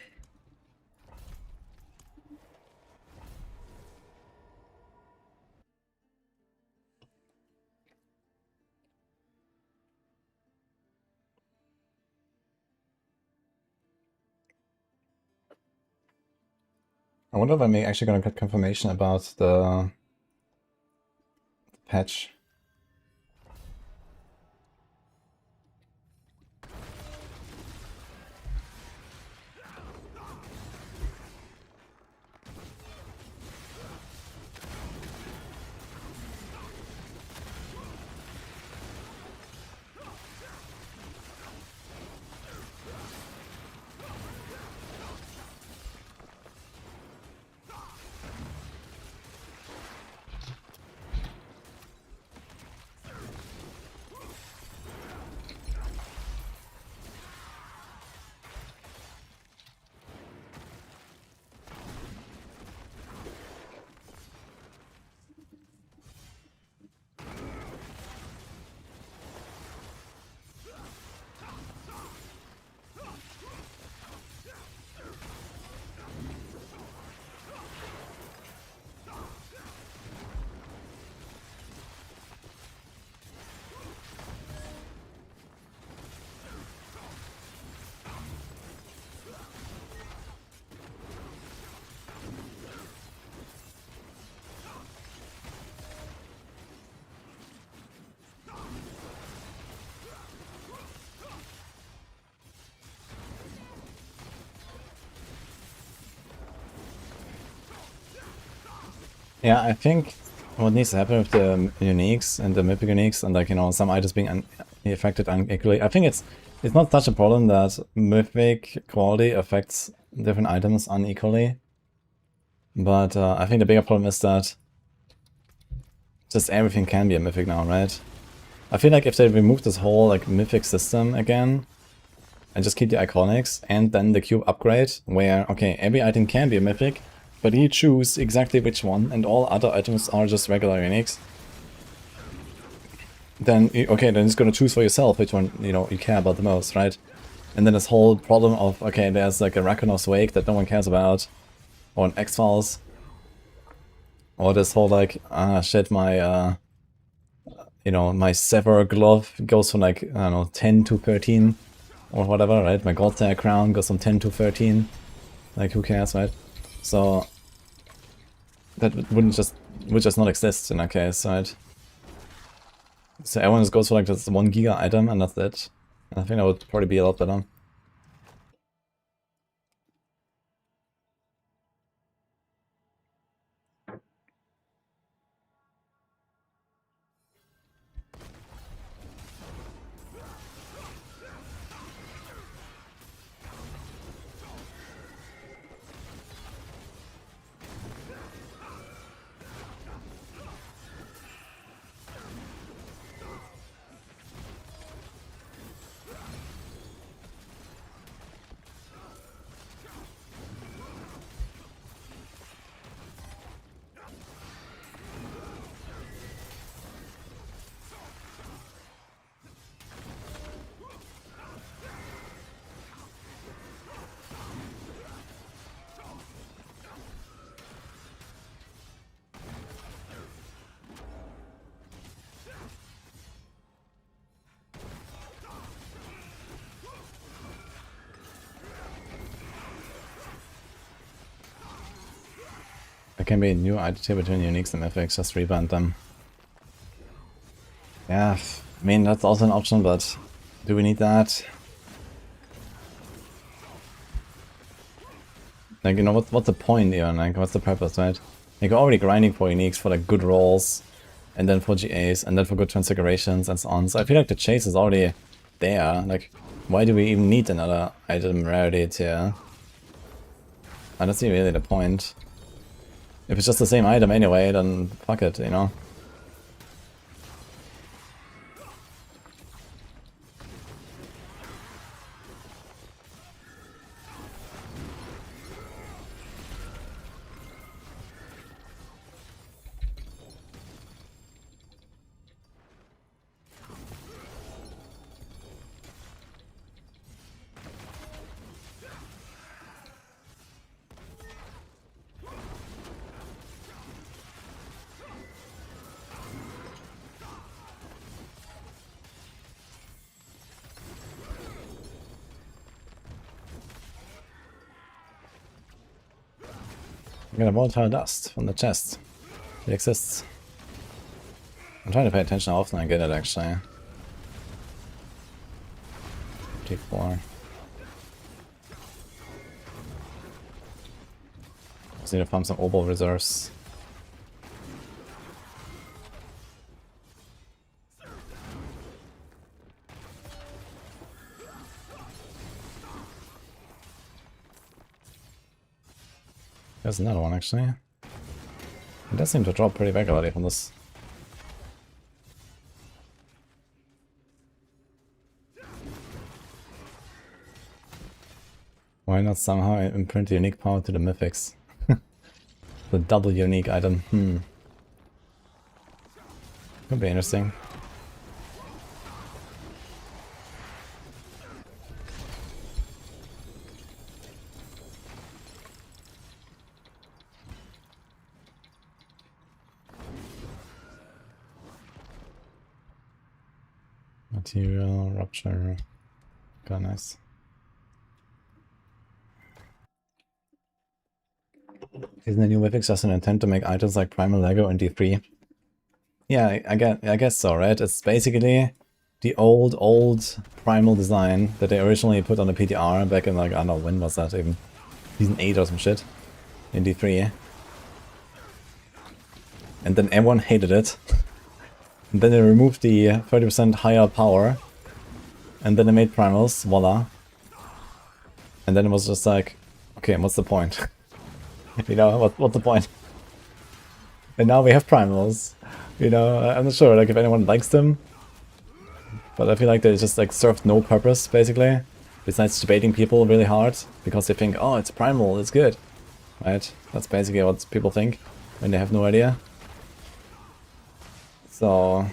I wonder if I'm actually gonna get confirmation about the patch. Yeah, I think what needs to happen with the uniques and the mythic uniques and, like, you know, some items being affected unequally. I think it's not such a problem that mythic quality affects different items unequally. But I think the bigger problem is that just everything can be a mythic now, right? I feel like if they remove this whole, like, mythic system again and just keep the iconics and then the cube upgrade where, okay, every item can be a mythic, but he choose exactly which one, and all other items are just regular uniques, then, okay, then it's gonna choose for yourself which one, you know, you care about the most, right? And then this whole problem of, okay, there's like a Rakonov's Wake that no one cares about, or an X-Files, or this whole like, ah shit, my, you know, my Sever glove goes from like, I don't know, 10 to 13, or whatever, right? My Godtag crown goes from 10 to 13, like who cares, right? So, that would just not exist in that case, right? So everyone just goes for like this 1 giga item and that's it. And I think that would probably be a lot better. There can be a new identity between uniques and mythics, just reband them. Yeah, I mean, that's also an option, but do we need that? Like, you know, what's the point even? Like, what's the purpose, right? Like, you're already grinding for uniques, for like good rolls, and then for GAs, and then for good transfigurations, and so on. So I feel like the chase is already there. Like, why do we even need another item rarity tier? I don't see really the point. If it's just the same item anyway, then fuck it, you know? I got a volatile dust from the chest. It exists. I'm trying to pay attention how often I get it actually. 54. Just need to farm some Obo reserves. There's another one actually. It does seem to drop pretty regularly from this. Why not somehow imprint unique power to the mythics? The double unique item, Could be interesting. Material, rupture. Got nice. Isn't the new mythics just an attempt to make items like Primal Lego in D3? Yeah, I guess so, right? It's basically the old Primal design that they originally put on the PTR back in like, I don't know, when was that even? Season 8 or some shit. In D3. And then everyone hated it. And then they removed the 30% higher power. And then they made primals, voila. And then it was just like, okay, what's the point? You know, what's the point? And now we have primals. You know, I'm not sure like if anyone likes them. But I feel like they just like served no purpose, basically. Besides debating people really hard. Because they think, oh, it's primal, it's good. right? That's basically what people think when they have no idea. So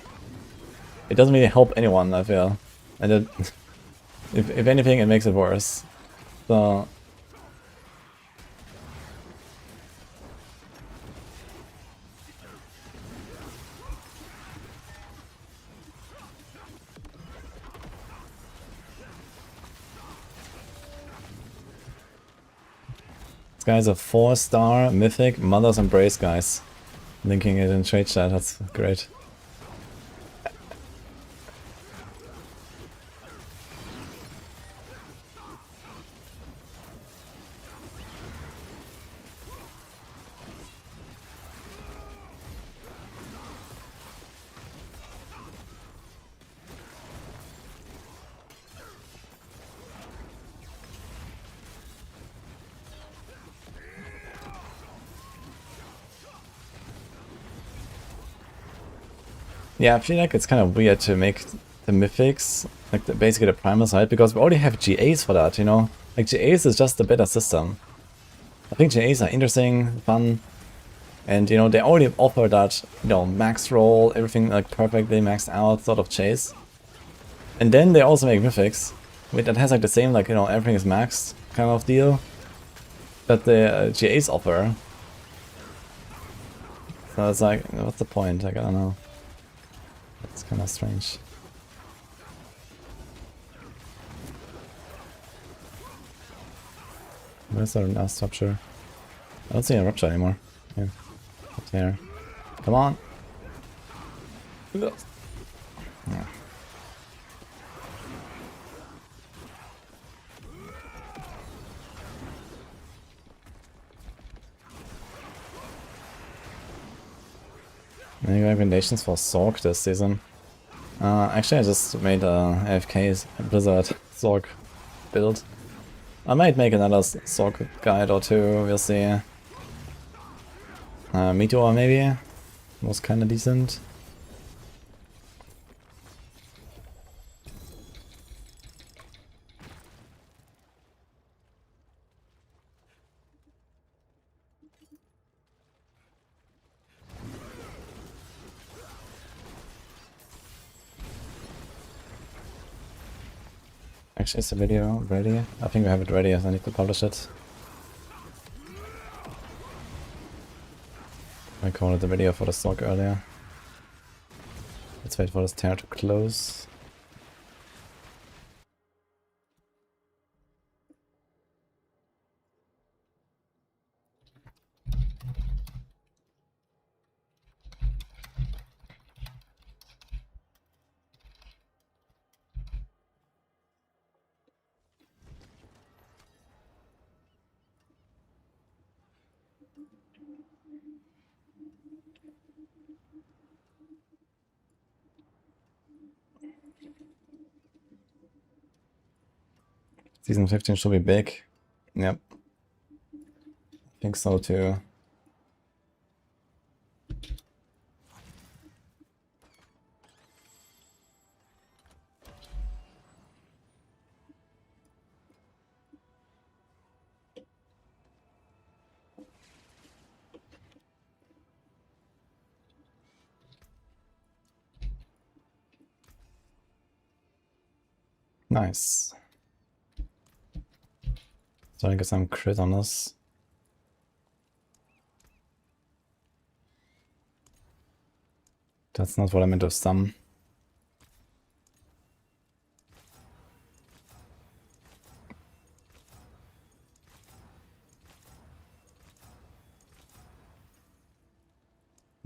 it doesn't really help anyone, I feel. And it, if anything, it makes it worse. So this guy's a 4-star mythic Mother's Embrace, guys. Linking it in trade chat, that's great. Yeah, I feel like it's kind of weird to make the mythics, like basically the primal side, because we already have GAs for that, you know? Like GAs is just a better system. I think GAs are interesting, fun, and you know, they already offer that, you know, max roll, everything like perfectly maxed out sort of chase. And then they also make mythics, that has like the same, like, you know, everything is maxed kind of deal that the GAs offer. So it's like, what's the point? Like, I don't know. It's kind of strange. Where's our last rupture? I don't see a rupture anymore. Here. Up there. Come on! Yeah. Any recommendations for Sorc this season? Actually I just made a AFK Blizzard Sorc build. I might make another Sorc guide or two, we'll see. Meteor maybe? Was kinda decent. Actually, is the video ready? I think we have it ready, I need to publish it. I called it the video for the Sorc earlier. Let's wait for this tear to close. Season 15 should be big. Yep. I think so too. Nice. So I get some crit on this. That's not what I meant to stun.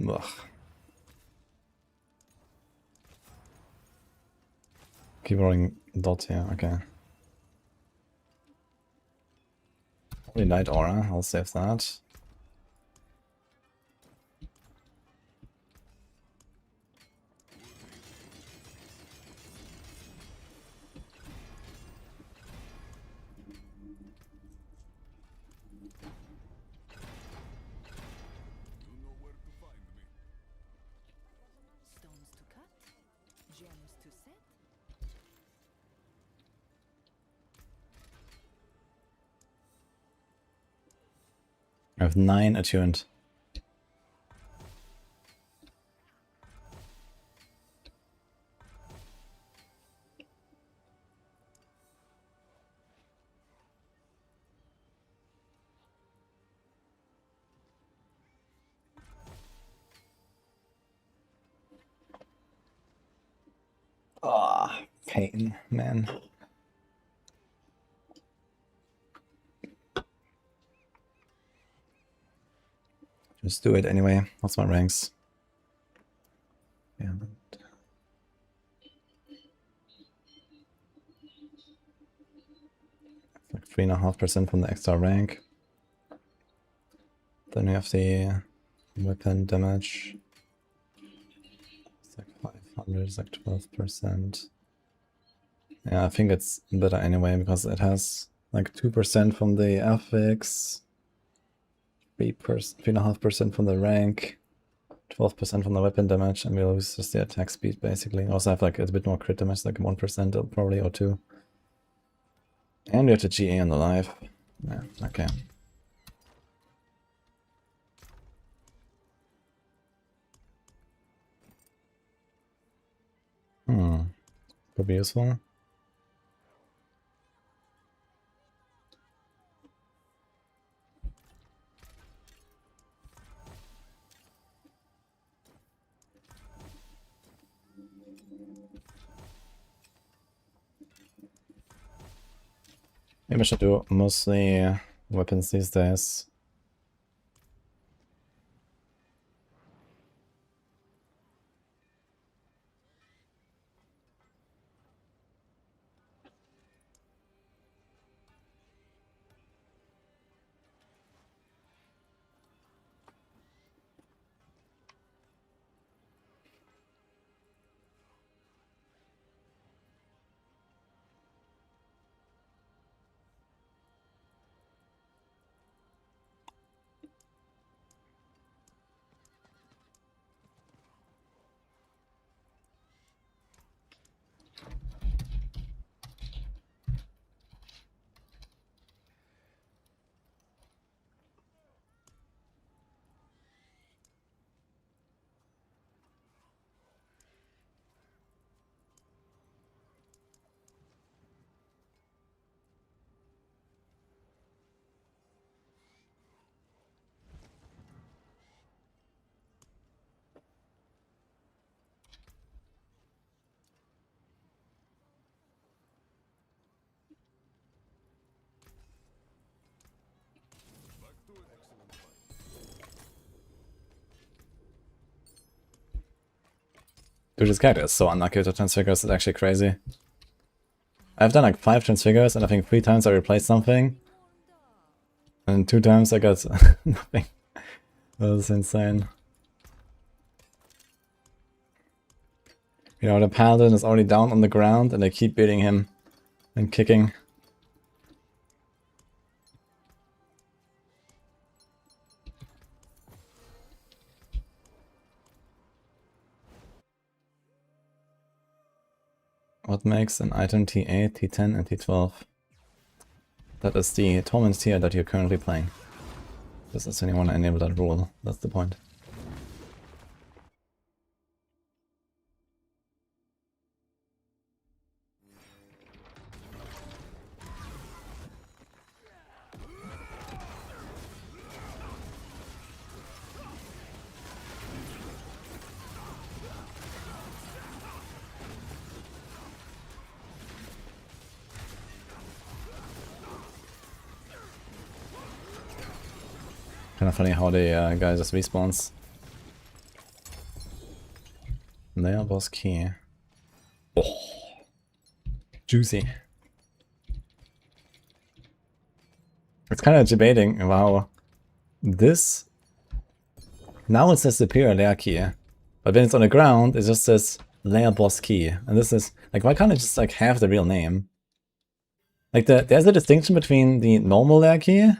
Ugh. Keep rolling dot here, okay. Holy Light Aura, I'll save that. Stones to cut, gems to set. I have 9 attuned. Ah, pain, man. Just do it anyway. What's my ranks? Yeah. It's like 3.5% from the extra rank. Then we have the weapon damage. It's like 500, it's like 12%. Yeah, I think it's better anyway because it has like 2% from the affix, 3.5% from the rank, 12% from the weapon damage, and we lose just the attack speed basically. Also have like a bit more crit damage, like 1% probably or 2. And we have the GA on the life. Yeah, okay. Could be useful. Maybe I should do mostly weapons these days. Dude, this character is so unlucky with the transfigures, it's actually crazy. I've done like 5 transfigures and I think 3 times I replaced something. And 2 times I got nothing. That was insane. You know, the paladin is already down on the ground and they keep beating him and kicking. What makes an item T8, T10 and T12? That is the Torment tier that you're currently playing. This is when you want to enable that rule, that's the point. Kind of funny how the guy just respawns. There was key. Oh, juicy. It's kind of debating, wow. This... Now it says superior layer key. But when it's on the ground, it just says layer boss key. And this is... Like, why can't it just, like, have the real name? Like, there's a distinction between the normal layer key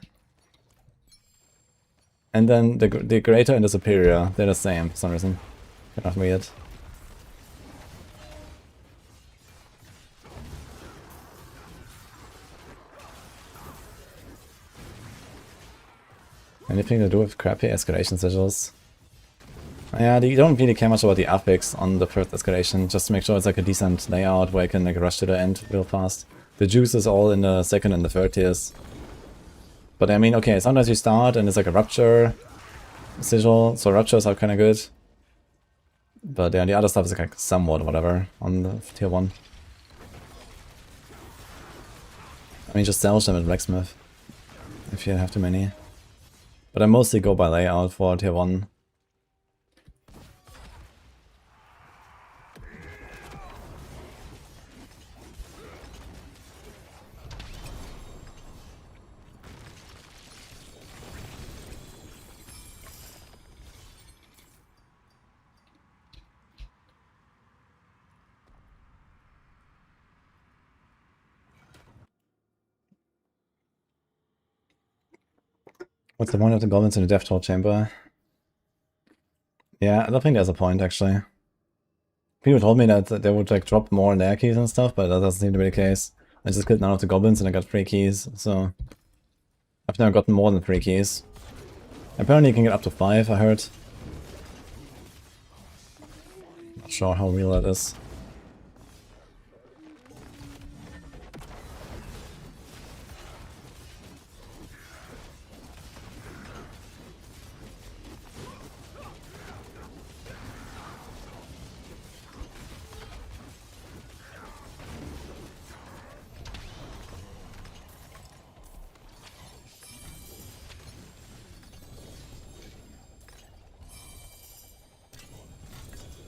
and then the greater and the superior. They're the same for some reason. Kind of weird. Anything to do with crappy escalation sigils? Yeah, you don't really care much about the affix on the first escalation, just to make sure it's like a decent layout where you can like rush to the end real fast. The juice is all in the second and the third tiers. But I mean, okay, sometimes you start and it's like a rupture sigil, so ruptures are kinda good. But yeah, the other stuff is like somewhat whatever on the tier 1. I mean, just salvage them at blacksmith if you have too many. But I mostly go by layout for tier 1. What's the point of the goblins in the Death Toll chamber? Yeah, I don't think there's a point actually. People told me that they would like drop more in their keys and stuff, but that doesn't seem to be the case. I just killed none of the goblins and I got 3 keys, so I've never gotten more than 3 keys. Apparently you can get up to 5, I heard. Not sure how real that is.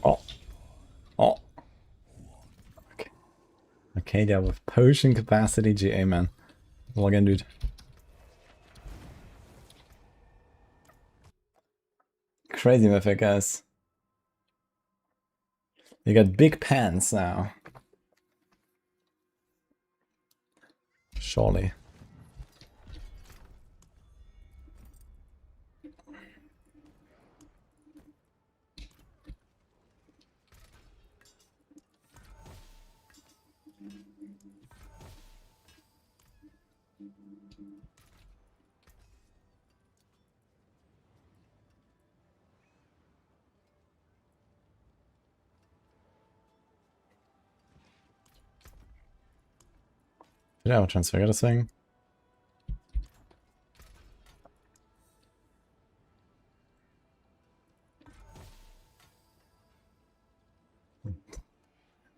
Oh. Oh. Okay. Arcadia with potion capacity GA, man. Log in, dude. Crazy mythic, guys. You got big pants now. Surely. Did I ever transfigure this thing?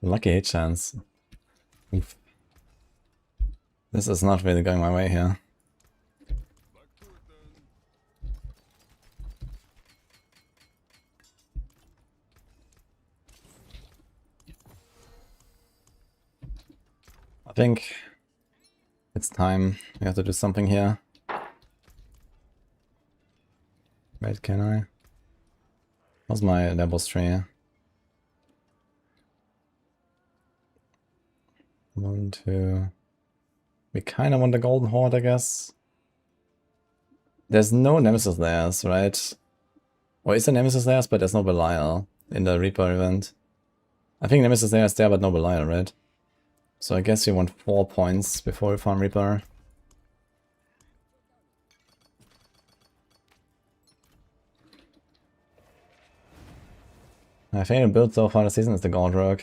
Lucky hit chance. Oof. This is not really going my way here. I think it's time. We have to do something here. Wait, can I? How's my level tree? 1, 2. We kind of want the golden horde, I guess. There's no nemesis layers, right? Or is there nemesis layers, but there's no Belial in the Reaper event? I think nemesis layers there, but no Belial, right? So I guess you want 4 points before you farm Reaper. My favorite build so far this season is the Gold Rogue.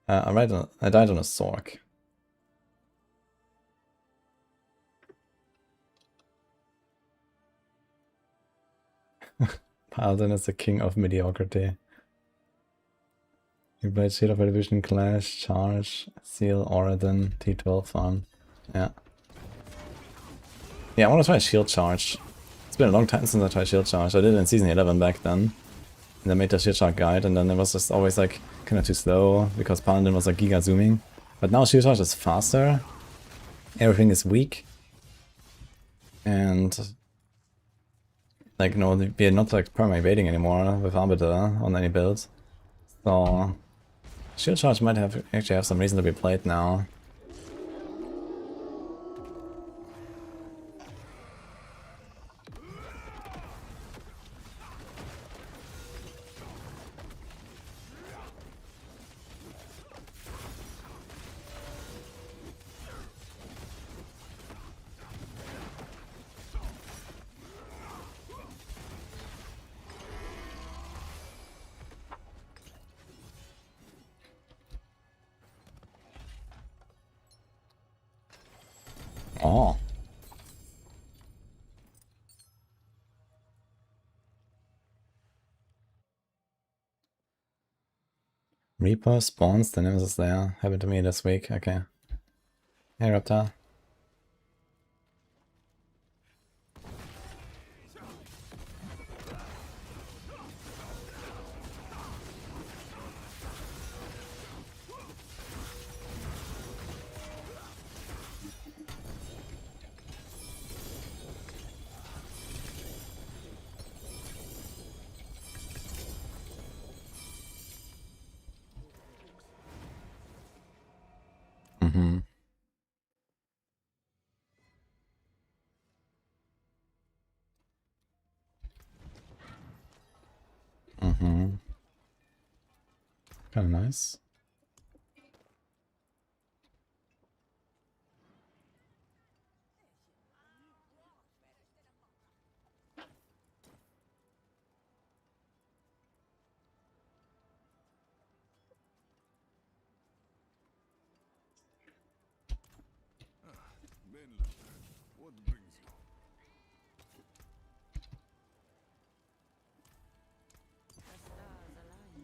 I died on a Sorc. Paladin is the king of mediocrity. You played Shield of Revolution, Clash, Charge, Seal, Oradon, T12 farm. Yeah. Yeah, I want to try Shield Charge. It's been a long time since I tried Shield Charge. I did it in Season 11 back then. And I made the Shield Charge guide, and then it was just always like kind of too slow because Paladin was like giga zooming. But now Shield Charge is faster. Everything is weak. And like, no, we're not like perma-evading anymore with Arbiter on any build. So Shield Charge might actually have some reason to be played now. Oh. Reaper spawns, the nemesis there. Happened to me this week. Okay. Hey, Raptor. Mm-hmm. Mm-hmm. Kinda nice. Mainlander, what brings you? The stars align.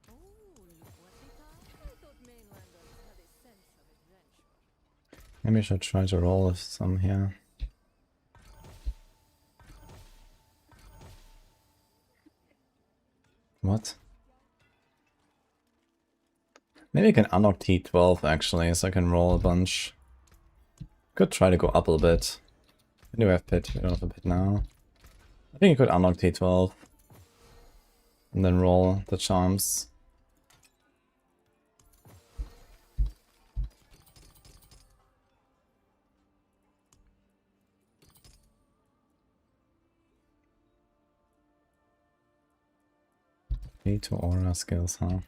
Oh, look what we got. I thought mainlanders had a sense of adventure. Maybe I should try to roll some here. What? Maybe I can unlock T12 actually, so I can roll a bunch. Could try to go up a little bit. I do have pit, we don't have a pit now. I think I could unlock T12. And then roll the charms. Need to aura skills, huh?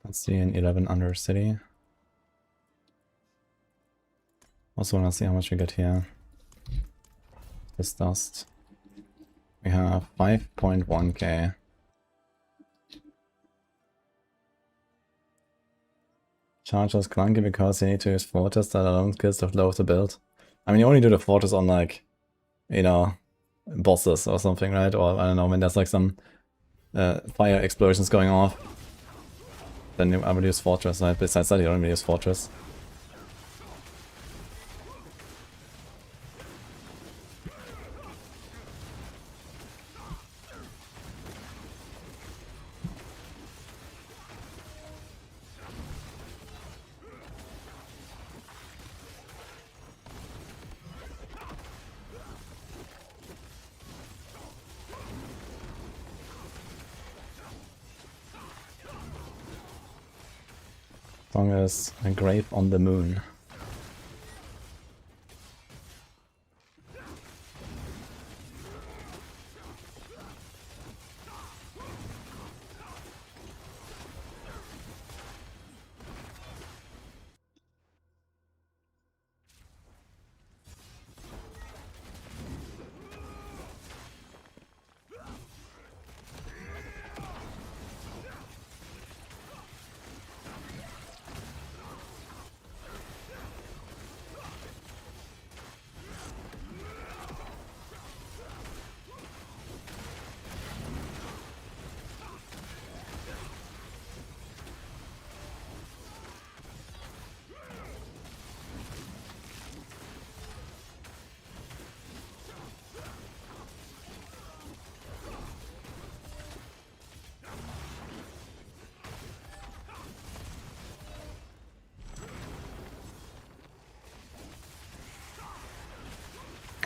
Let's see an 11 under city. Also wanna see how much we get here. This dust. We have 5.1k. Charge is clunky because you need to use fortress that alone kills the flow of the build. I mean, you only do the fortress on like, you know, bosses or something, right? Or I don't know, when there's like some fire explosions going off. Then I would use fortress, right? Besides that, you don't really use fortress. Song is A Grave on the Moon.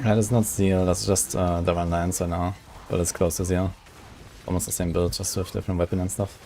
That is not Zeal, that's just the Van Lancer now, but it's close to Zeal. Almost the same build, just with different weapon and stuff.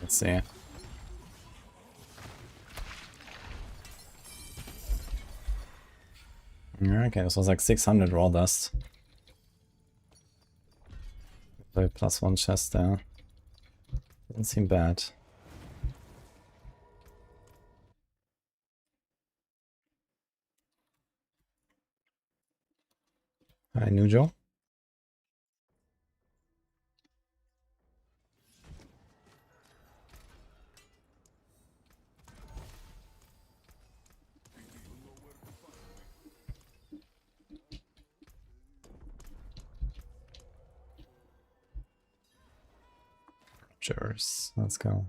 Let's see. Okay, this was like 600 raw dust. The +1 chest there. Doesn't seem bad. Hi, Nujo. Cheers. Let's go.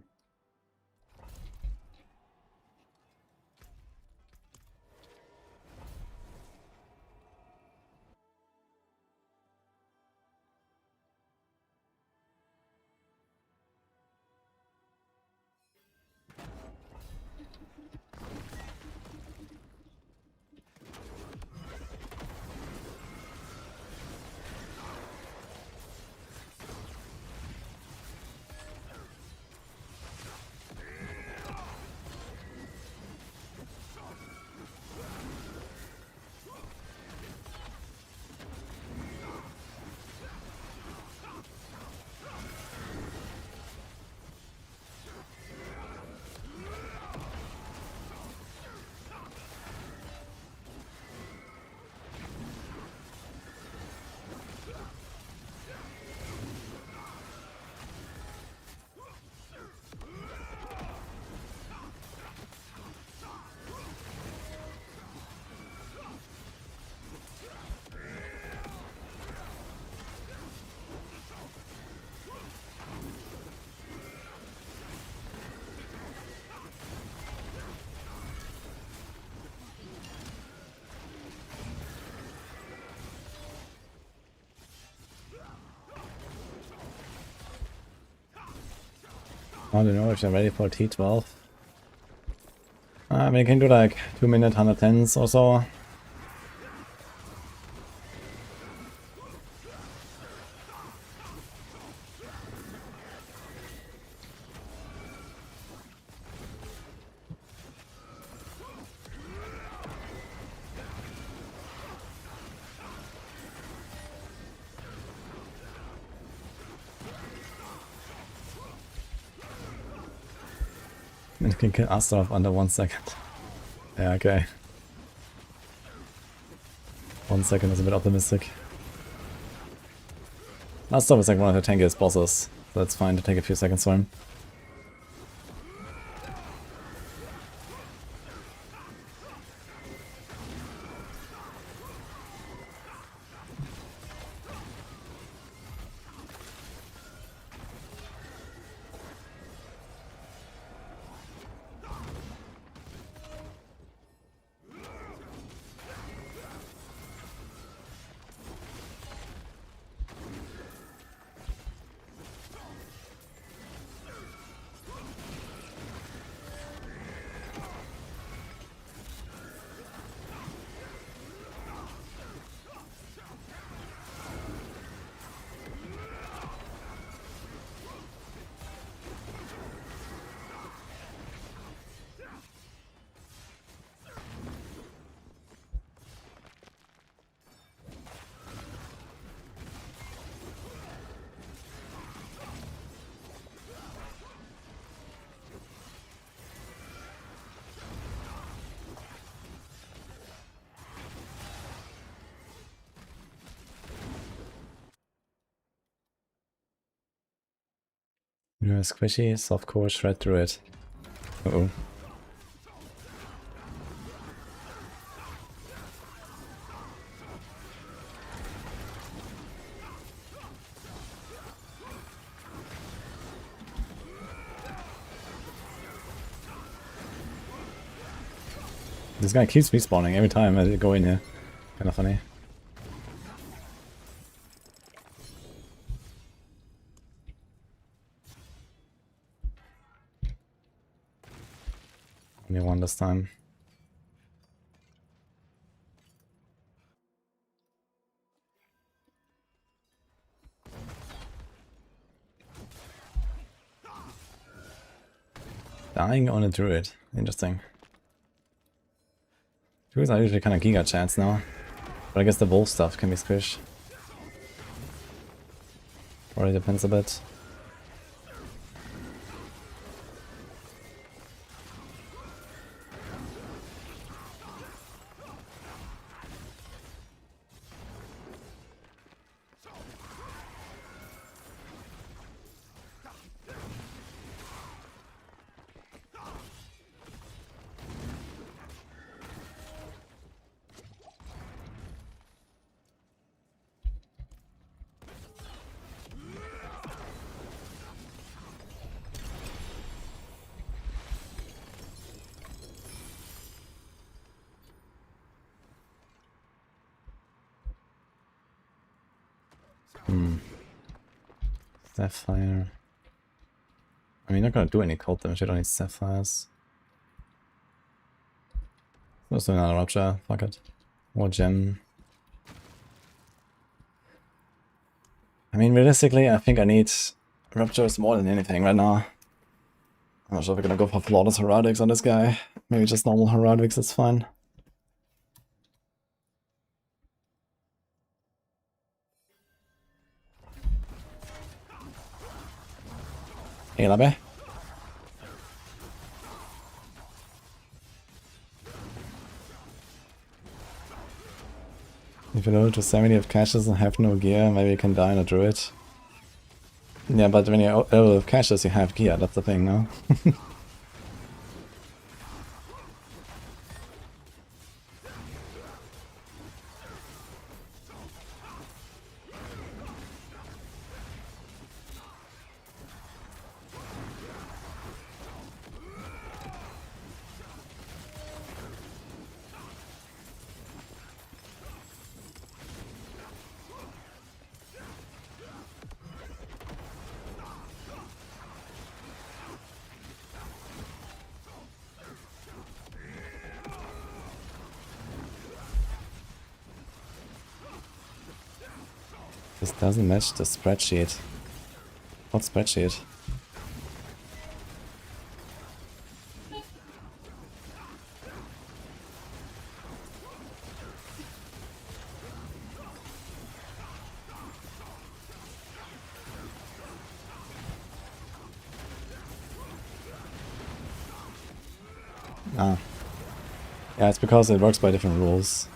I don't know if you're ready for T12. I mean, you can do like 2-minute 110s or so. And you can kill Astaroth under 1 second. Yeah, okay. 1 second is a bit optimistic. Astaroth is like one of the tankiest bosses, so it's fine to take a few seconds for him. You're squishy, softcore, shred through it. Uh-oh. This guy keeps respawning every time I go in here. Kinda funny. Only one this time. Dying on a druid. Interesting. Druids are usually kind of giga chance now. But I guess the wolf stuff can be squish. Probably depends a bit. Sapphire. I mean, not gonna do any cold damage, I don't need sapphires. Let's do another Rupture, fuck it. Or gem. I mean, realistically, I think I need Ruptures more than anything right now. I'm not sure if we're gonna go for Flawless Heraldics on this guy. Maybe just normal Heraldics is fine. Hey, Labbe. If you go to 70 of caches and have no gear, maybe you can die on a druid. Yeah, but when you're out of caches, you have gear, that's the thing, no? This doesn't match the spreadsheet. What spreadsheet? Ah. Yeah, it's because it works by different rules.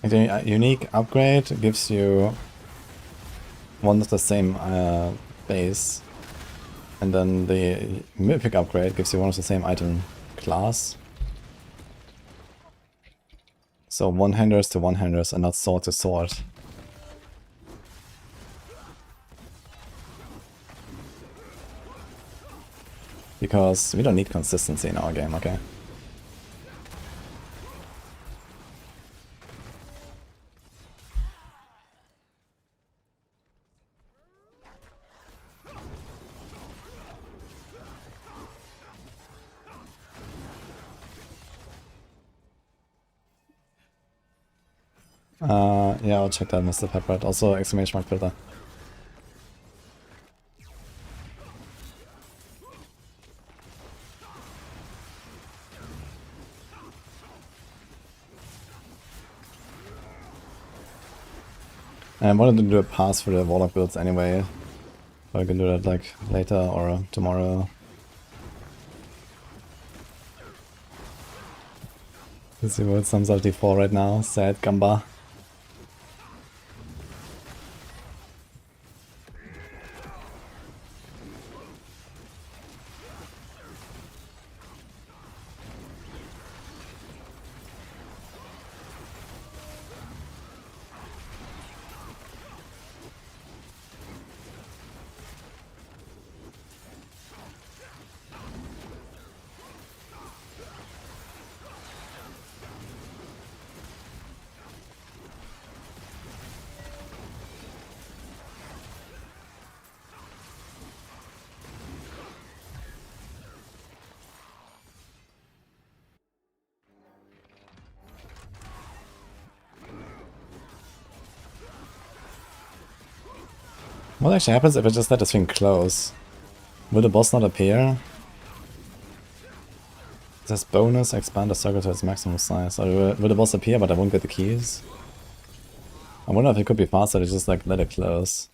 The unique upgrade gives you one of the same base, and then the mythic upgrade gives you one of the same item class. So one-handers to one-handers and not sword to sword. Because we don't need consistency in our game, okay? Yeah, I'll check that, Mr. Peppered. Also, exclamation mark filter. I wanted to do a pass for the Warlock builds anyway. But I can do that like later or tomorrow. Let's see what sums up D4 right now. Sad Gamba. What actually happens if I just let this thing close? Will the boss not appear? This bonus expand the circle to its maximum size. So will the boss appear, but I won't get the keys? I wonder if it could be faster to just like let it close.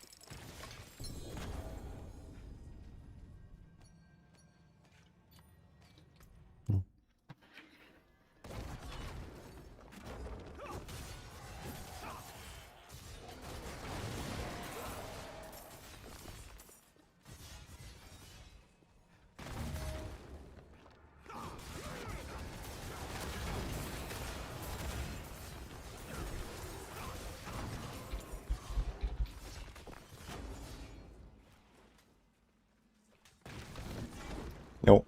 Jo.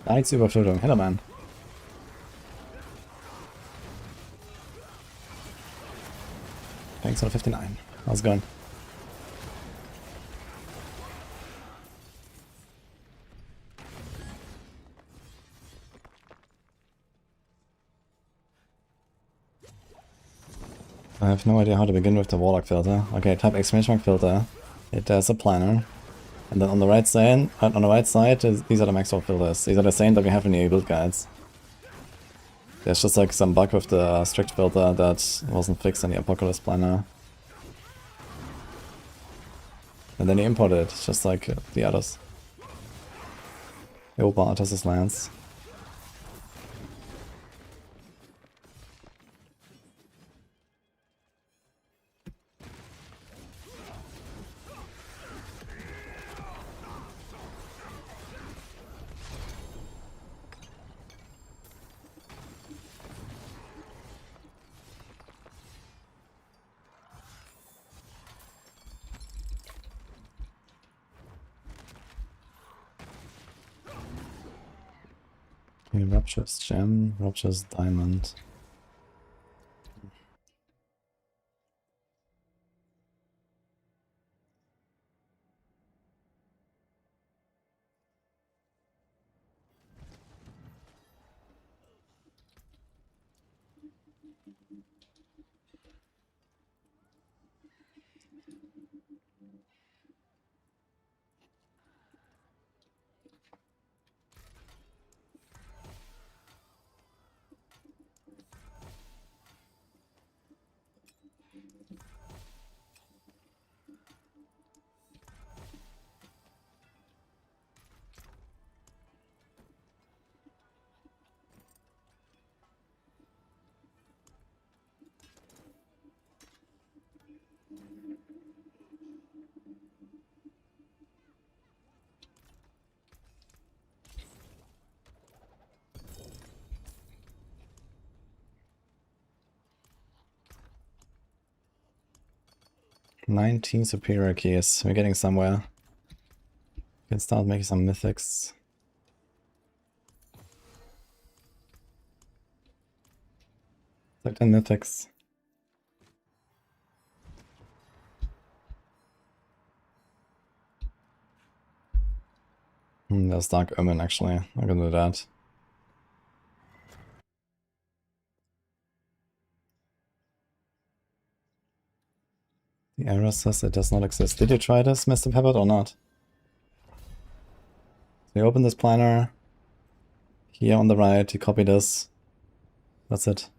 Gar nichts Überflutung. Hellerman. Thanks for 59. How's it going? I have no idea how to begin with the Warlock filter. Okay, type exclamation mark filter. There's a planner. And then on the right side, these are the maximum filters. These are the same that we have in the build guides. There's just like some bug with the strict filter that wasn't fixed in the Apocalypse planner. And then you import it, just like the others. Yo, Bartas lands. Okay, Rupture's Gem, Rupture's Diamond. "19 superior keys. We're getting somewhere. We can start making some mythics. Like 10 mythics. There's Dark Omen actually. I'm gonna do that. The error says it does not exist. Did you try this, Mr. Pepper, or not? So you open this planner. Here on the right, you copy this. That's it.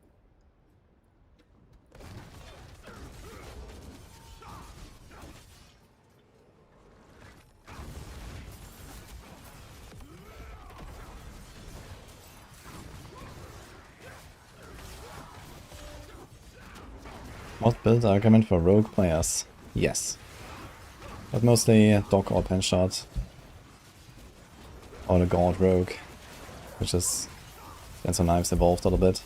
Mod build argument for rogue players. Yes. But mostly Dog or Pen Shot. Or the God Rogue. Which is... Dance on Knives evolved a little bit.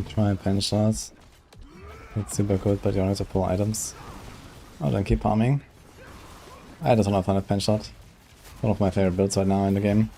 can try pen shots. It's super good, but you don't have to pull items. Oh, then keep farming. I just want to find a pen shot. One of my favorite builds right now in the game.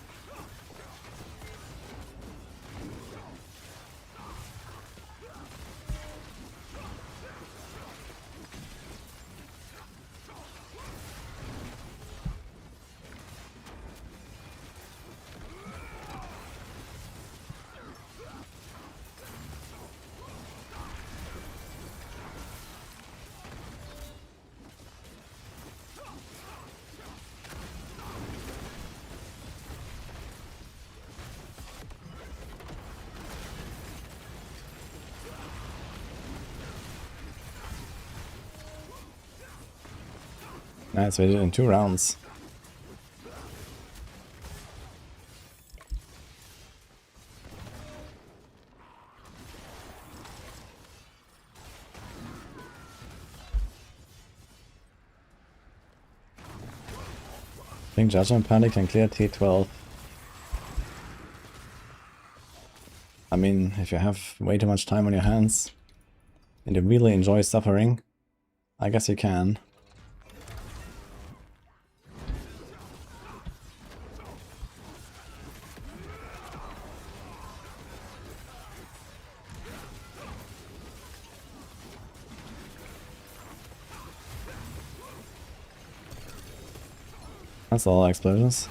Nice, we did it in 2 rounds. I think Judgment Panic can clear T12. I mean, if you have way too much time on your hands and you really enjoy suffering, I guess you can. That's all explosions.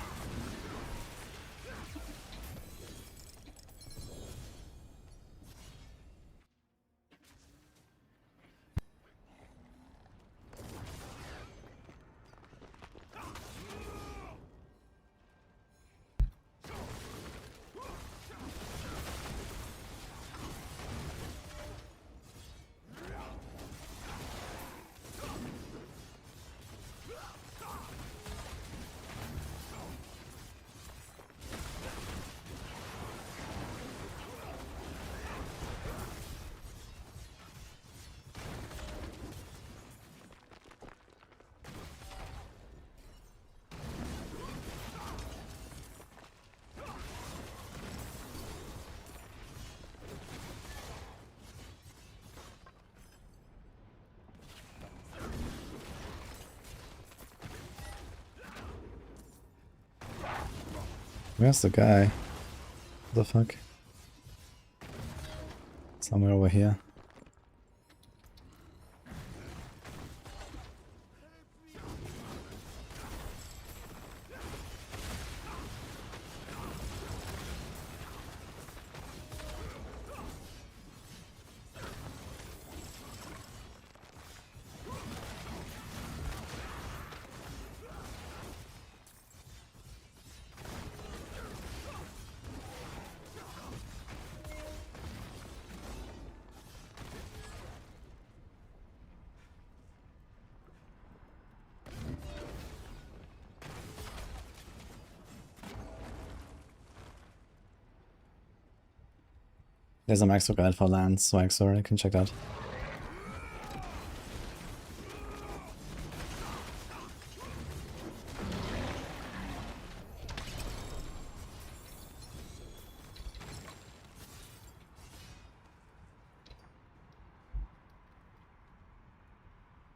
Where's the guy? What the fuck? Somewhere over here. There's a max guide for land swag, so I can check that.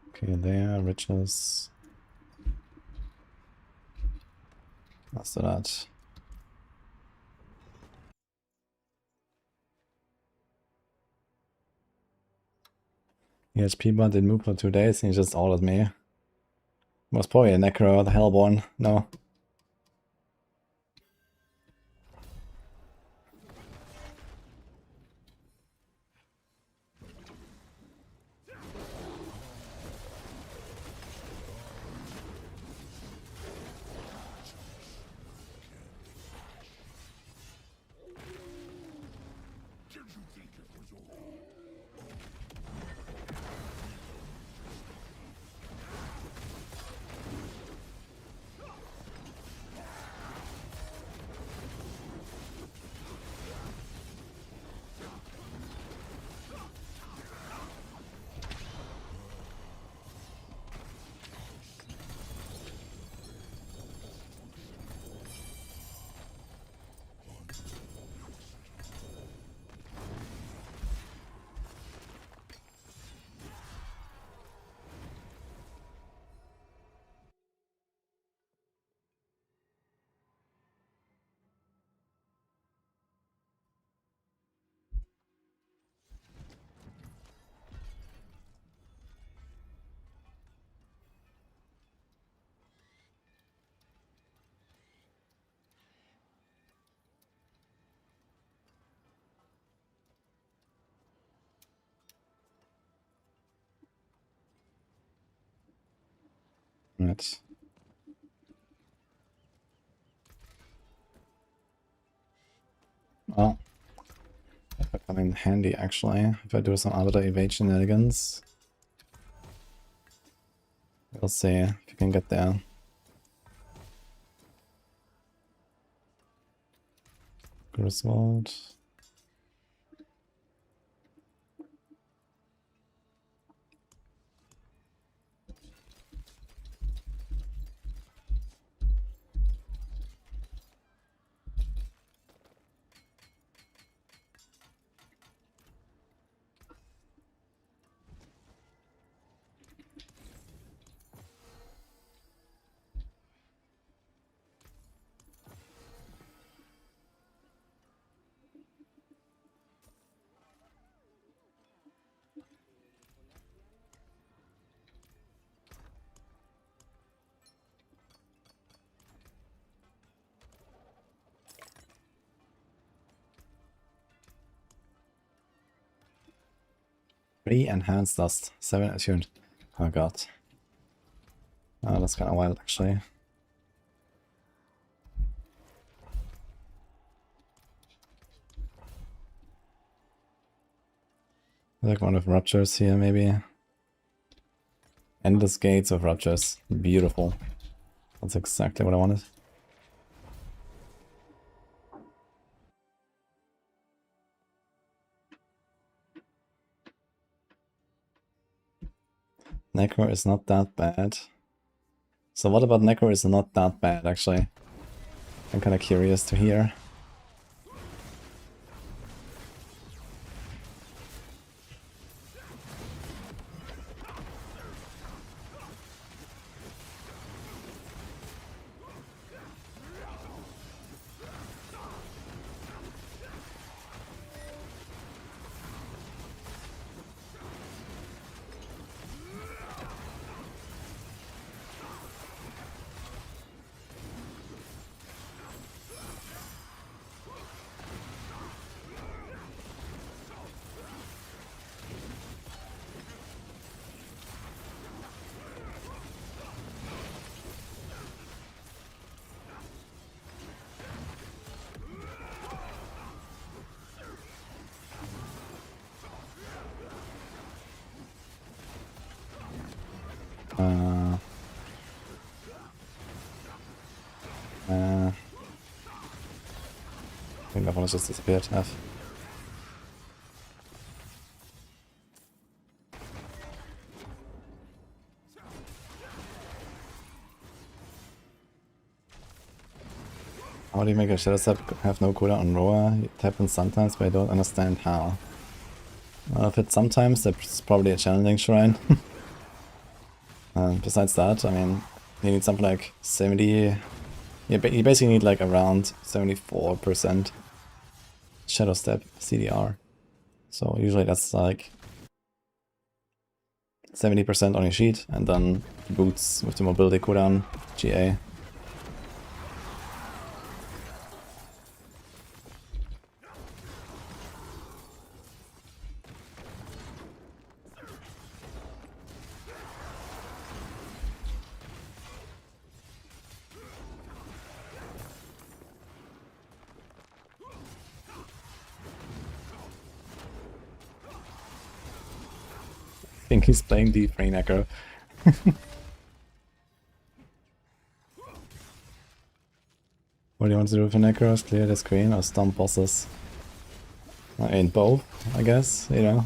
Okay, there, riches. After that. EHP bot didn't move for 2 days and he just ordered me. Was probably a Necro, the Hellborn. No. Alright. Well, that would come in handy actually, if I do some other evade shenanigans. We'll see if you can get there. Griswold. Enhanced dust, 7 attuned. Oh god. Oh, that's kind of wild actually. Like one of Ruptures here maybe. Endless gates of Ruptures. Beautiful. That's exactly what I wanted. Necro is not that bad. So what about Necro is not that bad actually? I'm kind of curious to hear. I think that one has just disappeared. F. How do you make a Shadow Step have no cooldown on Roa? It happens sometimes, but I don't understand how. Well, if it's sometimes, that's probably a challenging shrine. Besides that, I mean, you need something like 70... you basically need like around 74% Shadow Step CDR. So usually that's like 70% on your sheet, and then boots with the mobility cooldown, GA. I think he's playing the Free Necro. What do you want to do with the Necros? Clear the screen or stomp bosses? I mean, both, I guess, you know.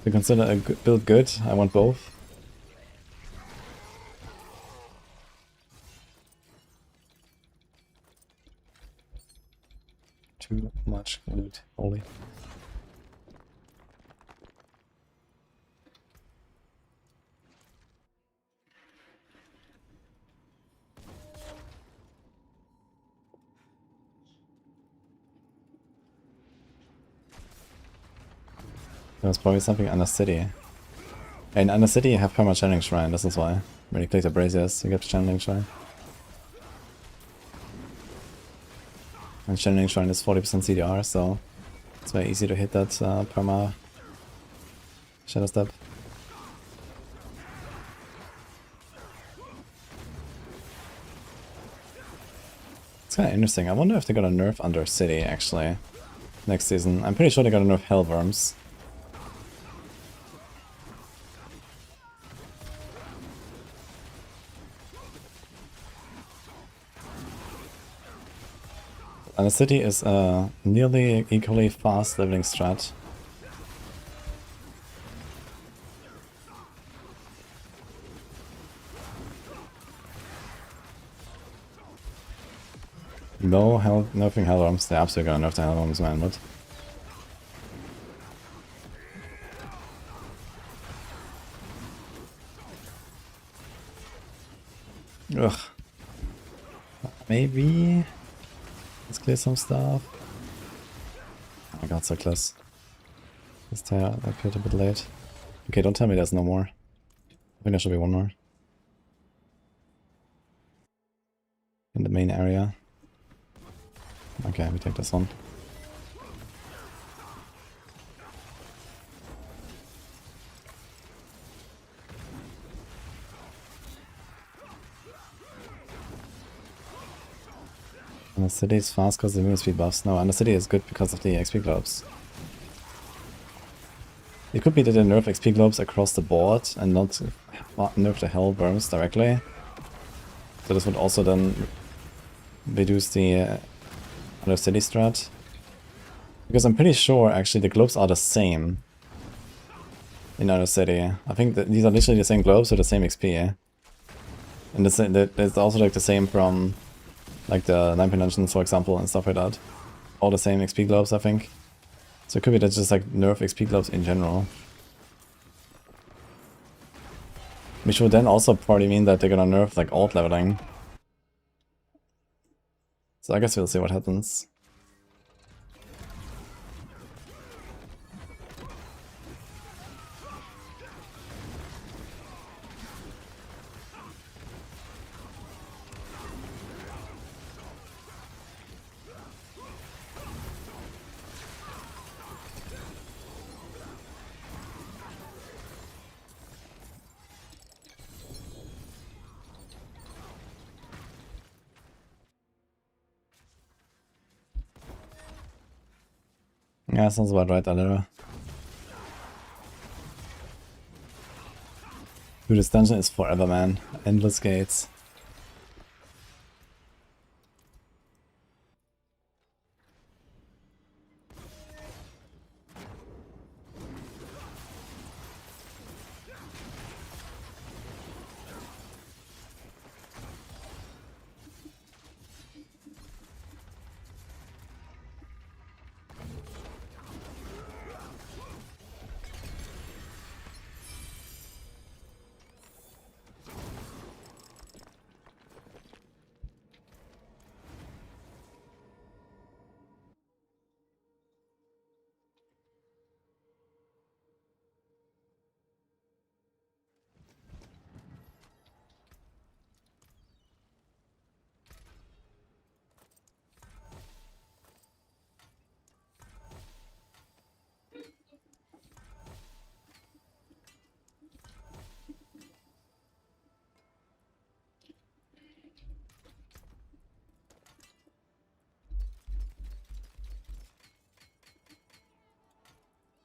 To consider a build good, I want both. Too much loot, holy. There's probably something under city. In under city you have perma channeling shrine, this is why. When you click the braziers, you get the channeling shrine. And channeling shrine is 40% CDR, so it's very easy to hit that perma Shadow Step. kind of interesting. I wonder if they're gonna nerf Under City, actually, next season. I'm pretty sure they're gonna nerf Hellworms. And the city is a nearly equally fast leveling strat. No nerfing Hellworms. They're absolutely gonna nerf the Hellworms, man, but... Ugh. Maybe... Let's clear some stuff. Oh my god, so close. This tire appeared a bit late. Okay, don't tell me there's no more. I think there should be one more. In the main area. Okay, we take this one. And the city is fast because of the movement speed buffs. No, and the city is good because of the XP globes. It could be that they nerf XP globes across the board and not nerf the Hellworms directly. So this would also then reduce the other city strat. Because I'm pretty sure actually the globes are the same in Other City. I think that these are literally the same globes with the same XP. And it's also like the same from like the 9 Dungeons, for example, and stuff like that. All the same XP globes, I think. So it could be that's just like nerf XP globes in general. Which would then also probably mean that they're gonna nerf like alt leveling. So I guess we'll see what happens. Yeah, sounds about right, Alera. Dude, this dungeon is forever, man. Endless gates.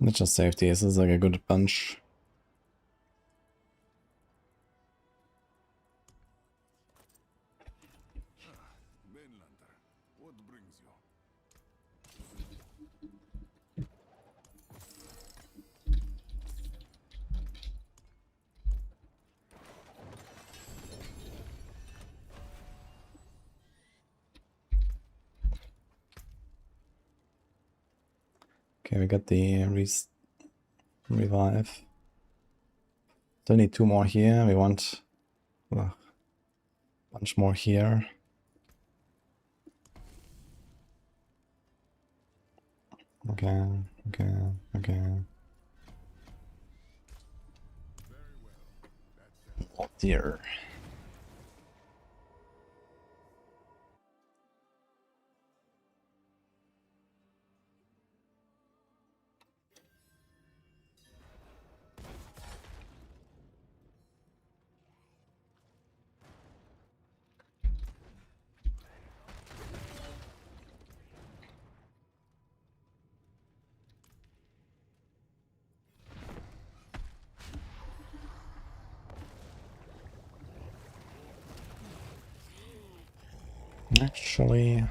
Let's just save these. This is like a good bunch. Mainlander, what brings you? Okay, we got the revive. Still need 2 more here. We want a bunch more here. Okay, okay, okay. Oh dear. Actually...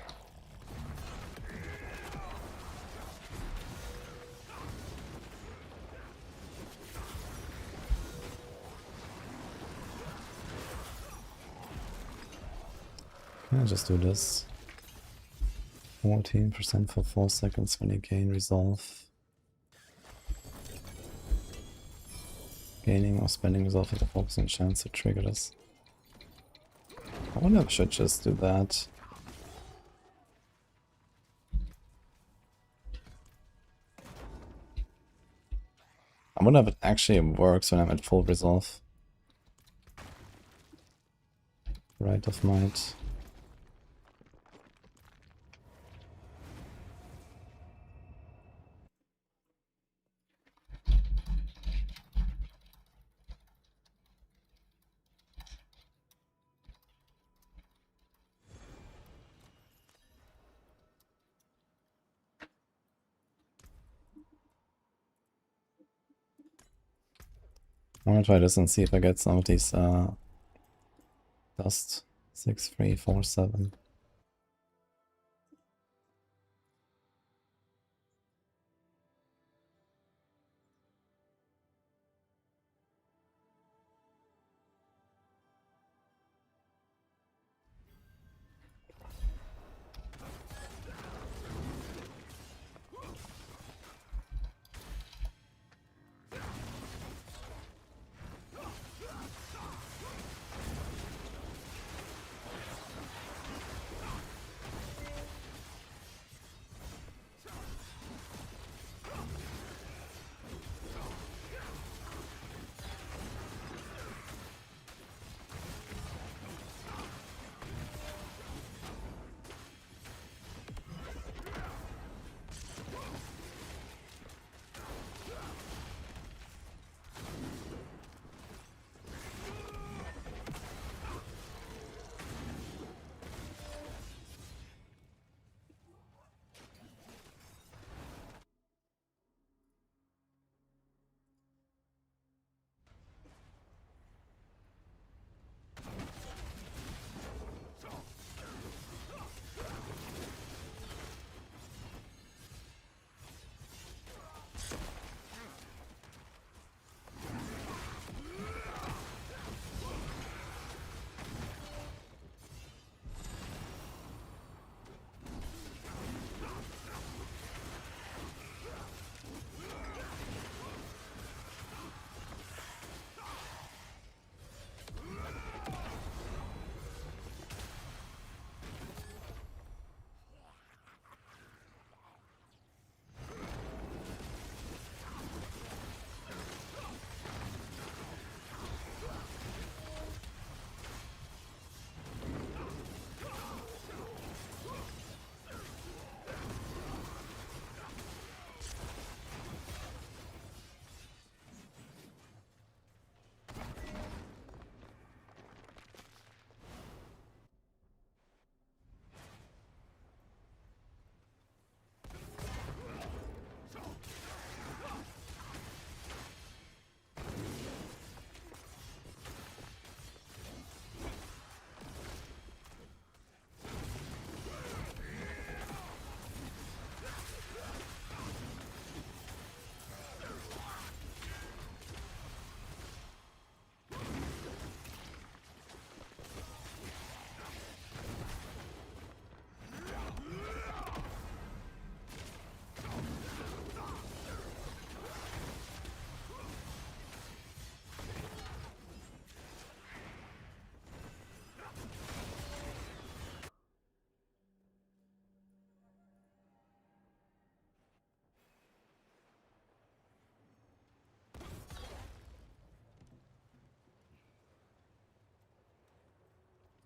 Can I just do this? 14% for 4 seconds when you gain resolve. Gaining or spending resolve with a 4% chance to trigger this. I wonder if I should just do that. I wonder if it actually works when I'm at full resolve. Right of might. I wanna try this and see if I get some of these dust. 6, 3, 4, 7.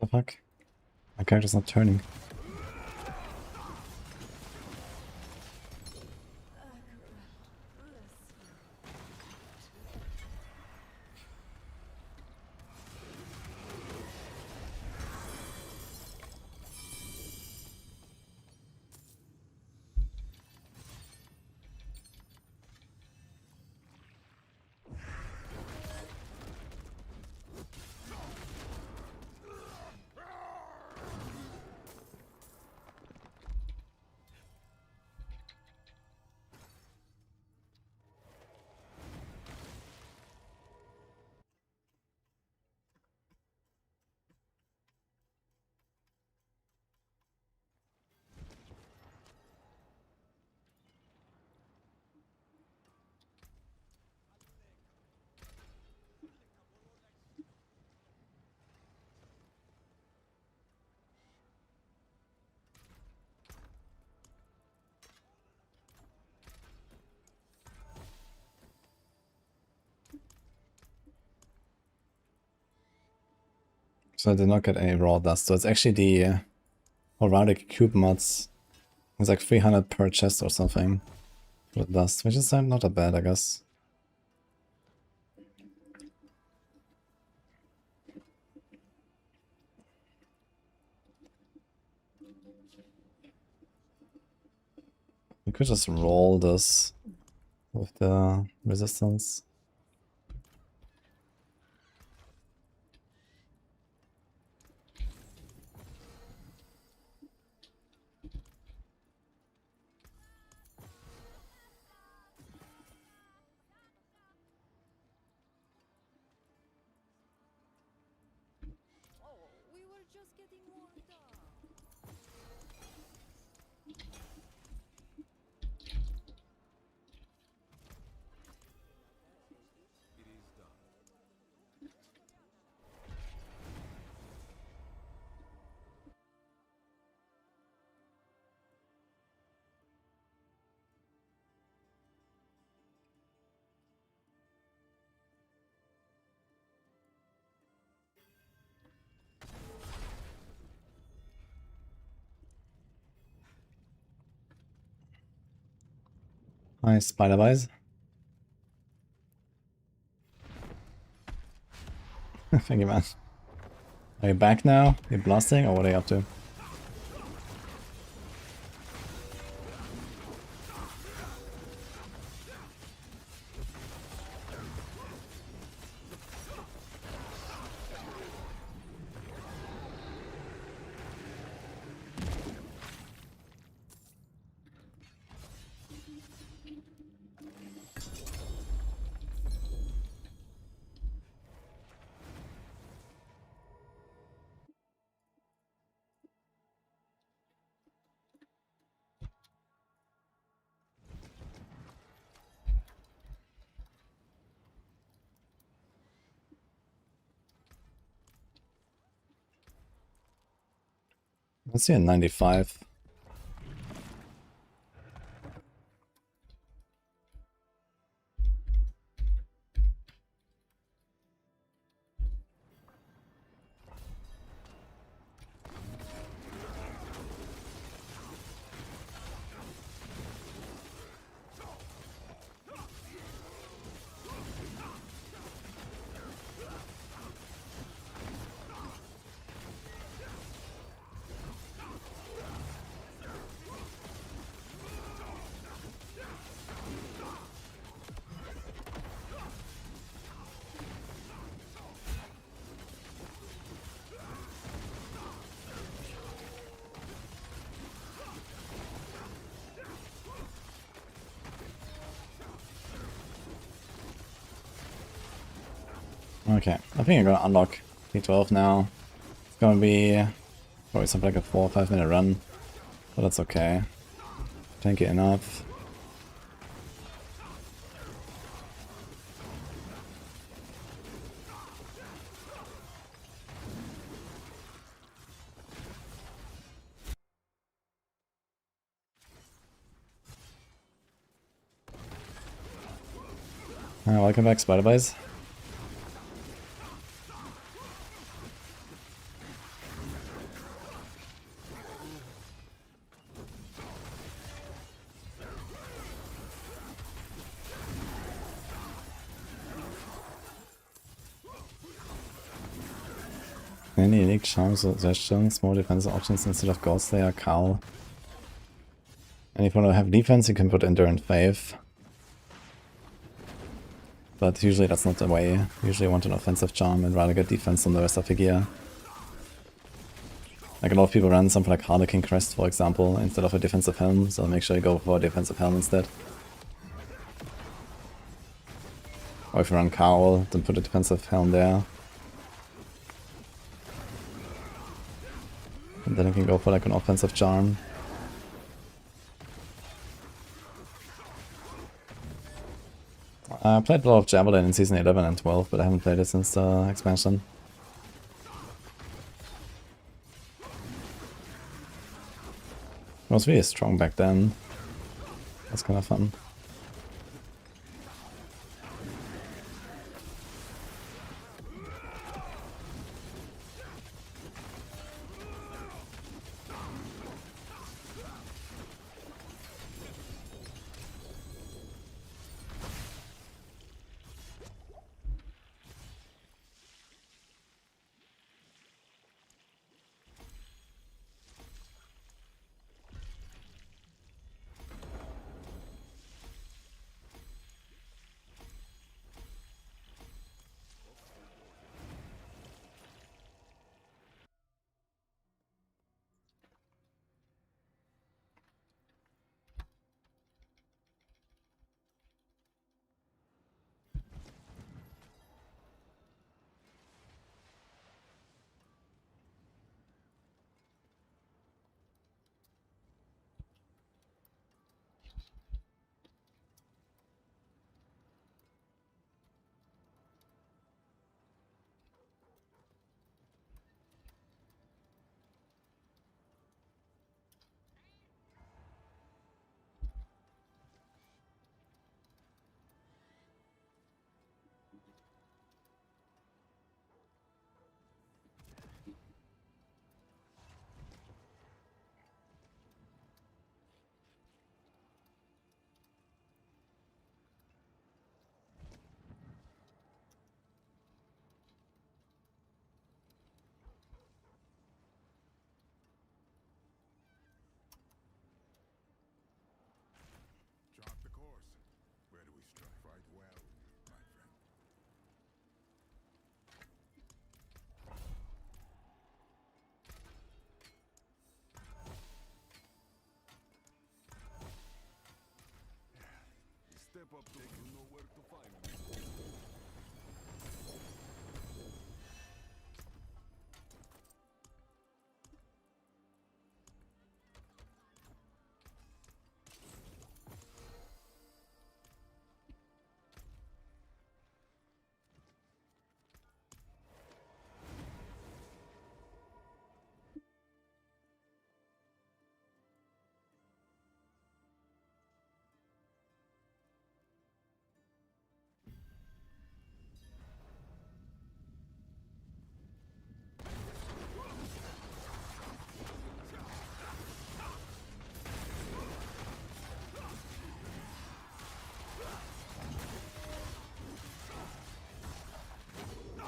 The fuck? My character's not turning. So I did not get any raw dust. So it's actually the Horadic cube mods. It's like 300 per chest or something for the dust, which is not that bad, I guess. We could just roll this with the resistance. Oh, we were just getting warmed up. It is done. Hi, Spider-Wise. Thank you, man. Are you back now? You're blasting, or what are you up to? Let's see a 95. Okay, I think I'm gonna unlock T12 now. It's gonna be probably something like a 4 or 5 minute run, but that's okay. Tanky enough. Welcome back, Spider-Boys. Any unique charm suggestions, more defensive options instead of Ghost Slayer, Cowl. And if you want to have defense, you can put Endurance Faith. But usually that's not the way. Usually you want an offensive charm and rather get defense on the rest of the gear. Like a lot of people run something like Harlequin Crest, for example, instead of a defensive helm, so make sure you go for a defensive helm instead. Or if you run Cowl, then put a defensive helm there. And then you can go for like an offensive charm. I played a lot of Javelin in Season 11 and 12, but I haven't played it since the expansion. It was really strong back then. That's kind of fun.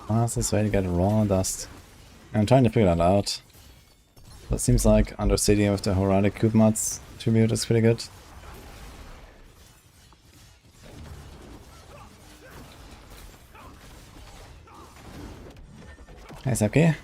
Fastest way to get raw dust. I'm trying to figure that out. But it seems like Undercity with the Horadic Cube Mods tribute is pretty good. Hey Sepki.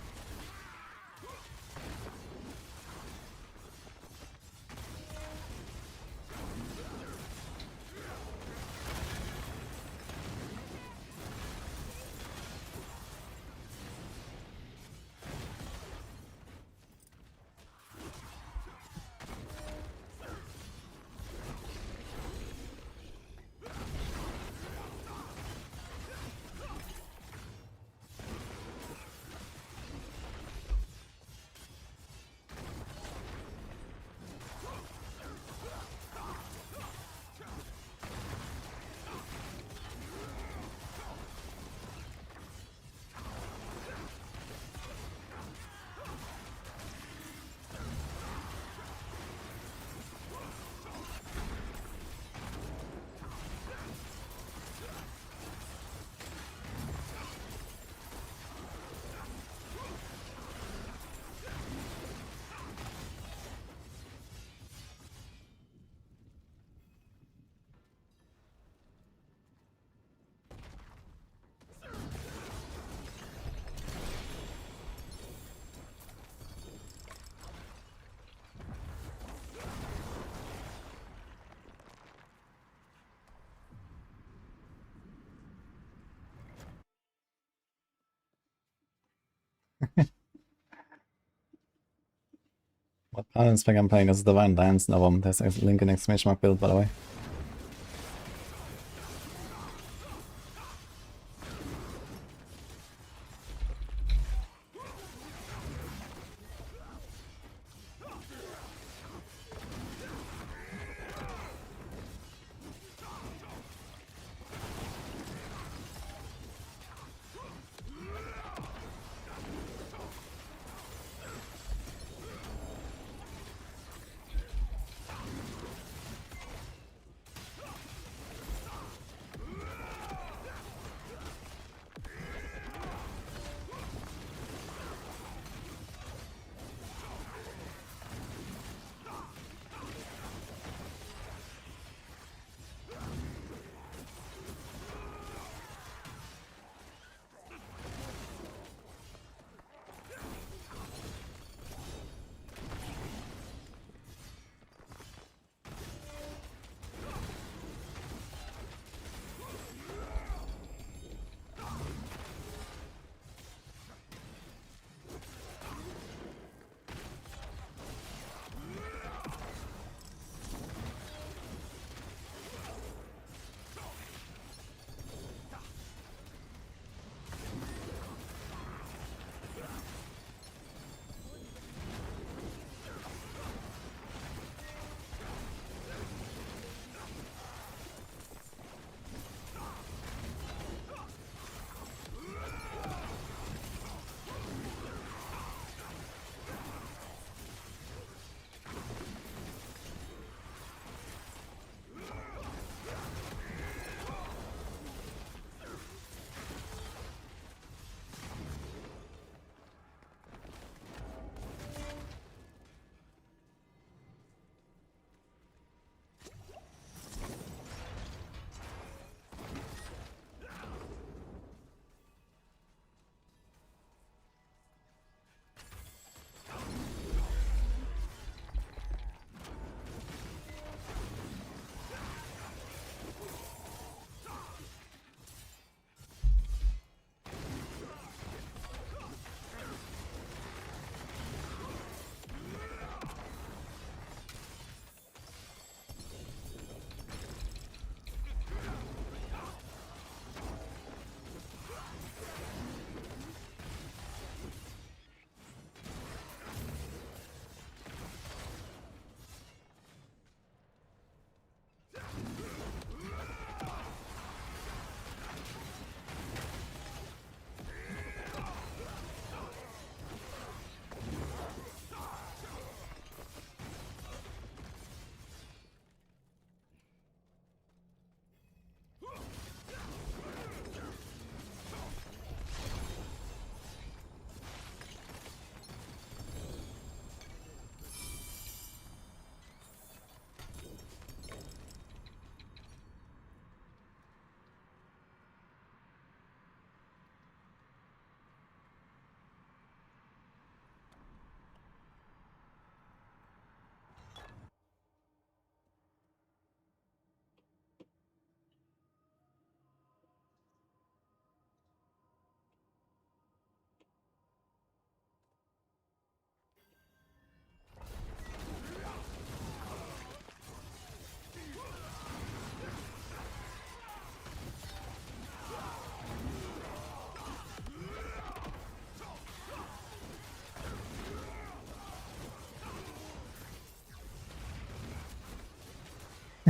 What paladin spec I'm playing is Divine Dance Novum. There's a link in exclamation mark build, by the way.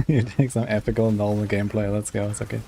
You take some epical normal gameplay, let's go, it's okay.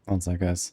One sec, guys.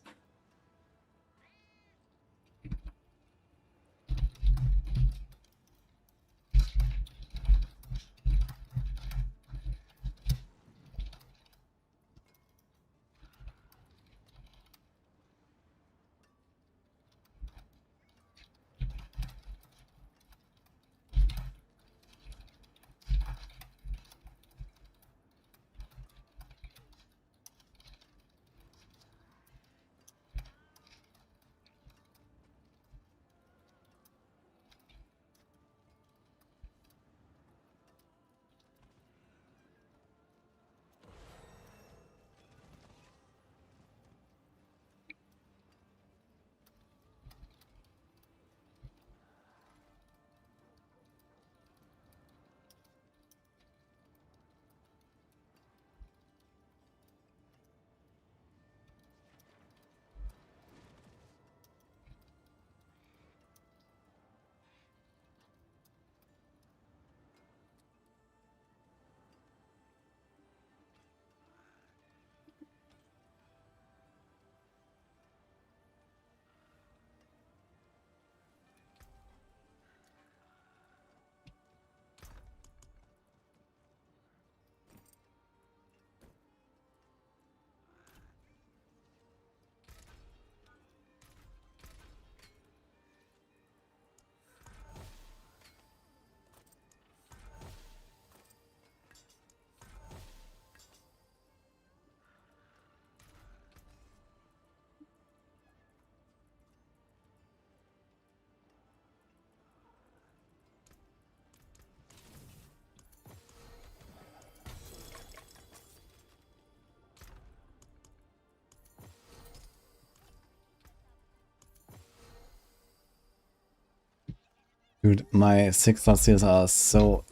Dude, my 6-star seals are so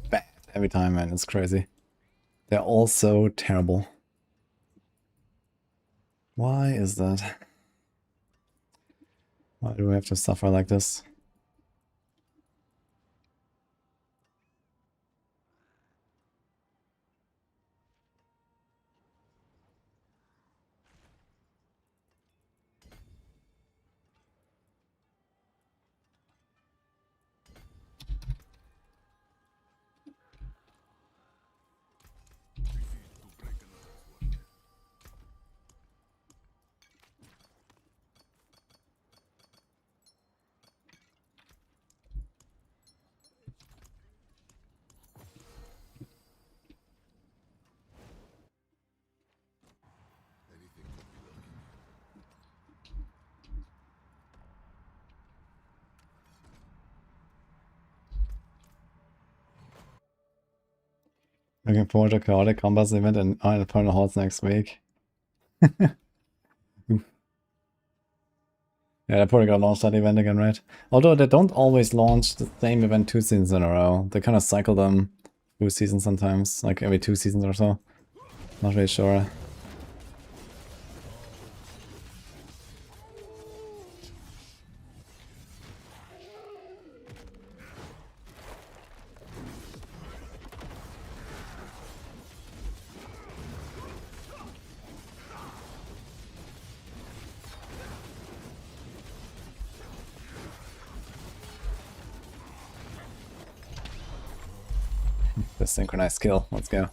bad every time, man. It's crazy. They're all so terrible. Why is that? Why do we have to suffer like this? Looking forward to chaotic combats event in Infernal Halls next week. Yeah, they probably gonna launch that event again, right? Although they don't always launch the same event 2 seasons in a row. They kind of cycle them through seasons sometimes, like every 2 seasons or so. Not really sure. The synchronized skill, let's go.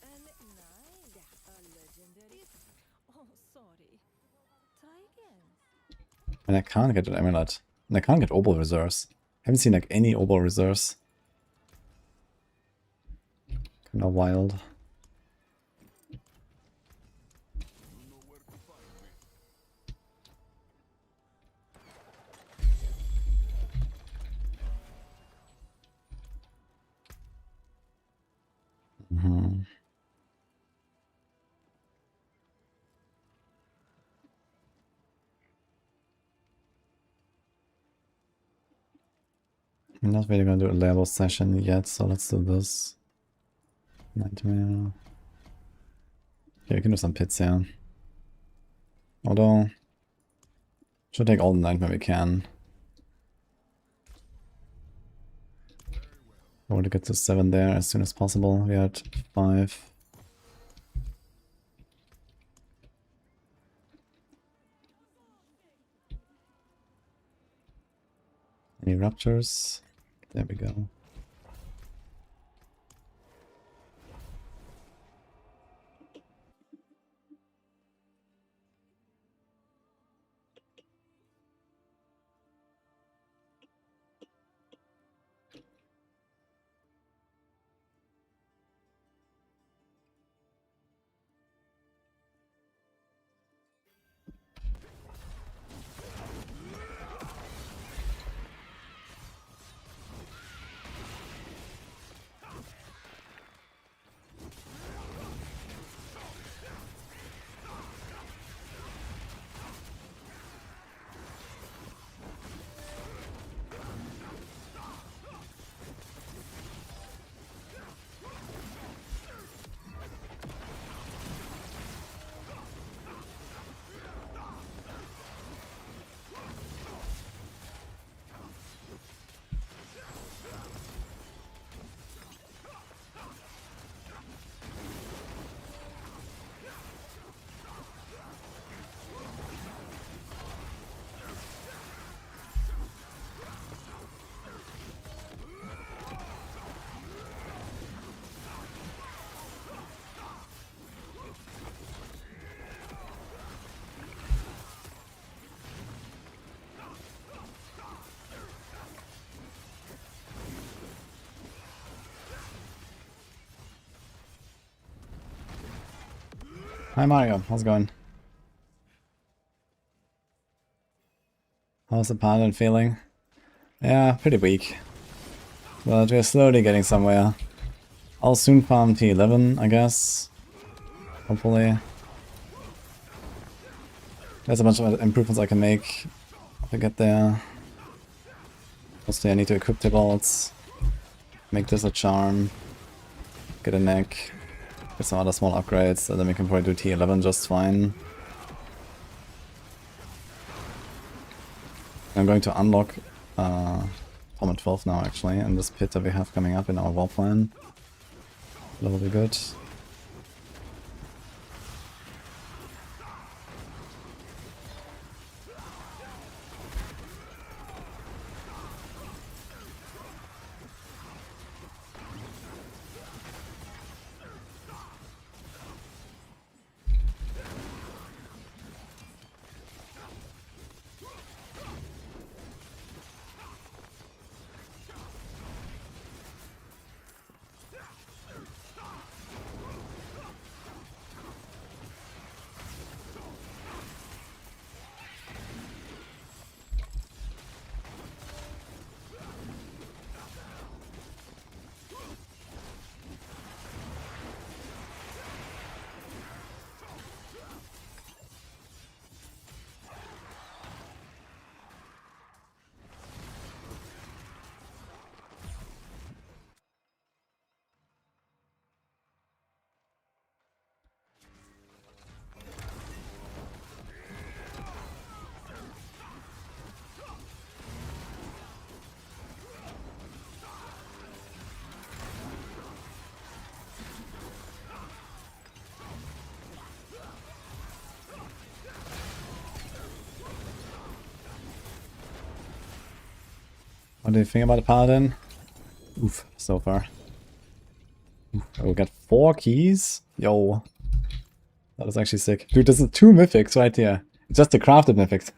And nice. A legendary. Oh, sorry. Try again. And I can't get an amulet. And I can't get Obol reserves. Haven't seen like any Obol reserves. Kinda wild. Mhm. I'm not really gonna do a label session yet, so let's do this. Nightmare. Okay, we can do some pits here. Although, should take all the nightmare we can. I want to get to 7 there as soon as possible. We are at 5. Any ruptures? There we go. Hi Mario, how's it going? How's the paladin feeling? Yeah, pretty weak. But we're slowly getting somewhere. I'll soon farm T11, I guess. Hopefully. There's a bunch of improvements I can make to get there. Mostly I need to equip the bolts. Make this a charm. Get a neck. Get some other small upgrades, and then we can probably do T11 just fine. I'm going to unlock Torment 12 now actually, in this pit that we have coming up in our war plan. That will be good. What do you think about the paladin? Oof, so far. We got 4 keys? Yo. That is actually sick. Dude, this is 2 mythics right here. Just the crafted mythics.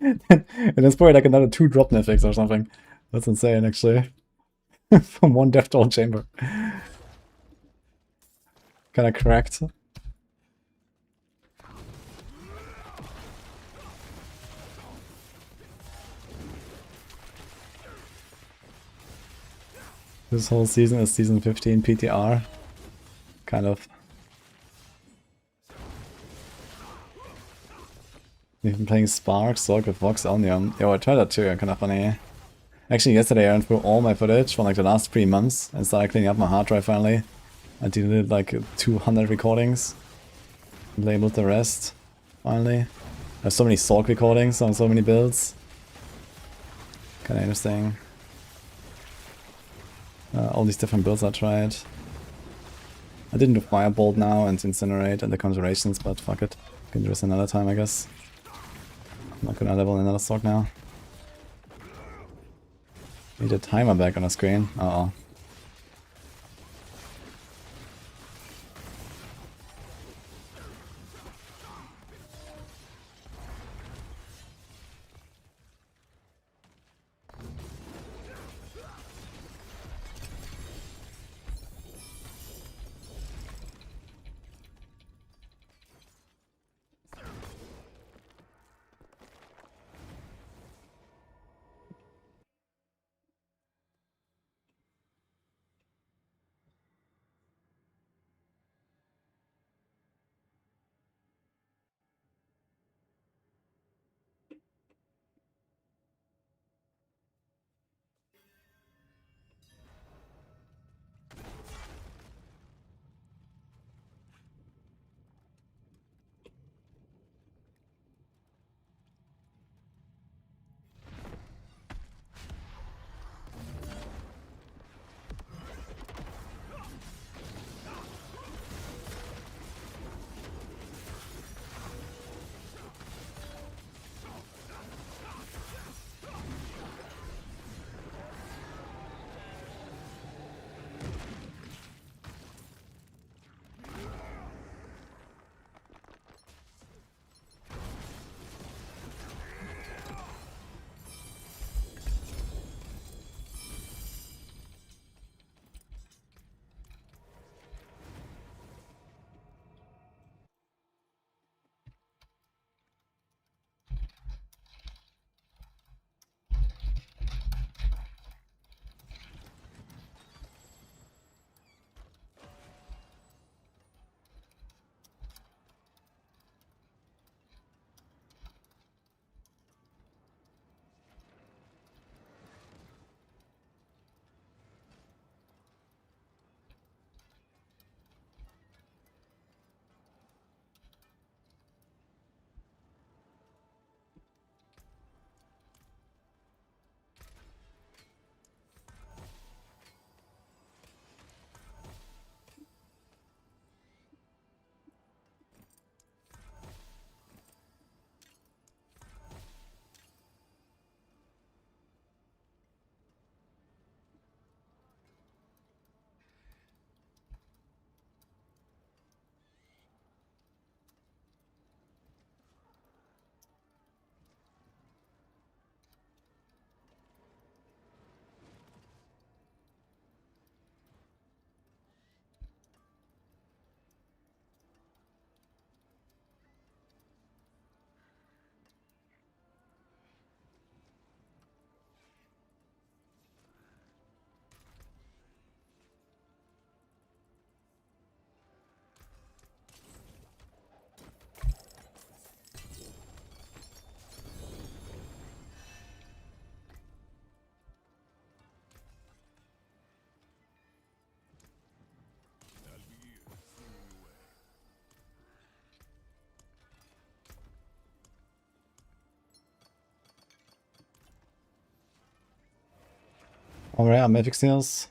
And there's probably like another 2 drop mythics or something. That's insane actually. From 1 Death Toll chamber. Kinda cracked. This whole season is season 15 PTR. Kind of. We've been playing Spark, Sorc with Vox Omnium. Yo, I tried that too, kinda funny. Actually, yesterday I went through all my footage for like the last 3 months and started cleaning up my hard drive finally. I deleted like 200 recordings. Labeled the rest, finally. I have so many Sorc recordings on so many builds. Kinda interesting. All these different builds I tried. I didn't do Firebolt now and Incinerate and the Conjurations, but fuck it. Can do this another time, I guess. I'm not gonna level another Sorc now. Need a timer back on the screen. Uh-oh. All rare magic seals.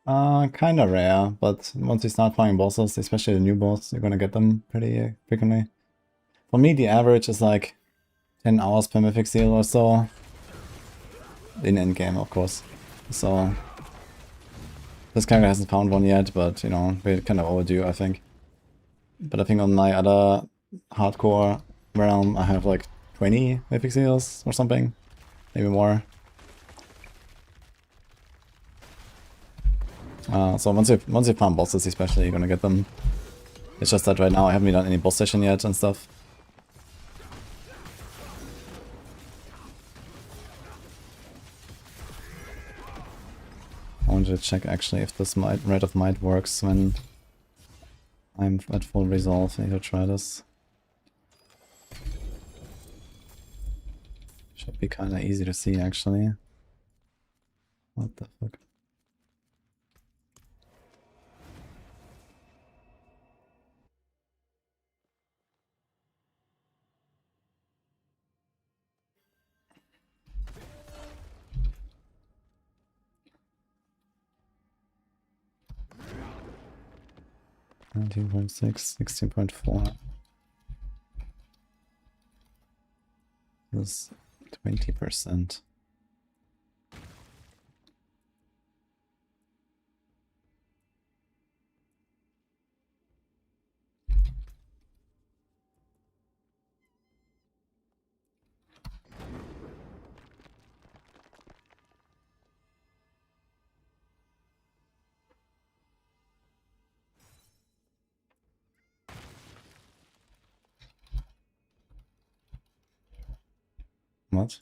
Kinda rare, but once you start fighting bosses, especially the new boss, you're gonna get them pretty frequently. For me, the average is like 10 hours per mythic seal or so. In endgame, of course. So this character hasn't found one yet, but you know, we're kind of overdue, I think. But I think on my other hardcore realm, I have like 20 mythic seals or something, maybe more. So once you farm bosses, especially, you're gonna get them. It's just that right now I haven't done any boss session yet and stuff. I wanted to check actually if this Rite of Might works when I'm at full resolve. I need to try this. Should be kinda easy to see actually. What the fuck? $19.6, 16.4. This 20%. What?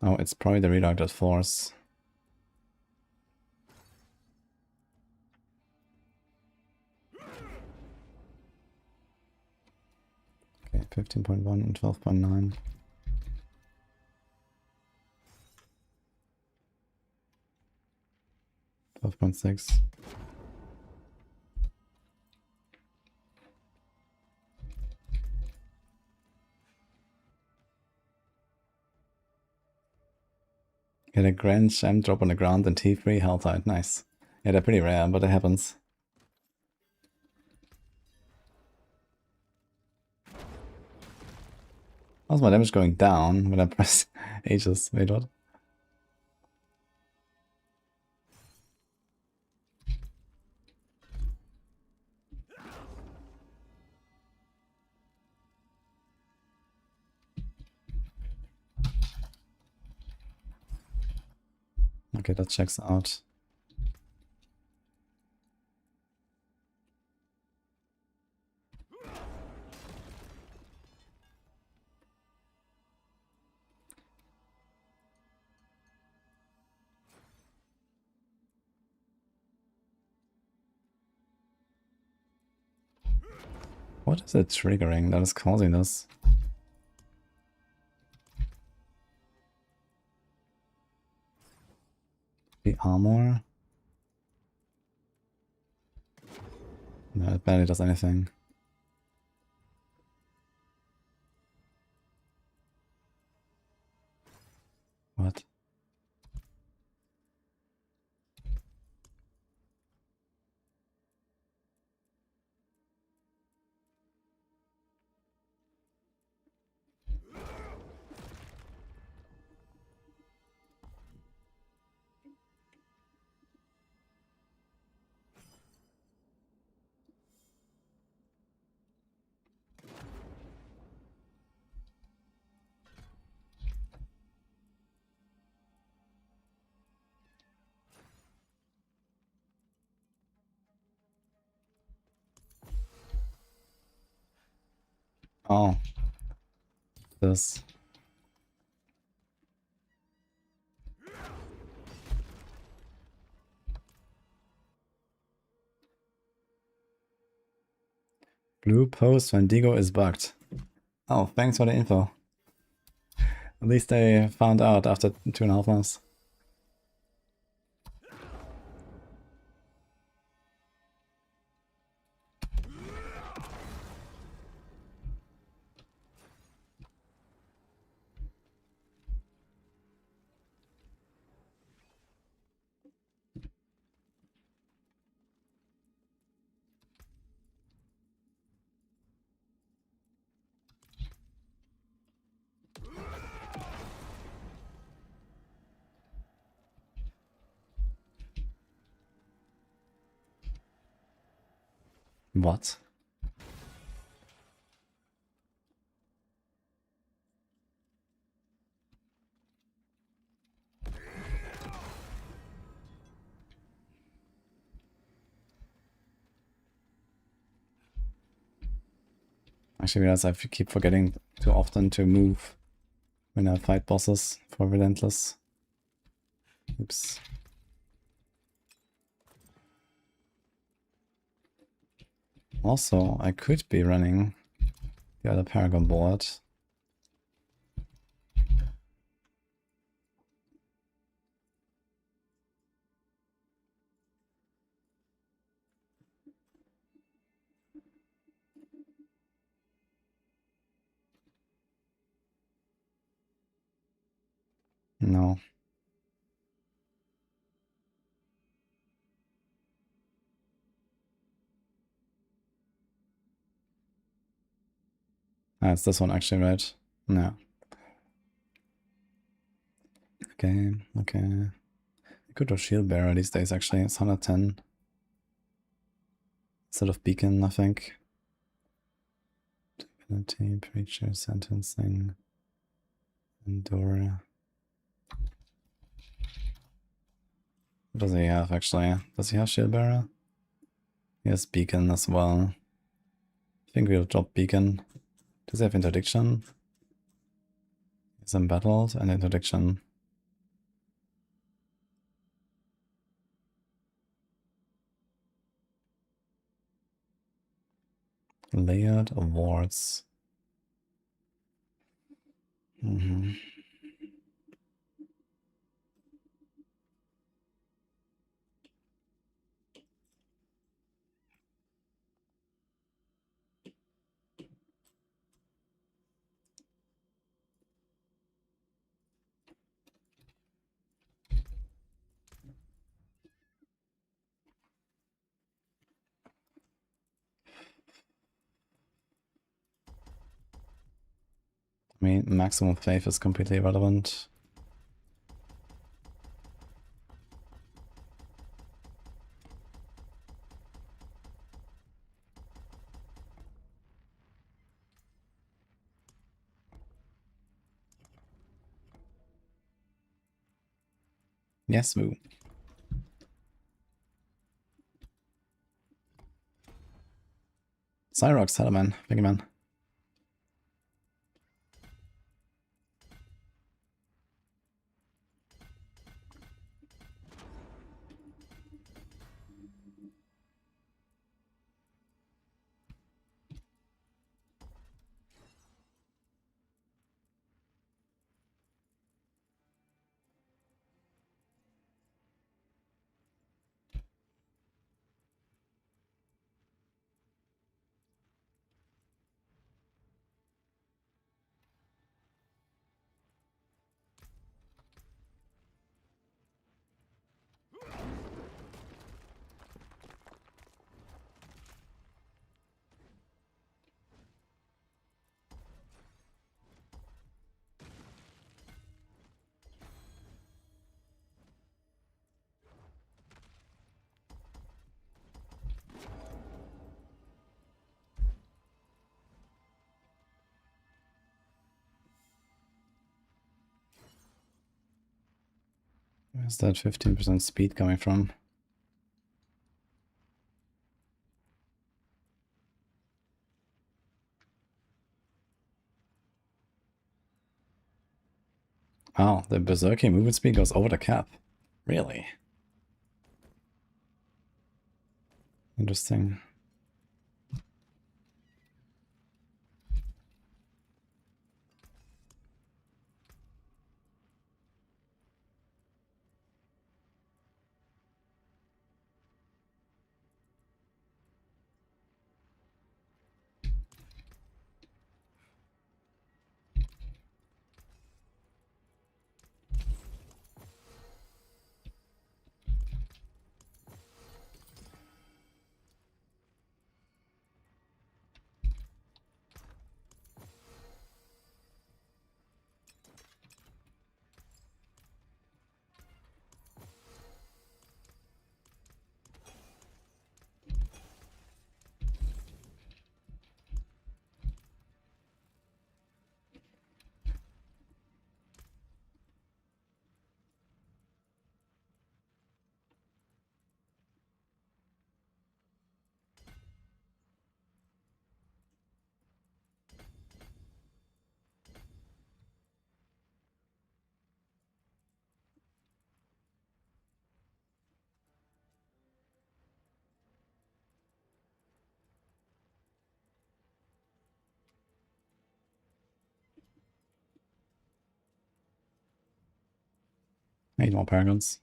Oh, it's probably the redirected force. Okay, 15.1 and 12.9. $12.6. Get a Grand Gem drop on the ground and T3 health height. Nice. Yeah, they're pretty rare, but it happens. How's my damage going down when I press Aegis? Wait, what? Okay, that checks out. What is it triggering that is causing this? The armor? No, it barely does anything. What? Oh. This. Blue post Wendigo is bugged. Oh, thanks for the info. At least they found out after 2.5 months. What? Actually, realize I keep forgetting too often to move when I fight bosses for Relentless. Oops. Also, I could be running the other Paragon board. No. Ah, it's this one actually, right? No. Okay, okay. I could do Shield Bearer these days actually. It's 110. Instead of Beacon, I think. Divinity, Preacher, Sentencing, Endure. What does he have actually? Does he have Shield Bearer? He has Beacon as well. I think we'll drop Beacon. Does he have Interdiction? He's embattled and Interdiction. Layered awards. I mean, maximum faith is completely irrelevant. Yes, woo. Cyrox, hello man, thank you man. Where's that 15% speed coming from? Oh, the Berserker movement speed goes over the cap. Really? Interesting. 8 more Paragons.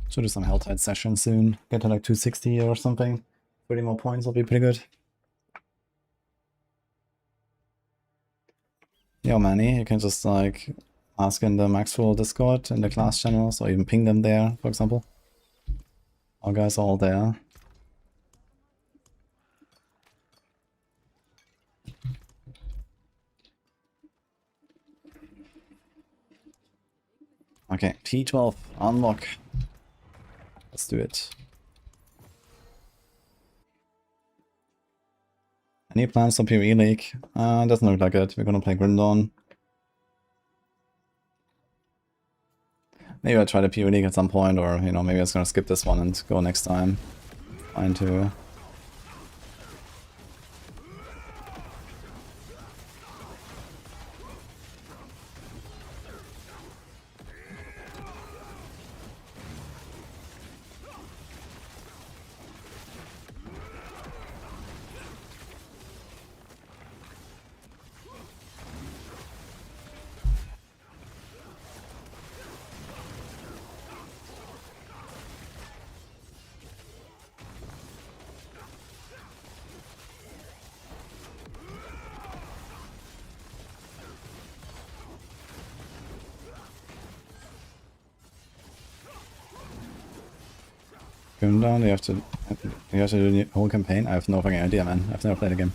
Should do some Helltide session soon. Get to like 260 or something. 30 more points will be pretty good. Yo, Manny, you can just like ask in the Maxwell Discord in the class channels or even ping them there, for example. Our guys are all there. Okay, P12, unlock. Let's do it. Any plans for PvE League? Doesn't look like it. We're gonna play Grim Dawn. Maybe I'll try the PvE League at some point, or, you know, maybe I was gonna skip this one and go next time. Fine too. Grim Dawn, you have to do the whole campaign? I have no fucking idea, man. I've never played a game.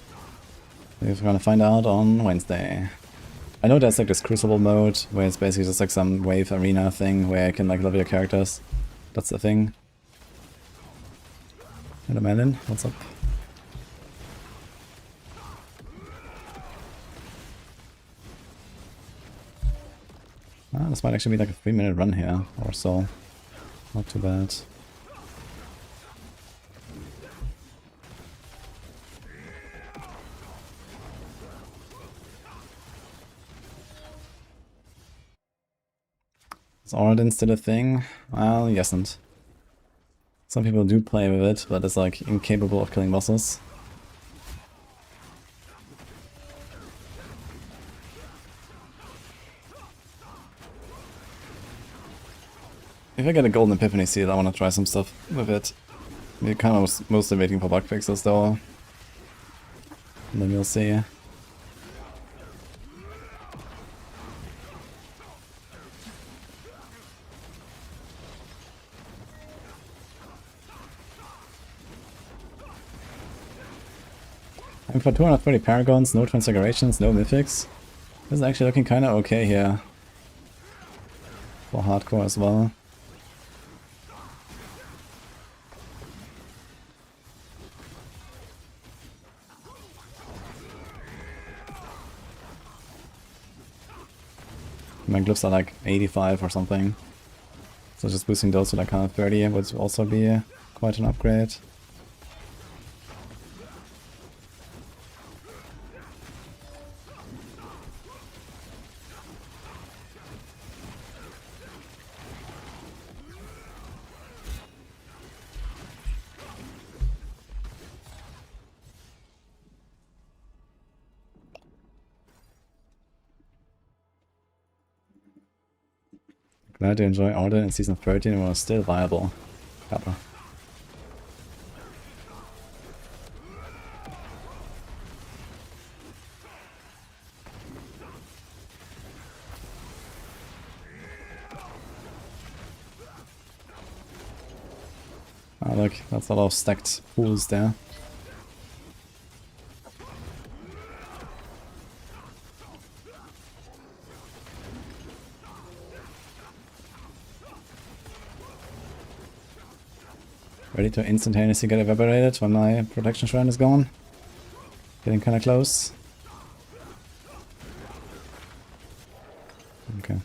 We're gonna find out on Wednesday. I know there's like this Crucible mode, where it's basically just like some wave arena thing, where I can like level your characters. That's the thing. Hello Melon, what's up? Ah, this might actually be like a 3-minute run here, or so. Not too bad. Is Oradin still a thing? Well, yesn't. Some people do play with it, but it's like incapable of killing bosses. If I get a golden epiphany seed, I want to try some stuff with it. We're kind of mostly waiting for bug fixes though. And then we'll see. And for 230 Paragons, no Transfigurations, no Mythics. This is actually looking kinda okay here. For hardcore as well. My glyphs are like 85 or something. So just boosting those to like 130 would also be quite an upgrade. Glad to enjoy Order in Season 13 and was still viable. Kappa. Ah, look, that's a lot of stacked pools there. Ready to instantaneously get evaporated when my protection shrine is gone. Getting kinda close. Okay.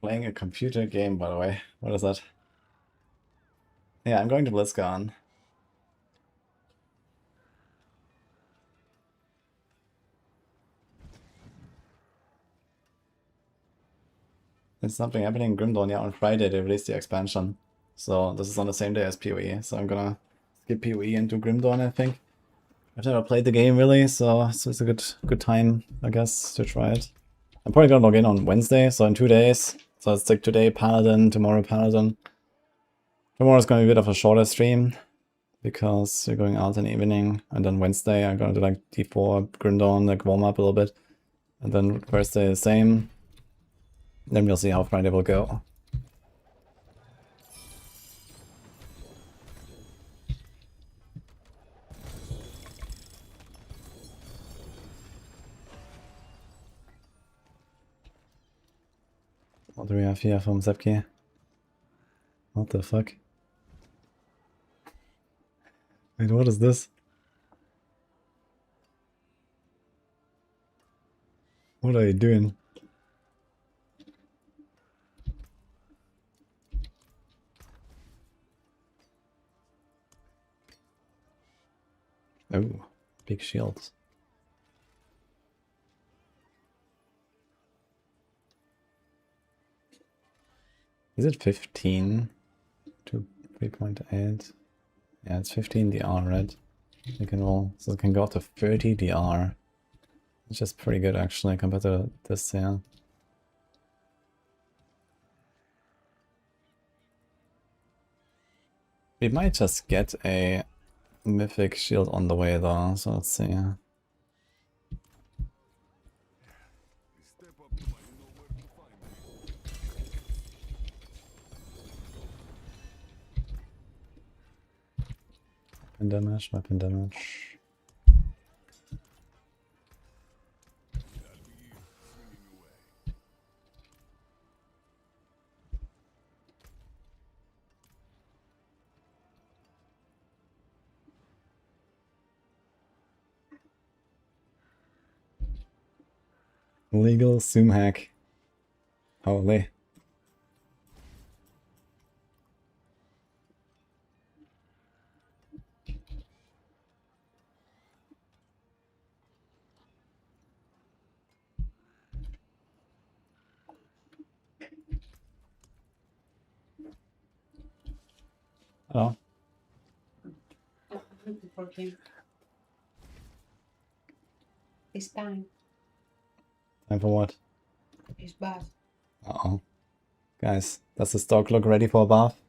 Playing a computer game, by the way. What is that? Yeah, I'm going to BlizzCon. There's something happening in Grim Dawn. Yeah, on Friday they released the expansion. So this is on the same day as PoE. So I'm gonna skip PoE and do Grim Dawn, I think. I've never played the game really, so it's a good time, I guess, to try it. I'm probably gonna log in on Wednesday, so in 2 days. So it's like today Paladin, tomorrow Paladin. Tomorrow's gonna be a bit of a shorter stream because we're going out in the evening, and then Wednesday I'm gonna do like D4 Grim Dawn, like warm up a little bit, and then Thursday the same. Then we'll see how Friday will go. What do we have here from Zepke? What the fuck? Wait, what is this? What are you doing? Oh, big shields. Is it 15 to 3.8? Yeah, it's 15 DR, right? You can roll, so it can go up to 30 DR. Which is pretty good actually compared to this, yeah. We might just get a mythic shield on the way though, so let's see. Weapon damage, weapon damage. Legal zoom hack. Holy. Hello. It's time. Time for what? It's bath. Uh-oh. Guys, does the stock look ready for a bath?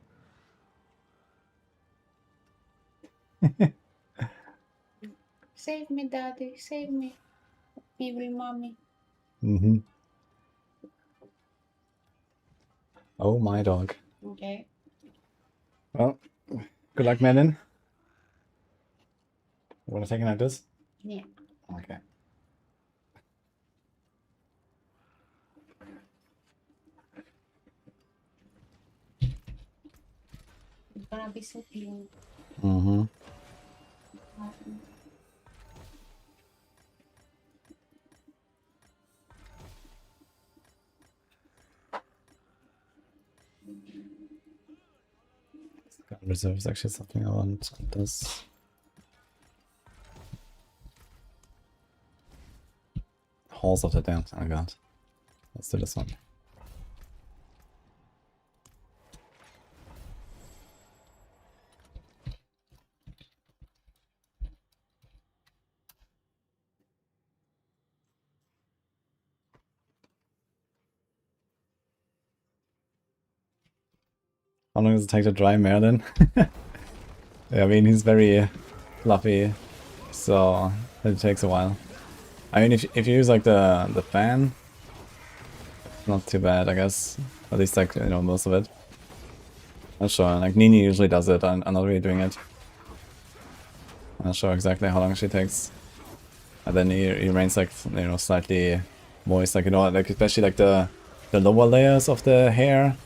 Save me, daddy. Save me. Evil mommy. Mm-hmm. Oh, my dog. Okay. Well, good luck, Melin. You wanna take it like this? Yeah. Okay. It's gonna be so clean. Mm-hmm. Reserve is actually something I want. This. Halls of the Damned. Oh god. Let's do this one. How long does it take to dry Merlin? Yeah, I mean, he's very fluffy, so it takes a while. I mean, if you use like the fan, not too bad, I guess. At least like, you know, most of it. Not sure, like Nini usually does it, I'm not really doing it. I'm not sure exactly how long she takes. And then he remains like, you know, slightly moist, like, you know, like especially like the lower layers of the hair,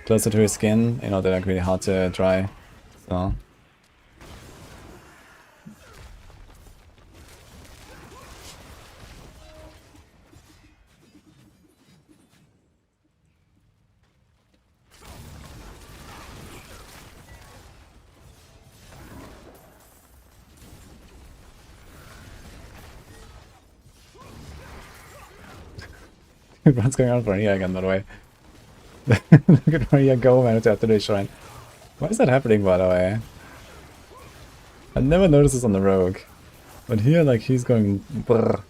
closer to his skin, you know, they're like really hard to dry, so. What's going on for here again, by the way? Look at where you go, man, after the shrine. Why is that happening, by the way? I never noticed this on the rogue. But here, like, he's going brrr.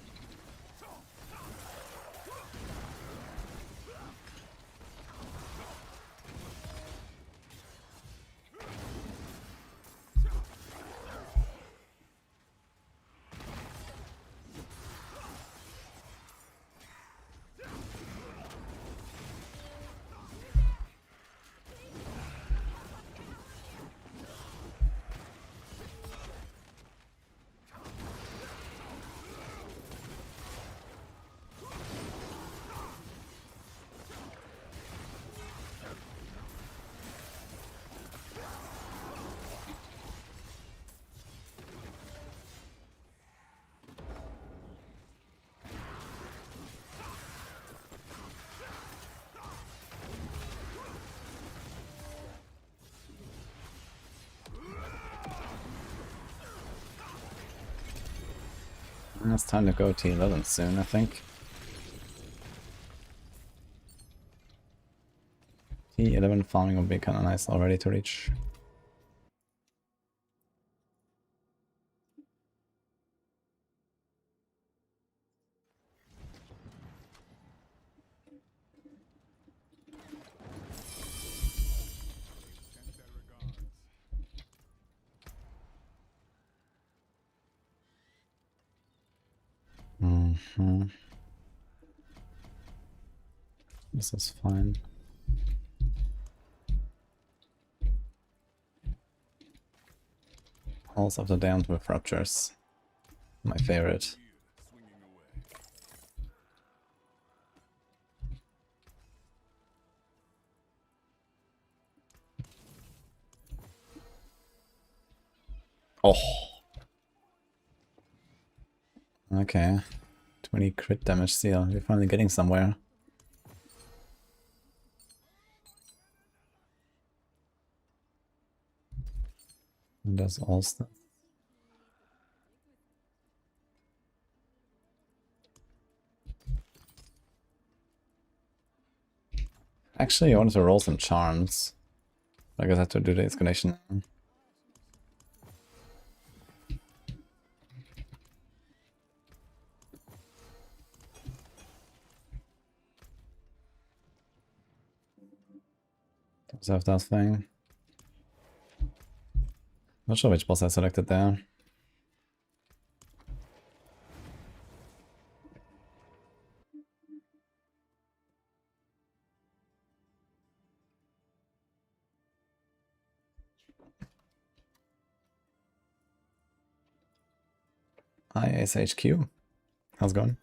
It's time to go T11 soon, I think. T11 farming would be kind of nice already to reach. This is fine. Halls of the Damned with Ruptures. My favorite. Oh! Okay. 20 crit damage seal. We're finally getting somewhere. And does all stuff. Actually, I wanted to roll some charms. I guess I have to do the escalation. Observe that thing. Not sure which boss I selected there. Hi, SHQ. How's it going?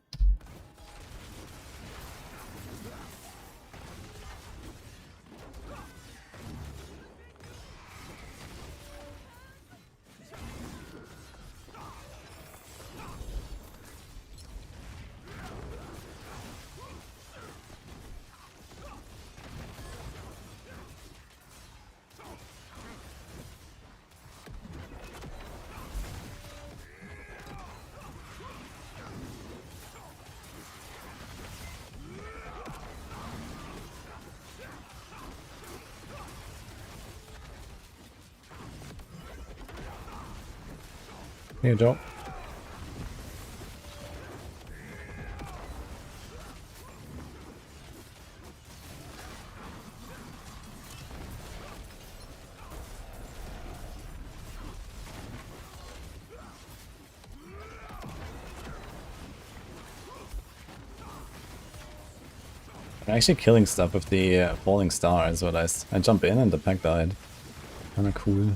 Here, Joe. I'm actually killing stuff with the falling star is what I jump in and the pack died. Kinda cool.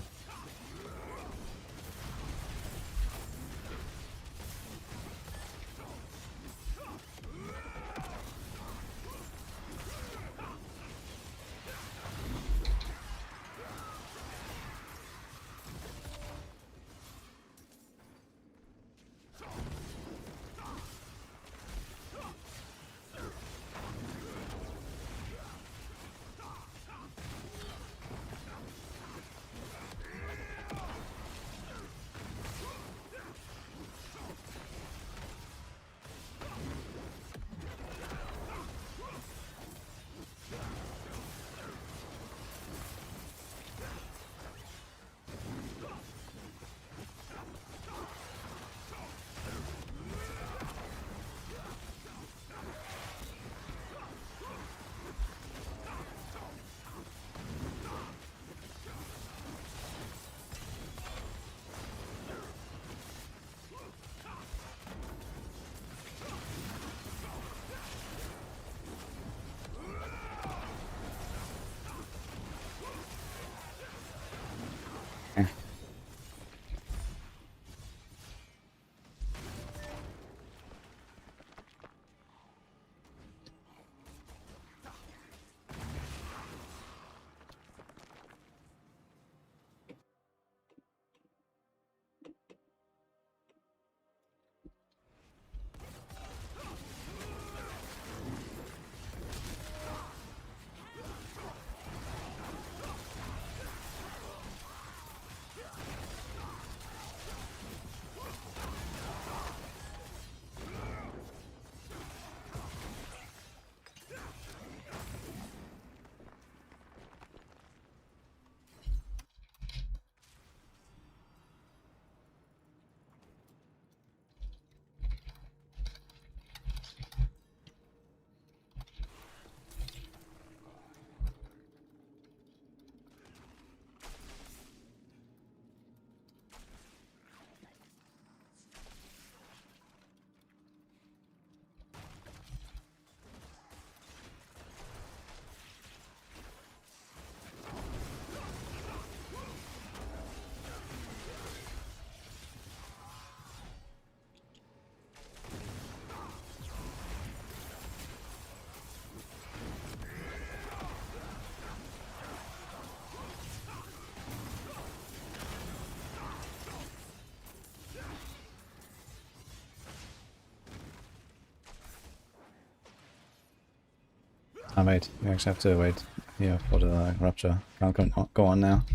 Ah wait, we actually have to wait here for the rupture. Can't go on now.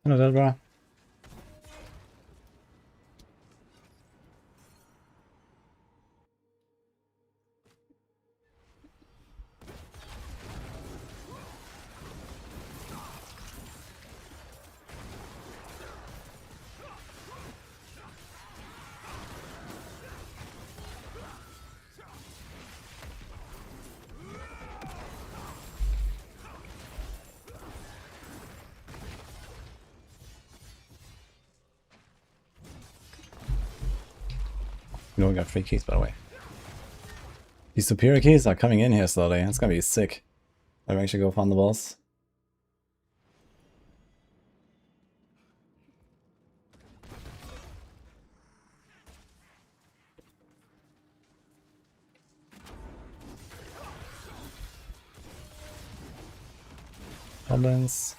Hello, Delbra. You know, we got 3 keys, by the way. These superior keys are coming in here slowly. It's gonna be sick. Let me actually go find the boss. Goblins.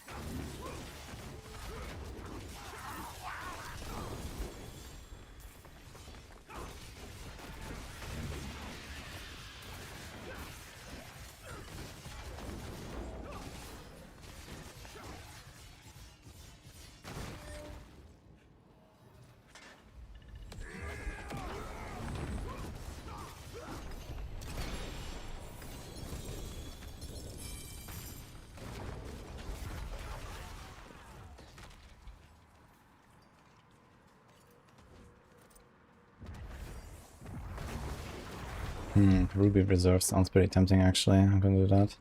Ruby Reserve sounds pretty tempting actually. I'm gonna do that.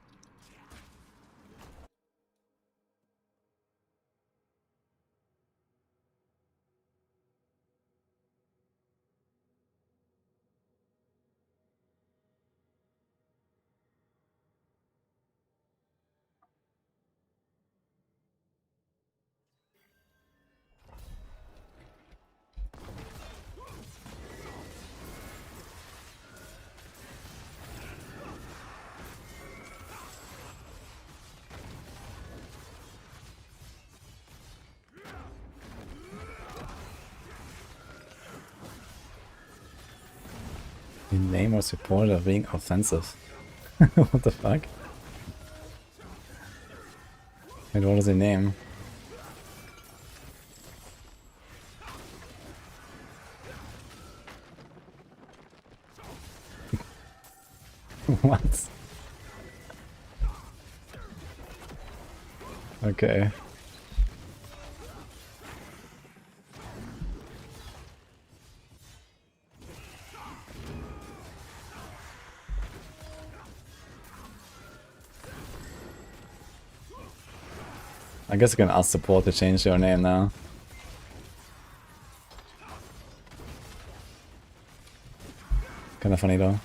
The name or support of being offensive. What the fuck? Wait, what is the name? What? Okay. I guess I can ask support to change your name now. Kinda funny though.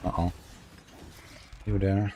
Uh-oh. You there.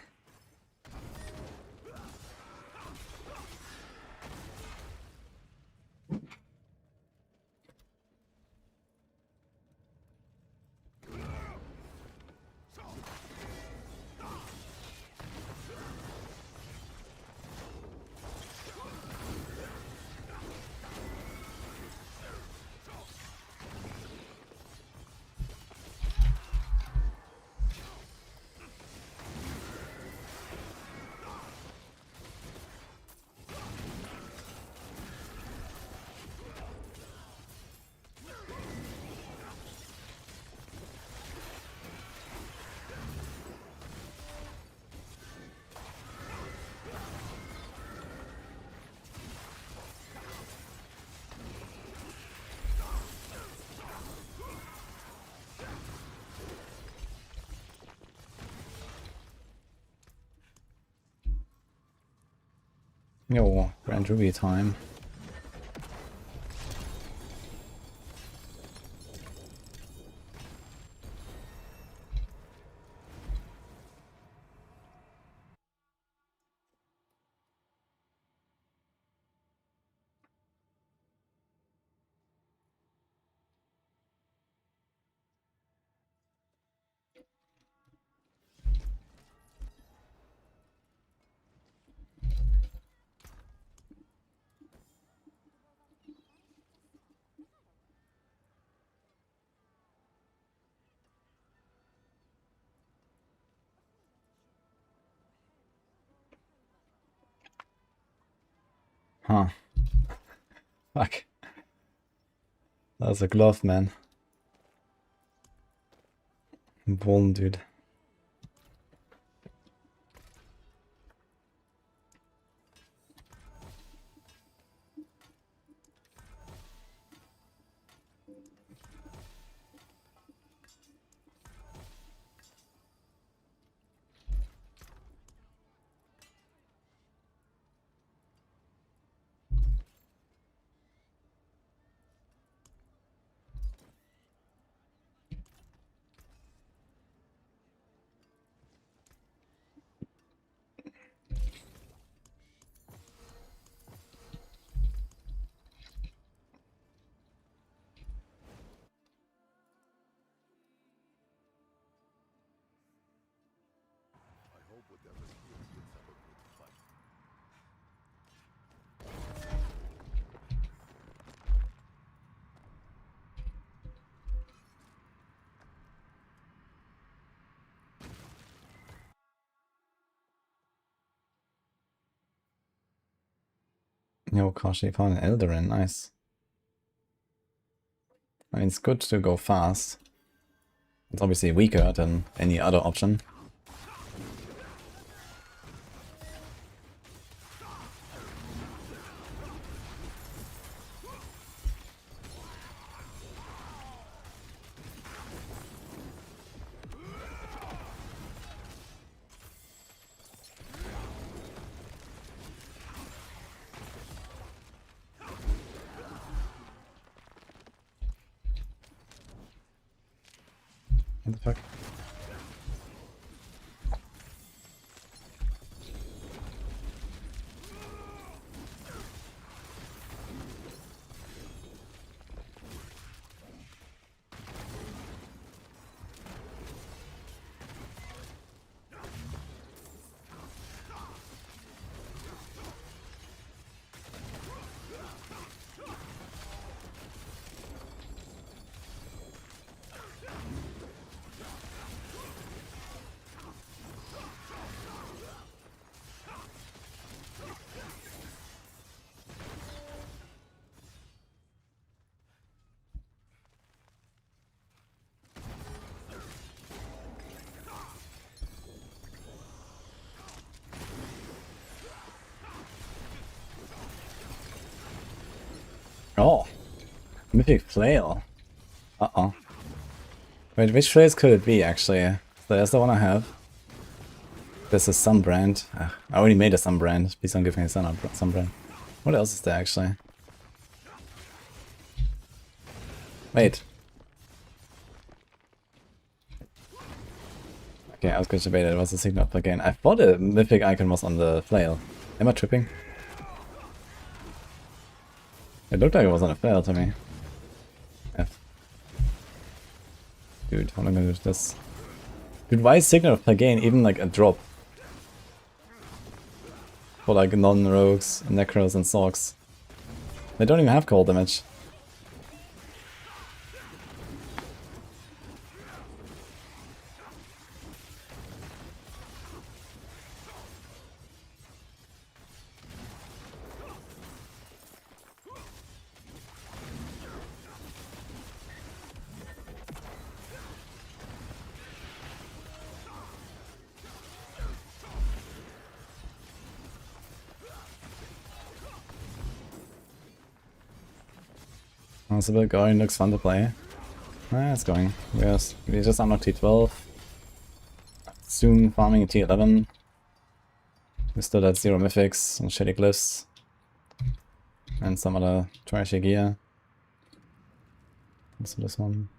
Yo, Grand Ruby time. Huh. Fuck. That was a glove, man. Bullen, dude. I hope whatever heals gets up a good fight. Yo, Kashi found an Eldarin, nice. I mean, it's good to go fast. It's obviously weaker than any other option. What the fuck? Oh, Mythic Flail. Uh-oh. Wait, which phrase could it be, actually? There's the one I have. This is some brand. I already made a some brand. Please don't give me a some brand. What else is there, actually? Wait. Okay, I was going to debate it. It was a signal up again. I thought a mythic icon was on the flail. Am I tripping? It looked like it was on a flail to me. F. Dude, how am I gonna do this? Dude, why is Signal of Pagain even like a drop? For like non-rogues, necros and sorcs. They don't even have cold damage. Possible going looks fun to play. It's going. We just unlocked T12. Soon farming T11. We still had 0 mythics and shitty glyphs. And some other trashy gear. Also this one.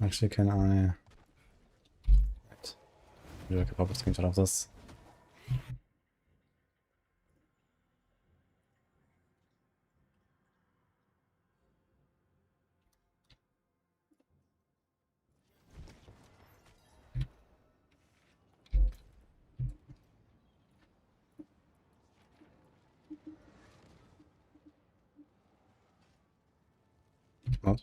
Actually, can I... Wait. Do I pop a screenshot of this? What?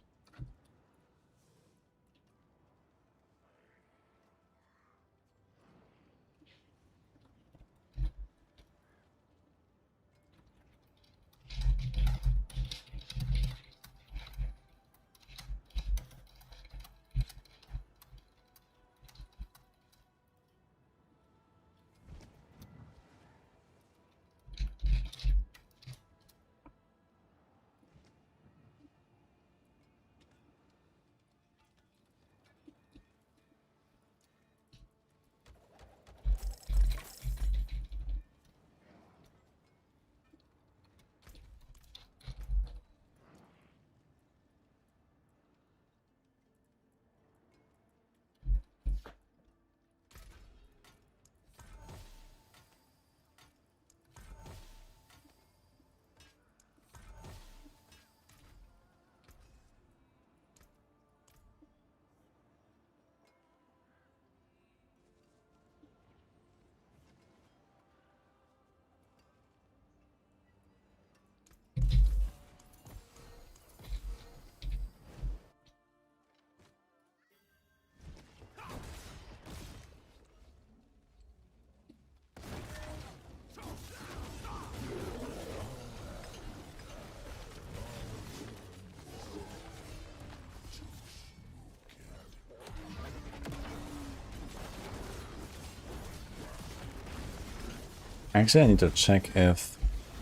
Actually, I need to check if,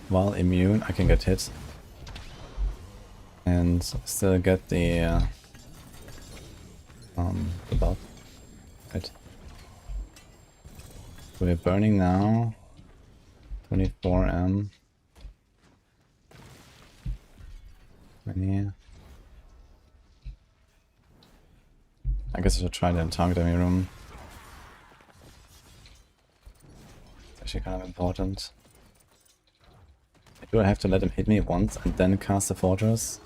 while immune, I can get hit. And still get the buff. Right. So we're burning now. 24M. 20. I guess I should try the target enemy room. It's actually kind of important. Do I have to let him hit me once and then cast the fortress?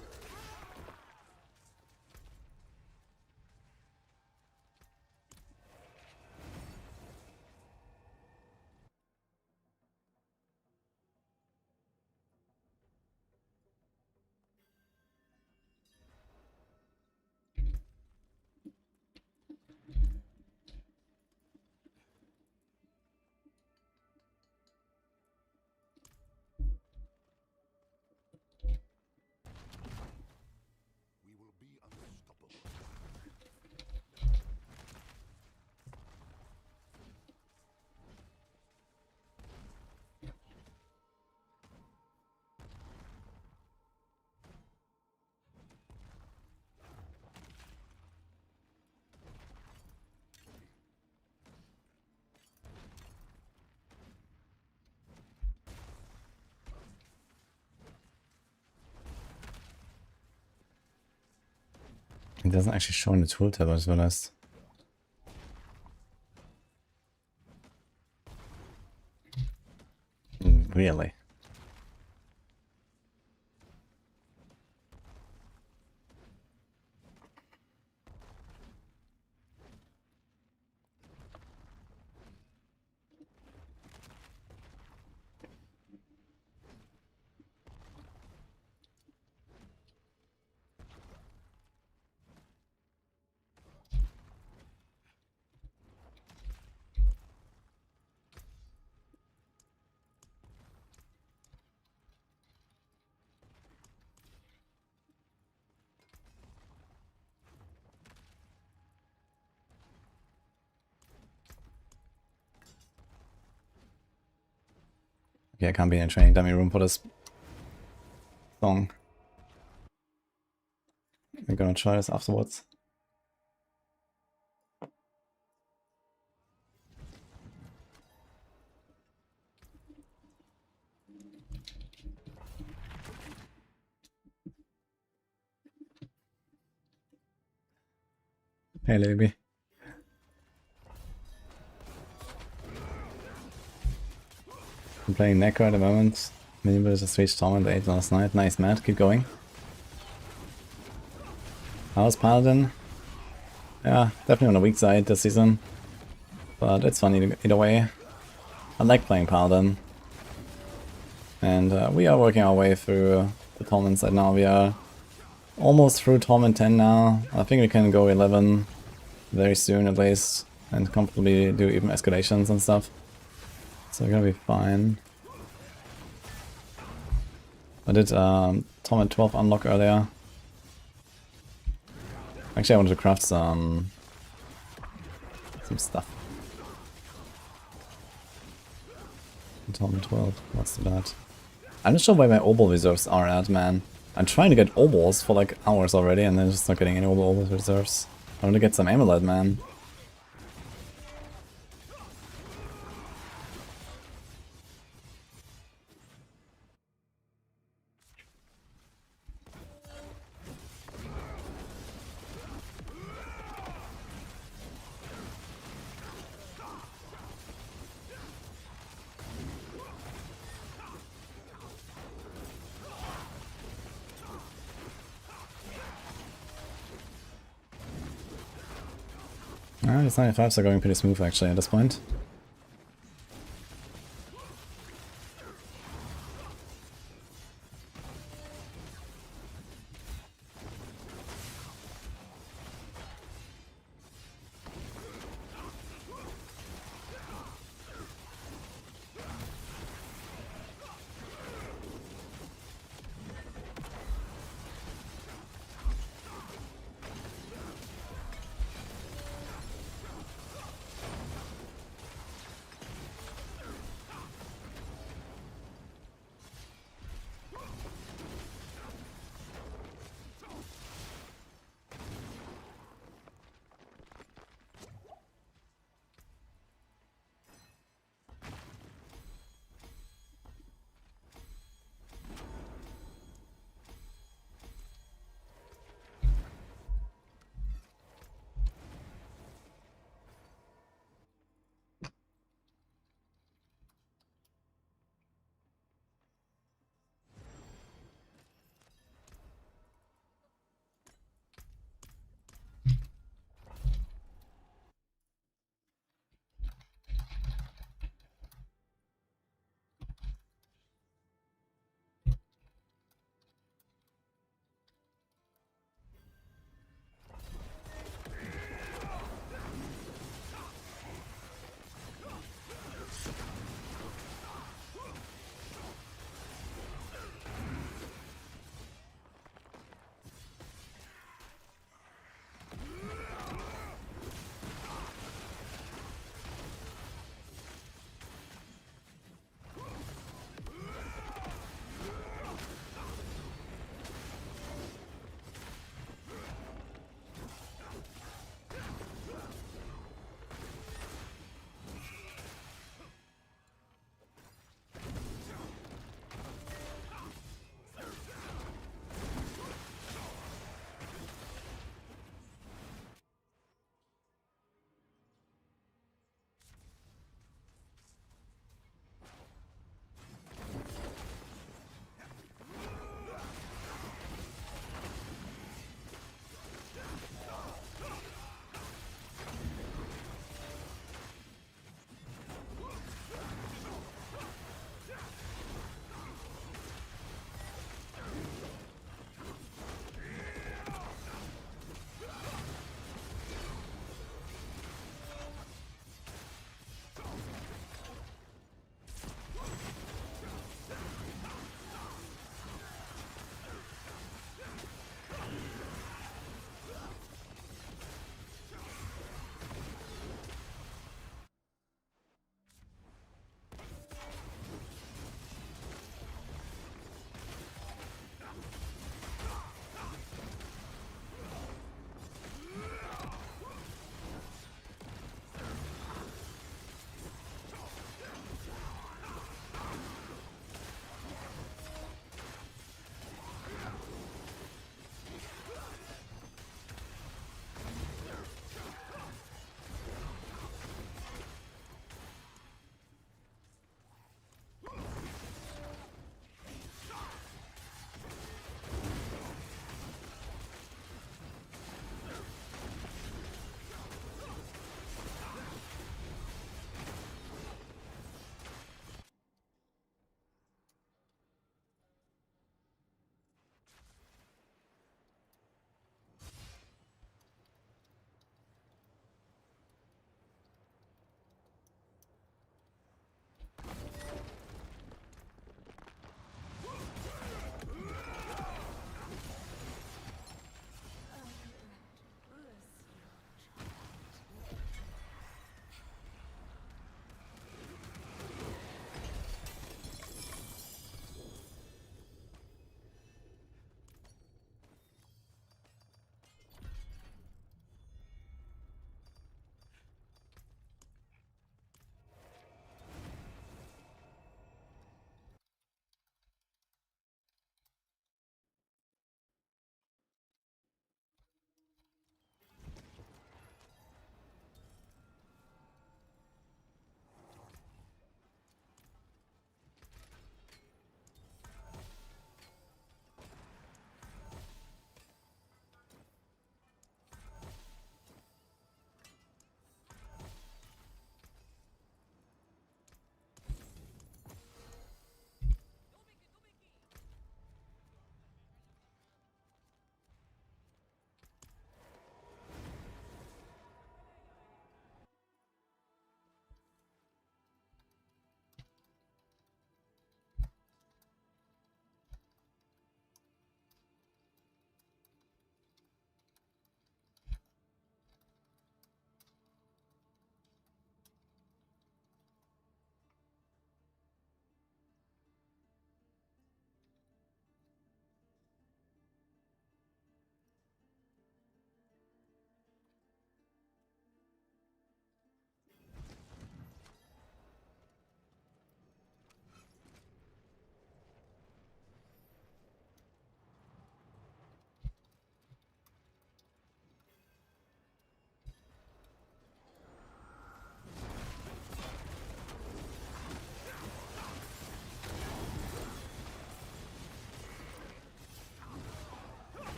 We will be unstoppable. It doesn't actually show in the tool tab as well as. Really? Okay, I can't be in a training dummy room for this song. I'm gonna try this afterwards. Hey, baby. I'm playing Necker at the moment. Maybe just reached Torment 8 last night. Nice, Matt. Keep going. How's Paladin? Yeah, definitely on the weak side this season. But it's fun either way. I like playing Paladin. And we are working our way through the Torment side now. We are almost through Torment 10 now. I think we can go 11 very soon at least. And comfortably do even escalations and stuff. So we're gonna be fine. I did Torment 12 unlock earlier. Actually I wanted to craft some stuff. Torment 12, what's that? I'm not sure where my obol reserves are at, man. I'm trying to get obols for like hours already and then just not getting any obol reserves. I want to get some amulet, man. These 95s are going pretty smooth actually at this point.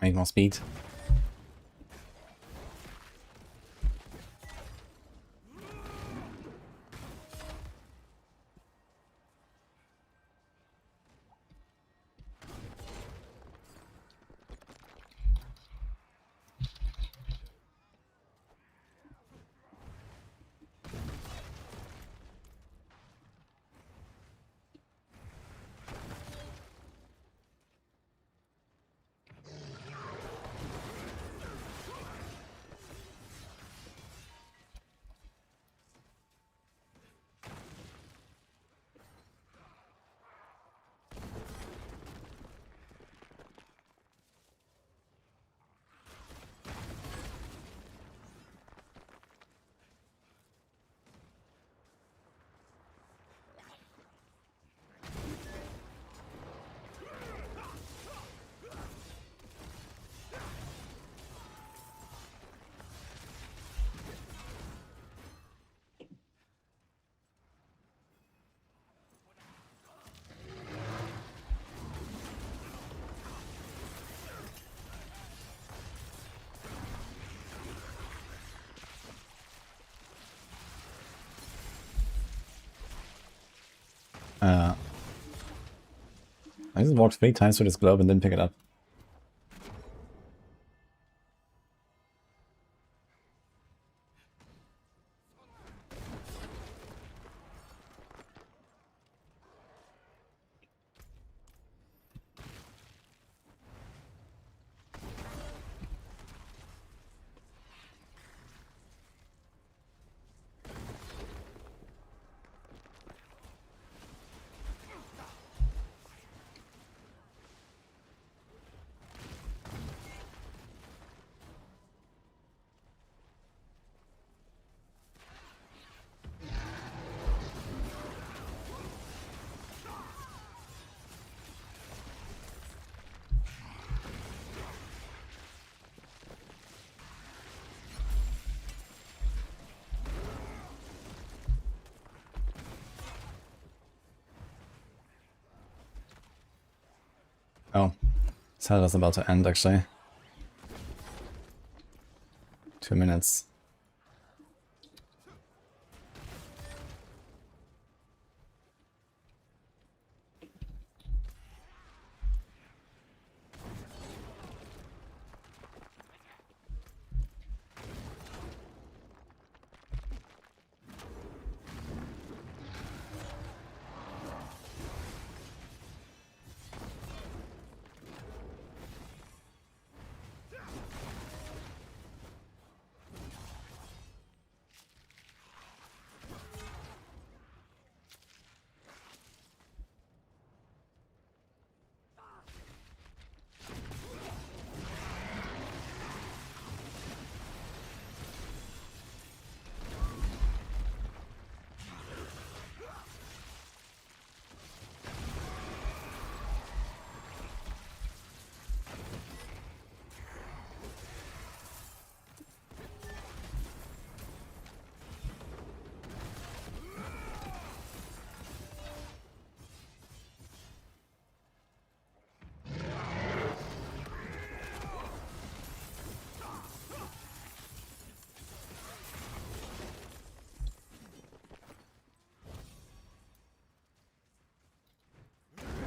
I need more speed. I just walked 3 times through this globe and didn't pick it up. Oh, so that's about to end actually. 2 minutes.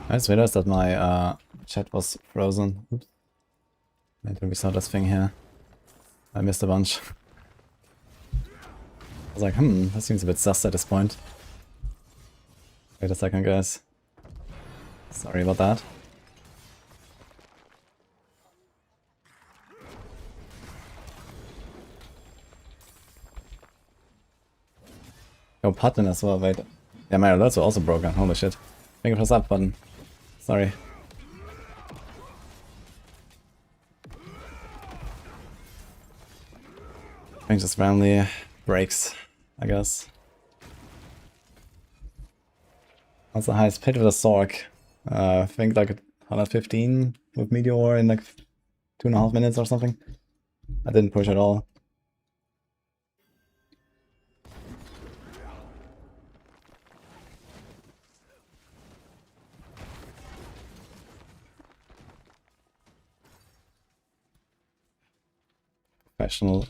I just realized that my chat was frozen. Oops. I need to restart this thing here. I missed a bunch. I was like, that seems a bit sus at this point. Wait a second, guys. Sorry about that. Oh, button as well, wait. Yeah, my alerts were also broken, holy shit. Finger press up button. Sorry. I think just randomly breaks, I guess. What's the highest pit with a Sorc? I think like 115 with Meteor in like 2.5 minutes or something. I didn't push at all. professional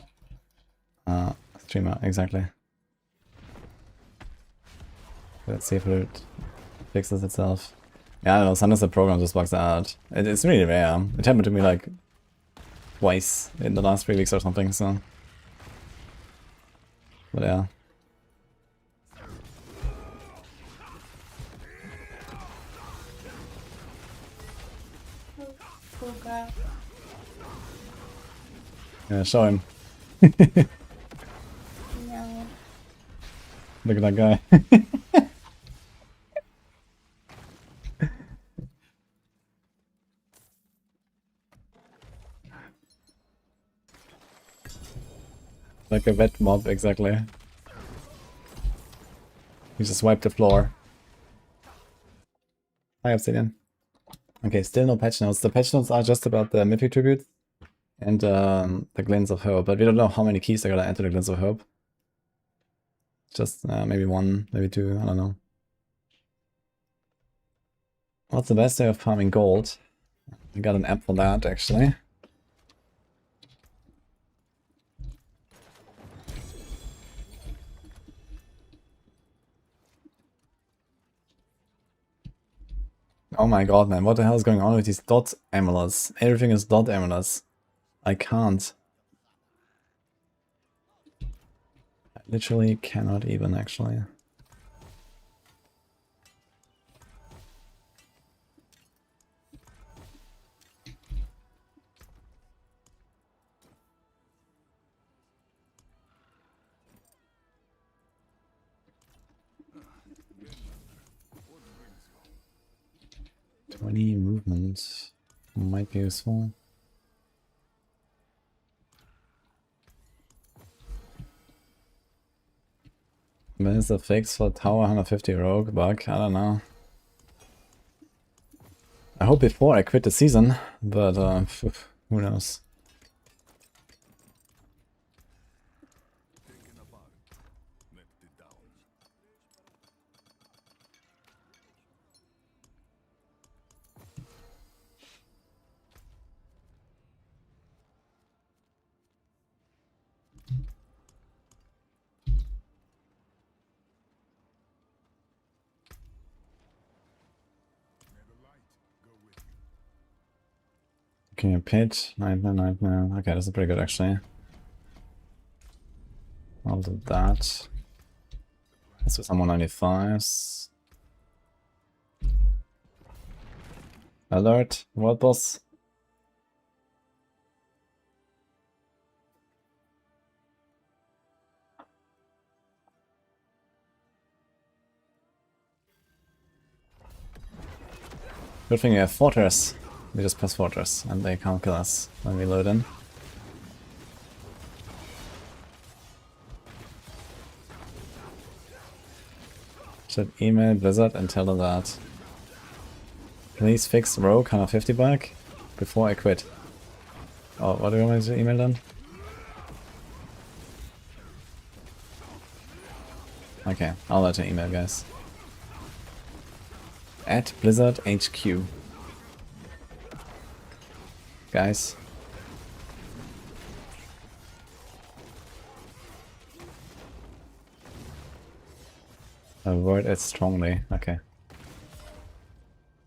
streamer, exactly. Let's see if it fixes itself. Yeah, I don't know, sometimes the program just bugs out. It's really rare. It happened to me like twice in the last 3 weeks or something, so. But yeah. Poor guy. Yeah, show him. No. Look at that guy. Like a wet mob, exactly. He just wiped the floor. Hi, Obsidian. Okay, still no patch notes. The patch notes are just about the mythic tributes and the Glens of Hope, but we don't know how many keys are gonna enter the Glens of Hope. Just maybe 1, maybe 2, I don't know. What's the best way of farming gold? I got an app for that, actually. Oh my god, man, what the hell is going on with these dot amulets? Everything is dot amulets. I can't. I literally cannot even, actually. Any movement might be useful. When is the fix for Tower 150 Rogue bug? I don't know. I hope before I quit the season, but who knows. Taken apart. Melted down. May the light go with you. Can you pitch? Nightmare, nightmare. Okay, that's pretty good actually. I'll do that. This was some 195s. Alert, world boss. Good thing you have Fortress. We just press Fortress and they can't kill us when we load in. Should email Blizzard and tell them that. Please fix Rogue 150 bug before I quit. Oh, what do you want me to email them? Okay, I'll let you email, guys. At Blizzard HQ. Guys. Avoid it strongly. Okay.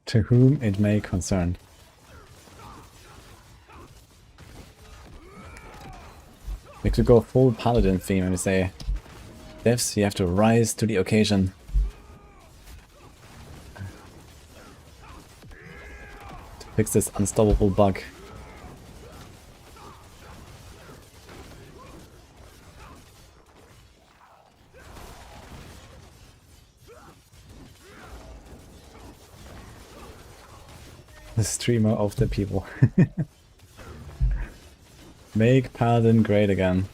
To whom it may concern. We could go full paladin theme and we say, devs, you have to rise to the occasion. To fix this unstoppable bug. The streamer of the people. Make Paladin great again.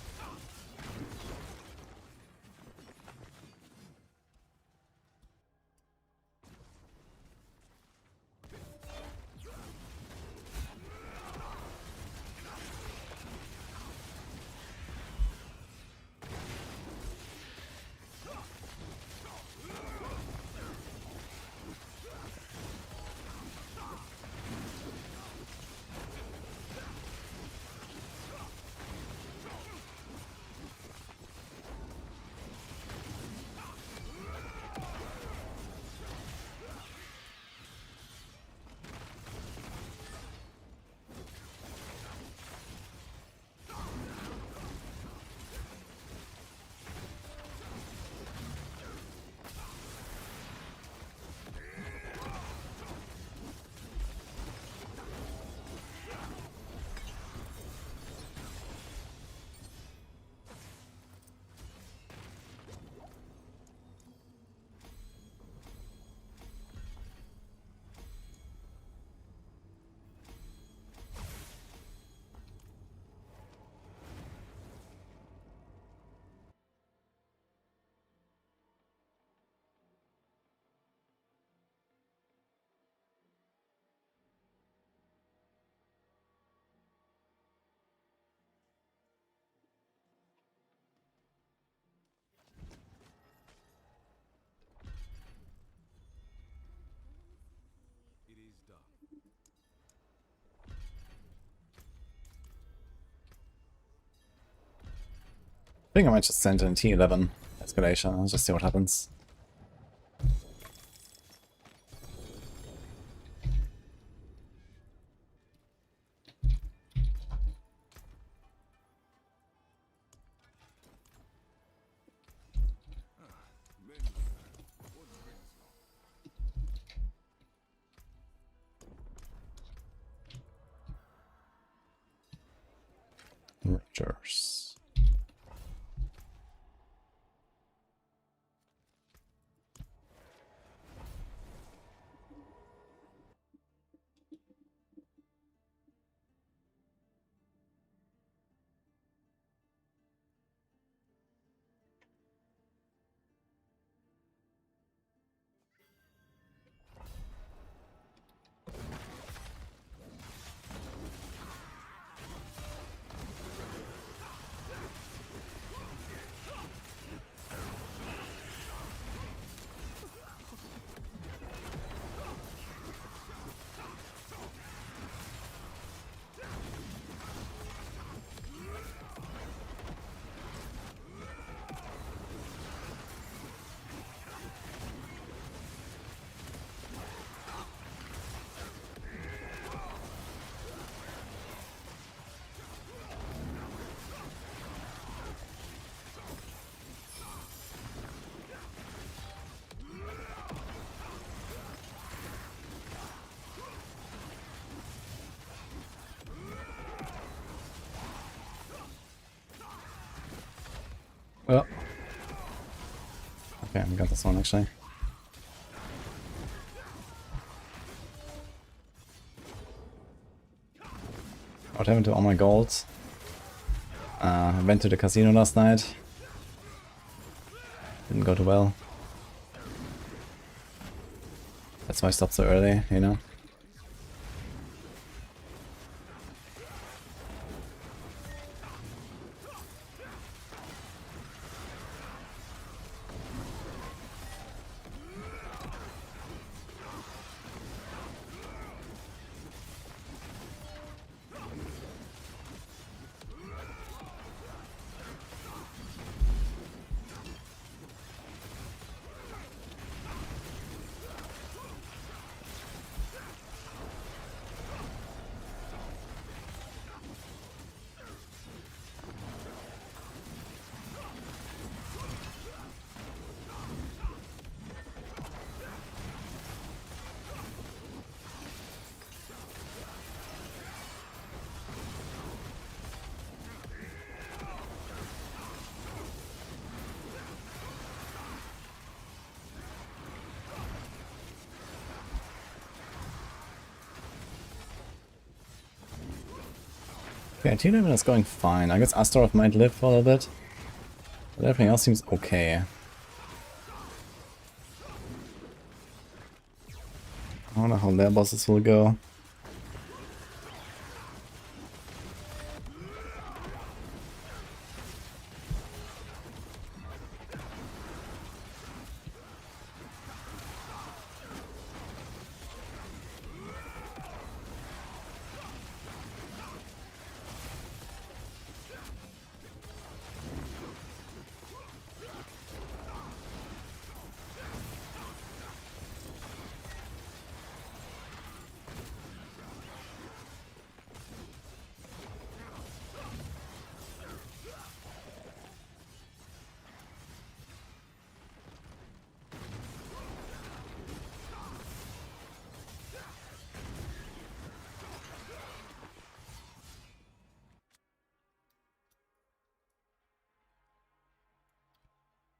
think I might just send an T11 escalation and just see what happens. Rogers. Well, okay, I got this one actually. What happened to all my gold? I went to the casino last night. Didn't go too well. That's why I stopped so early, you know? Okay, T11 is going fine. I guess Astaroth might live for a little bit. But everything else seems okay. I don't know how their bosses will go.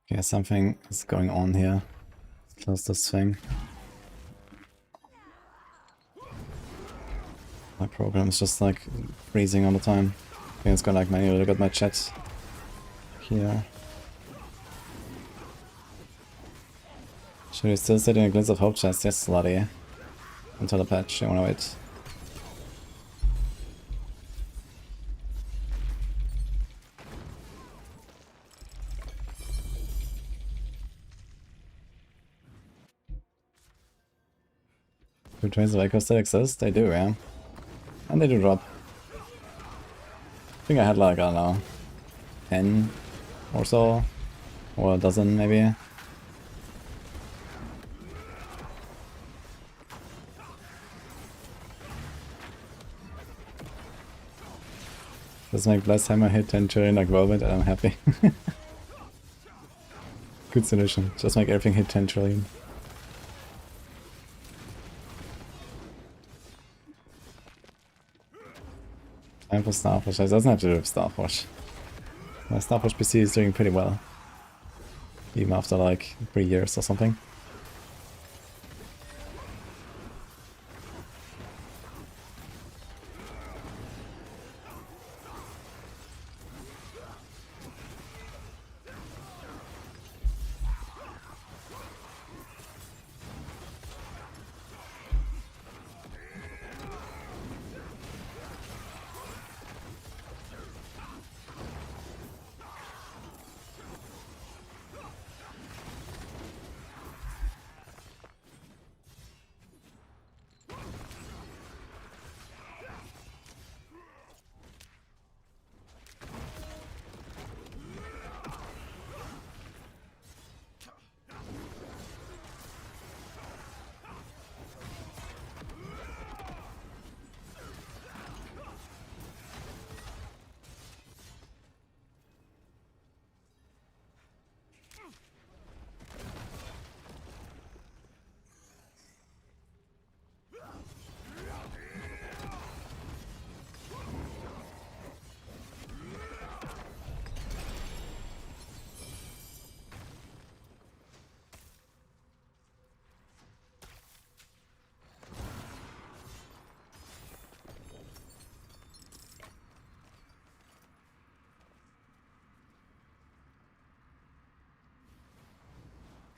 Okay, something is going on here. Let's close this thing. My program is just like freezing all the time. Okay, let's go like manually look at my chat here. Should we still sit in a Glimpse of Hope chest? Yes, slutty. Until the patch, I wanna wait. Do Trains of Echo still exist? They do, yeah. And they do drop. I think I had like, I don't know, 10 or so. Or a dozen, maybe. Just make Blast Hammer hit 10 trillion like Whirlwind and I'm happy. Good solution. Just make everything hit 10 trillion. Time for Starforge. It doesn't have to do with Starforge. My Starforge PC is doing pretty well. Even after like 3 years or something.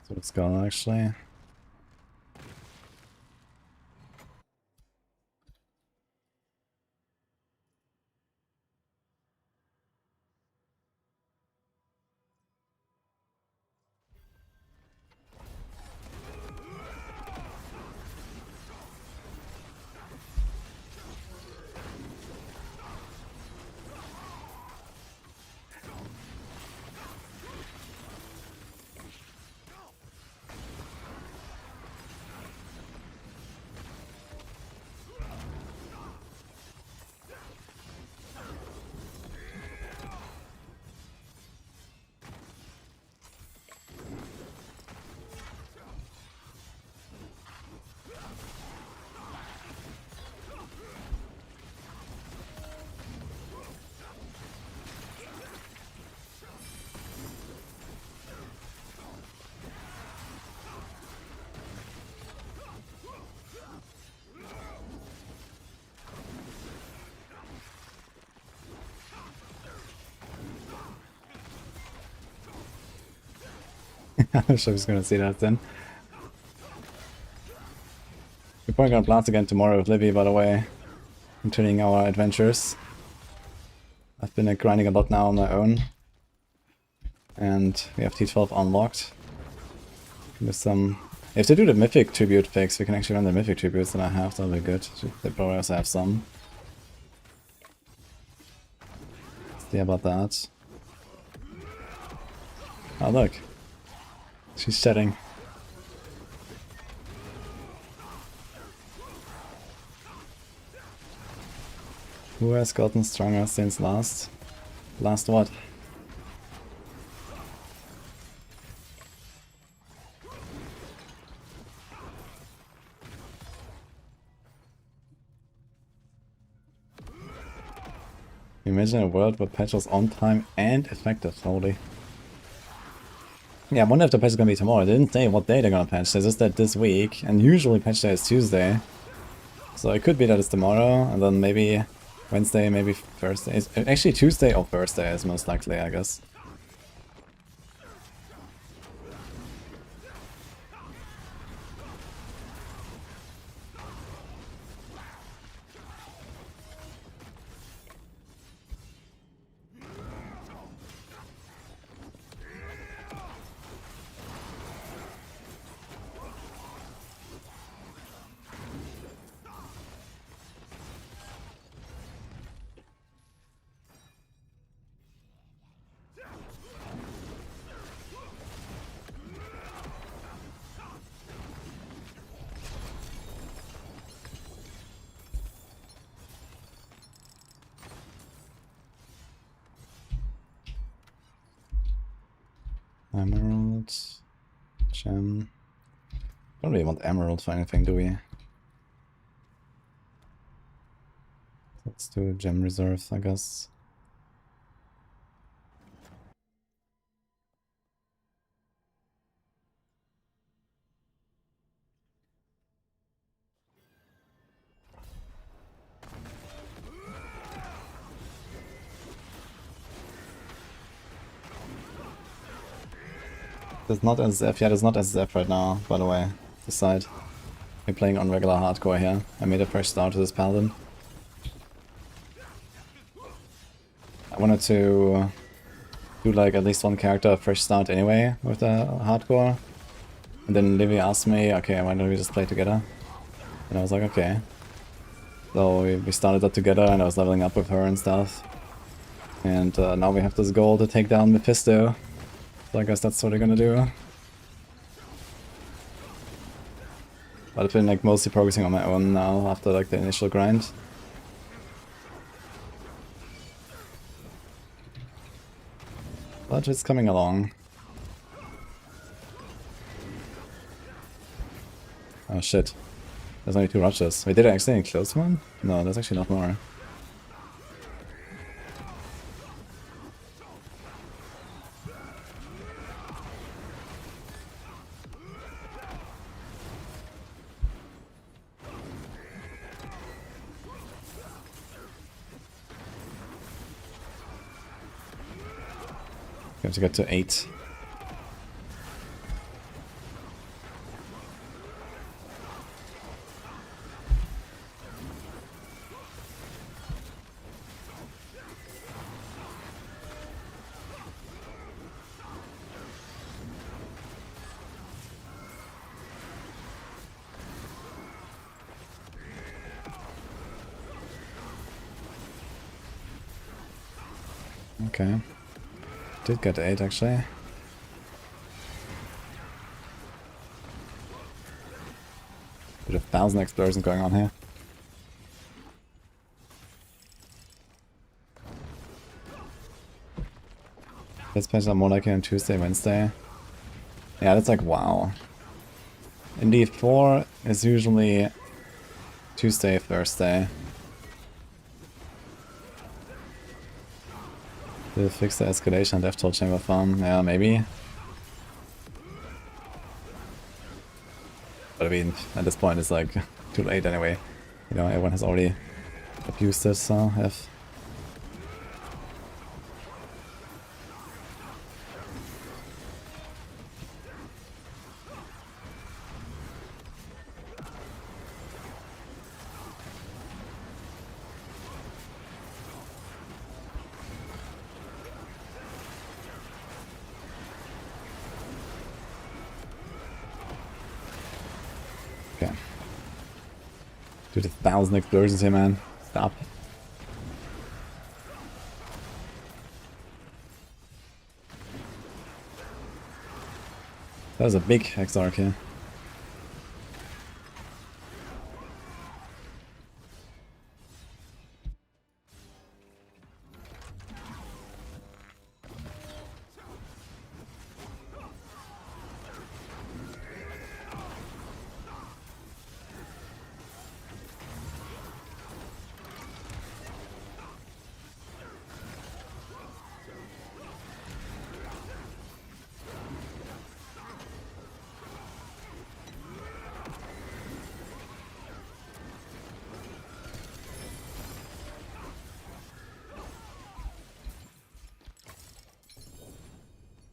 So it's gone actually. I wish I was gonna see that then. We're probably gonna blast again tomorrow with Livy, by the way. Continuing our adventures. I've been grinding a lot now on my own. And we have T12 unlocked. With some... If they do the Mythic Tribute fix, we can actually run the Mythic Tributes that I have, that'll be good. They probably also have some. See about that. Oh look. She's shedding. Who has gotten stronger since last? Last what? Imagine a world where patch was on time and effective, holy. Yeah, I wonder if the patch is gonna be tomorrow. They didn't say what day they're gonna patch, they just said this week, and usually patch day is Tuesday. So it could be that it's tomorrow, and then maybe Wednesday, maybe Thursday. It's actually Tuesday or Thursday is most likely, I guess. Emerald. Gem. Don't really want emerald for anything, do we? Let's do gem reserve, I guess. There's not SZF, yeah, there's not SZF right now, by the way. This side. We're playing on regular hardcore here. I made a fresh start to this paladin. I wanted to do like at least one character a fresh start anyway with the hardcore. And then Livy asked me, okay, why don't we just play together? And I was like, okay. So we started that together and I was leveling up with her and stuff. And now we have this goal to take down Mephisto. So I guess that's what we're gonna do. But I've been like mostly progressing on my own now after like the initial grind. But it's coming along. Oh shit. There's only 2 rushes. Wait, did I actually close one? No, there's actually not more. We have to get to 8. Okay. Did get 8 actually. Bit of 1,000 explosions going on here. This patches are more likely on Tuesday, Wednesday. Yeah, that's like wow. In D4 is usually Tuesday, Thursday. They'll fix the escalation and Death Toll Chamber farm. Yeah, maybe. But I mean, at this point it's like too late anyway. You know, everyone has already abused this, so if... Okay. Dude, 1,000 explosions here, man. Stop. That was a big Exarch here.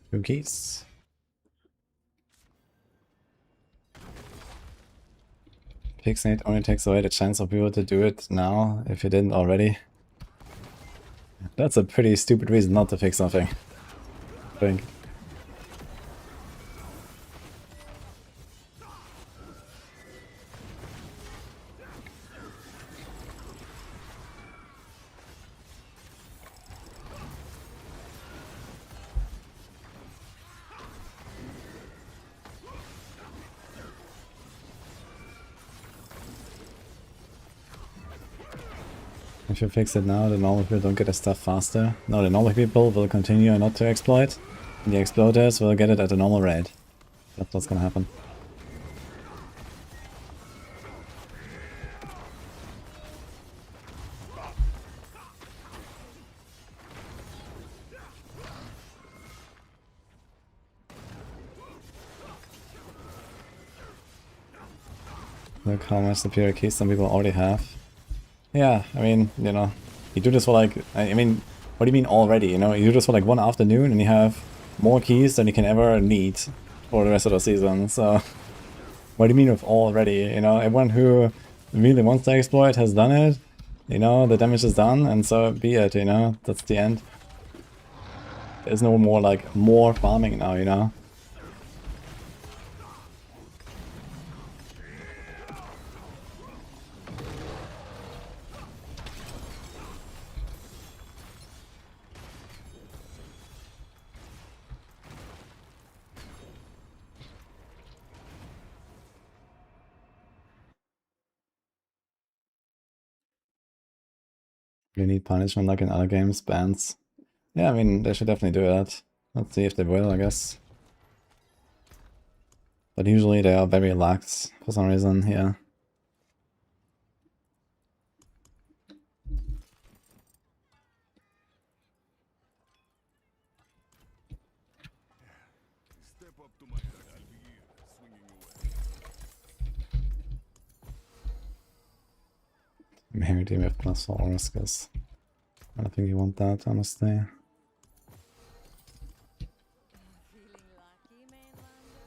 Cookies. Pixnate only takes away the chance of people to do it now if you didn't already. That's a pretty stupid reason not to fix something, I think. If you fix it now, the normal people don't get their stuff faster. No, the normal people will continue not to exploit. The exploders will get it at a normal rate. That's what's gonna happen. Look how much superior keys some people already have. Yeah, I mean, you know, you do this for like, I mean, what do you mean already, you know? You do this for like 1 afternoon and you have more keys than you can ever need for the rest of the season, so... What do you mean with already, you know? Everyone who really wants to exploit has done it, you know, the damage is done, and so be it, you know? That's the end. There's no more, like, more farming now, you know? You need punishment like in other games, bans. Yeah, I mean, they should definitely do that. Let's see if they will, I guess. But usually they are very lax for some reason here. Step up to my attack. I'll be here, swinging away. Maybe with +4 risk is... I don't think you want that, honestly. Feeling lucky, Mainlander?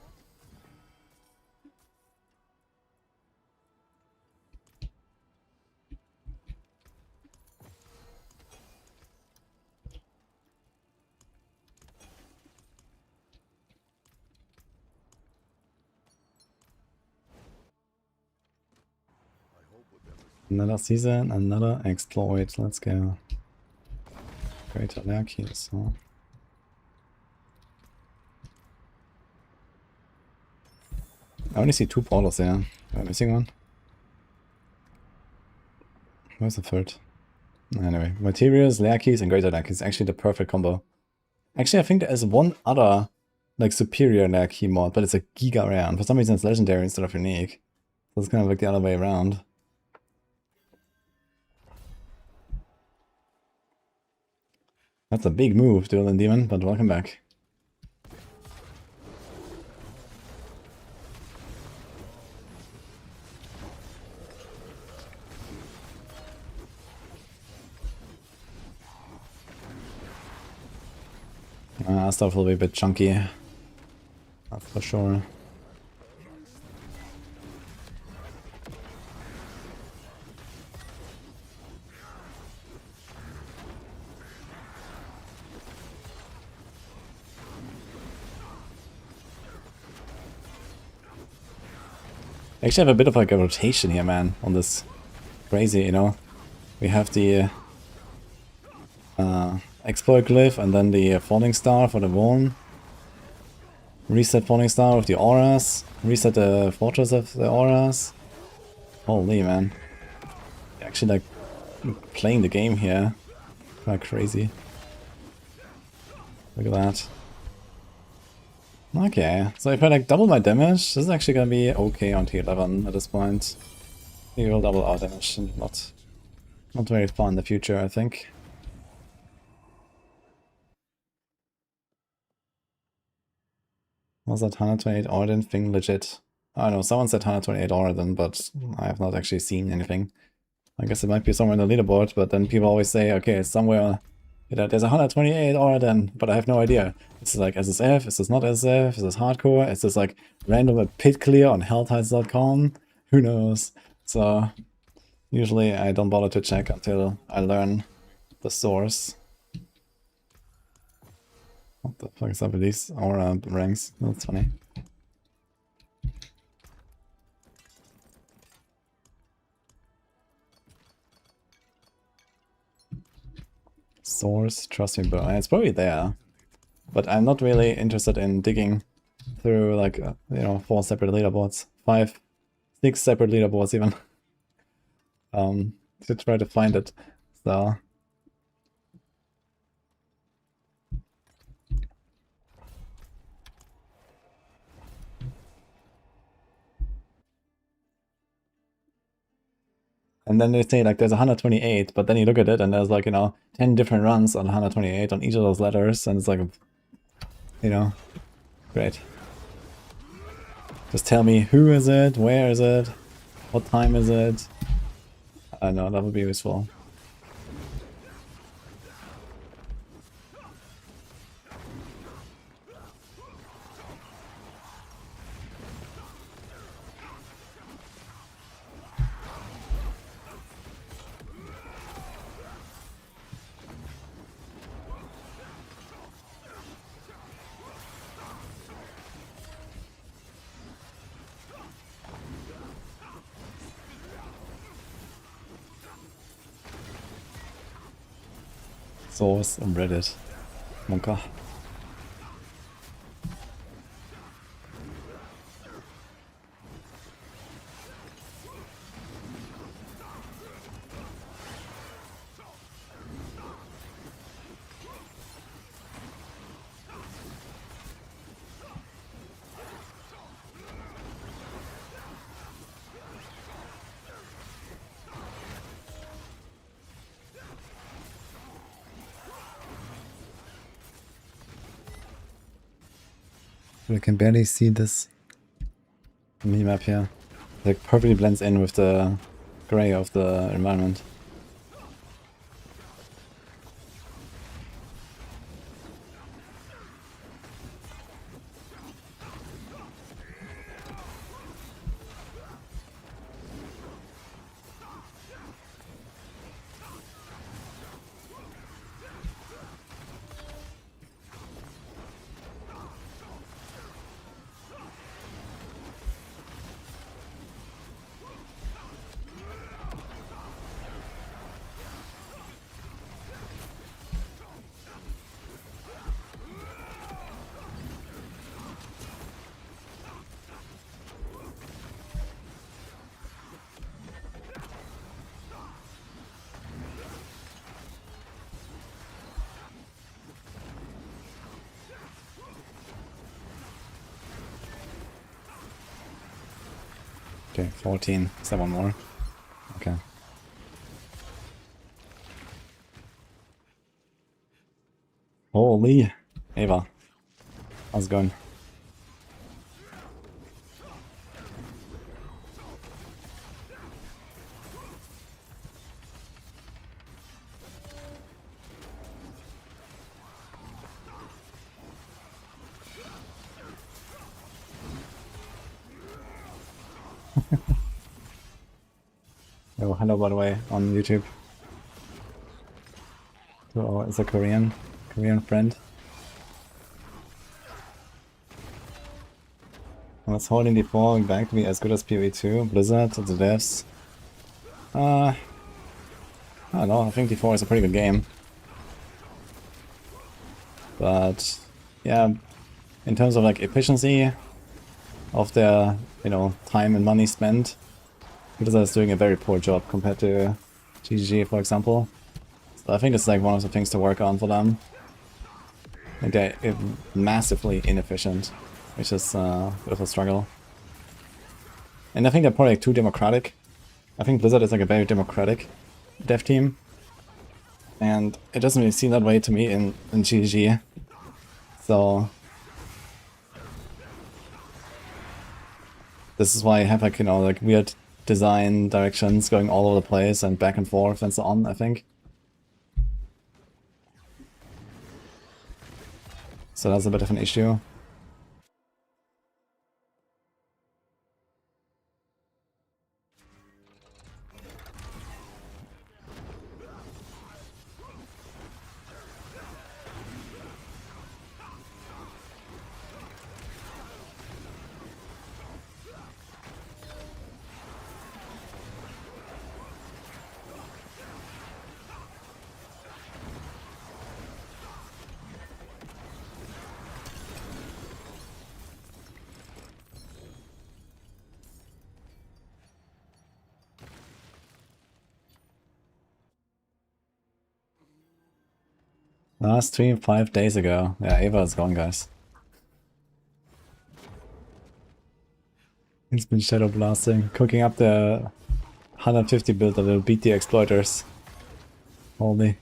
Another season, another exploit, let's go. Greater lair keys, huh? I only see 2 portals there. Am I missing one? Where's the third? Anyway, materials, lair keys, and greater lair keys. Actually the perfect combo. Actually, I think there is one other, like, superior lair key mod, but it's a giga rare, and for some reason it's legendary instead of unique. So it's kind of like the other way around. That's a big move, Duel and Demon, but welcome back. Stuff will be a bit chunky. That's for sure. I actually have a bit of like a rotation here, man, on this. Crazy, you know? We have the exploit glyph and then the falling star for the worm. Reset falling star with the auras. Reset the fortress of the auras. Holy man. Actually like playing the game here. Quite crazy. Look at that. Okay, so if I like double my damage, this is actually gonna be okay on tier 11 at this point. We will double our damage and not very far in the future, I think. Was that 128 Orden thing legit? I don't know, someone said 128 Orden, but I have not actually seen anything. I guess it might be somewhere in the leaderboard, but then people always say, okay, it's somewhere, you know, there's 128 Orden, but I have no idea. Is this like SSF? Is this not SSF? Is this hardcore? Is this like random at pit clear on helltides.com? Who knows? So usually I don't bother to check until I learn the source. What the fuck is up with these aura ranks? That's funny. Source, trust me, bro. It's probably there. But I'm not really interested in digging through like, you know, 4 separate leaderboards. 5, 6 separate leaderboards even. To try to find it. So... And then they say like there's 128, but then you look at it and there's like, 10 different runs on 128 on each of those letters, and it's like, great. Just tell me who is it, where is it, what time is it? I don't know, that would be useful. Source on Reddit. Mon Gott. I can barely see this map here. It like perfectly blends in with the gray of the environment. Okay, 14. Is that one more? Okay. Holy Ava. How's it going? Oh, hello by the way on YouTube. So it's a Korean friend. What's holding D4 back to be as good as PoE2? Blizzard, the devs. I don't know, I think D4 is a pretty good game. But yeah, in terms of like efficiency of their, time and money spent, Blizzard is doing a very poor job compared to GG, for example. So I think it's like one of the things to work on for them. Like they're massively inefficient, which is a bit of a struggle. And I think they're probably like too democratic. I think Blizzard is like a very democratic dev team. And it doesn't really seem that way to me in GG. So this is why I have like, like weird design directions going all over the place and back and forth and so on, I think. So that's a bit of an issue. Last stream 5 days ago. Yeah, Ava is gone, guys. He's been shadow blasting, cooking up the 150 build that will beat the exploiters. Holy.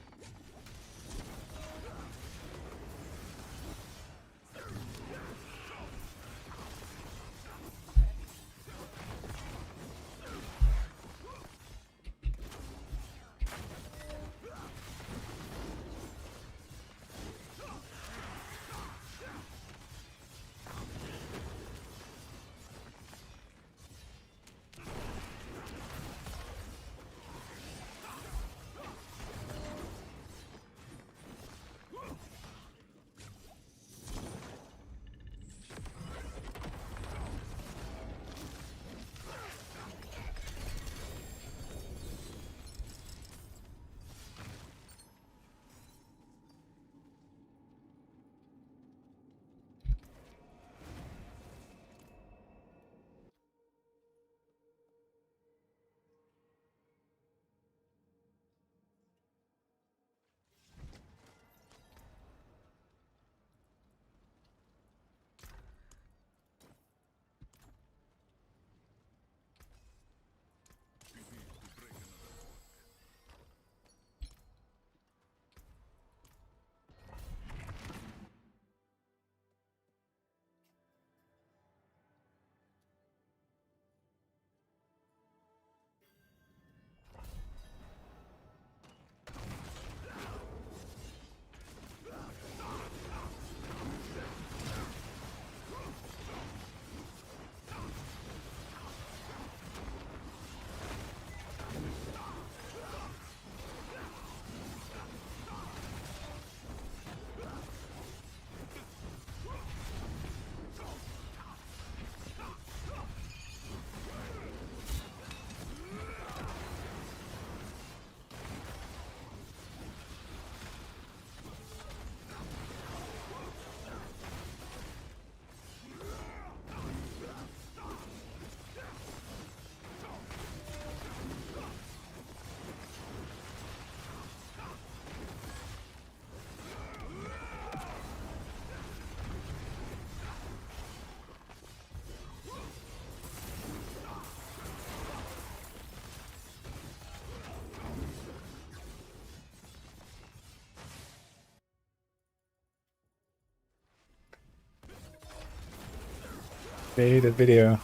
Created video.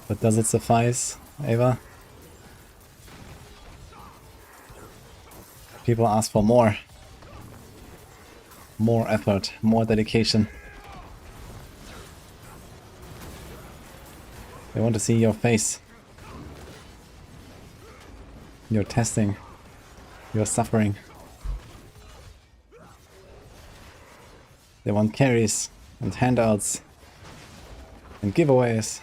But does it suffice, Ava? People ask for more. More effort, more dedication. They want to see your face. Your testing. Your suffering. They want carries and handouts and giveaways.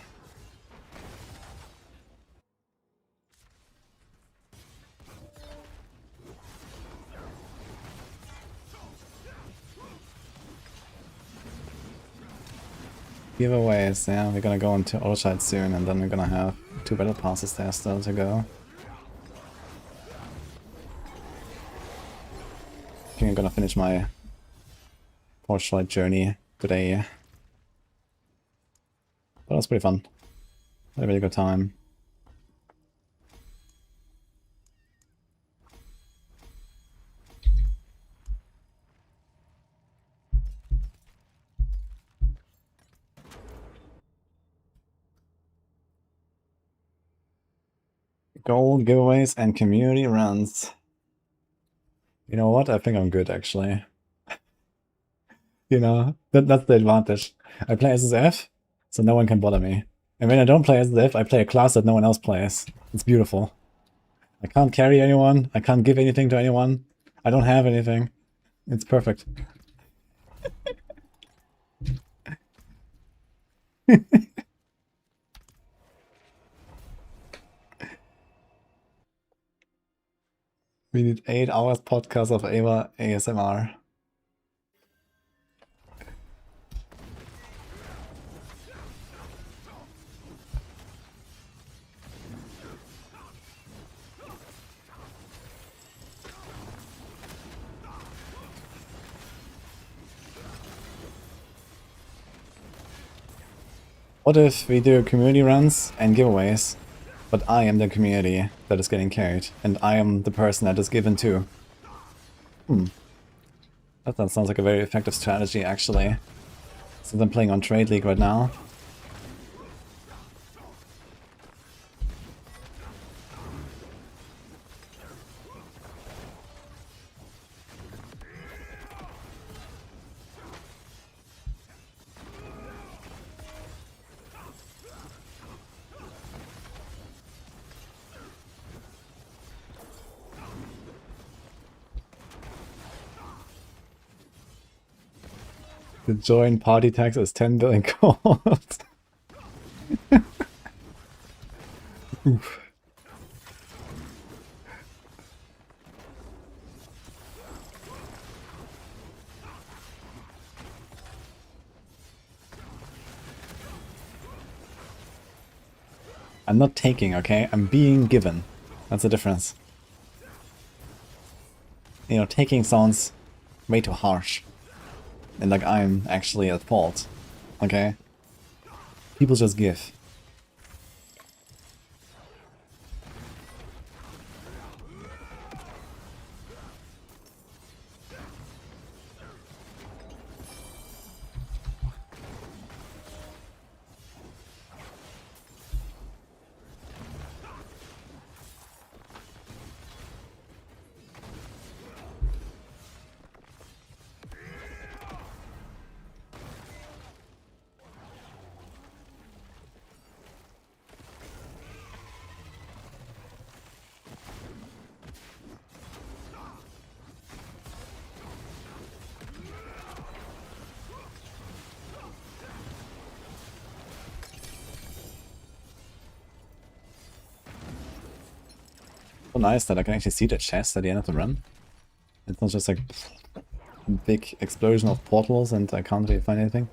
Giveaways, yeah, we're gonna go into Torchlight soon, and then we're gonna have 2 battle passes there still to go. I think I'm gonna finish my Torchlight journey today. But it was pretty fun. Had a really good time. Gold giveaways and community runs. You know what? I think I'm good actually. You know, that's the advantage. I play SSF, so no one can bother me. And when I don't play SSF, I play a class that no one else plays. It's beautiful. I can't carry anyone, I can't give anything to anyone. I don't have anything. It's perfect. We need 8 hours podcast of Ava ASMR. What if we do community runs and giveaways, but I am the community? that is getting carried, and I am the person that is given to. That sounds like a very effective strategy, actually. Since I'm playing on Trade League right now. The join party tax is 10 billion gold. Oof. I'm not taking, okay? I'm being given. That's the difference. You know, taking sounds way too harsh. And like I'm actually at fault. Okay? People just give. So nice that I can actually see the chest at the end of the run. It's not just like a big explosion of portals and I can't really find anything.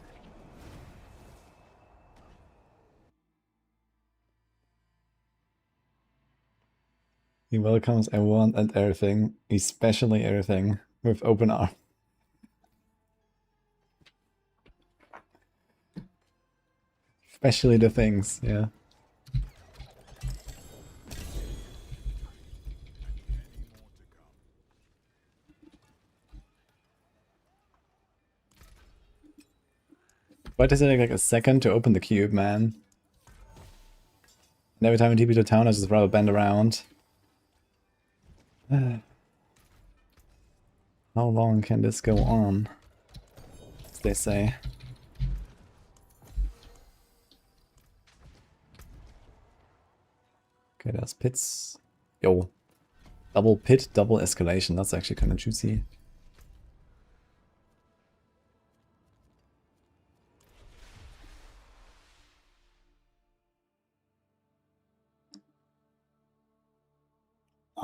He welcomes everyone and everything, especially everything, with open arms. Especially the things, yeah. Why does it take like a second to open the cube, man? And every time I TP to town, I just rather bend around. How long can this go on? As they say. Okay, there's pits. Yo. Double pit, double escalation. That's actually kind of juicy.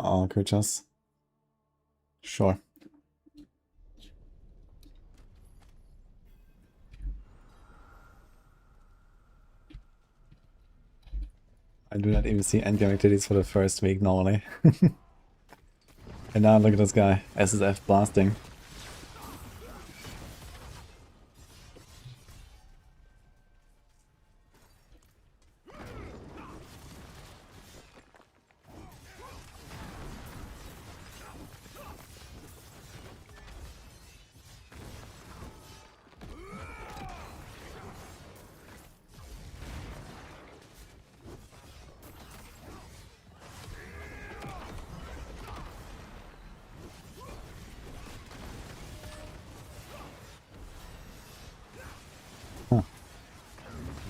Oh, creatures. Sure. I do not even see endgame activities for the first week normally. And now look at this guy. SSF blasting.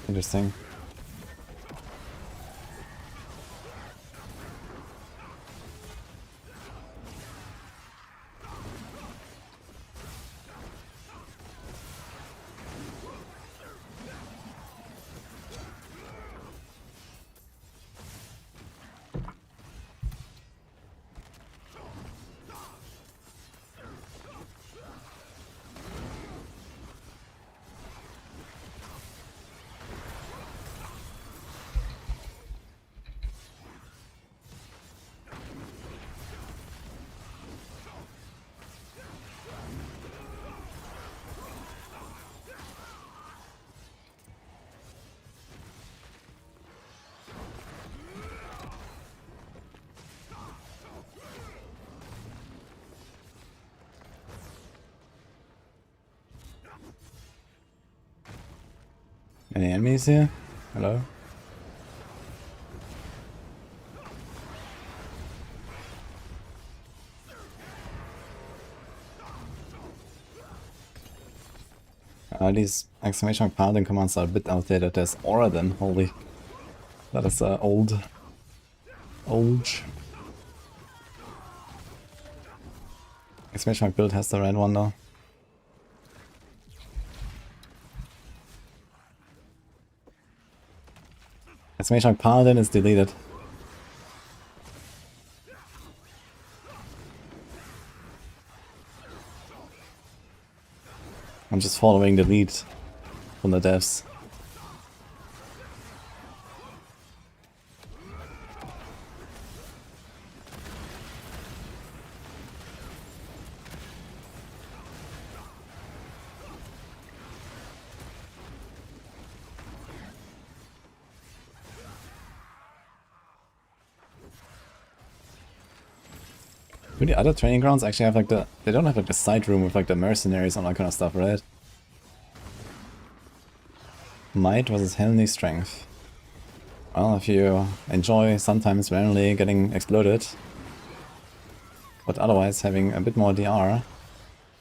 Interesting. Any enemies here? Hello? These exclamation mark paladin commands are a bit outdated. There's aura then, holy. That is old. Old. Exclamation mark build has the red one though. Exclamation mark paladin is deleted. I'm just following the lead from the devs. Do the other training grounds actually have like the... They don't have like the side room with like the mercenaries and all that kind of stuff, right? Might versus heavenly strength. Well, if you enjoy sometimes randomly getting exploded, but otherwise having a bit more DR,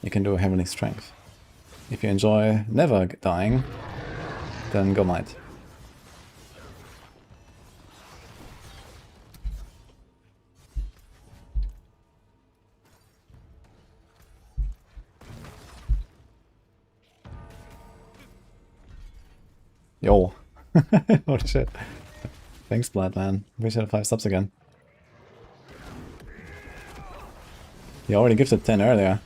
you can do heavenly strength. If you enjoy never dying, then go might. Yo. Holy shit. Thanks, Blood, man. Wish I had 5 subs again. You already gifted 10 earlier.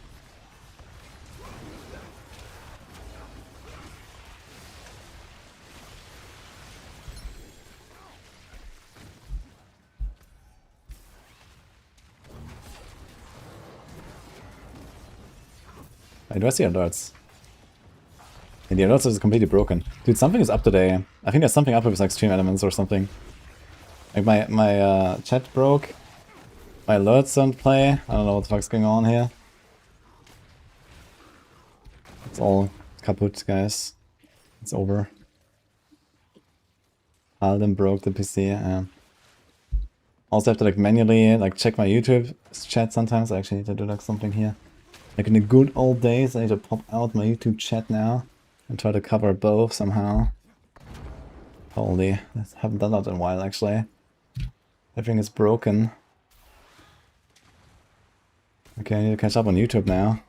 Wait, do I see alerts? And the alerts is completely broken. Dude, something is up today. I think there's something up with like stream elements or something. Like my chat broke. My alerts don't play. I don't know what the fuck's going on here. It's all kaput, guys. It's over. Alden broke the PC. Also have to like manually like check my YouTube chat sometimes. I actually need to do like something here. Like in the good old days, I need to pop out my YouTube chat now and try to cover both somehow. Holy, I haven't done that in a while actually. Everything is broken. Okay, I need to catch up on YouTube now.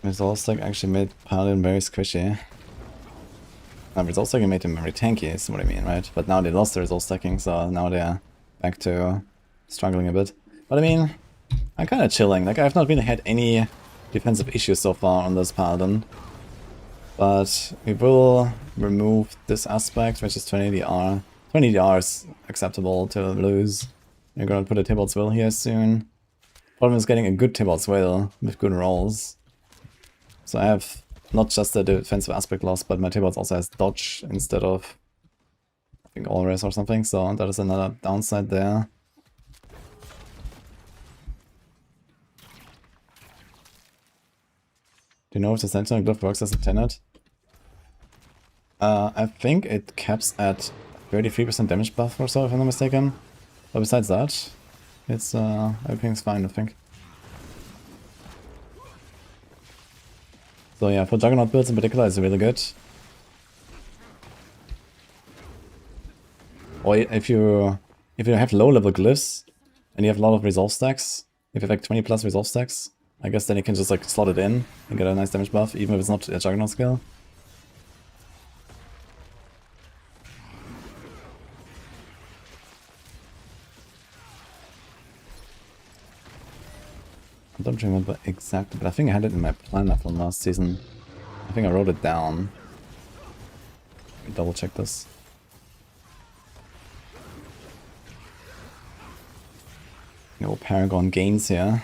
Resolve stack actually made Paladin very squishy. Resolve stacking made him very tanky, is what I mean, right? But now they lost the resolve stacking, so now they're back to struggling a bit. But I mean, I'm kind of chilling. Like, I've not really had any defensive issues so far on this Paladin. But we will remove this aspect, which is 20 DR. 20 DR is acceptable to lose. We're gonna put a Tybalt's Will here soon. Problem is getting a good Tybalt's Will with good rolls. So I have not just the defensive aspect loss, but my Tybalt's also has dodge instead of, I think, all res or something, so that is another downside there. Do you know if the Sentinel Glyph works as intended? I think it caps at 33% damage buff or so, if I'm not mistaken. But besides that, it's everything's fine, I think. So yeah, for Juggernaut builds in particular, it's really good. Or if you have low level glyphs and you have a lot of resolve stacks, if you have like 20 plus resolve stacks, I guess then you can just like slot it in and get a nice damage buff, even if it's not a Juggernaut skill. I don't remember exactly, but I think I had it in my planner from last season. I think I wrote it down. Let me double check this. No Paragon gains here.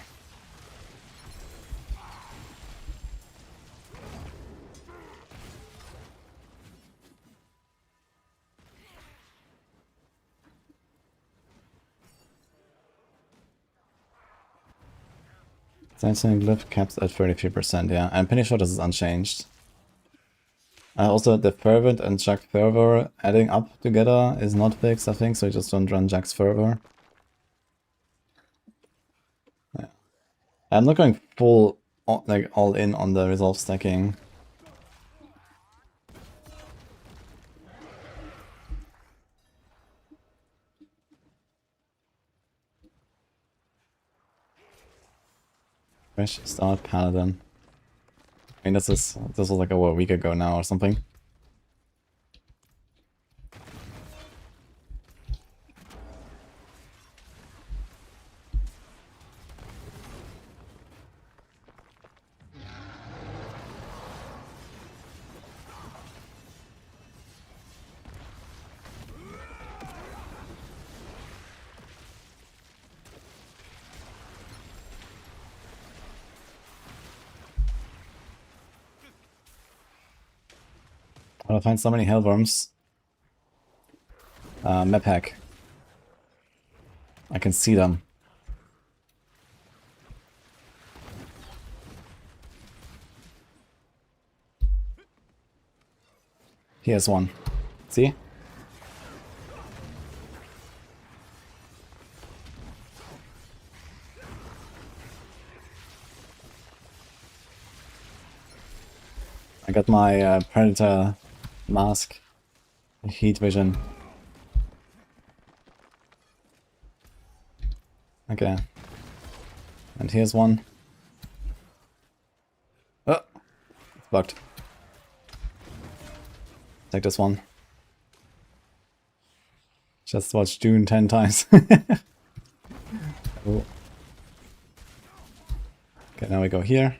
Sensing glyph caps at 33%, yeah. I'm pretty sure this is unchanged. Also, the Fervent and Jack Fervor adding up together is not fixed, I think, so you just don't run Jack's Fervor. Yeah. I'm not going full, like, all in on the resolve stacking. Fresh start Paladin. I mean, this was like over a week ago now or something. I'll find so many hellworms. Map hack. I can see them. Here's one. See? I got my Predator mask. Heat vision. Okay. And here's one. Oh! It's bugged. Take this one. Just watch Dune 10 times. Oh. Okay, now we go here.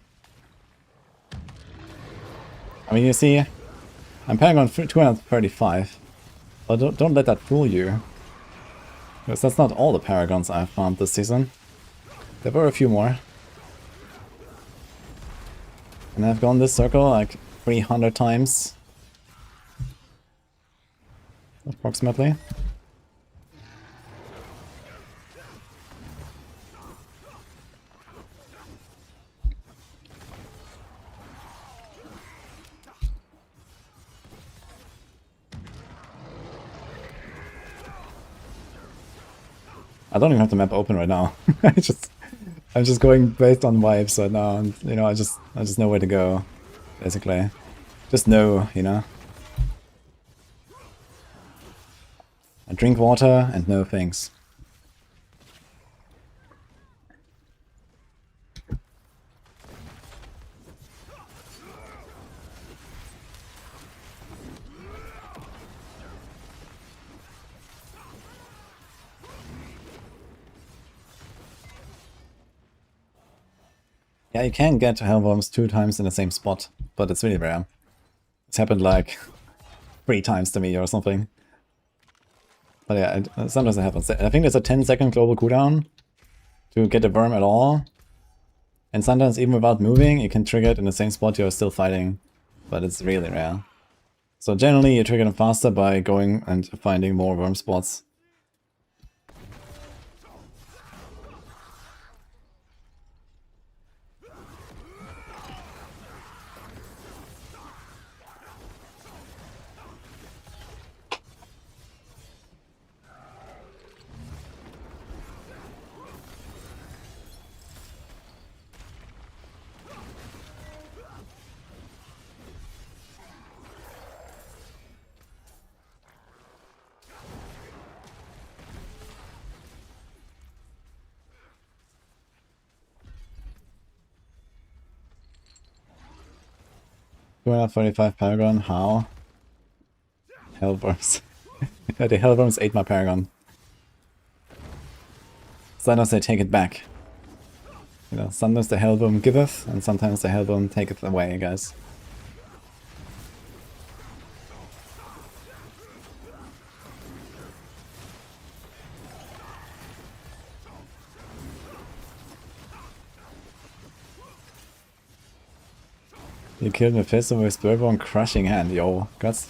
I mean, you see, I'm paying on 235, but don't let that fool you. Because that's not all the Paragons I've farmed this season. There were a few more. And I've gone this circle like 300 times. Approximately. I don't even have the map open right now. I'm just going based on vibes right now, and you know, I just know where to go, basically. Just know, you know. I drink water and know things. Yeah, you can get hellworms 2 times in the same spot, but it's really rare. It's happened like 3 times to me or something. But yeah, sometimes it happens. I think there's a 10-second global cooldown to get a worm at all. And sometimes even without moving, you can trigger it in the same spot you're still fighting. But it's really rare. So generally you trigger them faster by going and finding more worm spots. $235 Paragon, how? Hellworms. Yeah, the Hellworms ate my Paragon. Sometimes they take it back. You know, sometimes the Hellworm giveth, and sometimes the Hellworm taketh away, guys. You killed Mephisto with Spellborn Crushing Hand, yo. Guts.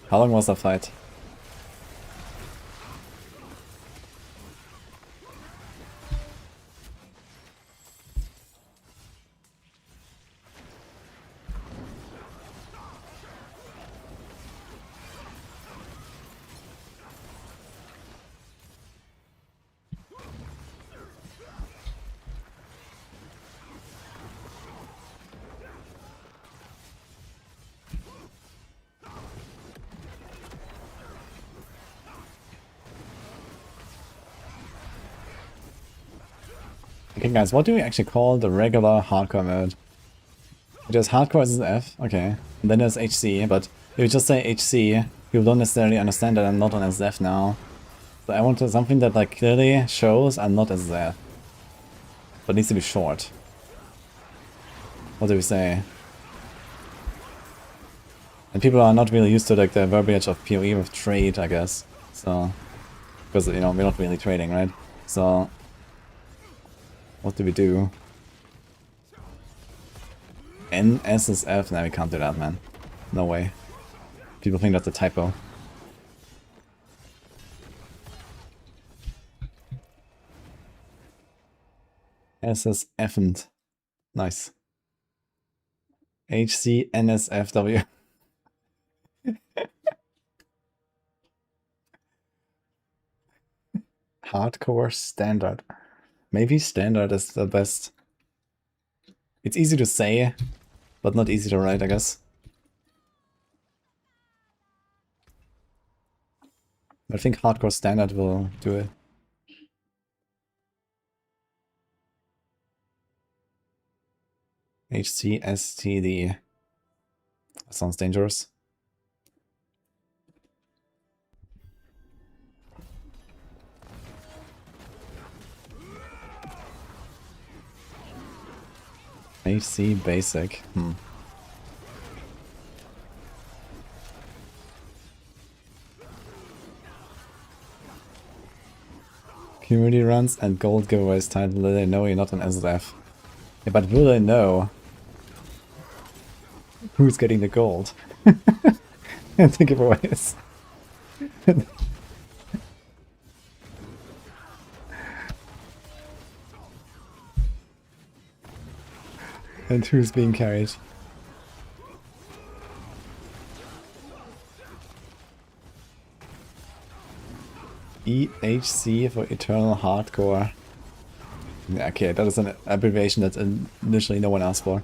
How long was the fight? Okay guys, what do we actually call the regular hardcore mode? Because hardcore is F, okay. And then there's HC, but if you just say HC, people don't necessarily understand that I'm not on SF now. So I want something that like clearly shows I'm not SF. But needs to be short. What do we say? And people are not really used to like the verbiage of PoE with trade, I guess. So, because you know, we're not really trading, right? So, what do we do? NSSF? Nah, we can't do that, man. No way. People think that's a typo. SSF'n't. Nice. HCNSFW. Hardcore standard. Maybe standard is the best. It's easy to say, but not easy to write, I guess. I think hardcore standard will do it. HCSTD. That sounds dangerous. HC basic. Community runs and gold giveaways title. They know you're not an SLF. Yeah, but will they know who's getting the gold? And the giveaways. And who's being carried? EHC for Eternal Hardcore. Yeah, okay, that is an abbreviation that initially no one asked for.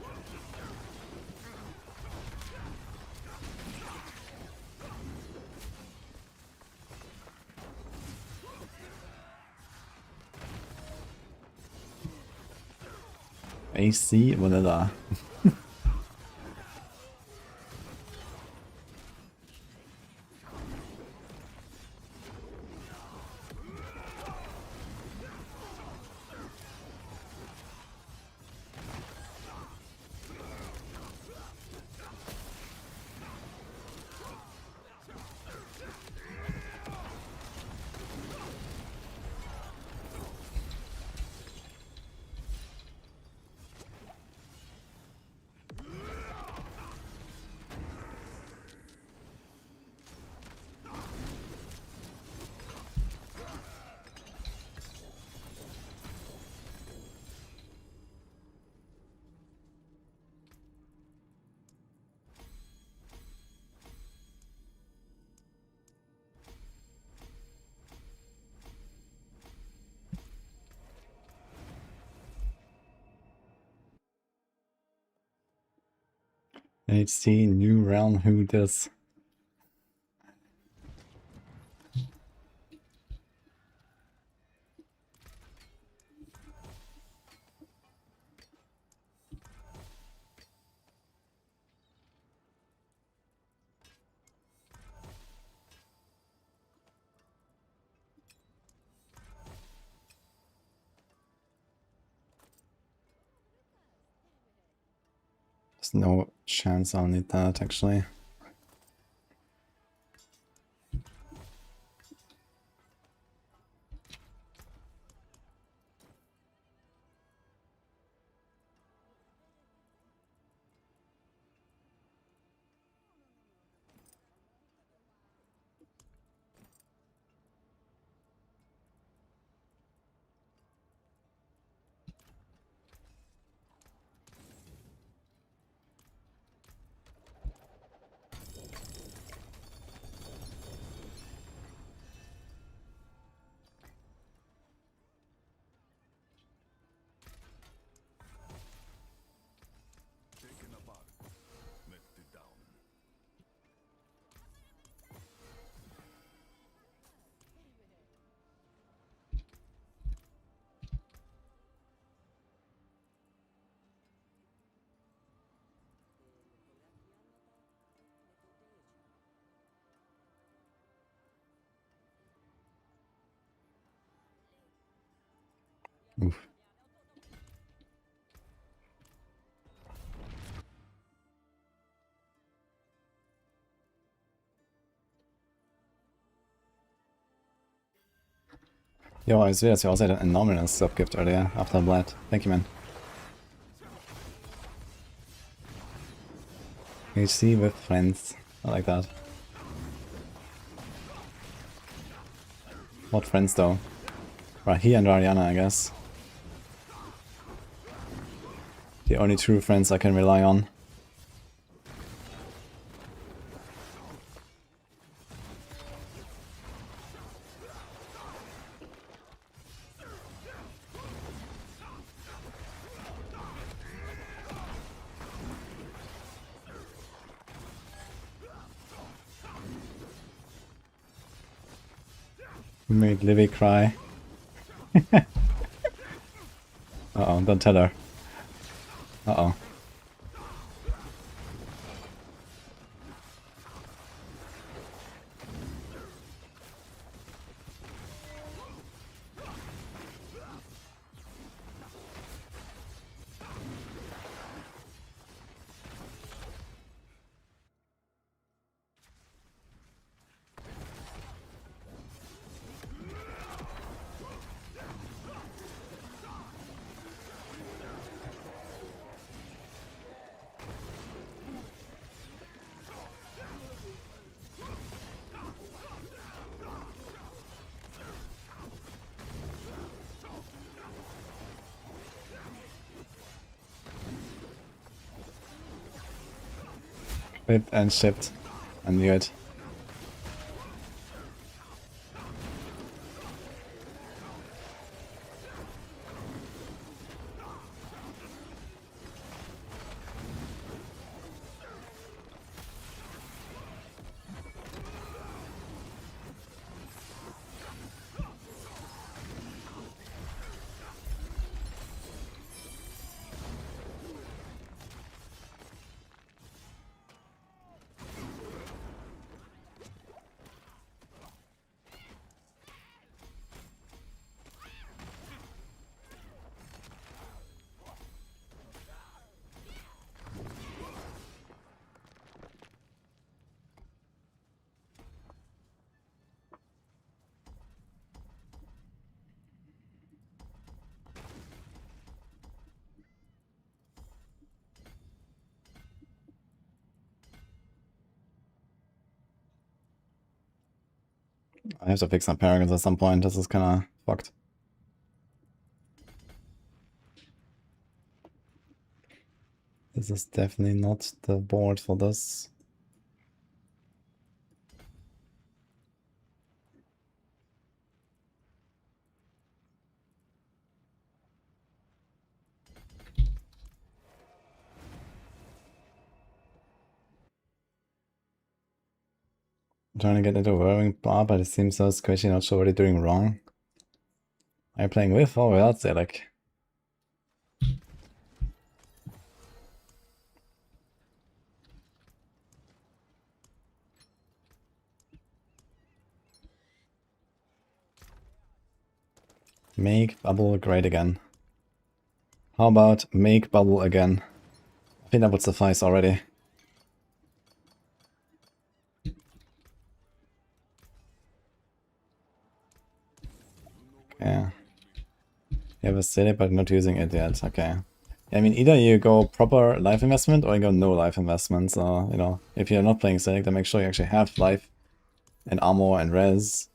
AC Vanilla. HC New Realm, who does? There's no chance I'll need that actually. Oof. Yo, I see that you also had an enormous sub-gift earlier after Blad. Thank you, man. HC with friends. I like that. What friends though? Right, he and Ariana, I guess. The only true friends I can rely on. We made Livy cry. Uh-oh, don't tell her. Uh-oh. Whipped and shipped. I knew it. I have to pick some Paragons at some point. This is kinda fucked. This is definitely not the board for this. I'm trying to get into a whirling bar, but it seems so squishy, not sure what you're doing wrong. Are you playing with or without Zedek? Make bubble great again. How about make bubble again? I think that would suffice already. Yeah. You have a city but not using it yet, okay. I mean, either you go proper life investment or you go no life investment, so, you know, if you're not playing Zedek, then make sure you actually have life and armor and res.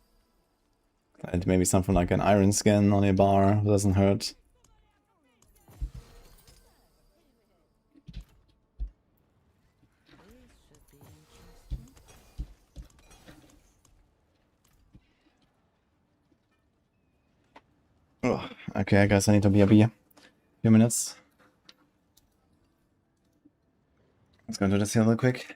And maybe something like an iron skin on your bar doesn't hurt. This should be interesting. Ugh, okay, I guess I need to be a bee. Few minutes. Let's go do this here real quick.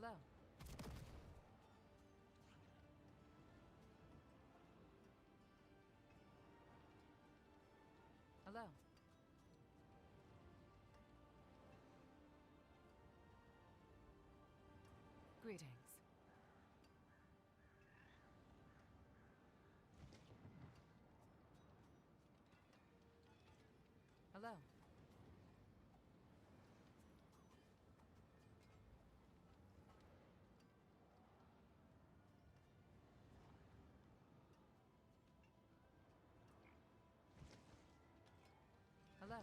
Hello. Hello. Greetings. Hello. Hello.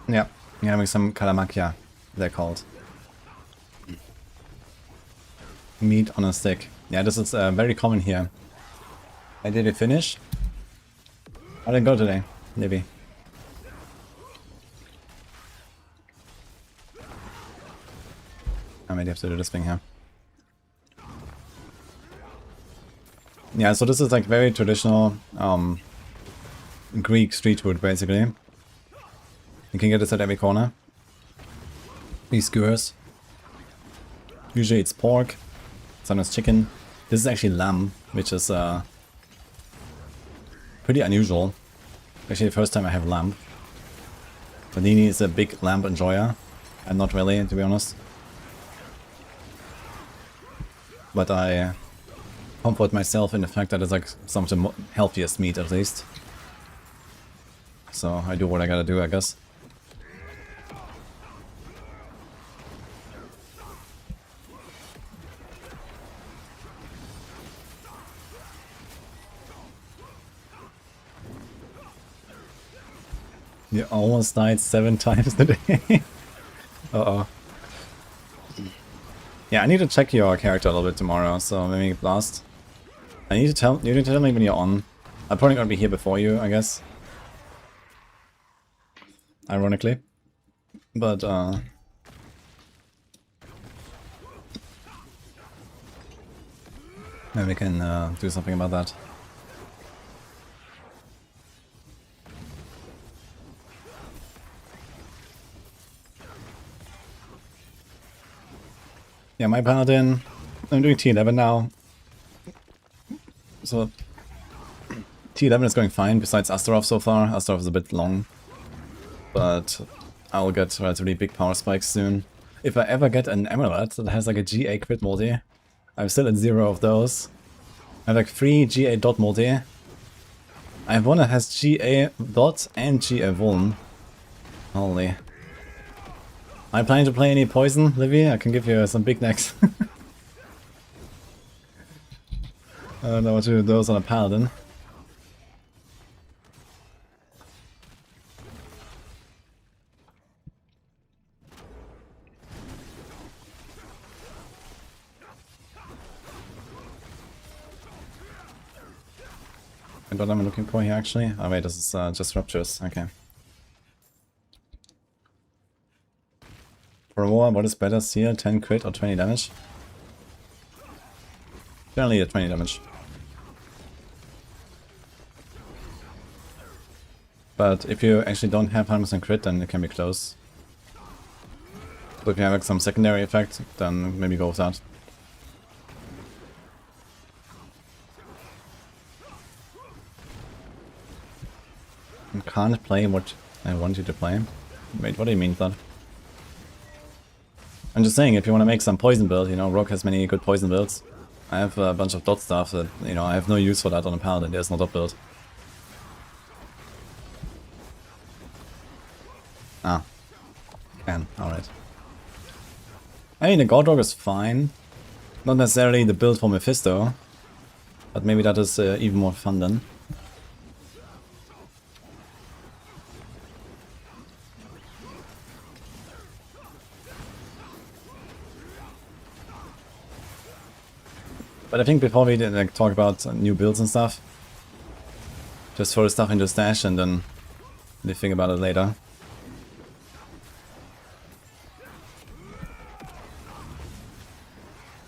Yeah, you're having some kalamakia, they're called. Meat on a stick. Yeah, this is very common here. Did it finish? I didn't go today, maybe. I might have to do this thing here. Yeah, so this is like very traditional Greek street food, basically. You can get this at every corner. These skewers. Usually it's pork, sometimes chicken. This is actually lamb, which is pretty unusual. Actually the first time I have lamb. Panini is a big lamb enjoyer. I'm not really, to be honest. But I comfort myself in the fact that it's like some of the healthiest meat at least. So I do what I gotta do, I guess. You almost died 7 times today. Uh-oh. Yeah, I need to check your character a little bit tomorrow, so maybe blast. You need to tell me when you're on. I'm probably gonna be here before you, I guess. Ironically. But maybe we can do something about that. Yeah, my paladin, I'm doing T11 now. So T11 is going fine, besides Astaroth so far. Astaroth is a bit long. But I'll get relatively big power spikes soon. If I ever get an amulet that has like a GA crit multi, I'm still at 0 of those. I have like 3 GA dot multi. I have one that has GA dot and GA vuln. Holy. Are you planning to play any poison, Livy? I can give you some big necks. I don't know what to do with those on a paladin. What am I looking for here actually? Oh wait, this is just Ruptures, okay. For war, what is better, seal, 10 crit or 20 damage? Generally at 20 damage. But if you actually don't have 100% crit, then it can be close. So if you have like some secondary effect, then maybe go with that. You can't play what I want you to play. Wait, what do you mean that? I'm just saying, if you want to make some poison build, you know, Rogue has many good poison builds. I have a bunch of dot stuff that, you know, I have no use for that on a paladin, there's no dot build. Ah. Can, alright. I mean, the God Rogue is fine. Not necessarily the build for Mephisto. But maybe that is even more fun then. But I think before we like, talk about new builds and stuff, just throw the stuff into stash and then we think about it later.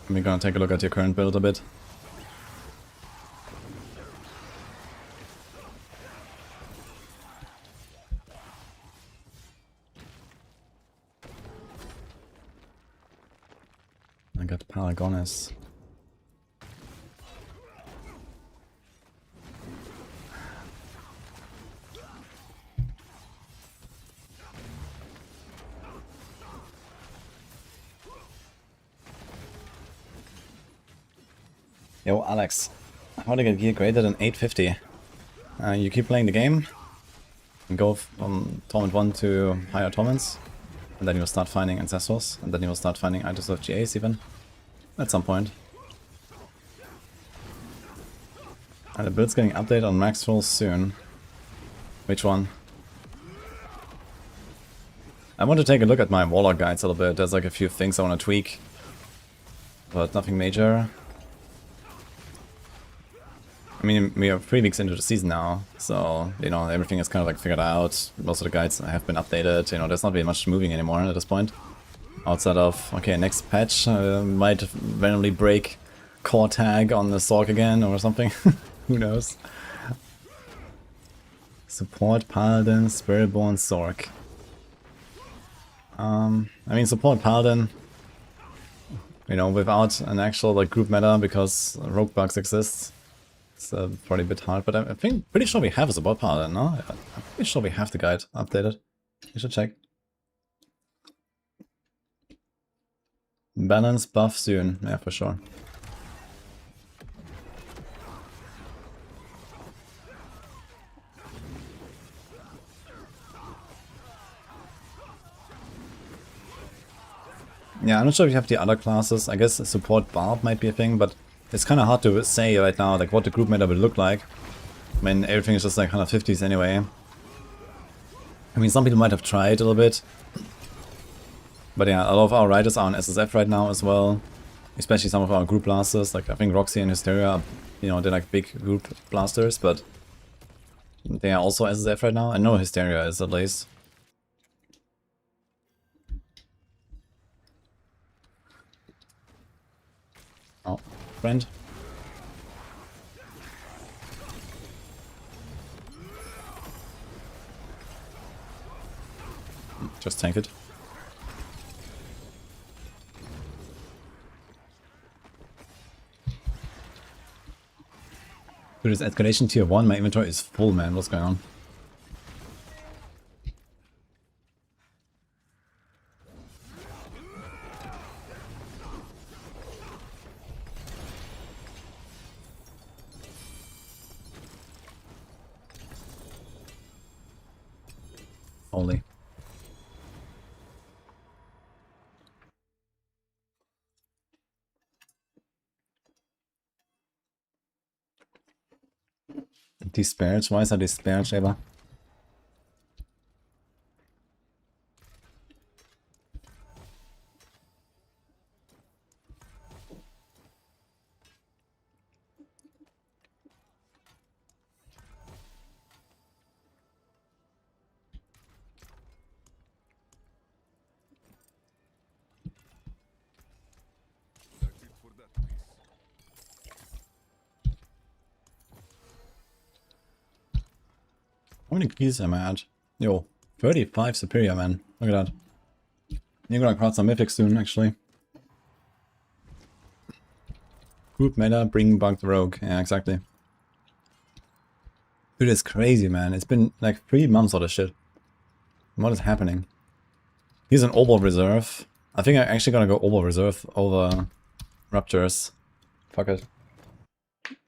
We're gonna take a look at your current build a bit. I got Paragonis. Yo, Alex, how to get gear greater than 850? You keep playing the game, and go from Torment 1 to higher Torments, and then you'll start finding Ancestrals, and then you'll start finding items of GAs even, at some point. And the build's getting updated on max rolls soon. Which one? I want to take a look at my Warlock guides a little bit, there's like a few things I want to tweak, but nothing major. I mean, we are 3 weeks into the season now, so, you know, everything is kind of like figured out. Most of the guides have been updated, you know, there's not really much moving anymore at this point. Outside of, okay, next patch might randomly break core tag on the Sorc again or something. Who knows? Support Paladin, Spiritborn, Sorc. I mean, support Paladin, you know, without an actual like group meta because rogue bugs exist. It's probably a bit hard, but I think pretty sure we have a support paladin, no? I'm pretty sure we have the guide updated. You should check. Balance buff soon, yeah, for sure. Yeah, I'm not sure if you have the other classes. I guess support Barb might be a thing, but it's kind of hard to say right now, like what the group meta will look like. I mean, everything is just like 150s anyway. I mean, some people might have tried a little bit. But yeah, a lot of our riders are on SSF right now as well. Especially some of our group blasters, like I think Roxy and Hysteria are, you know, they're like big group blasters, but they are also SSF right now. I know Hysteria is at least. Oh, friend. Just tank it. Dude, it's escalation tier 1, my inventory is full, man. What's going on? Holy. Disparage? Why is that disparage ever? many keys am I at? Yo, 35 superior, man. Look at that. You're gonna crowd some mythics soon, actually. Group meta, bring bugged rogue. Yeah, exactly. Dude, it's crazy, man. It's been like 3 months of this shit. What is happening? He's an Obol reserve. I think I'm actually gonna go Obol reserve over Raptors. Fuck it.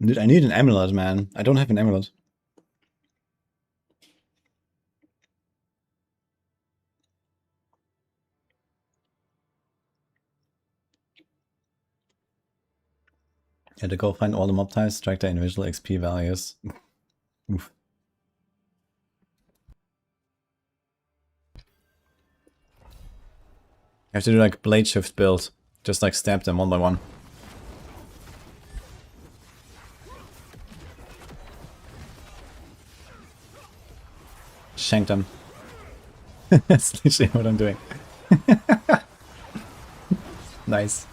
Dude, I need an amulet, man. I don't have an amulet. Had to go find all the mob types, track their individual XP values. Oof. I have to do like blade shift build. Just like stab them one by one. Shank them. That's literally what I'm doing. Nice.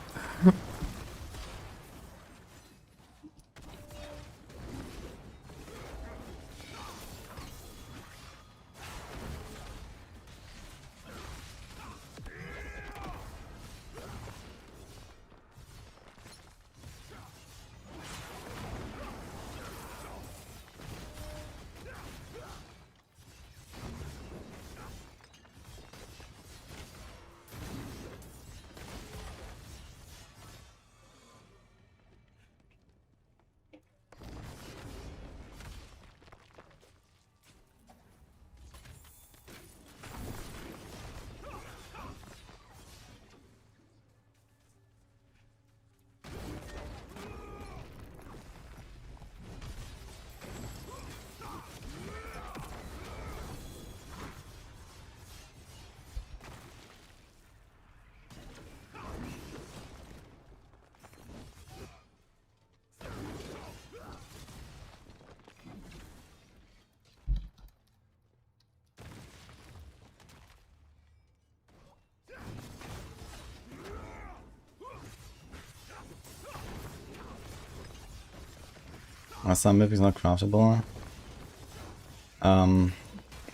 Some mythics not craftable.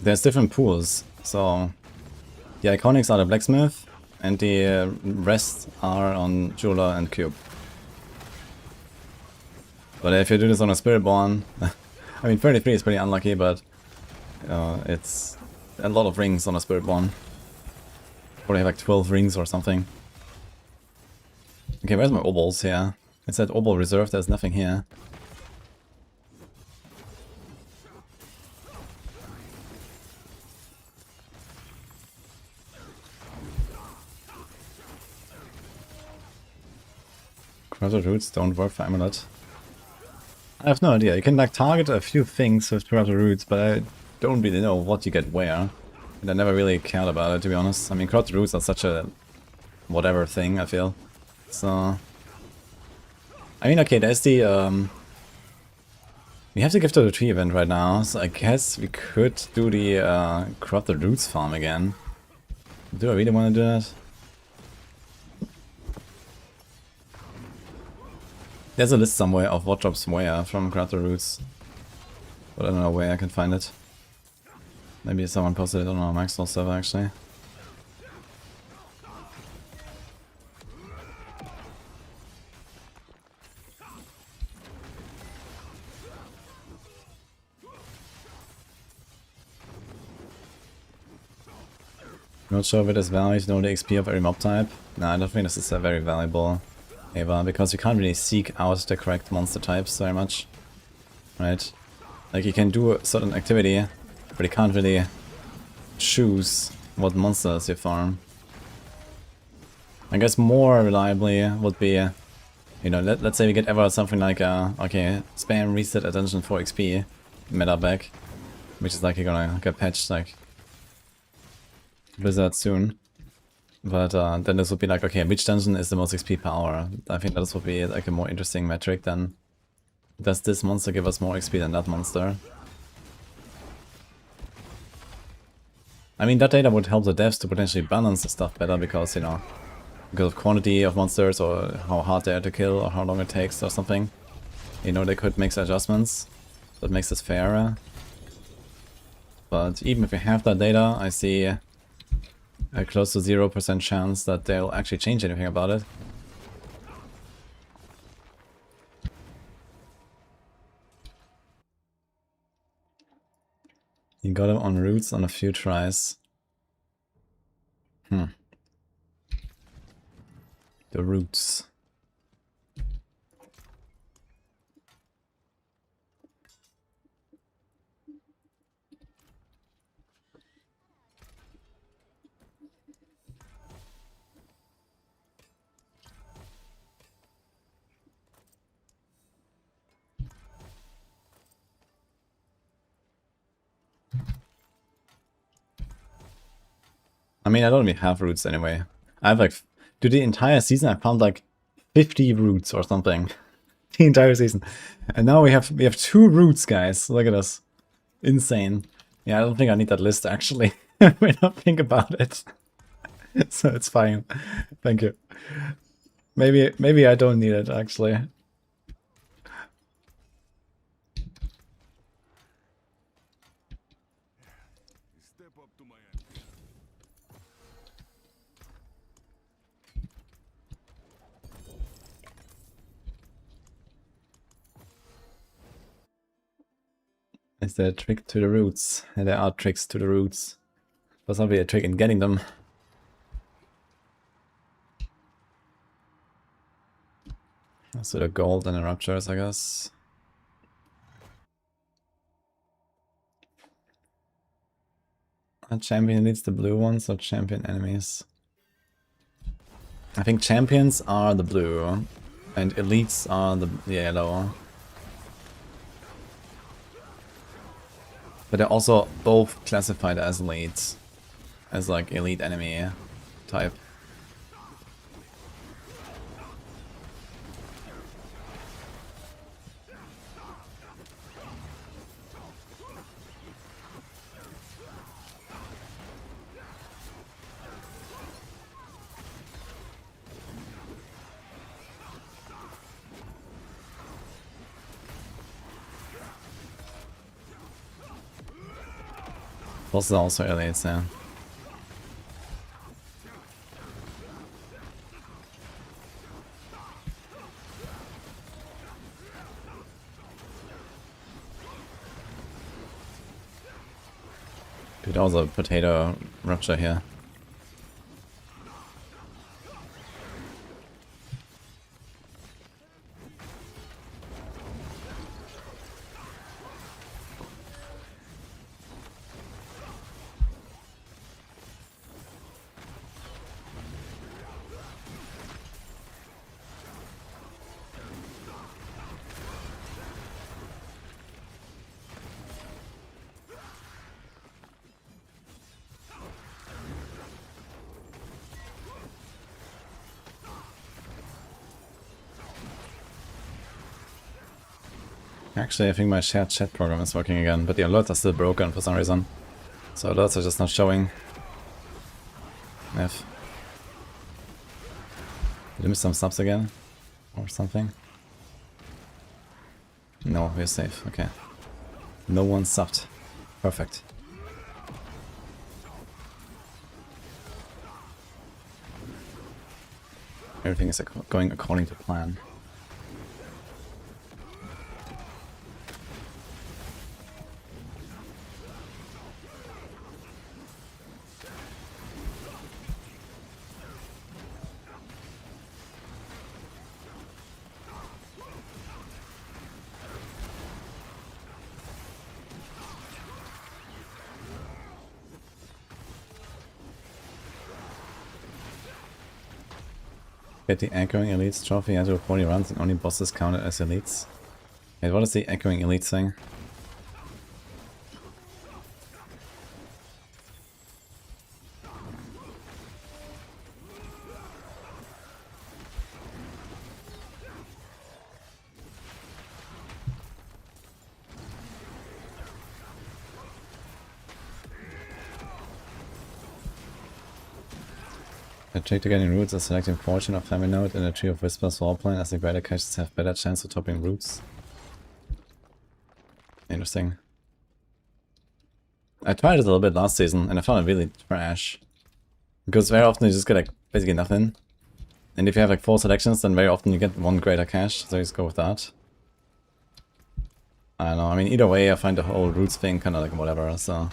There's different pools. So the iconics are the blacksmith, and the rest are on jeweler and cube. But if you do this on a spiritborn, I mean 33 is pretty unlucky, but it's a lot of rings on a spiritborn. Probably have like 12 rings or something. Okay, where's my obols here? It said obol reserve, there's nothing here. Corrupted roots don't work for amulet. I have no idea. You can like target a few things with corrupted roots, but I don't really know what you get where. And I never really cared about it, to be honest. I mean, corrupted roots are such a whatever thing, I feel. So I mean, okay, there's the we have to give to the tree event right now, so I guess we could do the corrupted roots farm again. Do I really want to do that? There's a list somewhere of what drops where from corrupted roots, but I don't know where I can find it. Maybe someone posted it on our Maxwell server actually. Not sure if it is valued to know the XP of every mob type. No, I don't think this is a very valuable Ava, because you can't really seek out the correct monster types very much. Right? Like you can do a certain activity, but you can't really choose what monsters you farm. I guess more reliably would be, you know, let's say we get ever something like, okay, spam reset attention for XP meta back, which is likely gonna get patched like Blizzard soon. But then this would be like, okay, which dungeon is the most XP per hour? I think that would be like a more interesting metric than does this monster give us more XP than that monster? I mean, that data would help the devs to potentially balance the stuff better because, you know, because of quantity of monsters or how hard they are to kill or how long it takes or something. You know, they could make adjustments that makes this fairer. But even if we have that data, I see a close to 0% chance that they'll actually change anything about it. You got him on roots on a few tries. The roots. I mean, I don't even have roots anyway. I have like, through the entire season, I found like 50 roots or something. The entire season. And now we have 2 roots, guys. Look at us. Insane. Yeah, I don't think I need that list actually. When I think about it. So it's fine. Thank you. Maybe I don't need it actually. Step up to my end. Is there a trick to the roots? And there are tricks to the roots. There's not really a trick in getting them. So the gold and the ruptures, I guess. A champion needs the blue ones or champion enemies? I think champions are the blue and elites are the yellow. But they're also both classified as elites. As like elite enemy type. Bosses are also elites, yeah. Dude, also potato rupture here. Actually, I think my shared chat program is working again, but the alerts are still broken for some reason. So alerts are just not showing. F. Did I miss some subs again? Or something? No, we're safe. Okay. No one subbed. Perfect. Everything is going according to plan. Get the Echoing Elites trophy after 40 runs and only bosses counted as elites. Wait, what is the Echoing Elites thing? A trick to getting roots is selecting Fortune or Family Note in a Tree of Whispers warpline, as the greater caches have better chance of topping roots. Interesting. I tried it a little bit last season and I found it really trash. Because very often you just get like basically nothing. And if you have like 4 selections, then very often you get 1 greater cache, so you just go with that. I don't know, I mean either way I find the whole roots thing kinda like whatever, so...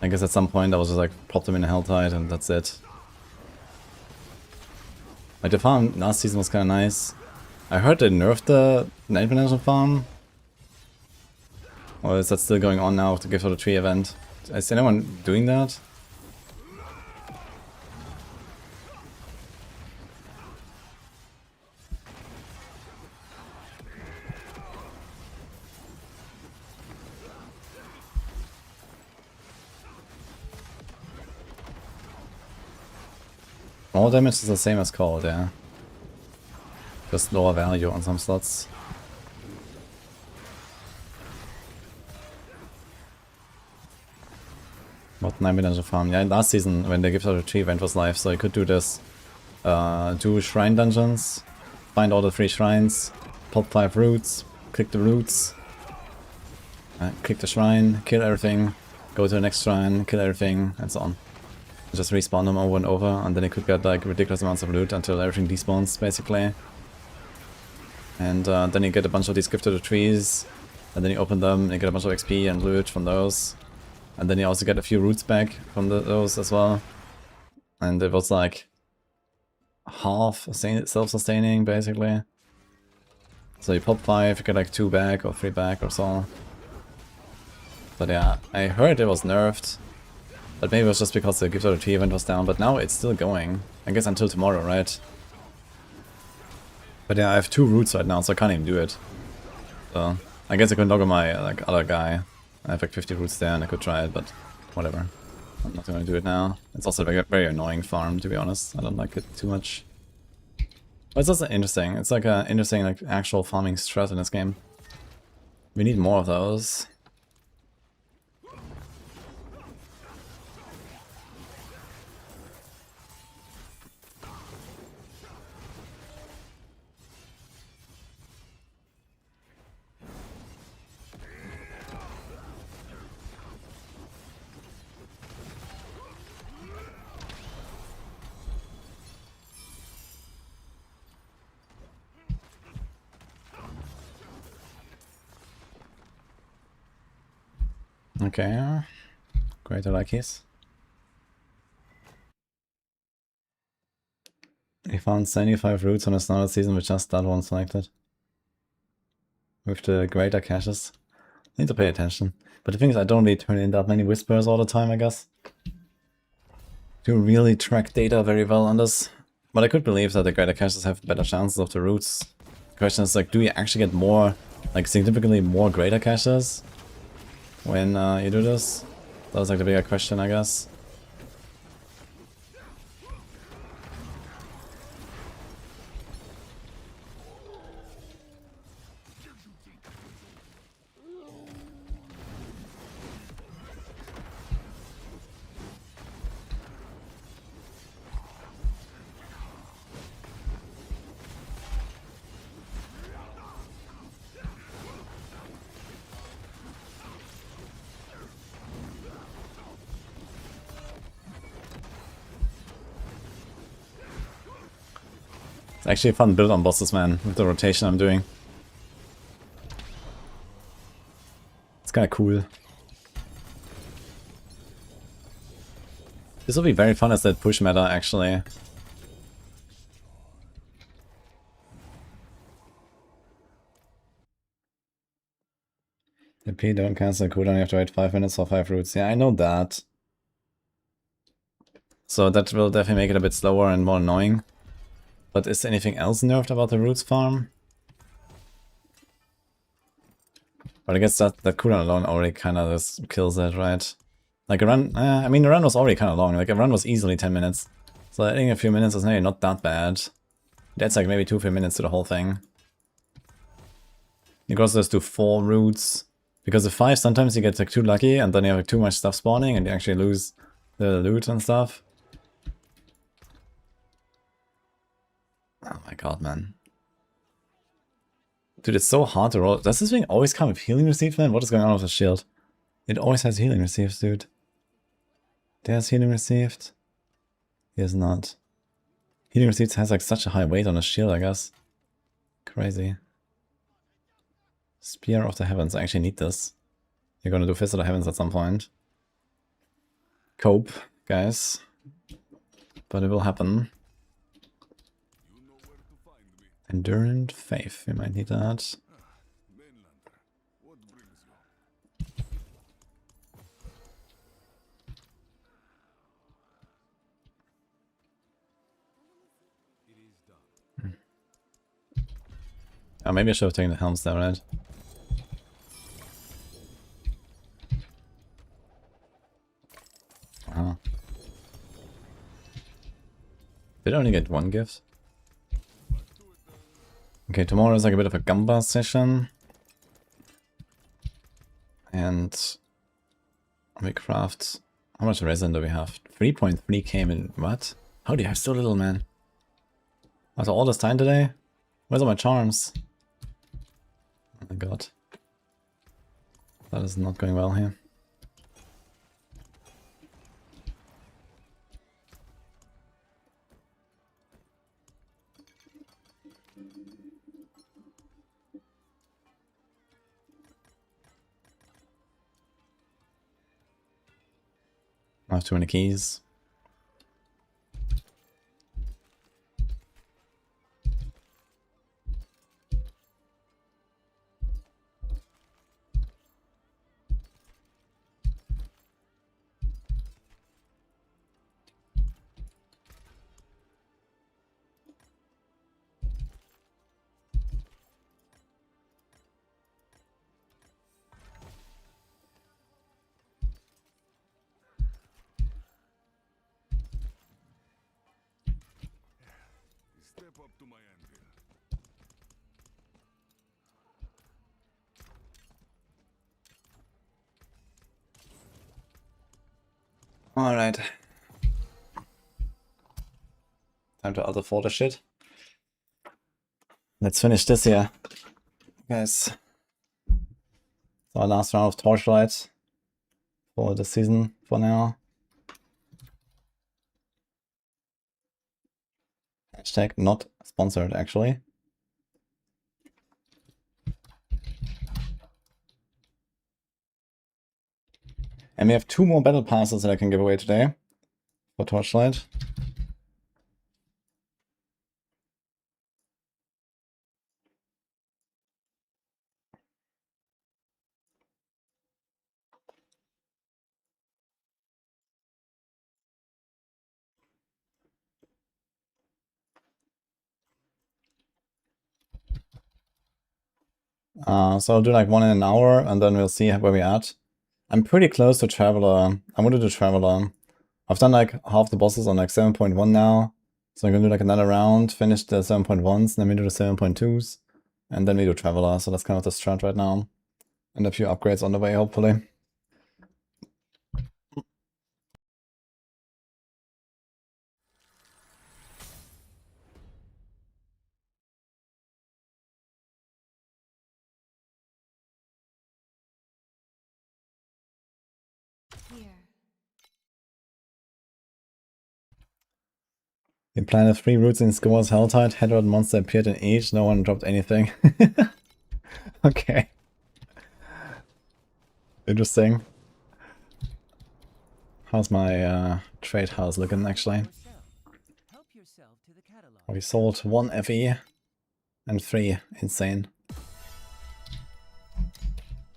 I guess at some point I was just like popped them in a Helltide and that's it. Like the farm last season was kinda nice. I heard they nerfed the 9th farm. Or is that still going on now with the Gift of the Tree event? Is anyone doing that? All damage is the same as cold, yeah. Just lower value on some slots. What 9 farm? Yeah, last season when the Gift of the Tree event was live, so you could do this. 2 shrine dungeons, find all the 3 shrines, pop 5 roots, click the roots, click the shrine, kill everything, go to the next shrine, kill everything, and so on. Just respawn them over and over, and then you could get like ridiculous amounts of loot until everything despawns, basically. And then you get a bunch of these Gift of the Trees, and then you open them, and you get a bunch of XP and loot from those. And then you also get a few roots back from those as well. And it was like half self-sustaining, basically. So you pop 5, you get like 2 back or 3 back or so. But yeah, I heard it was nerfed. But maybe it was just because the Gift of the Tree event was down, but now it's still going. I guess until tomorrow, right? But yeah, I have 2 roots right now, so I can't even do it. So I guess I could log on my like other guy. I have like 50 roots there and I could try it, but whatever. I'm not gonna do it now. It's also a very annoying farm, to be honest. I don't like it too much. But it's also interesting. It's like an interesting like actual farming strat in this game. We need more of those. Okay, greater luckies. We found 75 roots on a standard season with just that one selected. With the greater caches. Need to pay attention. But the thing is, I don't really turn in that many whispers all the time, I guess. To really track data very well on this. But I could believe that the greater caches have better chances of the roots. The question is like, do you actually get more, like significantly more greater caches when you do this? That was like the bigger question, I guess. It's actually a fun build on bosses, man, with the rotation I'm doing. It's kinda cool. This will be very fun as that push meta, actually. The P don't cancel the cooldown, you have to wait 5 minutes for 5 roots. Yeah, I know that. So that will definitely make it a bit slower and more annoying. But is anything else nerfed about the roots farm? But I guess that cooldown alone already kinda just kills it, right? Like a run, I mean the run was already kinda long, like a run was easily 10 minutes. So adding a few minutes is maybe not that bad. That's like maybe 2-3 minutes to the whole thing. You can also just do 4 roots. Because with 5 sometimes you get like too lucky and then you have like too much stuff spawning and you actually lose the loot and stuff. Oh my god, man. Dude, it's so hard to roll. Does this thing always come with healing received, man? What is going on with the shield? It always has healing received, dude. There's healing received. Here's not. Healing received has like such a high weight on the shield, I guess. Crazy. Spear of the Heavens. I actually need this. You're gonna do Fist of the Heavens at some point. Cope, guys. But it will happen. Endurant Faith. We might need that. Oh, maybe I should have taken the helms there, right? Wow. Did I only get one gift? Okay, tomorrow is like a bit of a Gamba session. And we craft... How much resin do we have? 3.3k in what? How do you have so little, man? After all this time today? Where's all my charms? Oh my god. That is not going well here. I have too many keys. Step up to my anvil. Alright. Time to other folder shit. Let's finish this here, guys. So our last round of Torchlight for the season for now. Hashtag not sponsored, actually. And we have 2 more battle passes that I can give away today for Torchlight. So I'll do like 1 in an hour and then we'll see where we're at. I'm pretty close to Traveler. I want to do Traveler. I've done like half the bosses on like 7.1 now. So I'm gonna do like another round, finish the 7.1s, then we do the 7.2s, and then we do Traveler. So that's kind of the strat right now. And a few upgrades on the way, hopefully. Here. We planted 3 routes in Scores Helltide, Hedrod monster appeared in each, no one dropped anything. Okay. Interesting. How's my trade house looking actually? Help yourself to the catalog. We sold 1 FE and 3 insane.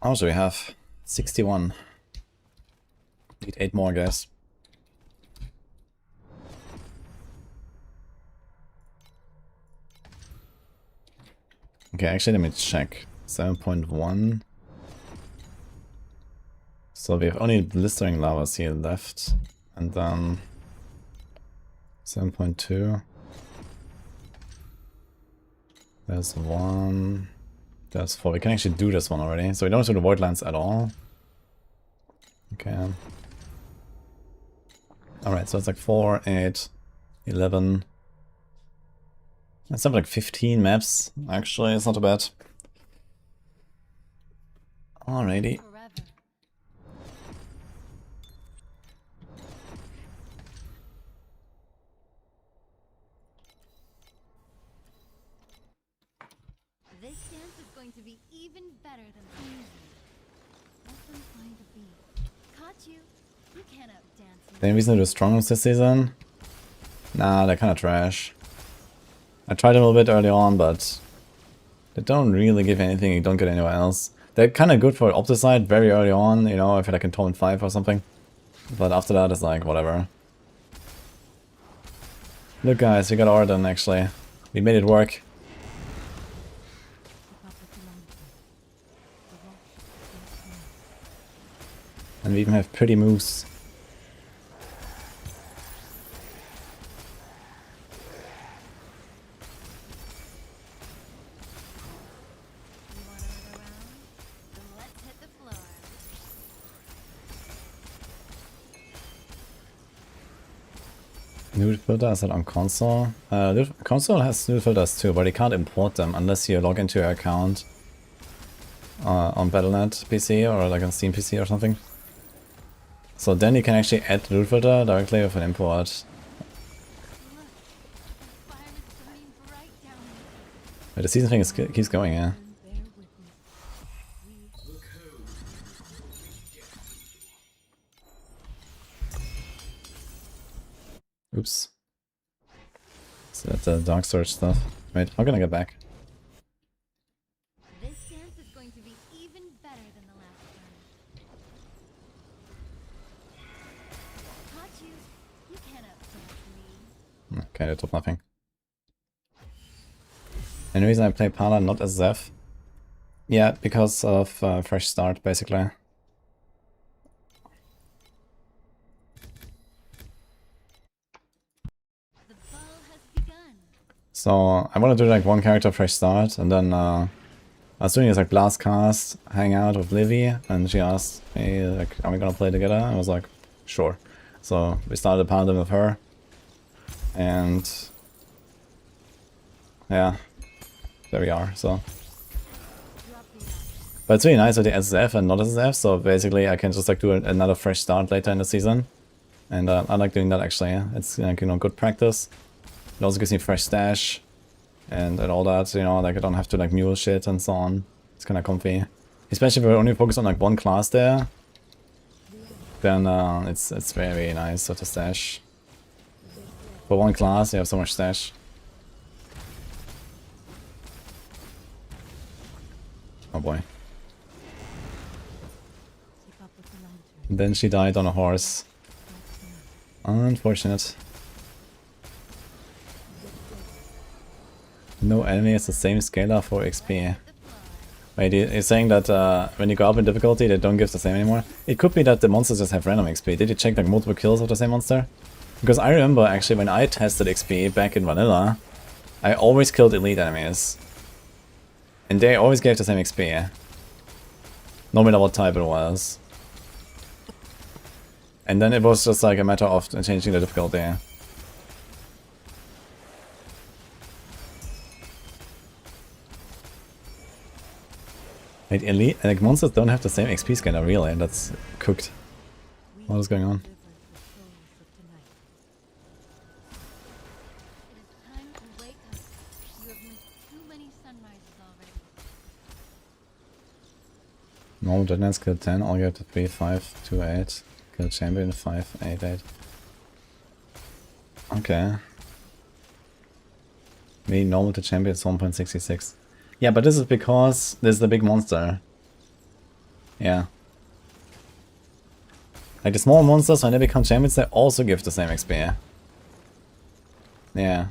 How much do we have? 61. Need 8 more, guys. Okay, actually let me check. 7.1. So we have only blistering lavas here left. And then 7.2. There's 1. There's 4. We can actually do this one already. So we don't have to do the Voidlands at all. Okay. Alright, so it's like 4, 8, 11. That's something like 15 maps, actually, it's not too bad. Alrighty. Forever. This dance is going to be even better than easy. Let them find the beat. Caught you. You can't outdance me. Any reason to do strong rooms this season? Nah, they're kind of trash. I tried them a little bit early on, but they don't really give anything you don't get anywhere else. They're kind of good for Opticide very early on, you know, if you're like in Torment 5 or something. But after that, it's like, whatever. Look guys, we got Orden actually. We made it work. And we even have pretty moves. You want another round? Then let's hit the floor. Noodle filter is that on console? Console has noodle filters too, but you can't import them unless you log into your account on Battle.net PC or like on Steam PC or something. So then you can actually add noodle filter directly with an import. Look, the fire is burning bright down there. But the season thing keeps going, yeah. Bear with me. Oops. So that's the Dark Storage stuff. Wait, how can I get back? This dance is going to be even better than the last one. Caught you. You can't outdance me. Okay, they took nothing. And the reason I play Pala not as Zeph? Yeah, because of Fresh Start, basically. The ball has begun. So I want to do like one character Fresh Start, and then I was doing this like Blast Cast hangout with Livy, and she asked me like, are we gonna play together? I was like, sure. So we started a Paladin with her, and yeah, there we are. So, but it's really nice with the SSF and not SSF. So basically, I can just like do another Fresh Start later in the season, and I like doing that actually. It's like, you know, good practice. It also gives me fresh stash and all that, you know, like I don't have to like mule shit and so on. It's kind of comfy. Especially if we're only focused on like one class there, then it's very nice to stash. For one class, you have so much stash. Oh boy. And then she died on a horse. Unfortunate. No enemy has the same scalar for XP. Wait, you're saying that when you go up in difficulty, they don't give the same anymore? It could be that the monsters just have random XP. Did you check like multiple kills of the same monster? Because I remember actually when I tested XP back in vanilla, I always killed elite enemies. And they always gave the same XP. No matter what type it was. And then it was just like a matter of changing the difficulty. Wait, elite, like monsters don't have the same XP scanner, really? That's cooked. What is going on? It is time to wake up. You have missed too many sunrises already. Normal Deadlands kill 10, all get to 3, 5, 2, 8. Kill champion 5, 8, 8. Okay. Maybe normal to champion is 1.66. Yeah, but this is because this is the big monster. Yeah. Like the small monsters, when they become champions, they also give the same XP. Yeah.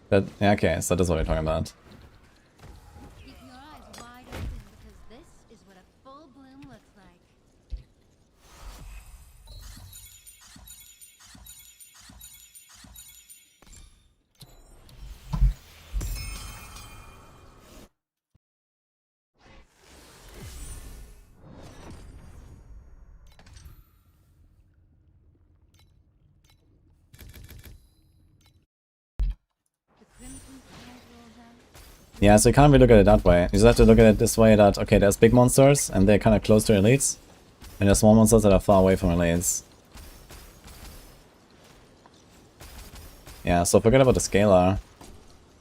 But, yeah, okay, so that's what we're talking about. Keep your eyes wide open because this is what a full bloom looks like. The crimson tide rolls out. Yeah, so you can't really look at it that way. You just have to look at it this way that, okay, there's big monsters, and they're kind of close to elites. And there's small monsters that are far away from elites. Yeah, so forget about the scalar.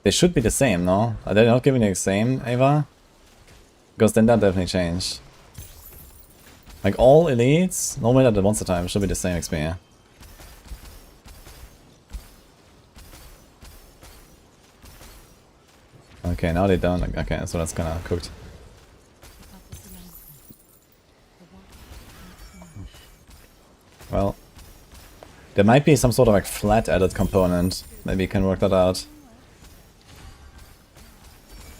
They should be the same, no? Are they not giving you the same, Ava? Because then that definitely changed. Like all elites, no matter the monster type, should be the same XP. Okay, now they don't. Okay, so that's kinda cooked. Well, there might be some sort of like flat added component. Maybe you can work that out.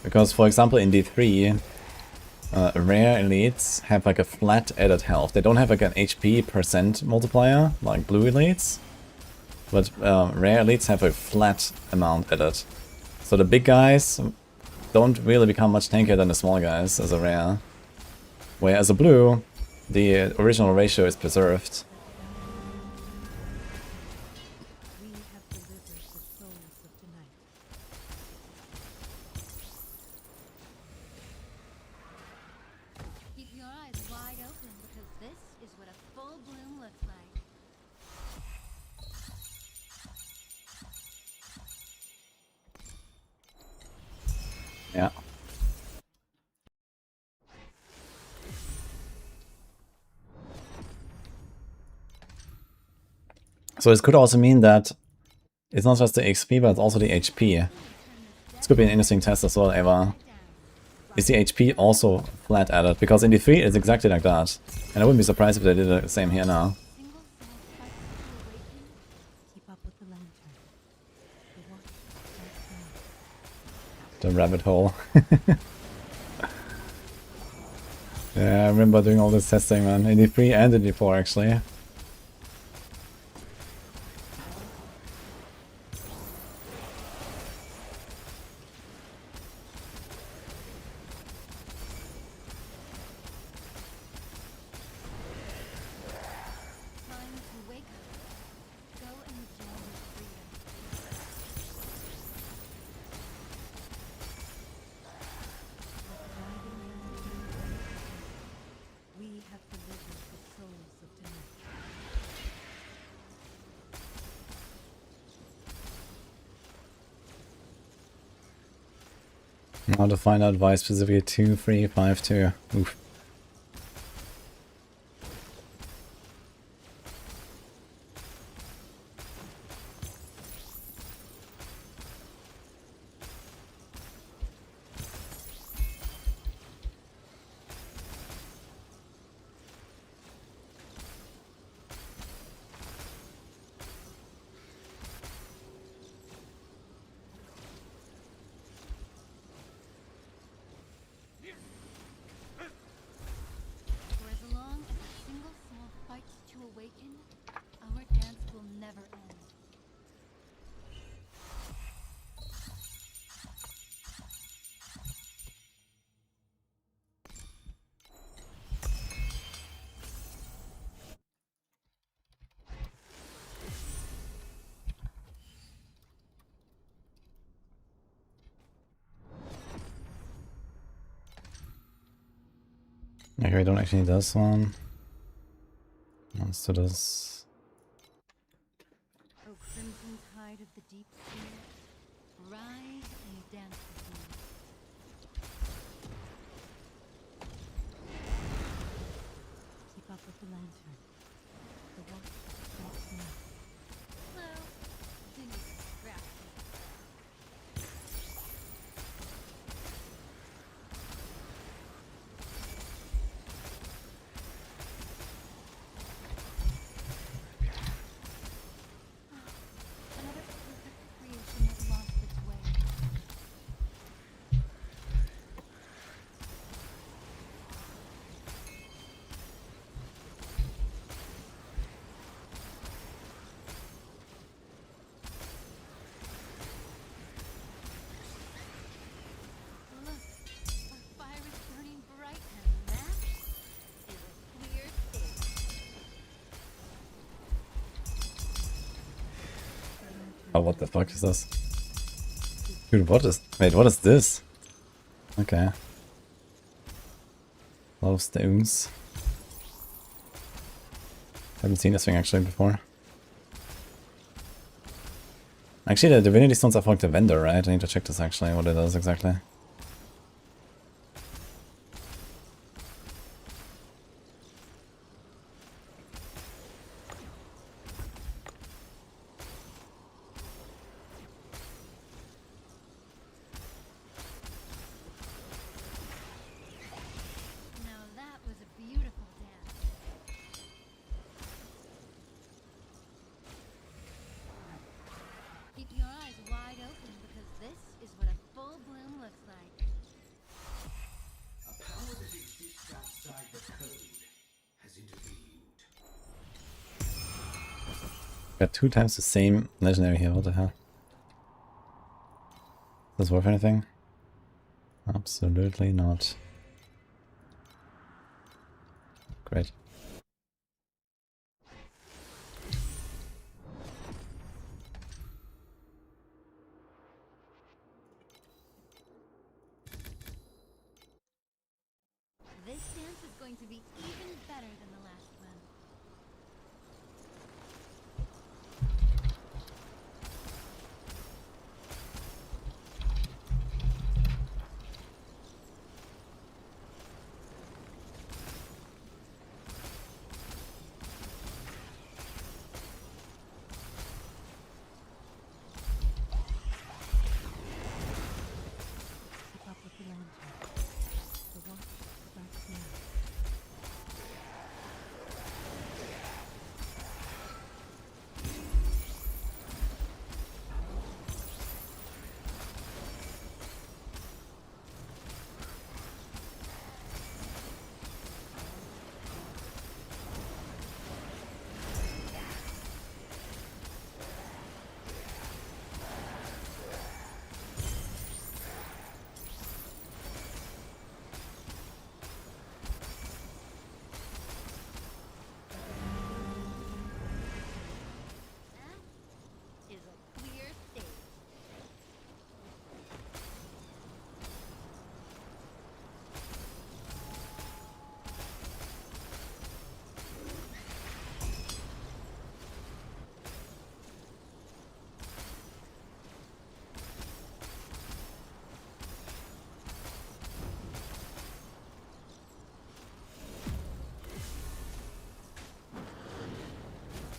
Because, for example, in D3, rare elites have like a flat added health. They don't have like an HP percent multiplier, like blue elites. But rare elites have a flat amount added. So the big guys don't really become much tankier than the small guys as a rare. Whereas a blue, the original ratio is preserved. We have delivered the souls of tonight. Keep your eyes wide open because this is what a full bloom looks like. Yeah. So this could also mean that it's not just the XP, but it's also the HP. This could be an interesting test as well, Eva. Is the HP also flat added? Because in D3 it's exactly like that. And I wouldn't be surprised if they did the same here now. Single soul fights to awaken. Keep up with the lantern. The watch. The rabbit hole. Yeah, I remember doing all this testing, man. In D3 and in D4 actually. Time to wake up. Go and enjoy your freedom. We have delivered the souls of tonight. Now to find out why specifically 2, 3, 5, 2. Oof. For as long as a single soul fights to awaken, our dance will never end. Okay, we don't actually need this one. Let's do this. O crimson tide of the deep sea, rise and dance with me. Keep up with the lantern. The watch strikes me. Well, you need to scrap it. Another perfect creation that lost its way. Look, our fire is burning bright and that is a clear state. Oh, what the fuck is this? Dude, what is... Wait, what is this? Okay. A lot of stones. Haven't seen this thing actually before. Actually, the divinity stones are for like the vendor, right? I need to check this actually, what it does exactly. Now that was a beautiful dance. Keep your eyes wide open because this is what a full bloom looks like. A power that exists outside the code has intervened. Got 2 times the same legendary here, what the hell? Is this worth anything? Absolutely not. Great. This dance is going to be even better than the last one. Keep up with the lantern. The watch starts now. That is a clear stage.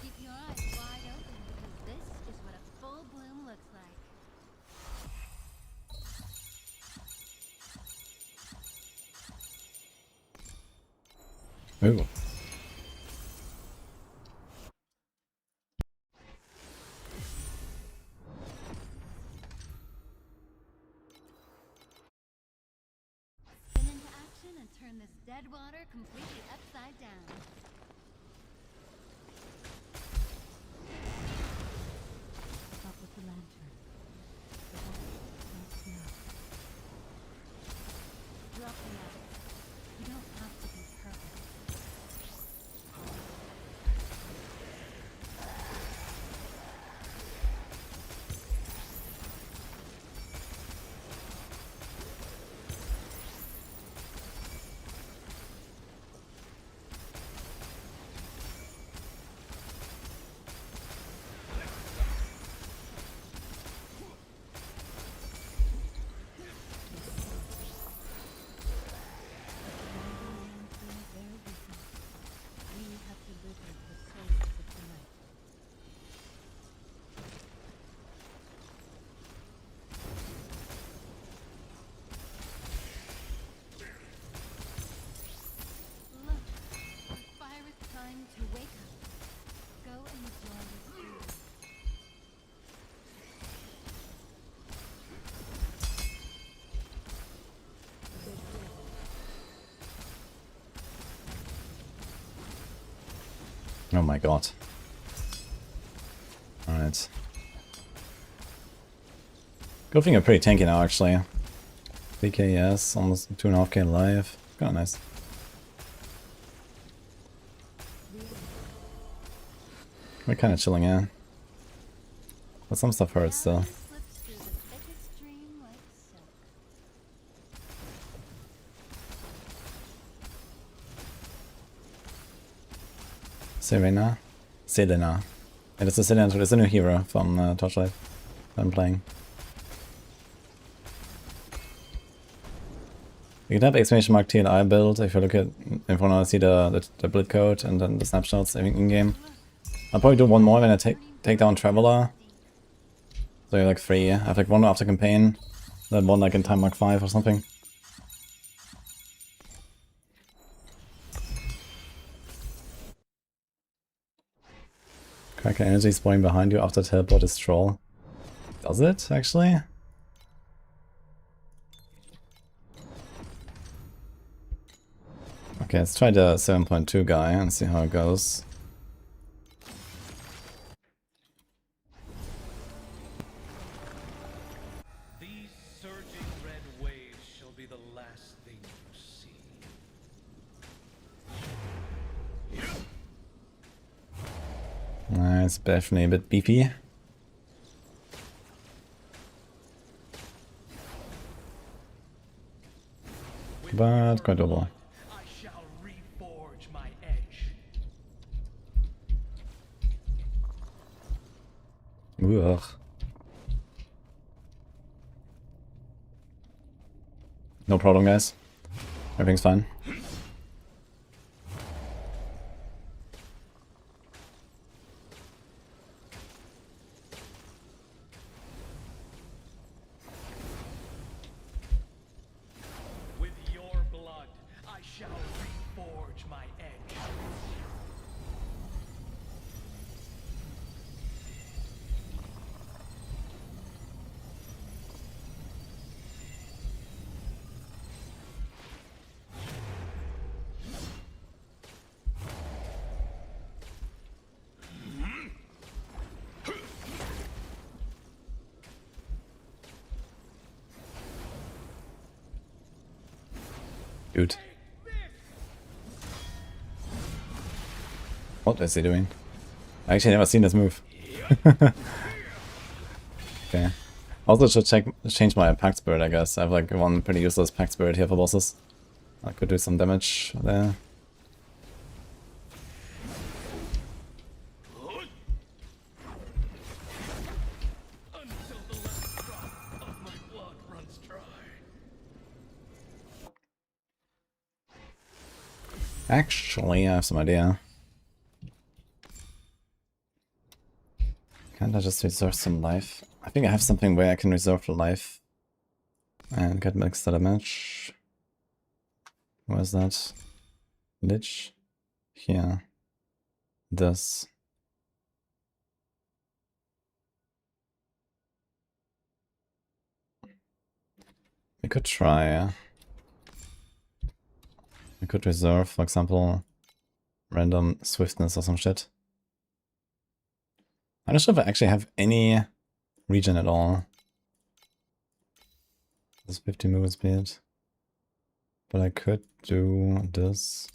Keep your eyes wide open because this is what a full bloom looks like. Ooh. Spin into action and turn this dead water completely upside down. Keep up with the lantern. The watch starts now. Drop the axe. You don't have to be perfect. We have delivered the souls of the night. Look, the fire is trying to wake up. Go enjoy this food. Oh my god. Alright. Good thing I'm pretty tanky now actually. 3k yes, almost 2.5k life. Kinda nice. We're kinda chilling, yeah. But some stuff hurts still. Slips through the thickest stream like silk. Serena? Selena. Yeah, that's a Selena, it's a new hero from Torchlight that I'm playing. You can have exclamation mark TLI build if you look at, if you want to see the build code and then the snapshots in game. I'll probably do one more when I take down Traveler. So you're like 3. I have like 1 after campaign, then 1 like in time mark 5 or something. Cracker energy spawning behind you after teleport is troll. Does it actually? Okay, let's try the 7.2 guy and see how it goes. These surging red waves shall be the last thing you see. It's definitely a bit beefy. But quite doable. I shall reforge my edge. Ugh. No problem, guys. Everything's fine. With your blood, I shall reforge my edge. Dude. What is he doing? I actually never seen this move. Okay. Also should change my Pact Spirit, I guess. I have like 1 pretty useless Pact Spirit here for bosses. I could do some damage there. Until the last drop of my blood runs dry. Actually, I have some idea. Can't I just reserve some life? I think I have something where I can reserve the life and get extra damage. Where's that? Lich? Here. This. We could try. We could reserve, for example, random swiftness or some shit. I'm not sure if I actually have any regen at all. This 50 movement speed. But I could do this.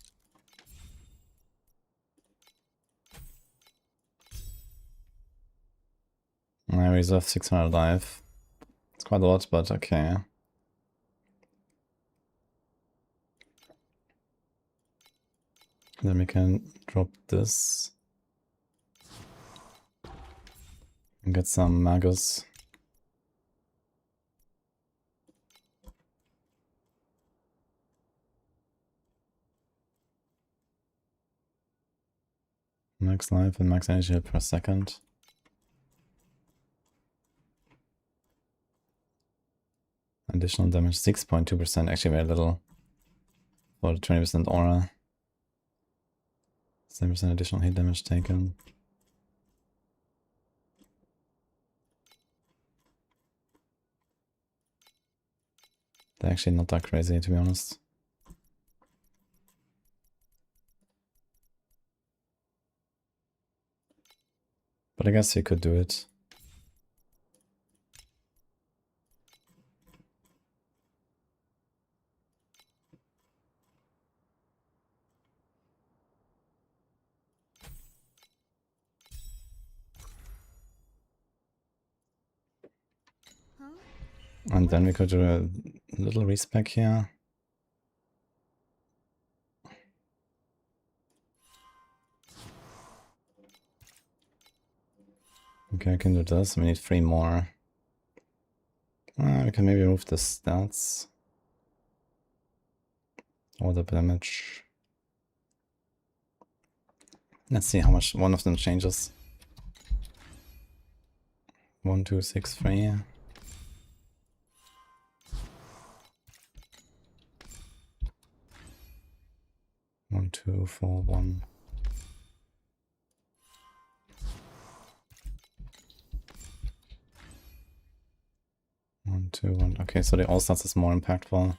I reserve 600 life. It's quite a lot, but okay. Then we can drop this. And get some Magus. Max life and max energy per second. Additional damage 6.2%, actually very little. For the 20% aura. 7% additional hit damage taken. They're actually not that crazy, to be honest. But I guess you could do it. And then we could do a little respec here. Okay, I can do this. We need 3 more. We can maybe move the stats. Or the damage. Let's see how much one of them changes. 1, 2, 6, 3. 1, 2, 4, 1. 1, 2, 1. Okay, so the all stats is more impactful.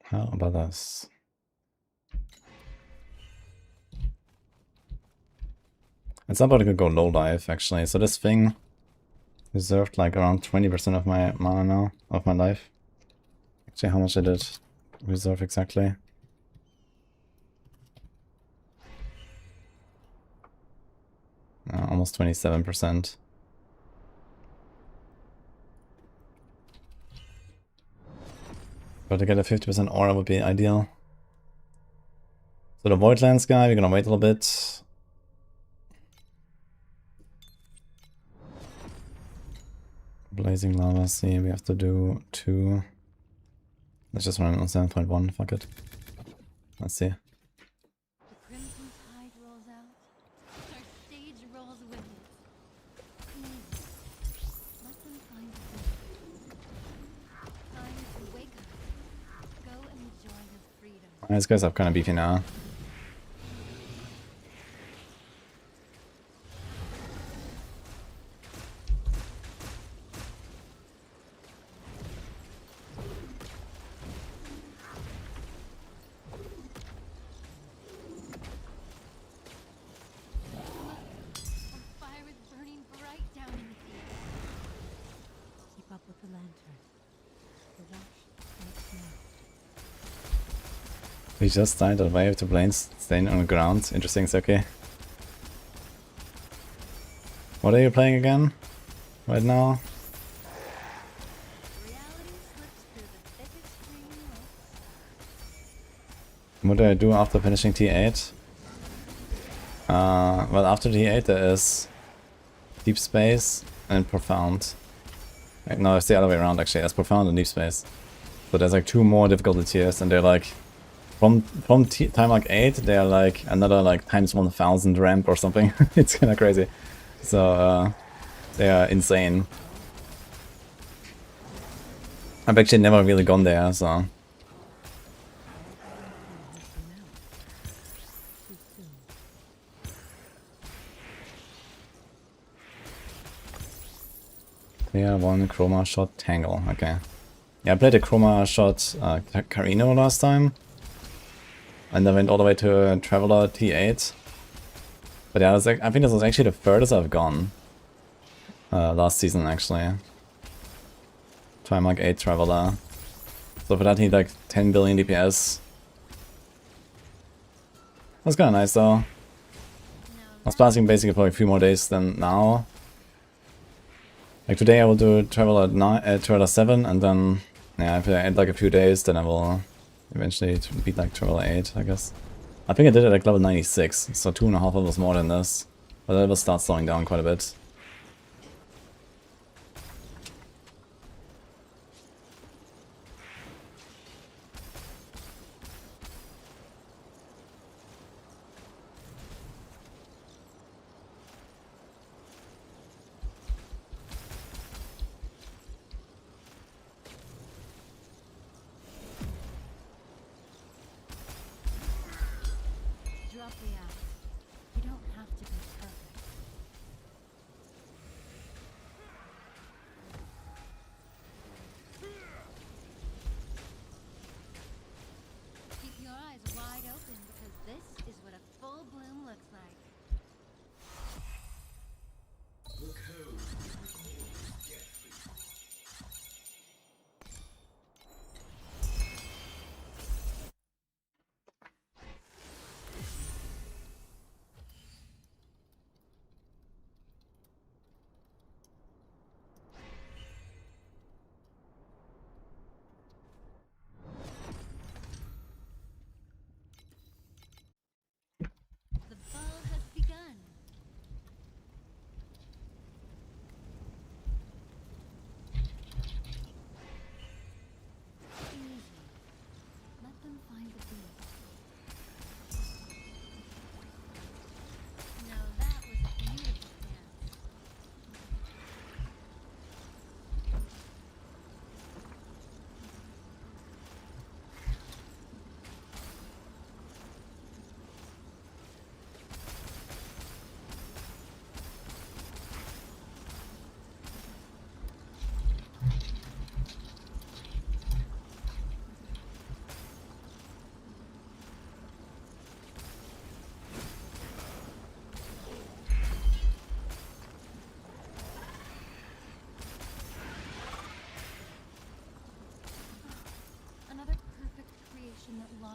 How about this? It's not about to go low life actually. So this thing reserved like around 20% of my mana now, of my life. Actually, how much I did reserve exactly? Almost 27%. But to get a 50% aura would be ideal. So the Voidlands guy, we're gonna wait a little bit. Blazing Lava, see, we have to do 2. Let's just run on 7.1, fuck it. Let's see. The crimson tide rolls out. Our stage rolls with it. Please, let them find a way. Time to wake up. Go and enjoy your freedom. These guys are kind of beefy now. Fire is burning bright down in the field. Keep up with the lantern. The rush makes more. We just died at wave to planes staying on the ground. Interesting, it's okay. What are you playing again? Right now? Reality slips through the thickest green lights. What do I do after finishing T8? Well, after T8 there is Deep Space and Profound. No, it's the other way around actually. There's Profound and Deep Space. So there's like 2 more difficulty tiers, and they're like from time like 8 they're like another like times 1000 ramp or something. It's kind of crazy. So they are insane. I've actually never really gone there, so. Yeah, 1 Chroma Shot Tangle, okay. Yeah, I played a Chroma Shot Carino last time. And I went all the way to Traveler T8. But yeah, I think this was actually the furthest I've gone. Last season, actually. Time like 8 Traveler. So for that he need like 10 billion DPS. That's kinda nice though. I was passing basically for a few more days than now. Like today I will do Traveler 9, Traveler 7, and then yeah, if I add like a few days, then I will eventually beat like Traveler 8, I guess. I think I did it like level 96, so 2.5 levels more than this. But that will start slowing down quite a bit. Drop the axe. You don't have to be perfect.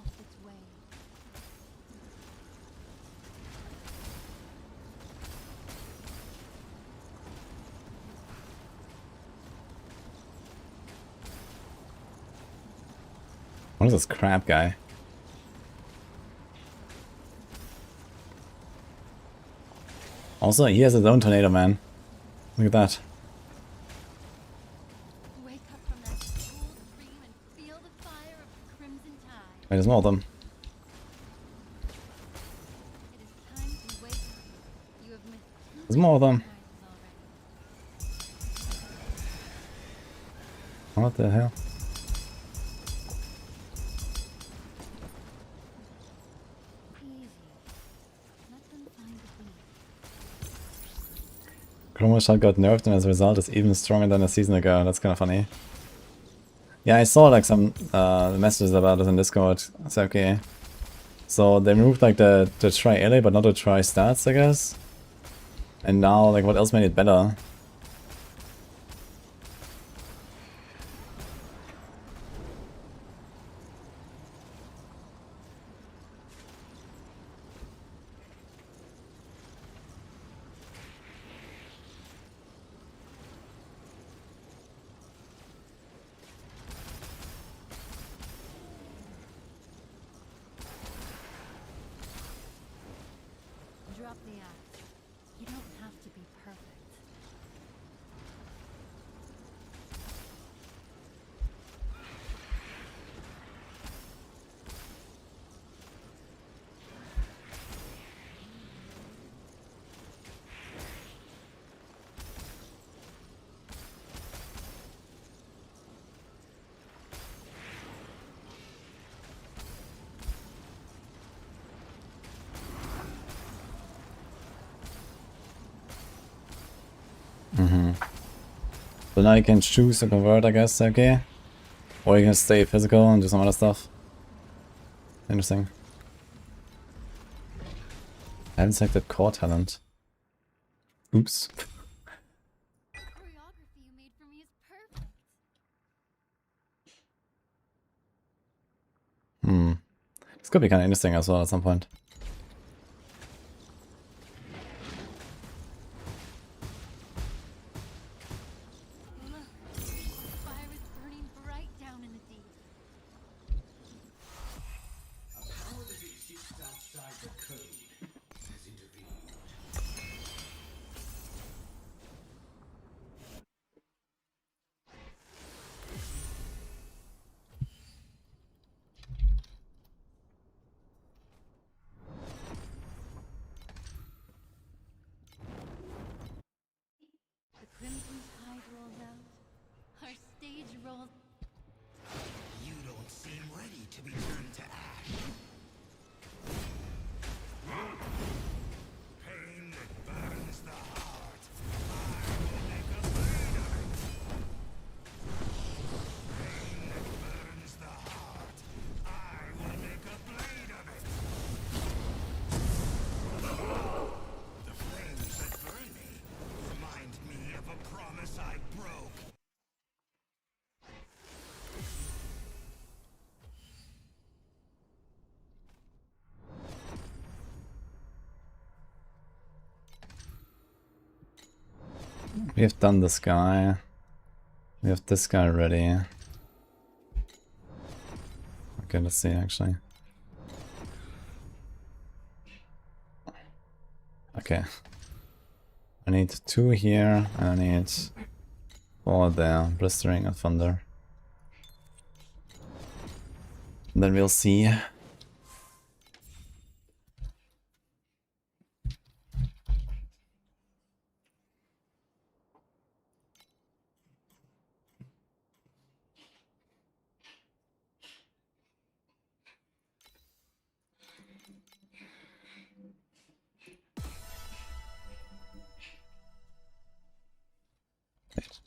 lost its way. What is this crab guy? Also, he has his own tornado, man. Look at that. Wake up from that cold dream and feel the fire of the crimson tide. Wait, there's more of them. It is time to wake up. You have missed two There's more of them. sunrises already. What the hell? Easy. Let them find the beat. Chroma shot got nerfed and as a result is even stronger than a season ago. That's kind of funny. Yeah, I saw like some messages about it in Discord. It's okay. So they removed like the try ally but not the try stats, I guess. And now like what else made it better? Drop the axe. You don't have to be perfect. So now you can choose to convert, I guess, okay? Or you can stay physical and do some other stuff. Interesting. I haven't selected core talent. Oops. The choreography you made for me is perfect. This could be kind of interesting as well at some point. Look, the fire is burning bright down in the deep. A power that exists outside the code has intervened. The crimson tide rolls out. Our stage rolls. You don't seem ready to be turned to ash. Pain that burns the heart. I will make a blade of it. Pain that burns the heart. I will make a blade of it. The flames that burn me remind me of a promise I broke. We have done this guy. We have this guy ready. Okay, let's see actually. Okay. I need 2 here, and I need 4 there. Blistering and Thunder. And then we'll see. Wait.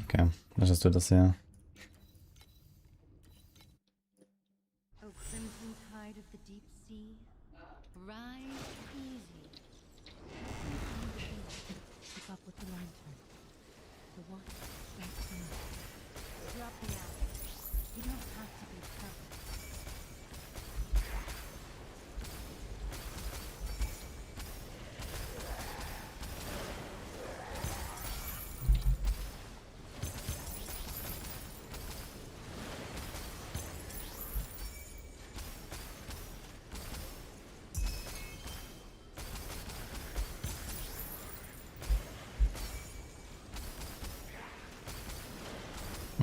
Okay, let's just do this here. O crimson tide of the deep sea, rise easy. Keep up with the lantern. The watch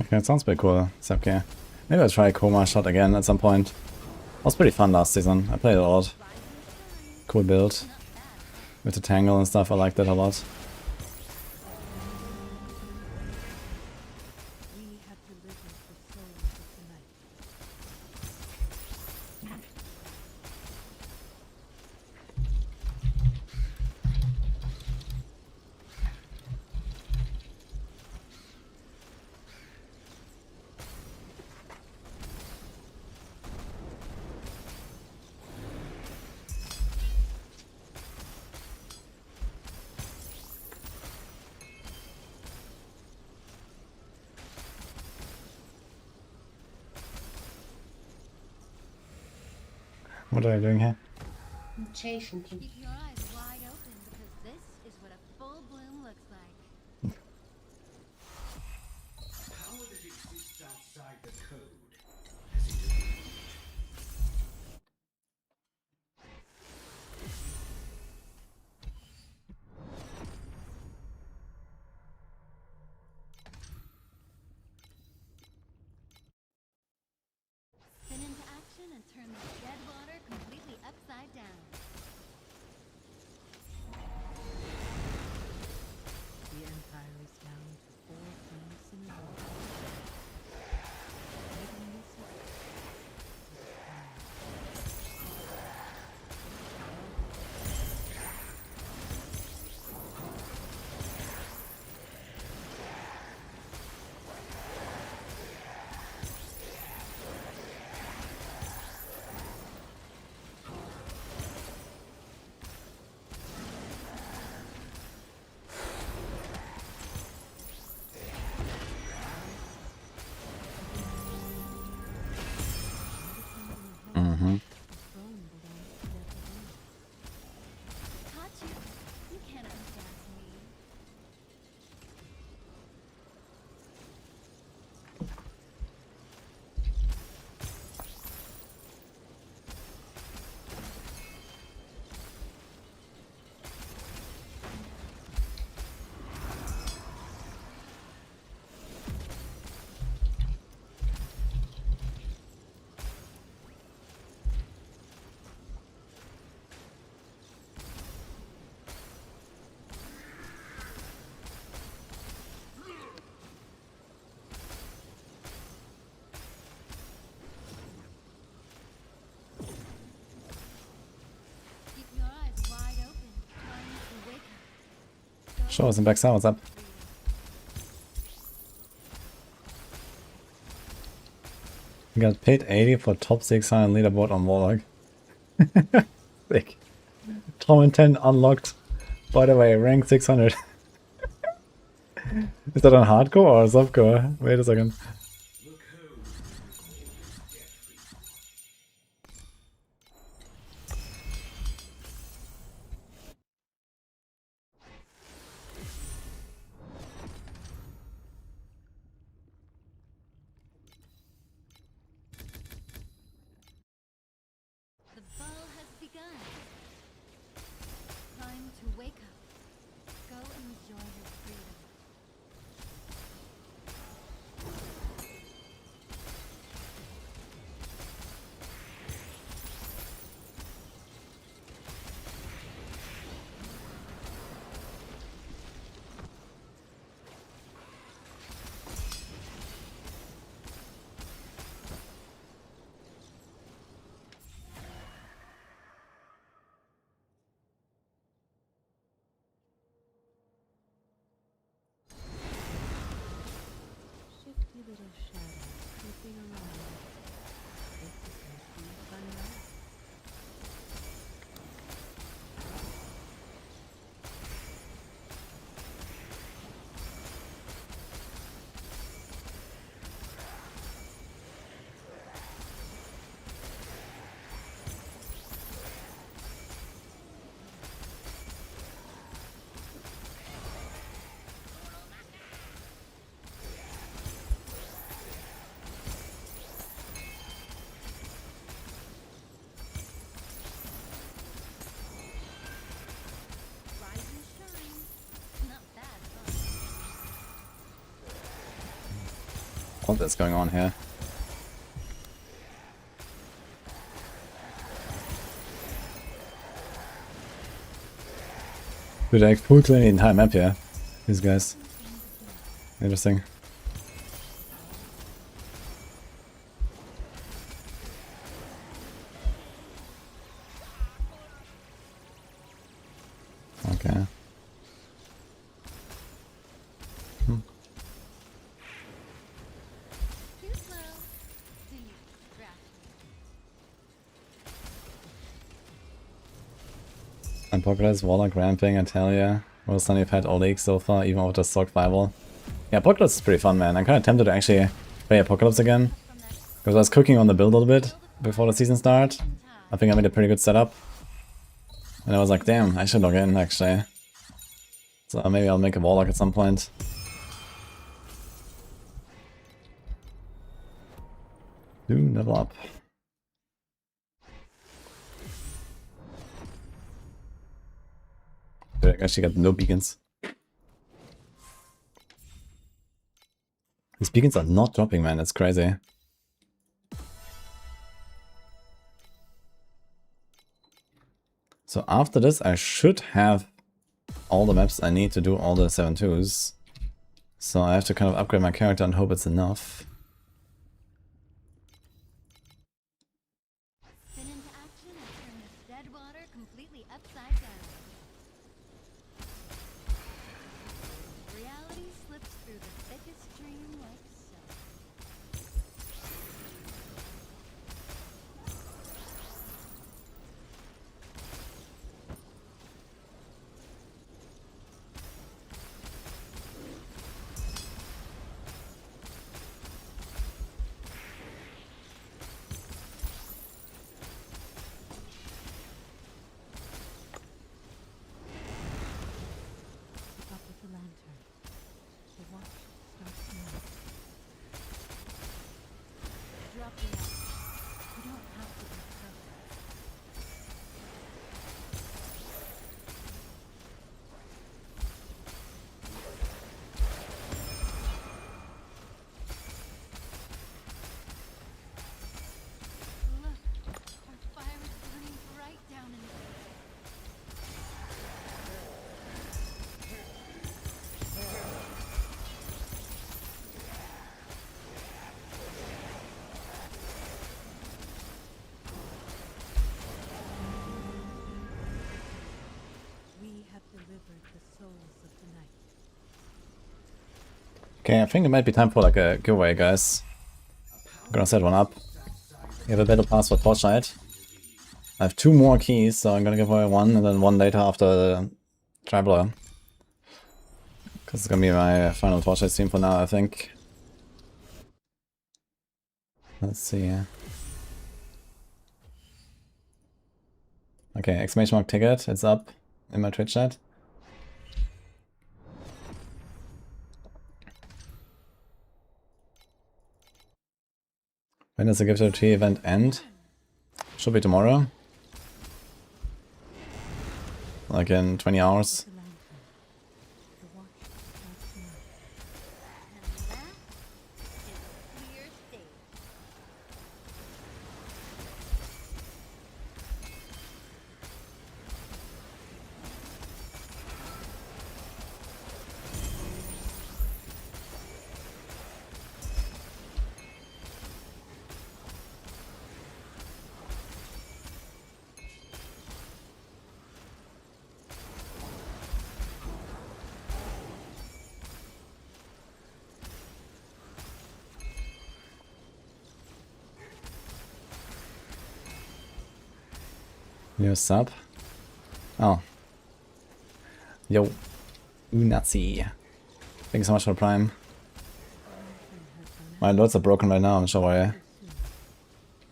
Okay, it sounds pretty cool. Okay. Maybe I'll try Coma Shot again at some point. It was pretty fun last season. I played it a lot. Cool build. With the Tangle and stuff, I liked it a lot. We have delivered the souls of the night. What are you doing here? I'm chasing him. Keep your eyes wide open because this is what a full bloom looks like. Power that exists outside the code has intervened. Spin into action and turn this dead water completely upside down. The Empire is down to 4 planets in the world. Leaving this up to the plan. Mm-hmm. The throne belongs to their alone. Caught you. You can't outdance me. Keep your eyes wide open. Time to wake up. Go Show us in backside, what's up? freedom. We got paid 80 for top 600 leaderboard on Warlock. Sick. Torment 10 unlocked. By the way, rank 600. Is that on hardcore or softcore? Wait a second. The code is death-free. The ball has begun. Time to wake up. Go enjoy your freedom. What is going on here? Dude, I full clear the entire map here. These guys. Interesting. Okay. Too slow. Do you distract me? Apocalypse, Warlock, Ramping, I tell ya. Most time you've had all leagues so far, even with the Sorc Bible. Yeah, Apocalypse is pretty fun, man. I'm kinda tempted to actually play Apocalypse again. Because I was cooking on the build a little bit before the season start. I think I made a pretty good setup. And I was like, damn, I should log in actually. So maybe I'll make a Warlock at some point. Do level up. Dude, I actually got no beacons. These beacons are not dropping, man. It's crazy. So after this, I should have all the maps I need to do all the 7-2s. So I have to kind of upgrade my character and hope it's enough. Spin into action and turn this dead water completely upside down. Reality slips through the thickest stream like so. Up with the lantern. The watch starts now. Drop the axe. You don't have to be perfect. Look, our fire is burning right down in the We have delivered the souls of the night. Okay, I think it might be time for like a giveaway, guys. I'm gonna set one up. We have a battle pass for Torchlight. I have 2 more keys, so I'm gonna give away one and then one later after the Traveler. Because it's gonna be my final Torchlight stream for now, I think. Let's see. Okay, exclamation mark ticket, it's up in my Twitch chat. When does the Gift of Tree event end? Should be tomorrow. Like in 20 hours. The lantern. The watch starts now. and that is a clear stage. New sub. Oh. Yo. Nazi. Thank you so much for the Prime. My loads are broken right now, I'm sure why.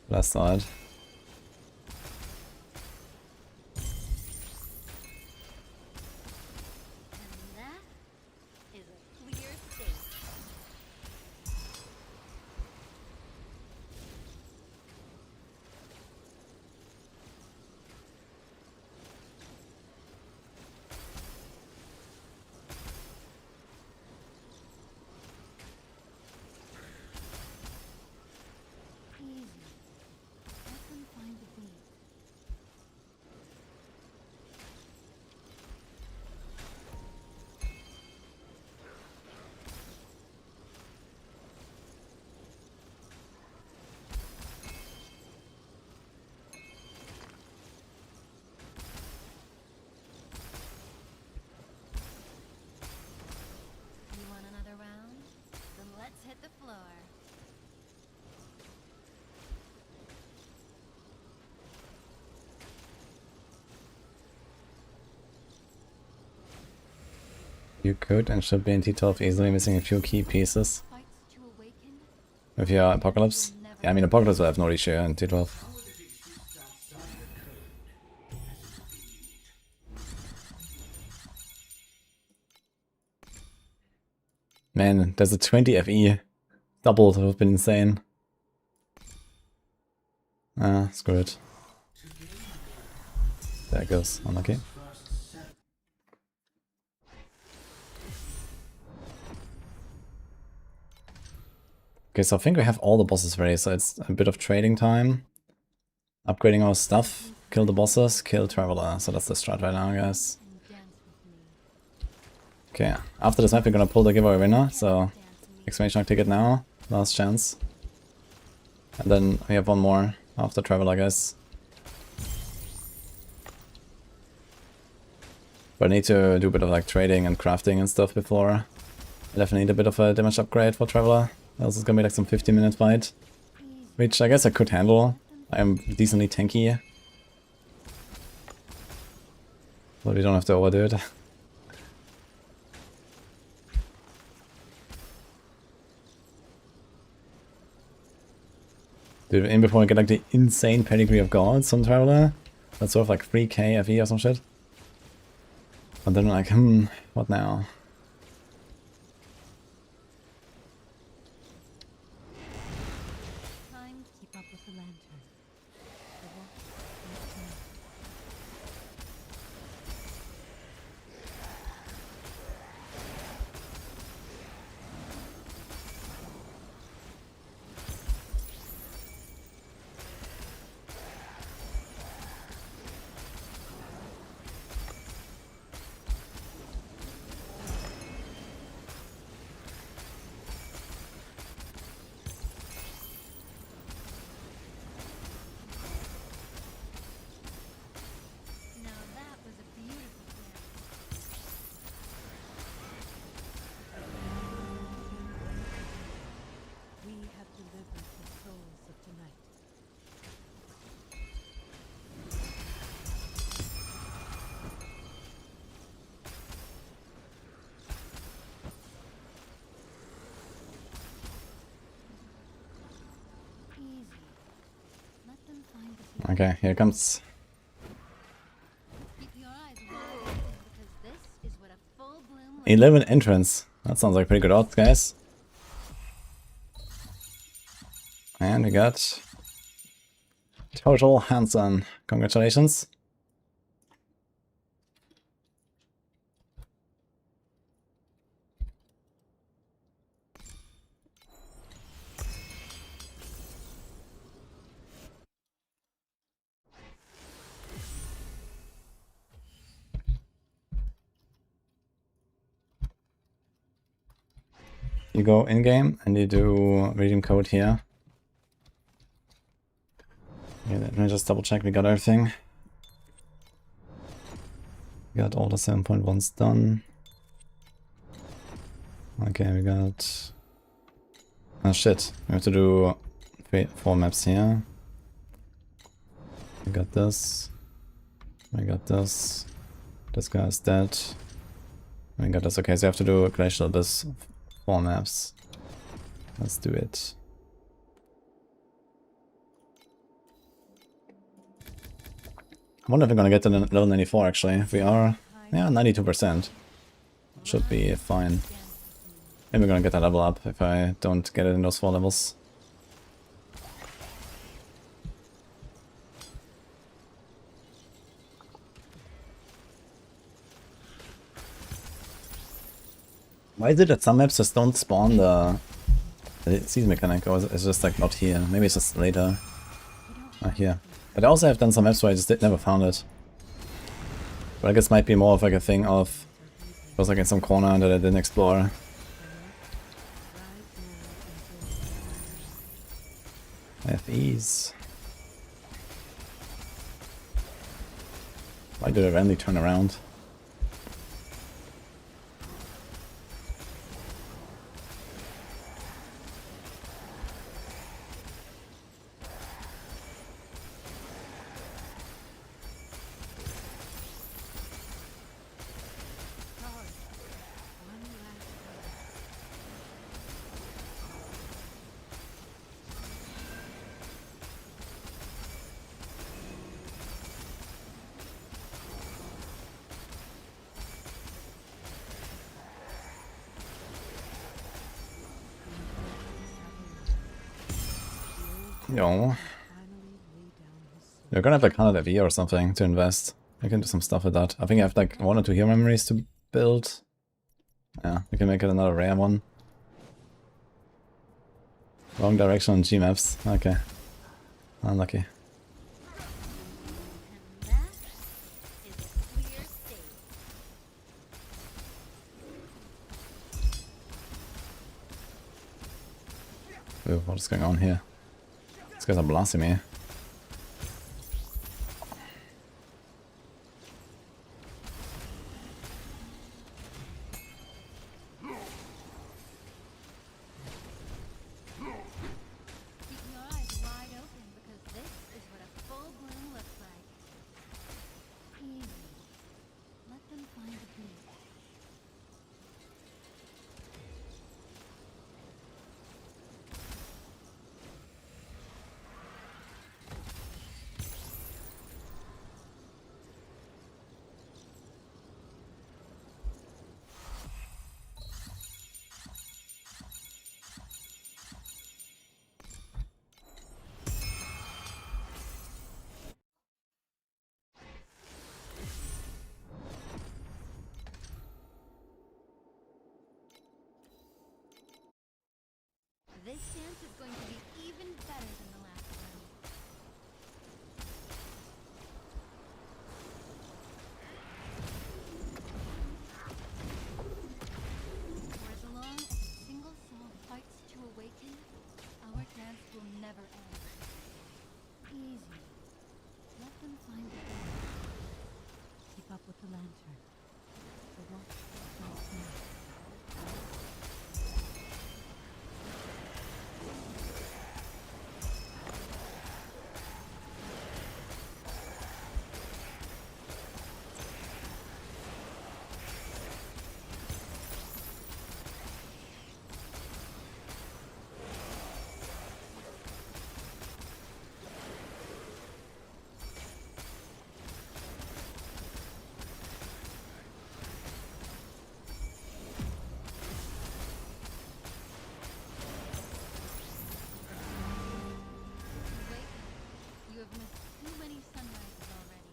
Last side. And that is a clear stage. hit the floor. You could and should be in T12 easily, missing a few key pieces. Fights to awaken. With your Apocalypse? Yeah, I mean Apocalypse will have no issue in T12. Man, there's a 20 FE. Doubled would have been insane. Ah, screw it. There it goes. Unlucky. Okay, so I think we have all the bosses ready, so it's a bit of trading time. Upgrading our stuff, kill the bosses, kill Traveler. So that's the strat right now, guys. Okay, after this map we're gonna pull the giveaway winner, so exclamation mark ticket now, last chance. And then we have one more after Traveler, guys. But I need to do a bit of like trading and crafting and stuff before. I definitely need a bit of a damage upgrade for Traveler. Else it's gonna be like some 15-minute fight. Which I guess I could handle. I am decently tanky. But we don't have to overdo it. Dude, in before I get like the insane pedigree of gods on Traveler. That's worth like 3k FE or some shit. But then like, what now? Time to keep up with the lantern. The watch is not. Now that was a beautiful plan. We have delivered the souls of tonight. Easy. Let them find the Okay, here comes. Keep your eyes wide open, because this is what a full bloom 11 entrance. That sounds like pretty good odds, guys. And we got Total Hanson. Congratulations. You go in-game and you do redeem code here. Okay, let me just double check we got everything. We got all the 7.1s done. Okay, we got... Oh shit, we have to do 4 maps here. We got this. We got this. This guy's dead. We got this. Okay, so you have to do Glacial Abyss 4 maps. Let's do it. I wonder if we're gonna get to level 94 actually. If we are, yeah, 92%. Should be fine. Maybe we're gonna get that level up if I don't get it in those 4 levels. Why is it that some maps just don't spawn the season mechanic, or is it just like not here? Maybe it's just later. Not here. But I also have done some maps where I just never found it. But I guess it might be more of like a thing of it was like in some corner that I didn't explore. FEs. Why did I randomly turn around? Yo. finally lay down his sword. You're gonna have like 100 AV or something to invest. I can do some stuff with that. I think I have like 1 or 2 hero memories to build. Yeah, we can make it another rare one. Wrong direction on G maps. Okay. Unlucky. And that is a clear state. Ooh, what is going on here? These guys are blasting me. Keep your eyes wide open because this is what a full bloom looks like. Easy. Let them find the beast. This dance is going to be even better than the last one. For as long as a single soul fights to awaken, our dance will never end. Easy. Let them find the way. Keep up with the lantern. The watch starts now. Awaken. You have missed too many sunrises already.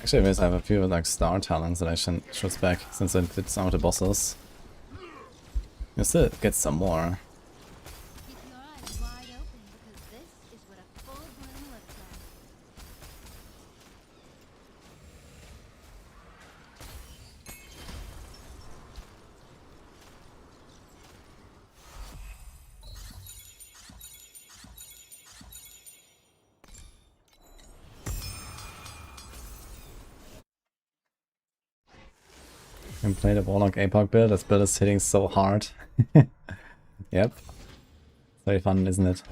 Actually, I have a few like star talents that I should spec since I did some of the bosses. You still get some more. Keep your eyes wide open because this is what a full bloom looks like. You can play the Warlock Epoch build. This build is hitting so hard. Yep. Very fun, isn't it?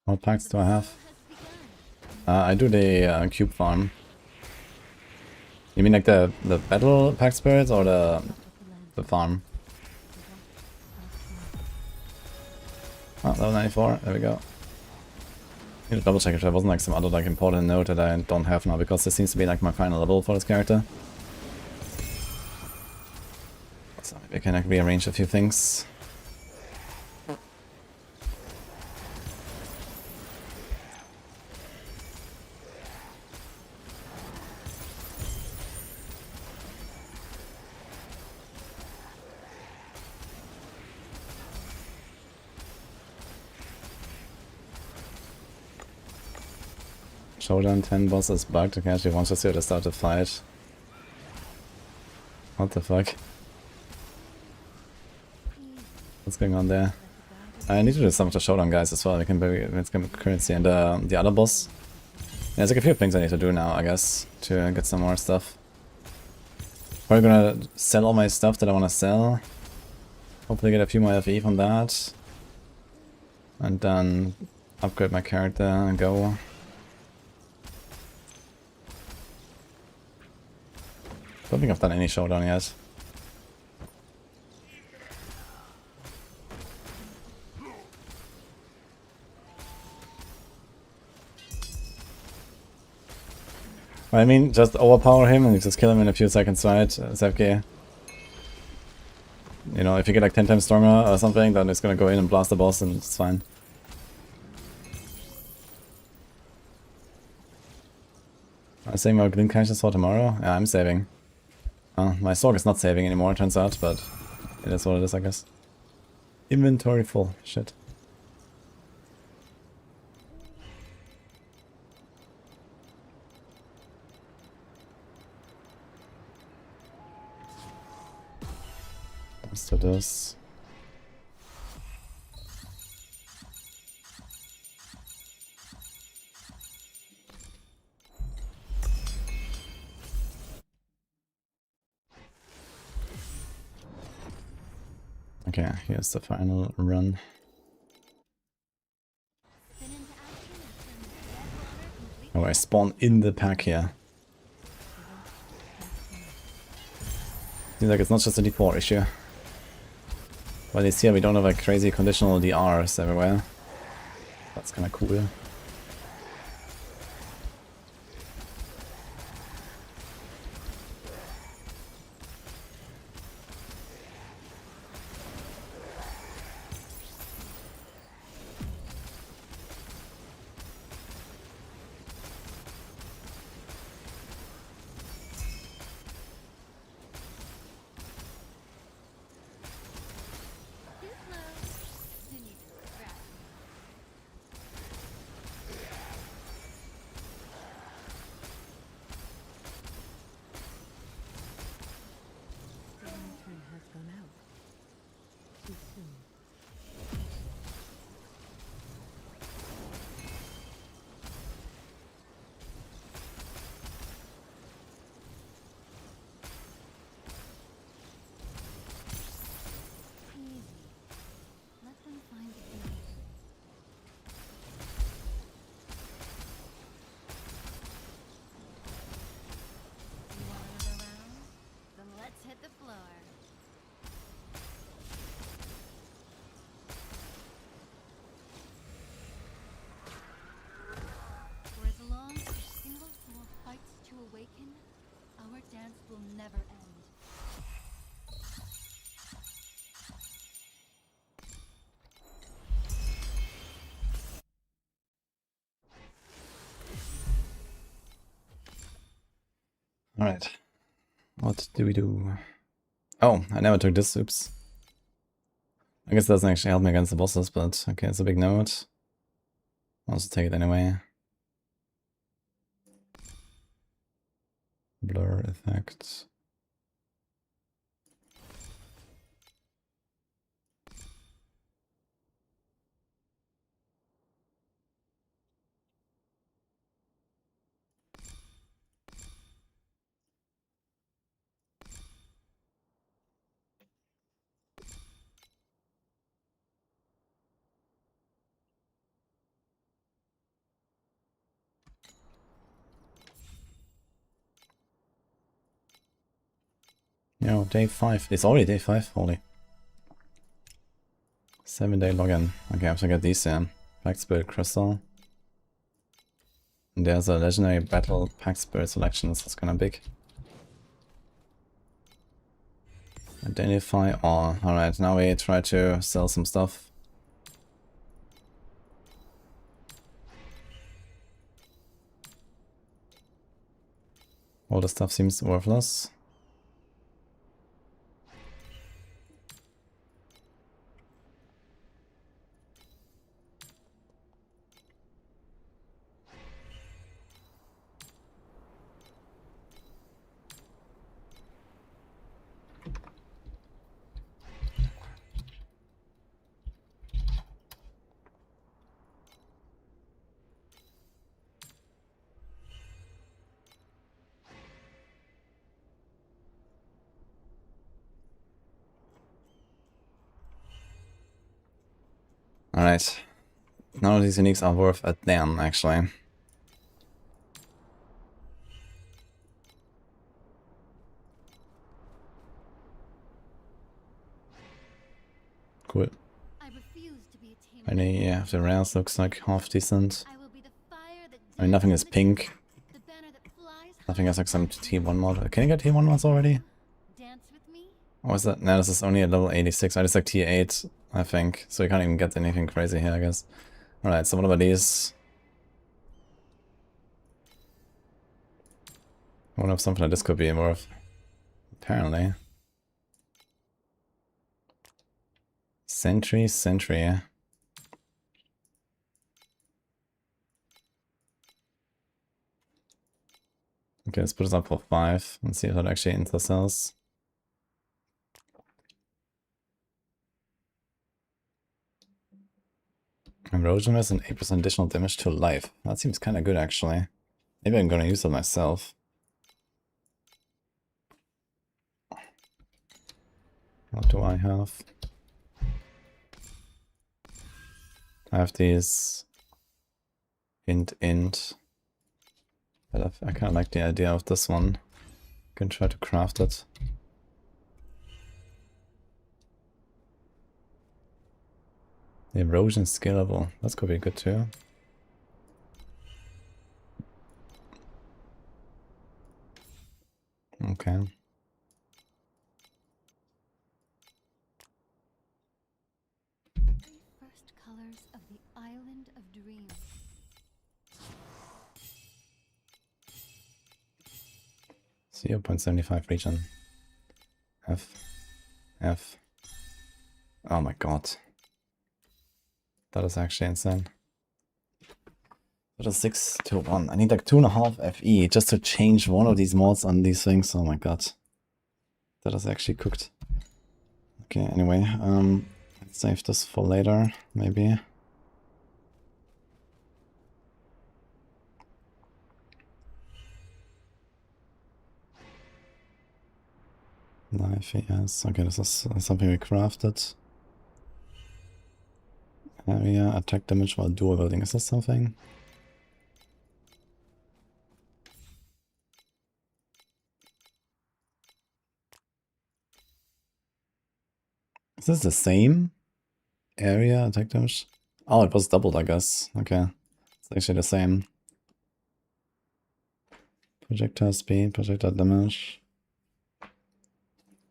What packs do I have? Has begun. I do the cube farm. You mean like the battle pack spirits or the farm? Oh, level 94. There we go. Need to double check if there wasn't like some other like important note that I don't have now, because this seems to be like my final level for this character. So maybe I can like rearrange a few things. Showdown 10 boss is bugged. Okay, actually wants to see how to start the fight. What the fuck? What's going on there? I need to do some of the showdown guys as well. We can maybe let's get currency and the other boss. There's like a few things I need to do now, I guess, to get some more stuff. Probably gonna sell all my stuff that I want to sell. Hopefully get a few more FE from that. And then upgrade my character and go. Don't think I've done any showdown yet. I mean, just overpower him and just kill him in a few seconds, right? Zevke. You know, if you get like 10 times stronger or something, then it's gonna go in and blast the boss and it's fine. I'm saving my green caches for tomorrow? Yeah, I'm saving. My Sorc is not saving anymore, it turns out, but it is what it is, I guess. Inventory full. Shit. Let's do this. Okay, here's the final run. Spin into action and turn the dead water completely. Oh, I spawn in the pack here. Seems like it's not just a D4 issue. But it's here we don't have like crazy conditional DRs everywhere. That's kinda cool. Too slow. Then you just scratch. The lantern has gone out. Too soon. Easy. Let them find the beauty. You want another round? Then let's hit the floor. For as long as a single soul fights to awaken, our dance will never end. Alright. What do we do? Oh, I never took this, oops. I guess it doesn't actually help me against the bosses, but okay, it's a big note. I'll just take it anyway. Blur effect. Yo, day 5. It's already day 5? Holy. 7-day login. Okay, I have to get these Pact Spirit Crystal. And there's a legendary battle Pact Spirit selection, so it's kinda big. Identify all. Alright, now we try to sell some stuff. All the stuff seems worthless. Alright. None of these uniques are worth a damn, actually. Cool. I refuse to be a tamer. Any of the rares looks like half decent. I will be the fire that I mean, nothing is danced pink. the banner that flies Nothing has like some T1 mod. Can you get T1 mods already? dance with me. Or is that? No, this is only a level 86. I just like T8, I think. So you can't even get anything crazy here, I guess. Alright, so what about these? I wonder if something like this could be worth. Apparently. Sentry. Okay, let's put this up for 5 and see if that actually intersells. Erosion has an 8% additional damage to life. That seems kind of good, actually. Maybe I'm gonna use it myself. What do I have? I have these int. But I kind of like the idea of this one. Can try to craft it. The erosion scalable. That's could be good too. Okay. First colors of the island of dreams. 0.75 region. F. Oh my god. That is actually insane. That is 6 to 1. I need like 2.5 FE just to change one of these mods on these things. Oh my god. That is actually cooked. Okay, anyway, let's save this for later, maybe. Life, yes. Okay, this is something we crafted. Area, attack damage while dual wielding. Is this something? Is this the same area attack damage? Oh, it was doubled, I guess. Okay. It's actually the same. Projectile speed, projectile damage.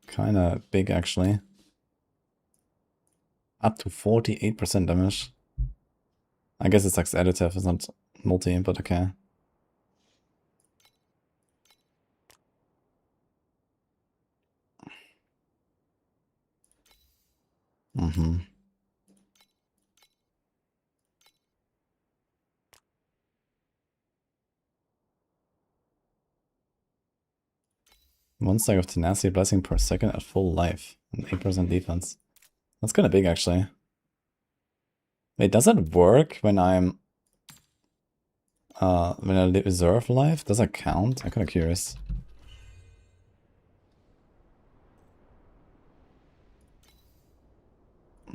Kinda big, actually. Up to 48% damage. I guess it's like additive, it's not multi, but okay. One stack of tenacity blessing per second at full life and 8% defense. That's kind of big, actually. Wait, does that work when I reserve life? Does that count? I'm kind of curious.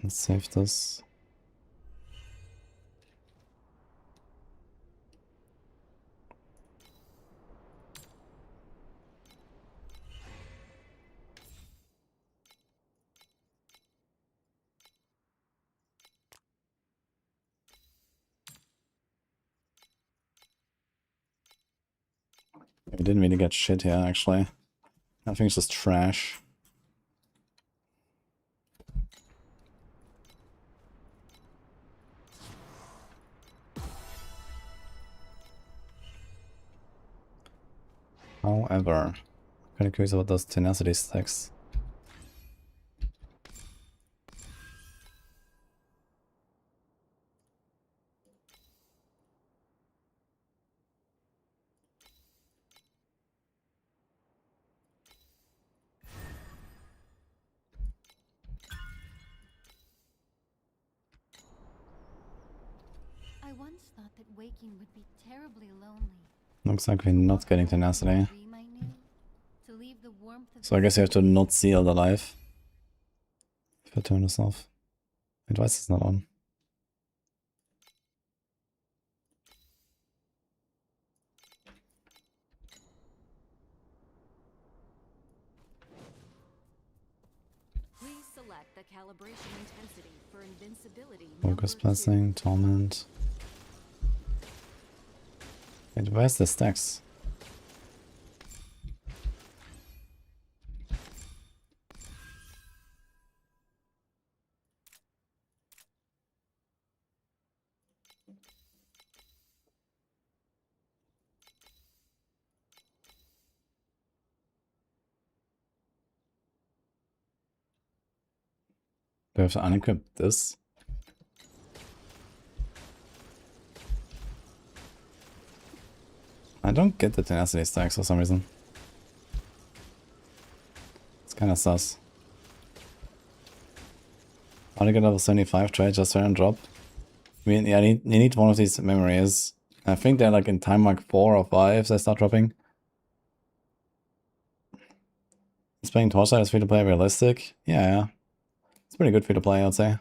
Let's save this. We didn't really get shit here, actually. I think it's just trash. However, I'm kind of curious about those tenacity stacks. I once thought that waking would be terribly lonely. Looks like we're not getting tenacity. Dream I knew, to leave the warmth of So I guess you have to not seal the life. If I turn this off. Advice is not on. Set the calibration intensity for invincibility. Focus Blessing, Torment. Wait, where's the stacks? Do I have to unequip this? I don't get the tenacity stacks for some reason. It's kinda sus. How to get level 75 trade just try and drop? I mean, yeah, you need one of these memories. I think they're like in time mark 4 or 5 they start dropping. Is playing Torchlight as free to play realistic? Yeah. It's pretty good free to play, I'd say.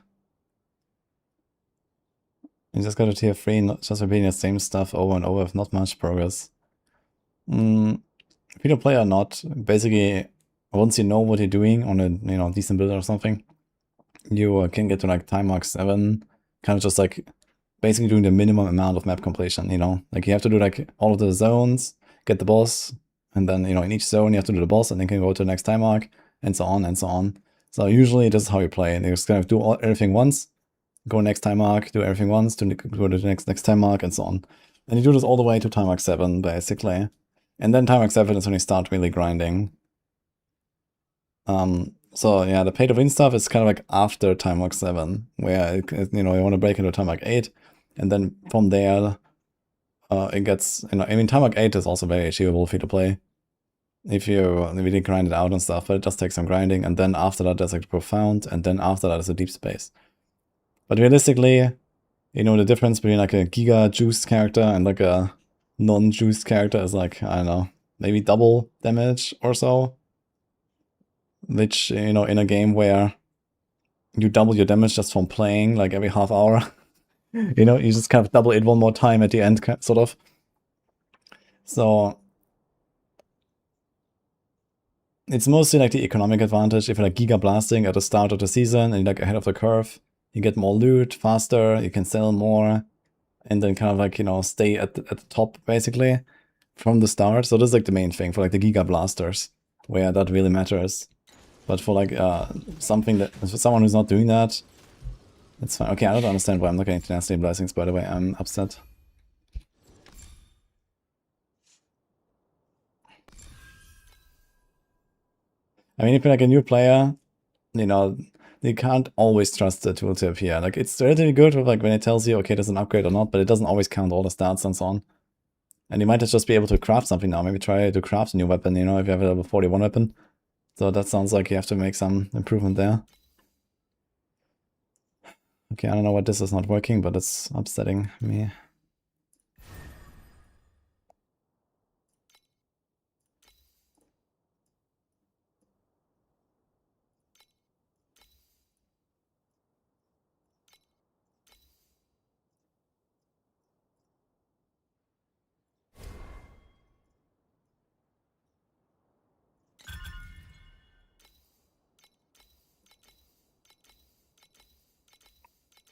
You just go to tier 3, not just repeating the same stuff over and over with not much progress. Free to play or not, basically, once you know what you're doing on a decent build or something, you can get to like time mark 7, kind of just like basically doing the minimum amount of map completion, Like you have to do like all of the zones, get the boss, and then, in each zone you have to do the boss and then can go to the next time mark, and so on and so on. So usually this is how you play. You just kind of do everything once, go next time mark, do everything once, go to the next time mark, and so on. And you do this all the way to time mark 7, basically. And then time mark 7 is when you start really grinding. So yeah, the pay to win stuff is kind of like after time mark 7, where you want to break into time mark 8, and then from there, it gets I mean time mark 8 is also very achievable free to play if you really grind it out and stuff, but it just takes some grinding, and then after that there's like profound, and then after that is a deep space. But realistically, the difference between like a giga juiced character and like a non-juiced character is like, I don't know, maybe double damage or so. Which, in a game where you double your damage just from playing like every half hour, you just kind of double it one more time at the end, sort of. So it's mostly like the economic advantage. If you're like giga blasting at the start of the season and you're like ahead of the curve, you get more loot faster, you can sell more, and then kind of like, stay at the top basically from the start. So this is like the main thing for like the giga blasters, where that really matters. But for like for someone who's not doing that, it's fine. Okay, I don't understand why I'm not getting tenacity blessings, by the way. I'm upset. I mean, if you're like a new player, you can't always trust the tool to appear. Like, it's relatively good with like when it tells you, okay, there's an upgrade or not, but it doesn't always count all the stats and so on. And you might just be able to craft something now. Maybe try to craft a new weapon, if you have a level 41 weapon. So that sounds like you have to make some improvement there. Okay, I don't know why this is not working, but it's upsetting me.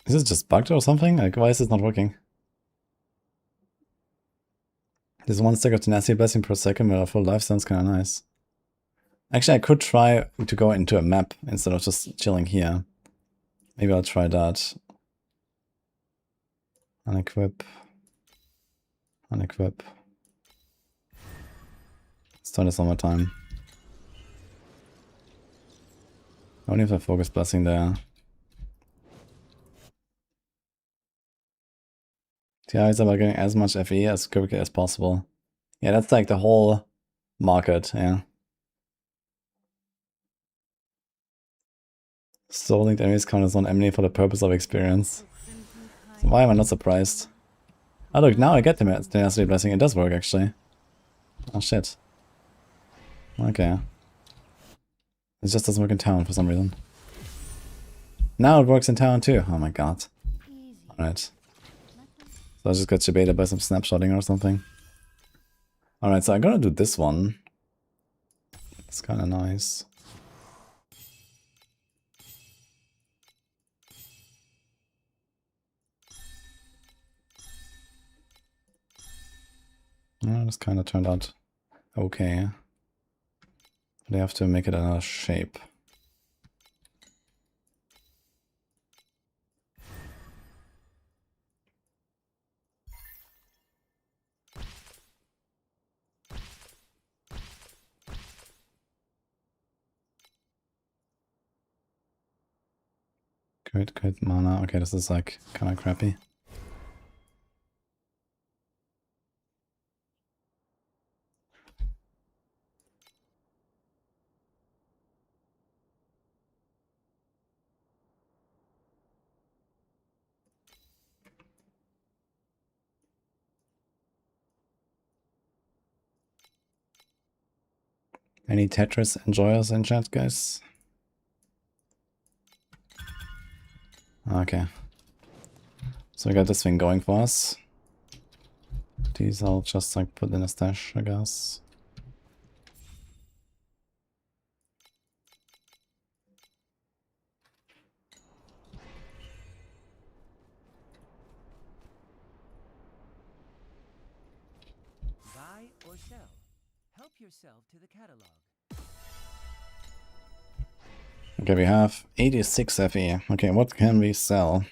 Is this just bugged or something? Like, why is this not working? This 1 stack of tenacity blessing per second with a full life sounds kind of nice. Actually, I could try to go into a map instead of just chilling here. Maybe I'll try that. Unequip. Unequip. Let's try this one more time. I only have a focus blessing there. TI is about getting as much FE as quickly as possible. Yeah, that's like the whole market, yeah. Soul linked enemies count as one enemy for the purpose of experience. So why am I not surprised? Oh look, now I get the tenacity blessing. It does work actually. Oh shit. Okay. It just doesn't work in town for some reason. Now it works in town too. Oh my god. Alright. So I just got debated by some snapshotting or something. Alright, so I'm gonna do this one. It's kinda nice. This kind of turned out okay. They have to make it another shape. Great mana. Okay, this is like kind of crappy. Any Tetris enjoyers in chat, guys? Okay. So we got this thing going for us. These I'll just like put in a stash, I guess. Buy or sell. Help yourself to the catalog. Okay, we have 86 FE. Okay, what can we sell?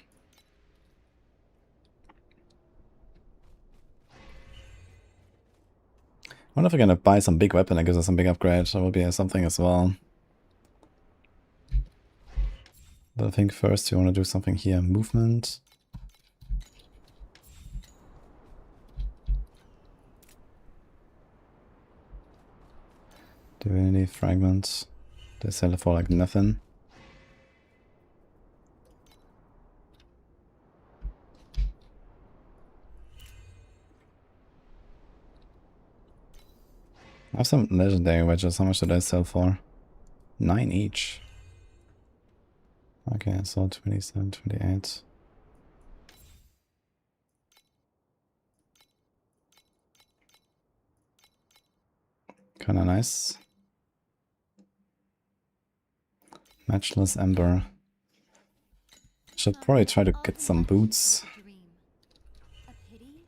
I wonder if we're gonna buy some big weapon that gives us some big upgrade. That would be something as well. But I think first you want to do something here. Movement. Divinity fragments. They sell it for like nothing. I have some legendary wedges. How much do they sell for? 9 each. Okay, so 27, 28. Kinda nice. Matchless Ember. Should probably try to get some boots. A pity?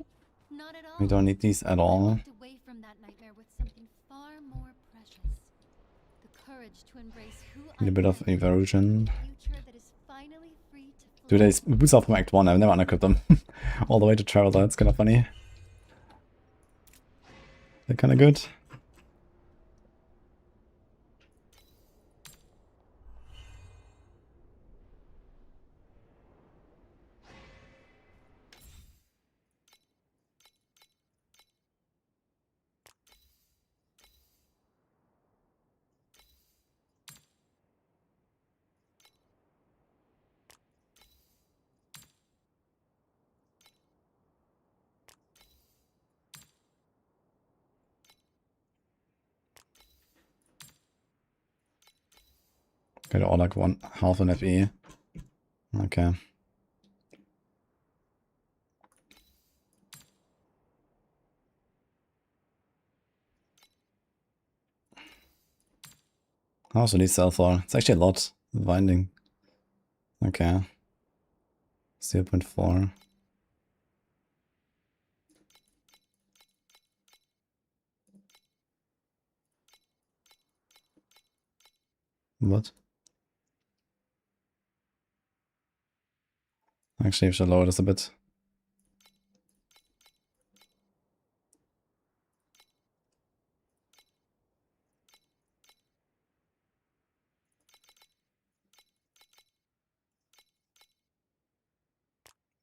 Not at all. We don't need these at I all. walked away from that nightmare with something far more precious. The courage to embrace who Need a I bit of am, evasion. a future that is finally free to Dude, fly. these boots are from Act 1. I've never unequipped them. All the way to Traveler. That's kinda funny. They're kinda good. Okay, all like half an FE. Okay. How much do these sell for? It's actually a lot. Binding. Okay. 0.4. What? Actually, we should lower this a bit.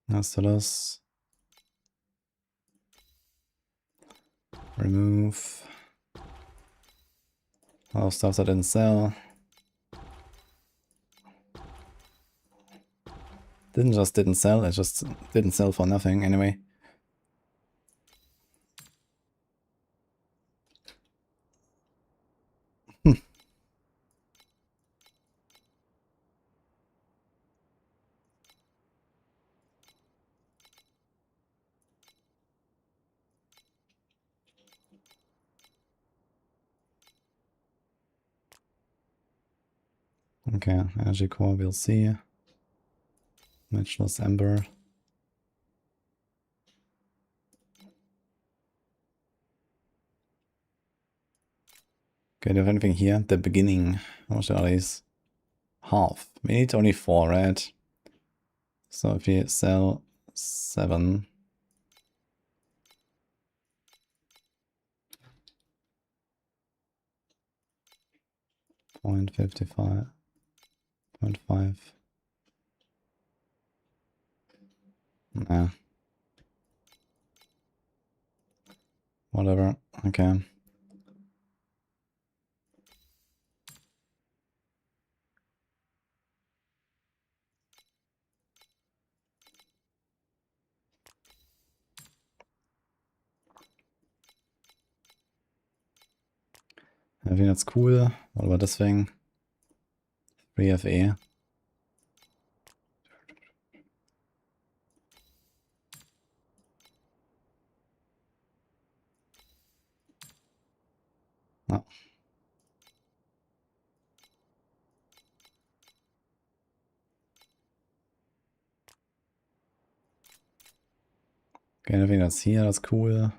Let's do this. Remove. All stuff that didn't sell. Didn't sell, it just didn't sell for nothing anyway. Okay, energy core, we'll see. Matchless Ember. Okay, do you have anything here? At the beginning. How much are these? Half. We need only 4, right? So if you sell 7. $0.55. 0.5. Nah. Whatever. Okay. I think that's cool. What about this thing? 3FE. No. Okay, anything that's here, that's cool.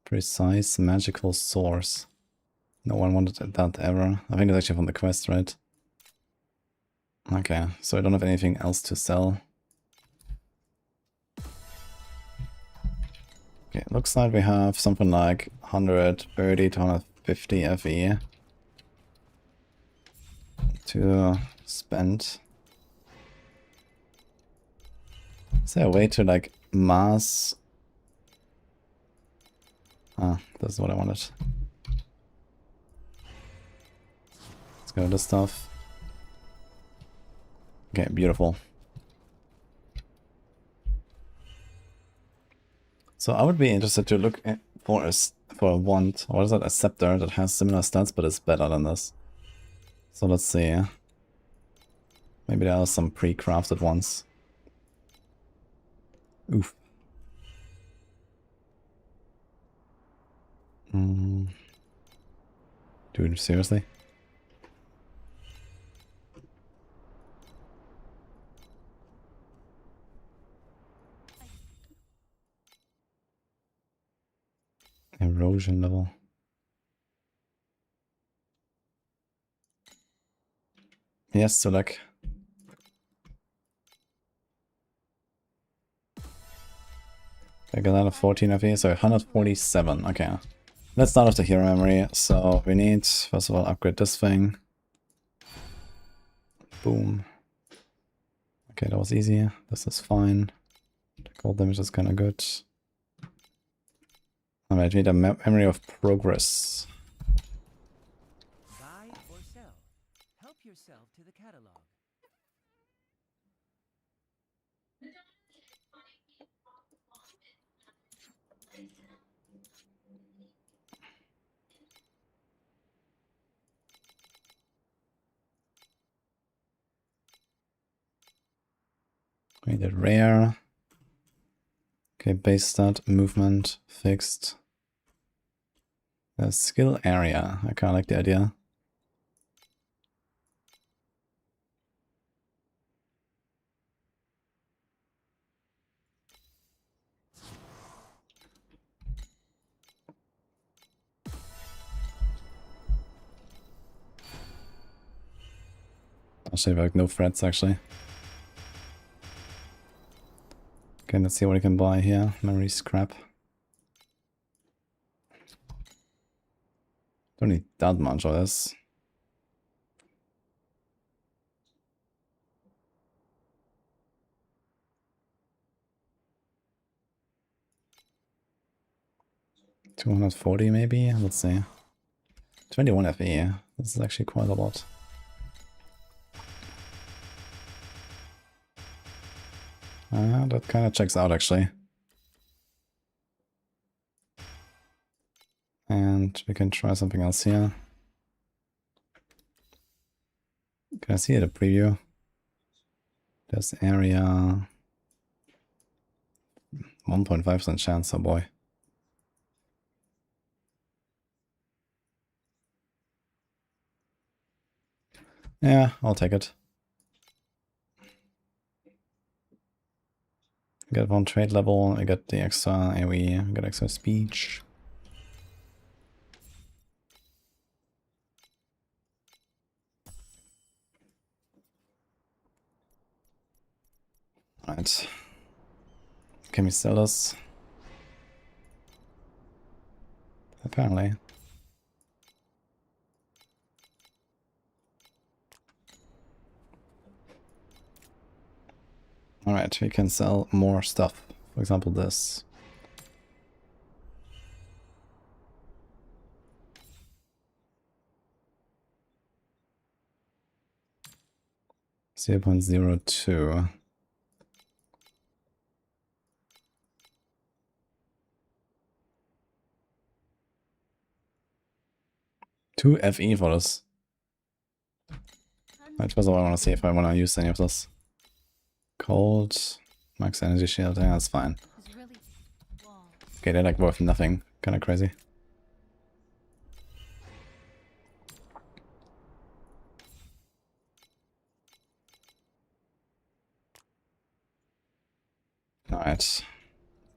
Precise magical source. No one wanted that ever. I think it's actually from the quest, right? Okay, so I don't have anything else to sell. Okay, looks like we have something like 130 to 150 FE to spend. Is there a way to like mass? Ah, that's what I wanted. Let's go to this stuff. Okay, beautiful. So I would be interested to look for a wand. What is that? A scepter that has similar stats but is better than this. So let's see. Maybe there are some pre-crafted ones. Oof. Dude, seriously? Erosion level. Yes, so like. I got out of 14 FE, so 147. Okay. Let's start with the hero memory. So we need, first of all, upgrade this thing. Boom. Okay, that was easy. This is fine. Cold damage is kind of good. Alright, we need a memory of progress. Buy or sell. Help yourself to the catalog. We need rare. Okay, base stat, movement, fixed. The skill area. I kind of like the idea. I'll save like no threats actually. Okay, let's see what we can buy here. Memory scrap. Don't need that much of this. $240 maybe? Let's see. 21 FE. This is actually quite a lot. That kind of checks out actually. And we can try something else here. Can I see the preview? This area. 1.5% chance, oh boy. Yeah, I'll take it. I got one trade level, I got the extra AoE, I got extra speech. Alright. Can we sell this? Apparently. Alright, we can sell more stuff. For example, this. .02. Two FE for this. That's what I want to see if I want to use any of this. Cold, max energy shield, yeah, that's fine. Is really wall. Okay, they're like worth nothing. Kinda crazy. Alright.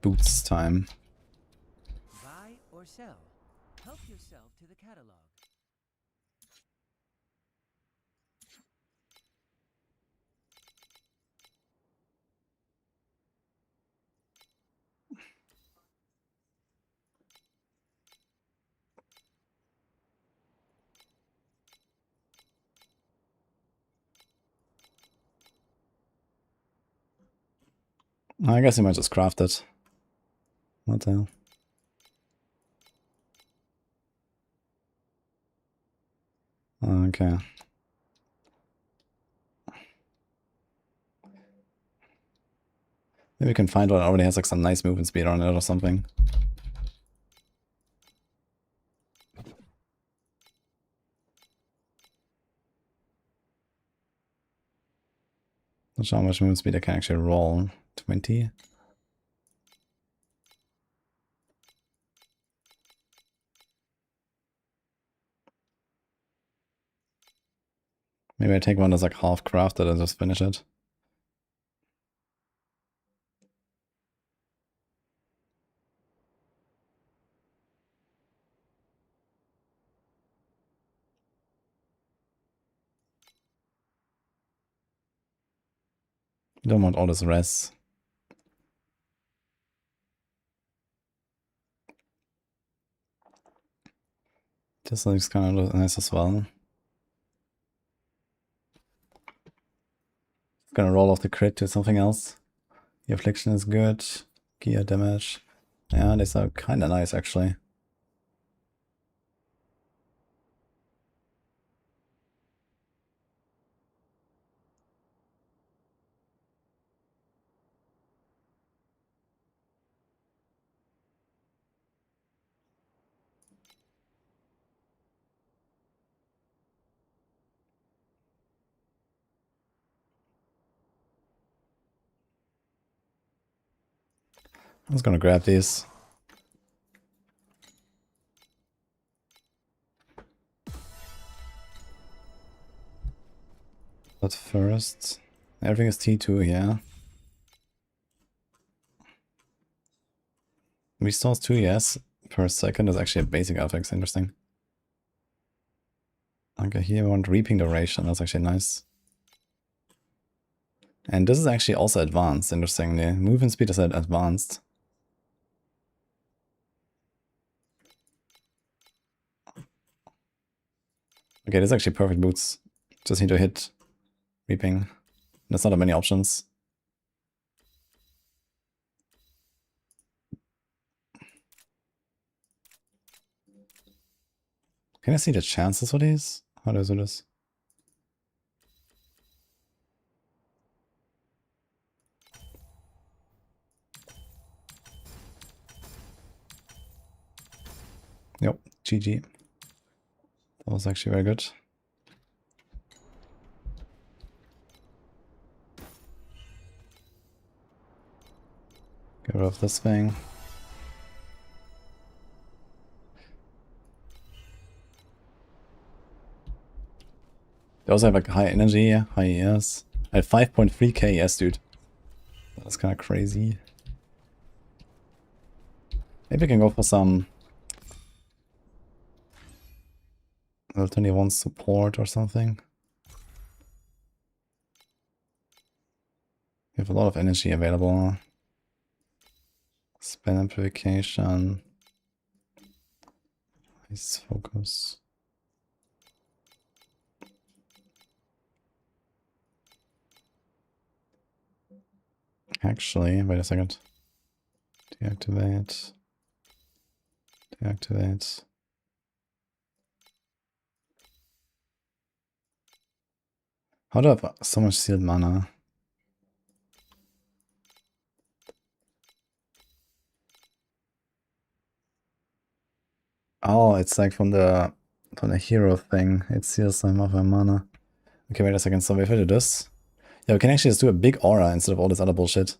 Boots time. Buy or sell. Help yourself to the catalog. I guess I might just craft it. What the hell? Okay. Maybe we can find one that already has like some nice movement speed on it or something. Not sure how much movement speed I can actually roll. 20? Maybe I take one that's like half crafted and just finish it. Don't want all this res. This looks kind of nice as well. Gonna roll off the crit to something else. The affliction is good. Gear damage. Yeah, these are kind of nice actually. I'm just gonna grab these. But first, everything is T2 here. Restores 2 yes per second is actually a basic affix, interesting. Okay, here we want reaping duration, that's actually nice. And this is actually also advanced, interestingly. Movement speed is at advanced. Okay, this is actually perfect boots. Just need to hit reaping. There's not that many options. Can I see the chances for these? How do I do this? Yep, GG. That was actually very good. Get rid of this thing. They also have like high energy, high ES. I have 5.3k ES, dude. That's kind of crazy. Maybe we can go for some level 21 support or something. We have a lot of energy available. Spell amplification. Nice focus. Actually, wait a second. Deactivate. Deactivate. How do I have so much sealed mana? Oh, it's like from the hero thing. It seals some of my mana. Okay, wait a second. So if I do this, yeah, we can actually just do a big aura instead of all this other bullshit.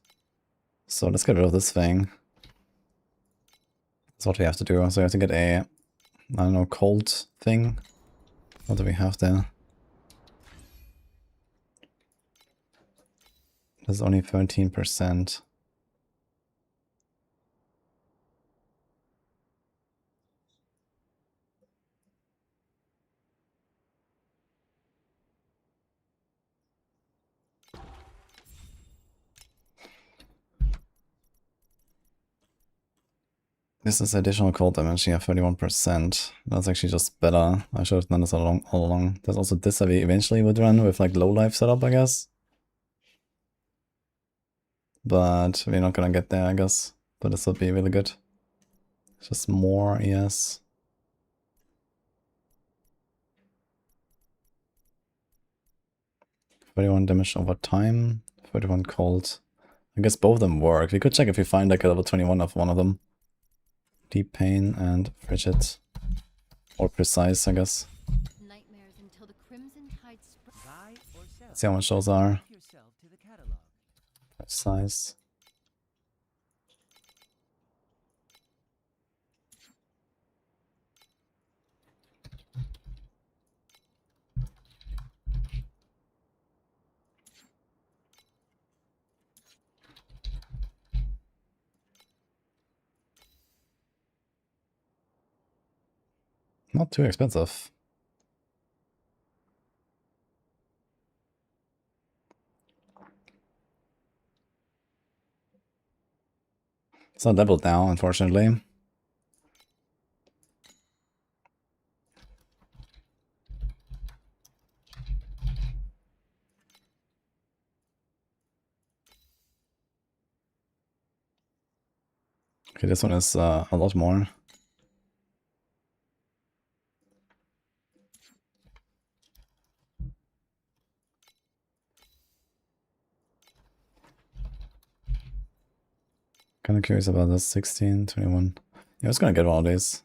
So let's get rid of this thing. That's what we have to do. So we have to get a, I don't know, cold thing. What do we have there? That's only 13%. This is additional cold damage, yeah, 31%. That's actually just better. I should have done this all along. There's also this that we eventually would run with like low life setup, I guess. But we're not gonna get there, I guess. But this would be really good. Just more, yes. $31 damage over time, 31 cold. I guess both of them work. We could check if we find like a level 21 of one of them. Deep Pain and Frigid. Or Precise, I guess. Nightmares until the crimson tide spreads. Buy or sell. Let's see how much those are. Help yourself to the catalog. Precise. Not too expensive. It's not leveled now, unfortunately. Okay, this one is a lot more. Kind of curious about this. 16, 21. Yeah, I was gonna get one of these.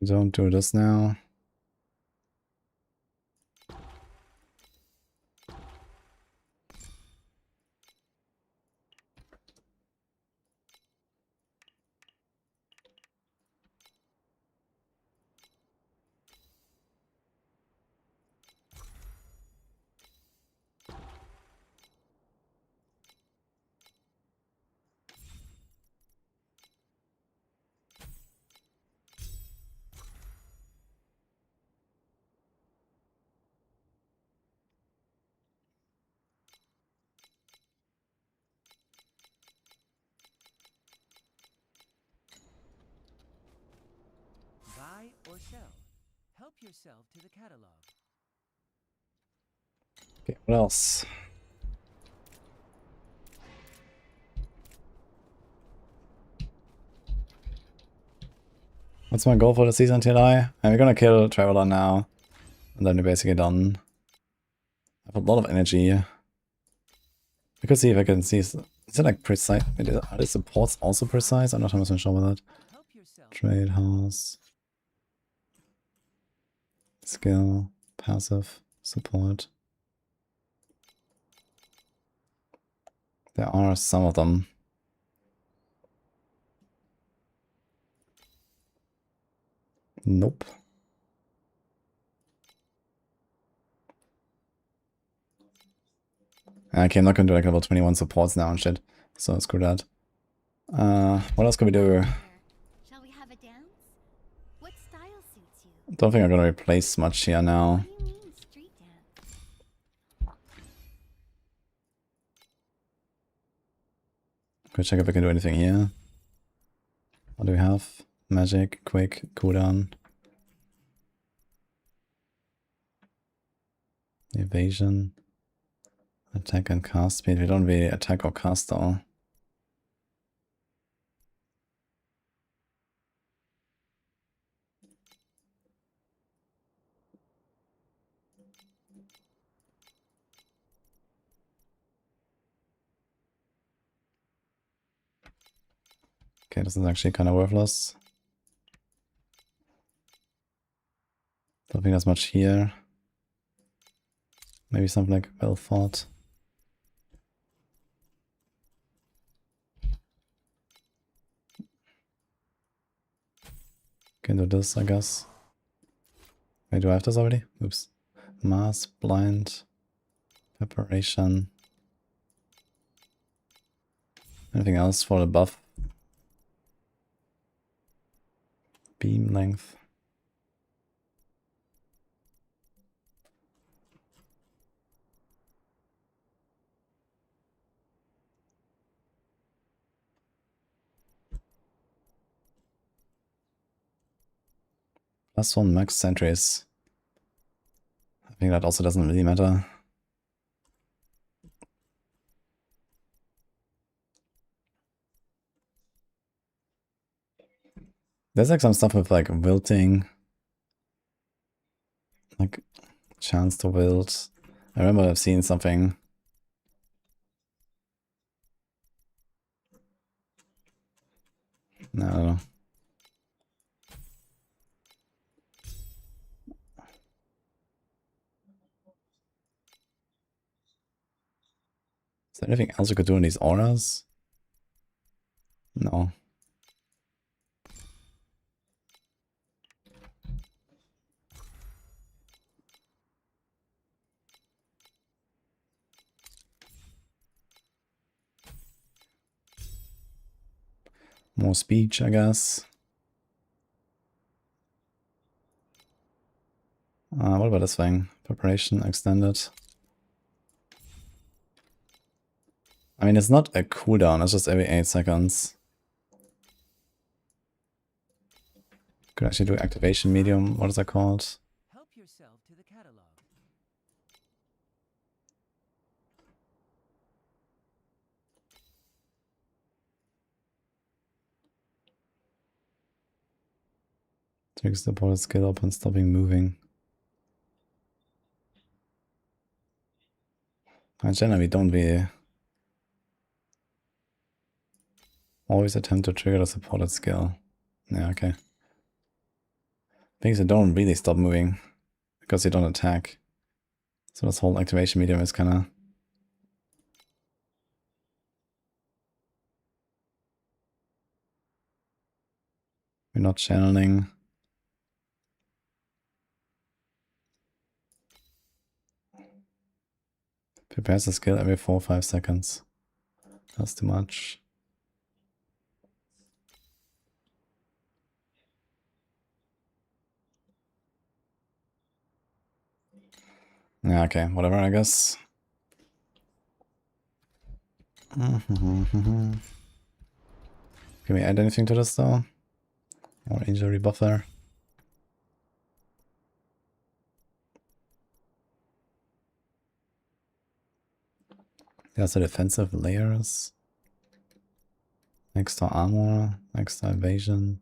Don't do this now. Buy or sell. Help yourself to the catalog. Okay, what else? What's my goal for the season, TLI? And we're gonna kill Traveler now. And then we're basically done. I have a lot of energy. I could see if I can see. Is it like precise? Are the supports also precise? I'm not 100% sure about that. Help yourself. Trade house. Skill. Passive. Support. There are some of them. Nope. Okay, I'm not gonna do like level 21 supports now and shit. So screw that. What else can we do? Shall we have a dance? What style suits you? Don't think I'm gonna replace much here now. What do you mean street dance? Go check if I can do anything here. What do we have? Magic, quick, cooldown. Evasion. Attack and cast speed. We don't really attack or cast though. Okay, this is actually kind of worthless. Don't think there's much here. Maybe something like well fought. Can do this, I guess. Wait, do I have this already? Oops. Mass, blind, preparation. Anything else for the buff? Beam length. +1 max sentries. I think that also doesn't really matter. There's like some stuff with like wilting. Like chance to wilt. I remember I've seen something. No, I don't know. Is there anything else you could do in these auras? No. More speech, I guess. What about this thing? Preparation extended. I mean, it's not a cooldown, it's just every 8 seconds. Could actually do activation medium. What is that called? Help yourself to the catalog. Takes the bullet skill up and stopping moving. I generally don't really always attempt to trigger the supported skill. Yeah, okay. Things that don't really stop moving because you don't attack. So this whole activation medium is kinda... We're not channeling. Prepares the skill every 4 or 5 seconds. That's too much. Yeah, okay, whatever, I guess. Can we add anything to this though? Or injury buffer? There's the defensive layers. Extra armor, extra evasion.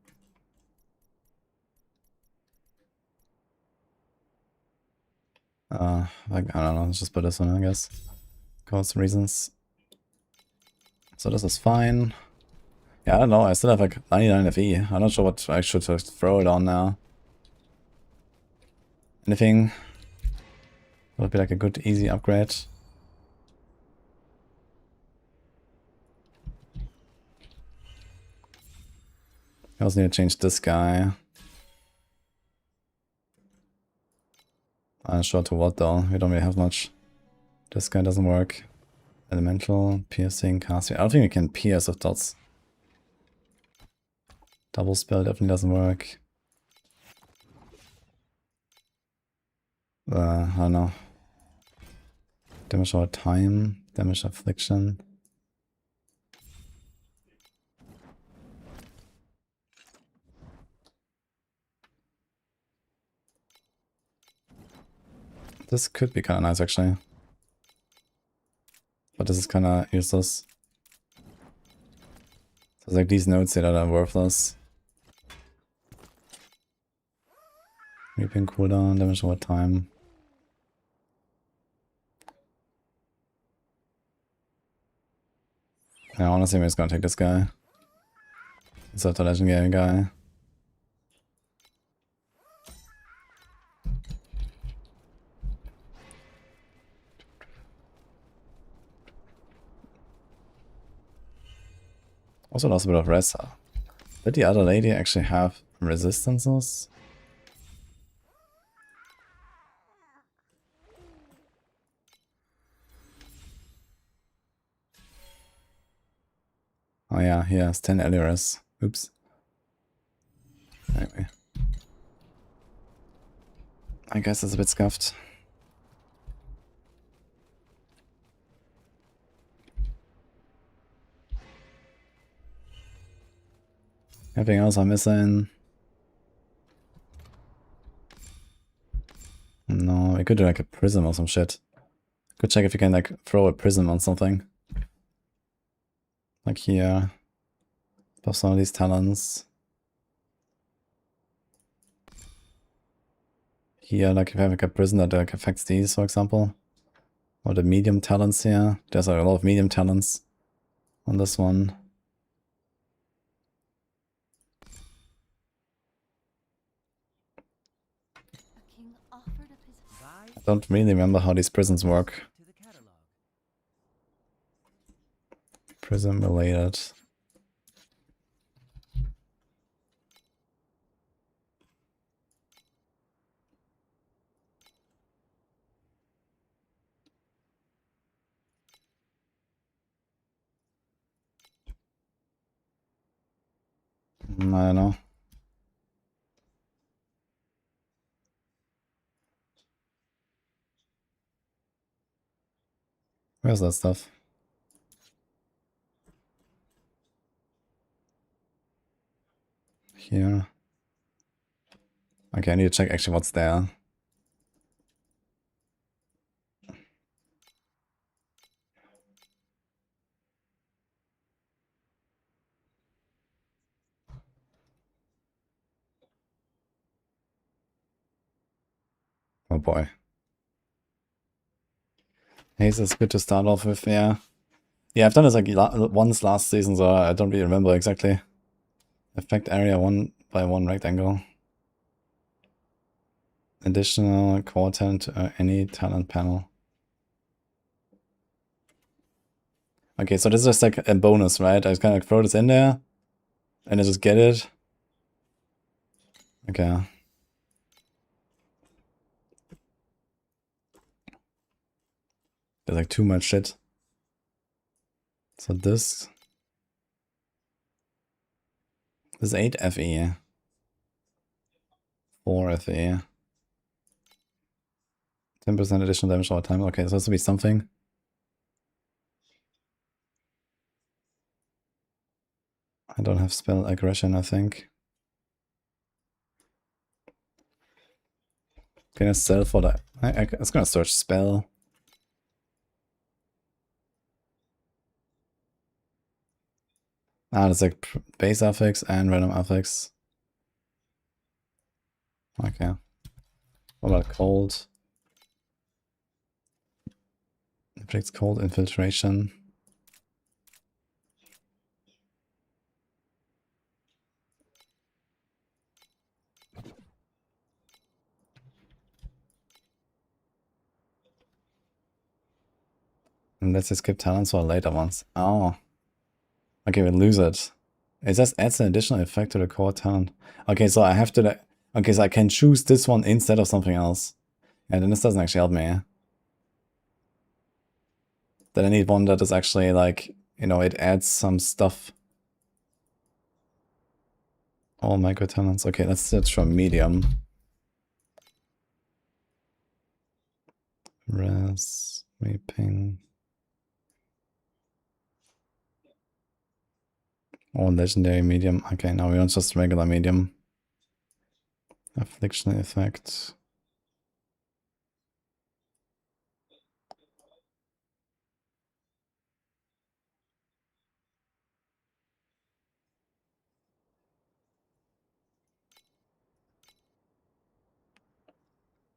Like, I don't know, let's just put this one, I guess. Cause reasons. So this is fine. Yeah, I don't know, I still have like 99 FE. I'm not sure what I should throw it on now. Anything? Would be like a good, easy upgrade. I also need to change this guy. Unsure to what though, we don't really have much. This guy doesn't work. Elemental, piercing, casting. I don't think we can pierce with dots. Double spell definitely doesn't work. I don't know. Damage over time, damage affliction. This could be kind of nice actually. But this is kind of useless. So it's like these nodes here that are worthless. Reaping cooldown, damage over time. Yeah, honestly, I'm just gonna take this guy. Instead of the legendary guy. Also lost a bit of res. Did the other lady actually have resistances? Oh yeah, he has 10 Eliras. Oops. Anyway. I guess it's a bit scuffed. Anything else I'm missing? No, we could do like a prism or some shit. Could check if you can like throw a prism on something. Like here. Buff some of these talents. Here, like if you have like a prism that like affects these, for example. Or the medium talents here. There's a lot of medium talents on this one. A king offered up his Buy I don't really remember how these prisms work. to the catalog. Prism related. I don't know. Where's that stuff? Here. Okay, I need to check actually what's there. Oh boy. Haze is good to start off with, yeah. Yeah, I've done this like once last season, so I don't really remember exactly. Effect area 1 by 1 rectangle. Additional core talent to any talent panel. Okay, so this is just like a bonus, right? I just kind of throw this in there and I just get it. Okay. There's like too much shit. So this is 8 FE. 4 FE. 10% additional damage over time. Okay, so this will be something. I don't have spell aggression, I think. Can I sell for that? I was gonna search spell. Ah, that's like base affix and random affix. Okay. What about cold? Inflicts cold infiltration. And let's just skip talents for later ones. Oh. Okay, we lose it. It just adds an additional effect to the core talent. Okay, so I have to... Okay, so I can choose this one instead of something else. Yeah, then this doesn't actually help me. Then I need one that is actually like, you know, it adds some stuff. All micro talents. Okay, let's try medium. Res, Weeping. Or legendary medium. Okay, now we want just regular medium. Affliction effect.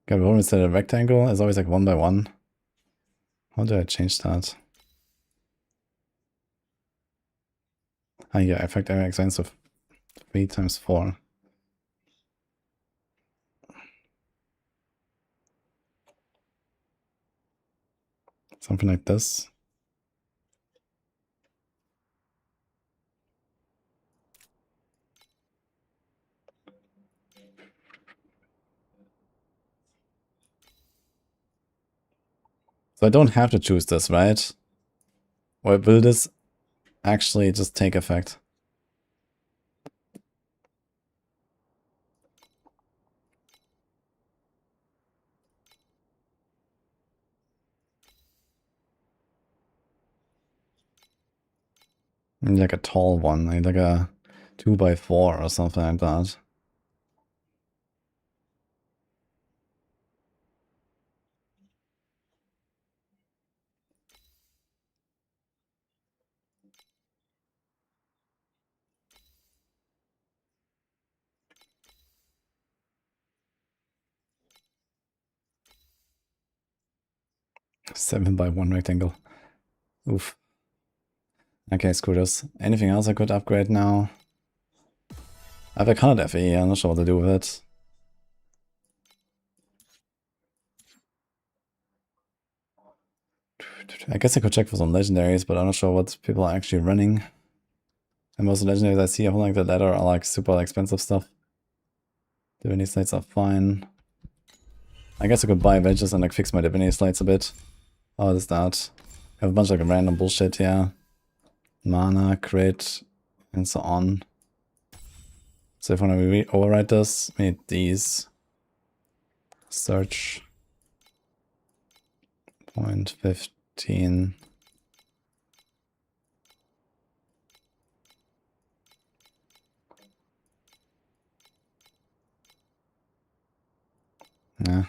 Okay, we always said a rectangle is always like 1 by 1. How do I change that? Ah, yeah, effect area expands of 3 times 4. Something like this. So I don't have to choose this, right? Or will this actually just take effect? Maybe like a tall one, like a 2 by 4 or something like that. Seven by 1 rectangle. Oof. Okay, screw this. Anything else I could upgrade now? I have a colored FE, I'm not sure what to do with it. I guess I could check for some legendaries, but I'm not sure what people are actually running. And most of the legendaries I see holding the ladder are like super expensive stuff. Divinity slates are fine. I guess I could buy wedges and like fix my divinity slates a bit. Oh, what is that? I have a bunch of like random bullshit here. Mana, crit, and so on. So if I want to override this, we need these. Search. 0.15. Yeah.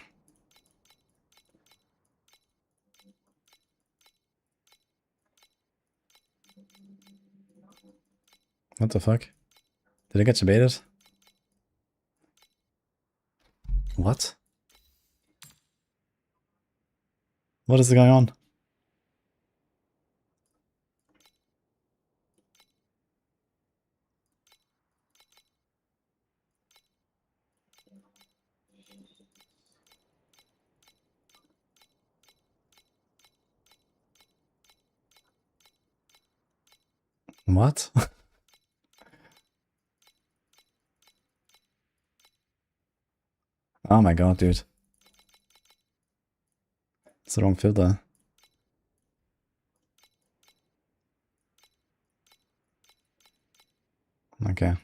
What the fuck? Did I get debated? What? What is going on? What? Oh my god, dude. It's the wrong filter. Okay.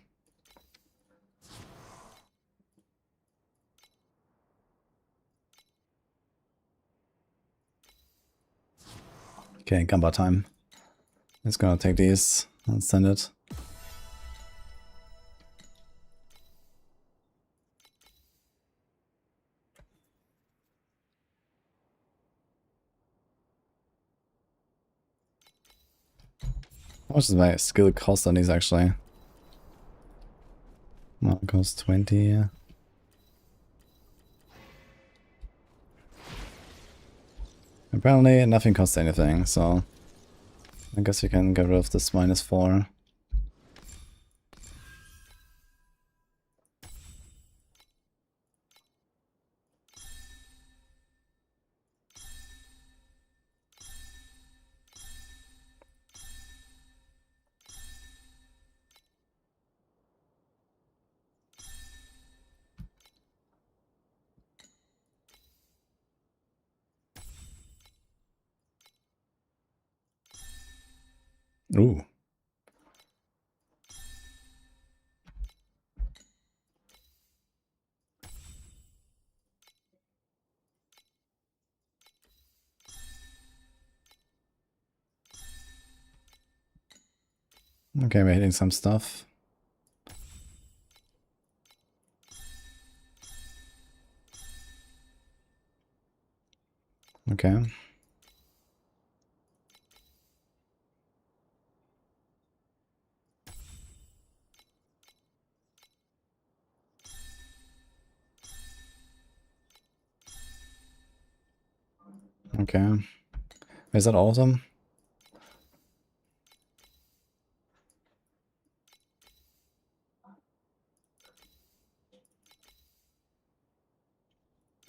Okay, Gamba time. It's gonna take these and send it. How much does my skill cost on these actually? Well, it costs 20. Apparently nothing costs anything, so I guess you can get rid of this -4. Ooh. Okay, we're hitting some stuff. Okay. Okay. Is that awesome?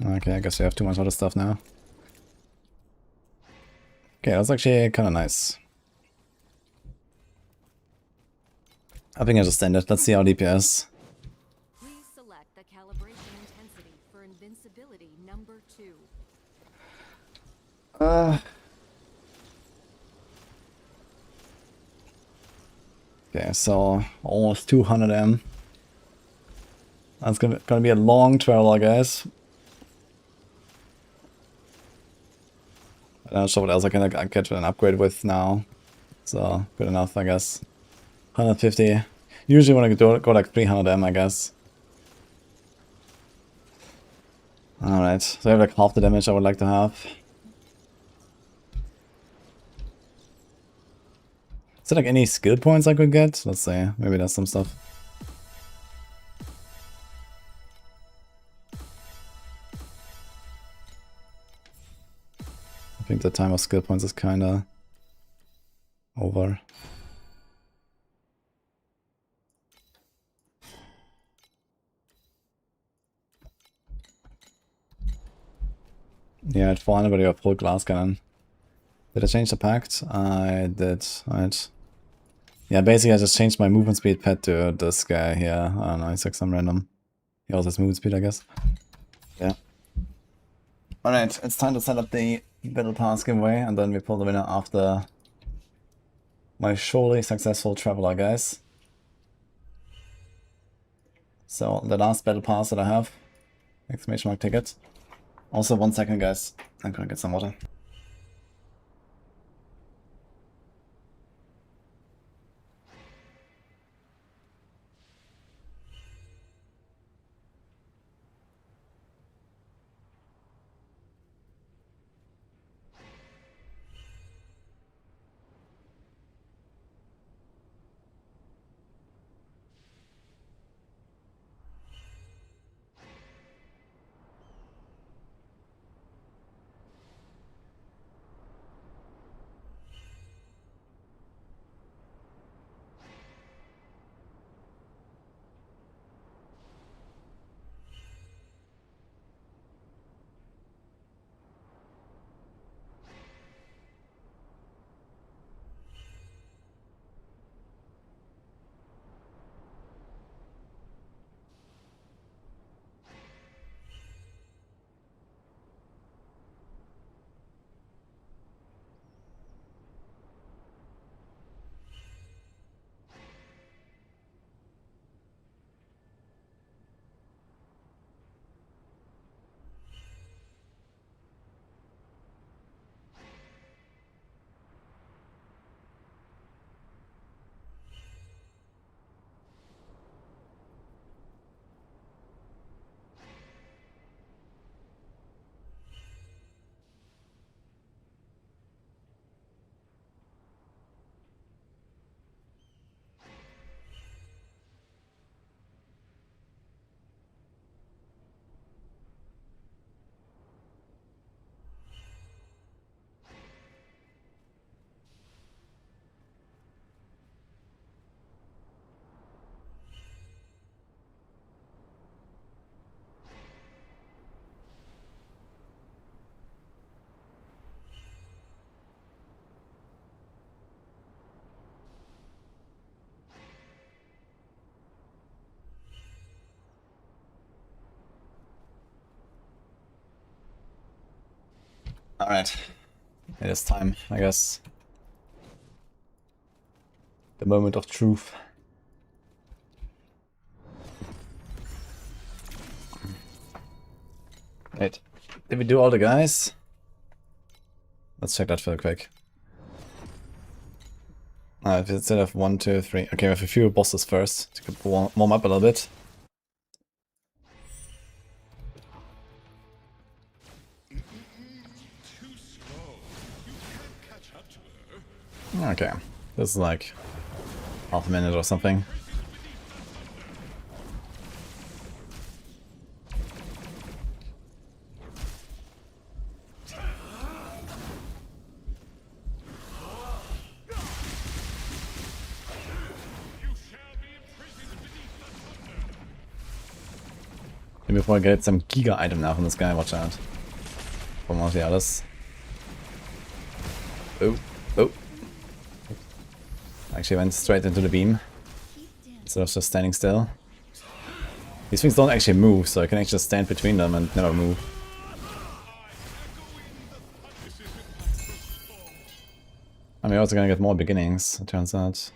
Okay, I guess we have too much other stuff now. Okay, that's actually kind of nice. I think I just ended. Let's see our DPS. Please select the calibration intensity for invincibility number 2. Okay, so almost 200 M. That's gonna be a long travel, guys. I'm not sure what else I can get an upgrade with now. So good enough, I guess. 150. Usually when I go like 300 M, I guess. Alright, so I have like half the damage I would like to have. Is there like any skill points I could get? Let's see, maybe there's some stuff. I think the time of skill points is kinda over. Yeah, at 400 but you have full glass cannon. Did I change the pact? I did. Right. Yeah, basically I just changed my movement speed pet to this guy here. I don't know, he's like some random. He also has movement speed, I guess. Yeah. Alright, it's time to set up the Battle Pass giveaway, and then we pull the winner after my surely successful traveler, guys. So, the last Battle Pass that I have. Exclamation mark ticket. Also, 1 second, guys. I'm gonna get some water. Alright. It is time, I guess. The moment of truth. Wait, did we do all the guys? Let's check that real quick. Instead of 1, 2, 3. Okay, we have a few bosses first to warm up a little bit. Okay, this is like half a minute or something. Before I get some Giga item now from this guy, watch out. From all the others. Oh, oh. Actually went straight into the beam. Instead of just standing still. These things don't actually move, so I can actually just stand between them and never move. I mean, we're also gonna get more beginnings, it turns out.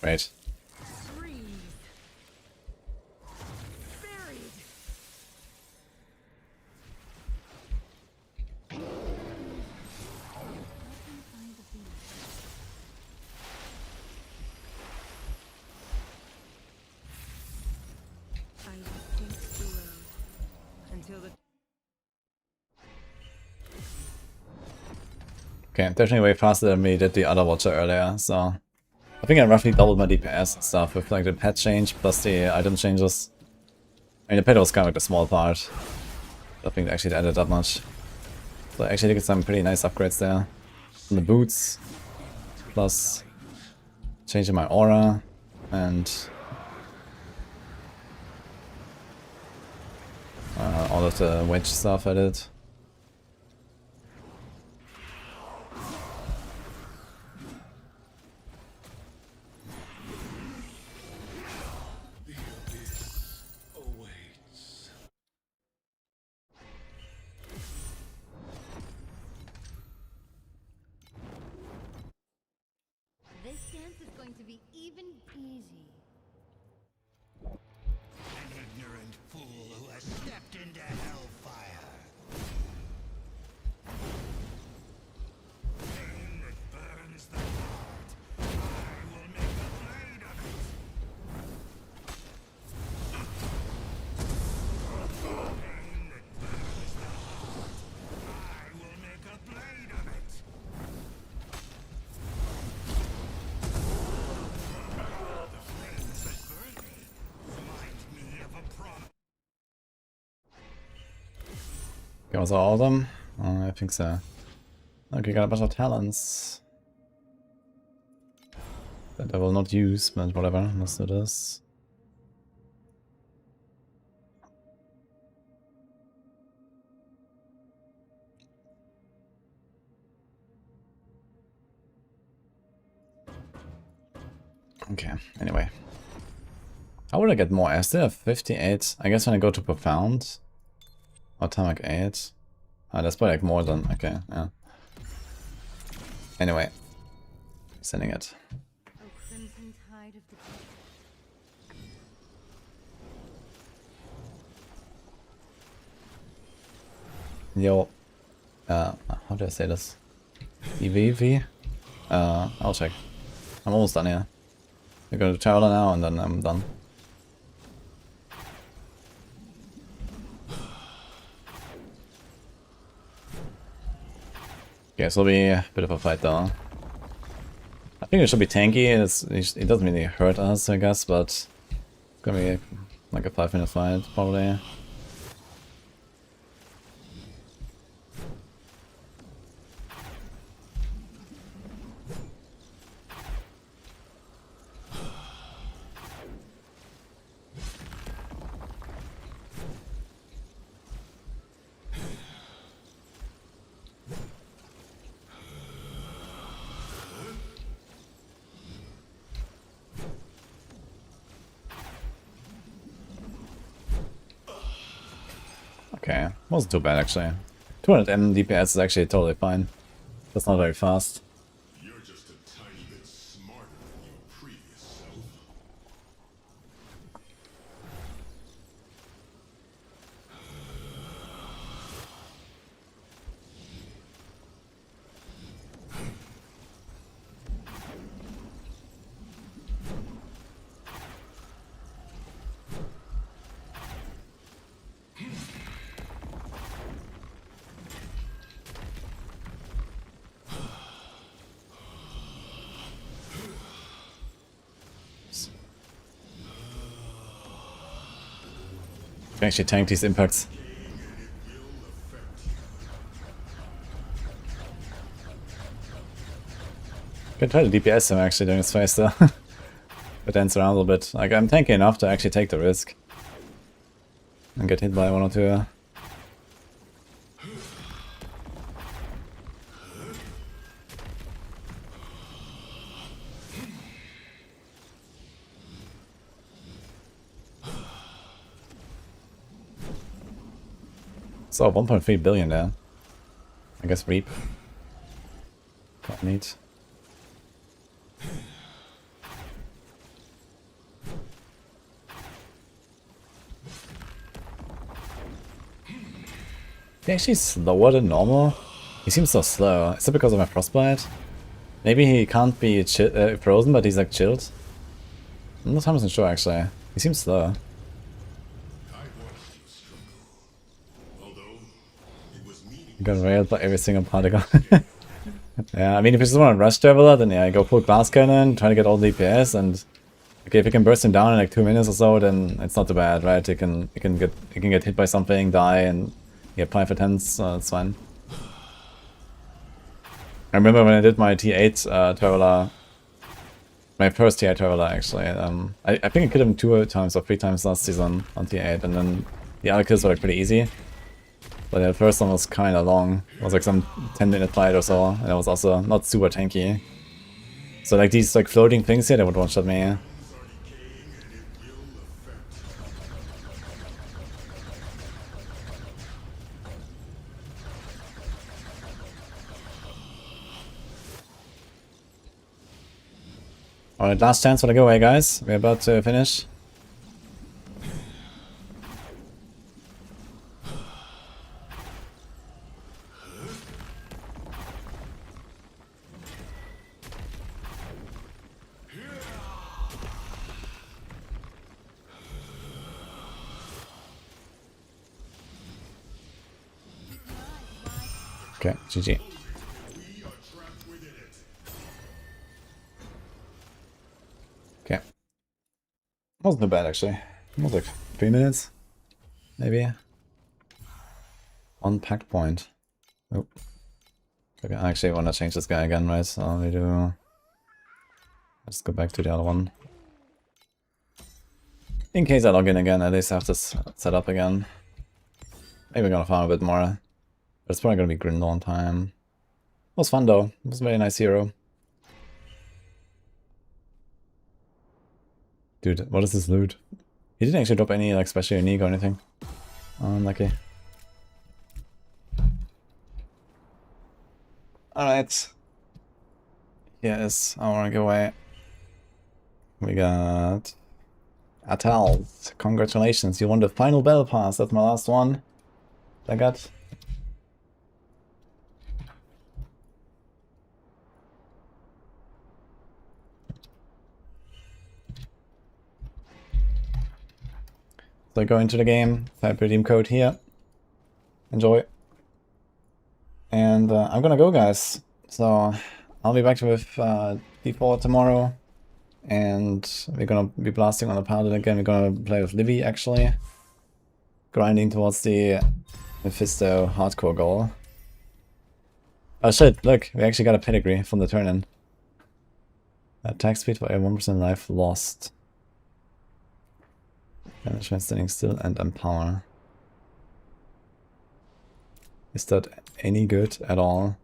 Right. Okay, definitely way faster than we did the other Watcher earlier, so... I think I roughly doubled my DPS and stuff with like the pet change plus the item changes. I mean, the pet was kind of like the small part. I think it actually added that much. So I actually did some pretty nice upgrades there. On the boots, plus changing my aura, and all of the wedge stuff I did. This dance is going to be even easy. An ignorant fool who has stepped into hellfire. Pain that burns the heart. I will make a blade of it. Pain that burns the heart. I will make a blade of it. The flames that burn me remind me of a promise. Okay, was that all of them? I think so. Okay, got a bunch of talents. That I will not use, but whatever, let's do this. Okay, anyway. How would I get more? I still have 58. I guess when I go to Profound. Or Tamak 8. That's probably like more than... Okay, yeah. Anyway. Sending it. O crimson tide of the Yo. How do I say this? EVV? I'll check. I'm almost done here. We're going to Traveler now and then I'm done. Okay, so it'll be a bit of a fight though. I think it should be tanky, it doesn't really hurt us, I guess, but it's gonna be like a 5-minute fight, probably. Okay, wasn't too bad actually. 200 M DPS is actually totally fine. That's not very fast. You're just a tiny bit smarter than your previous self. Can actually tank these impacts. Can try to DPS him actually during his phase though. But dance around a little bit. Like I'm tanky enough to actually take the risk. And get hit by one or two. So 1.3 billion there. I guess reap. Quite neat. He's actually slower than normal. He seems so slow. Is it because of my frostbite? Maybe he can't be frozen, but he's like chilled. I'm not 100% sure actually. He seems slow. I watched you struggle. Although it was meaningless. He got railed by every single particle. Yeah, I mean, if you just want to rush Traveler, then yeah, go full glass cannon, try to get all the DPS, and okay, if you can burst him down in like 2 minutes or so, then it's not too bad, right? You can get hit by something, die, and get 5 attempts, so it's fine. I remember when I did my T8 Traveler, my first T8 Traveler actually. I think I killed him 2 times or 3 times last season on T8, and then the other kills were like pretty easy. But the first one was kind of long. It was like some 10-minute fight or so, and it was also not super tanky. So like these like floating things here, they would one-shot me. Alright, last chance for the giveaway, guys. We're about to finish. Okay, GG. Okay. Wasn't too bad actually. It was like 3 minutes, maybe. 1 pack point. Oh. Okay, I actually want to change this guy again, right? So we do. Let's go back to the other one. In case I log in again, at least I have this set up again. Maybe we're gonna farm a bit more. But it's probably gonna be Grindel on time. It was fun though. It was a very nice hero. Dude, what is this loot? He didn't actually drop any like special unique or anything. Unlucky. Alright. Here is our giveaway. We got Atal. Congratulations, you won the final battle pass. That's my last one I got. So go into the game, type redeem code here. Enjoy. And I'm gonna go, guys. So I'll be back with D4 tomorrow. And we're gonna be blasting on the paladin again. We're gonna play with Livy, actually. Grinding towards the Mephisto hardcore goal. Oh shit, look, we actually got a pedigree from the turn-in. Attack speed for every 1% life lost. Damage when standing still and empower. Is that any good at all?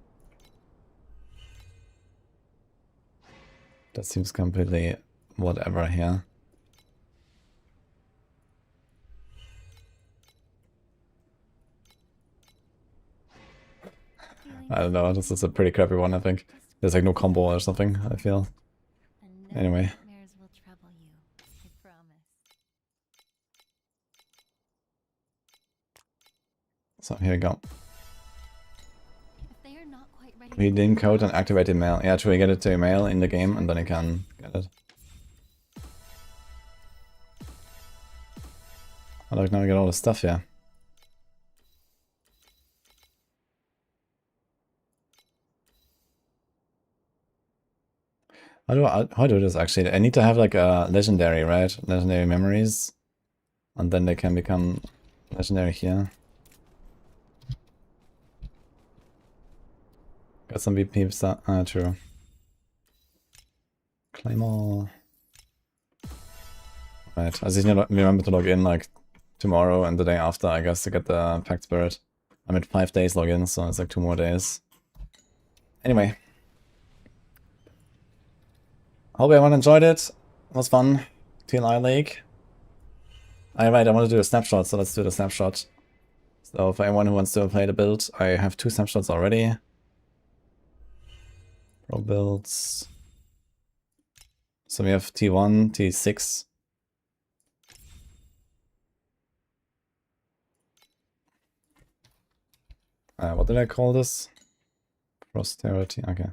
That seems completely whatever here. I don't know, this is a pretty crappy one, I think. There's like no combo or something, I feel. And no Anyway. nightmares will trouble you, I promise. So here we go. If they are not quite ready We to didn't code and open activate email. Yeah, true, we get it to email in the game and then you can get it. I like now we get all the stuff here. How do I do this actually? I need to have like a legendary, right? Legendary memories. And then they can become legendary here. Got some VP stuff. Ah, true. Claim all. Right. I just need to remember to log in like tomorrow and the day after, I guess, to get the Pact Spirit. I'm at 5 days login, so it's like 2 more days. Anyway. Hope everyone enjoyed it. It was fun. TLI Lake. Alright, I want to do a snapshot, so let's do the snapshot. So for anyone who wants to play the build, I have 2 snapshots already. Pro builds. So we have T1, T6. What did I call this? Posterity, okay.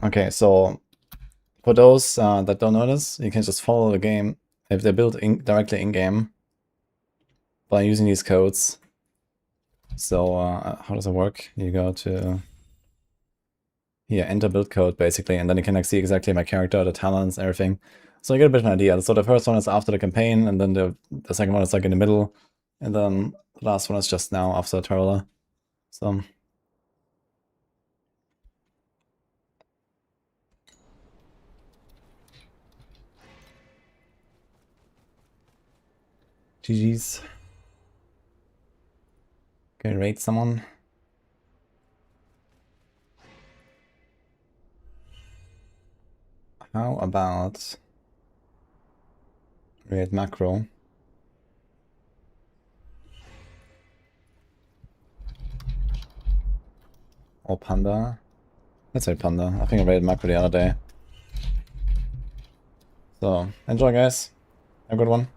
Okay, so for those that don't know this, you can just follow the game if they build directly in-game by using these codes. So how does it work? You go to here, enter build code basically, and then you can like see exactly my character, the talents, everything. So you get a bit of an idea. So the first one is after the campaign, and then the second one is like in the middle, and then the last one is just now after the Traveler. So GG's. Can you rate someone? How about raid macro? Or panda? Let's say panda. I think I raided macro the other day. So enjoy guys. Have a good one.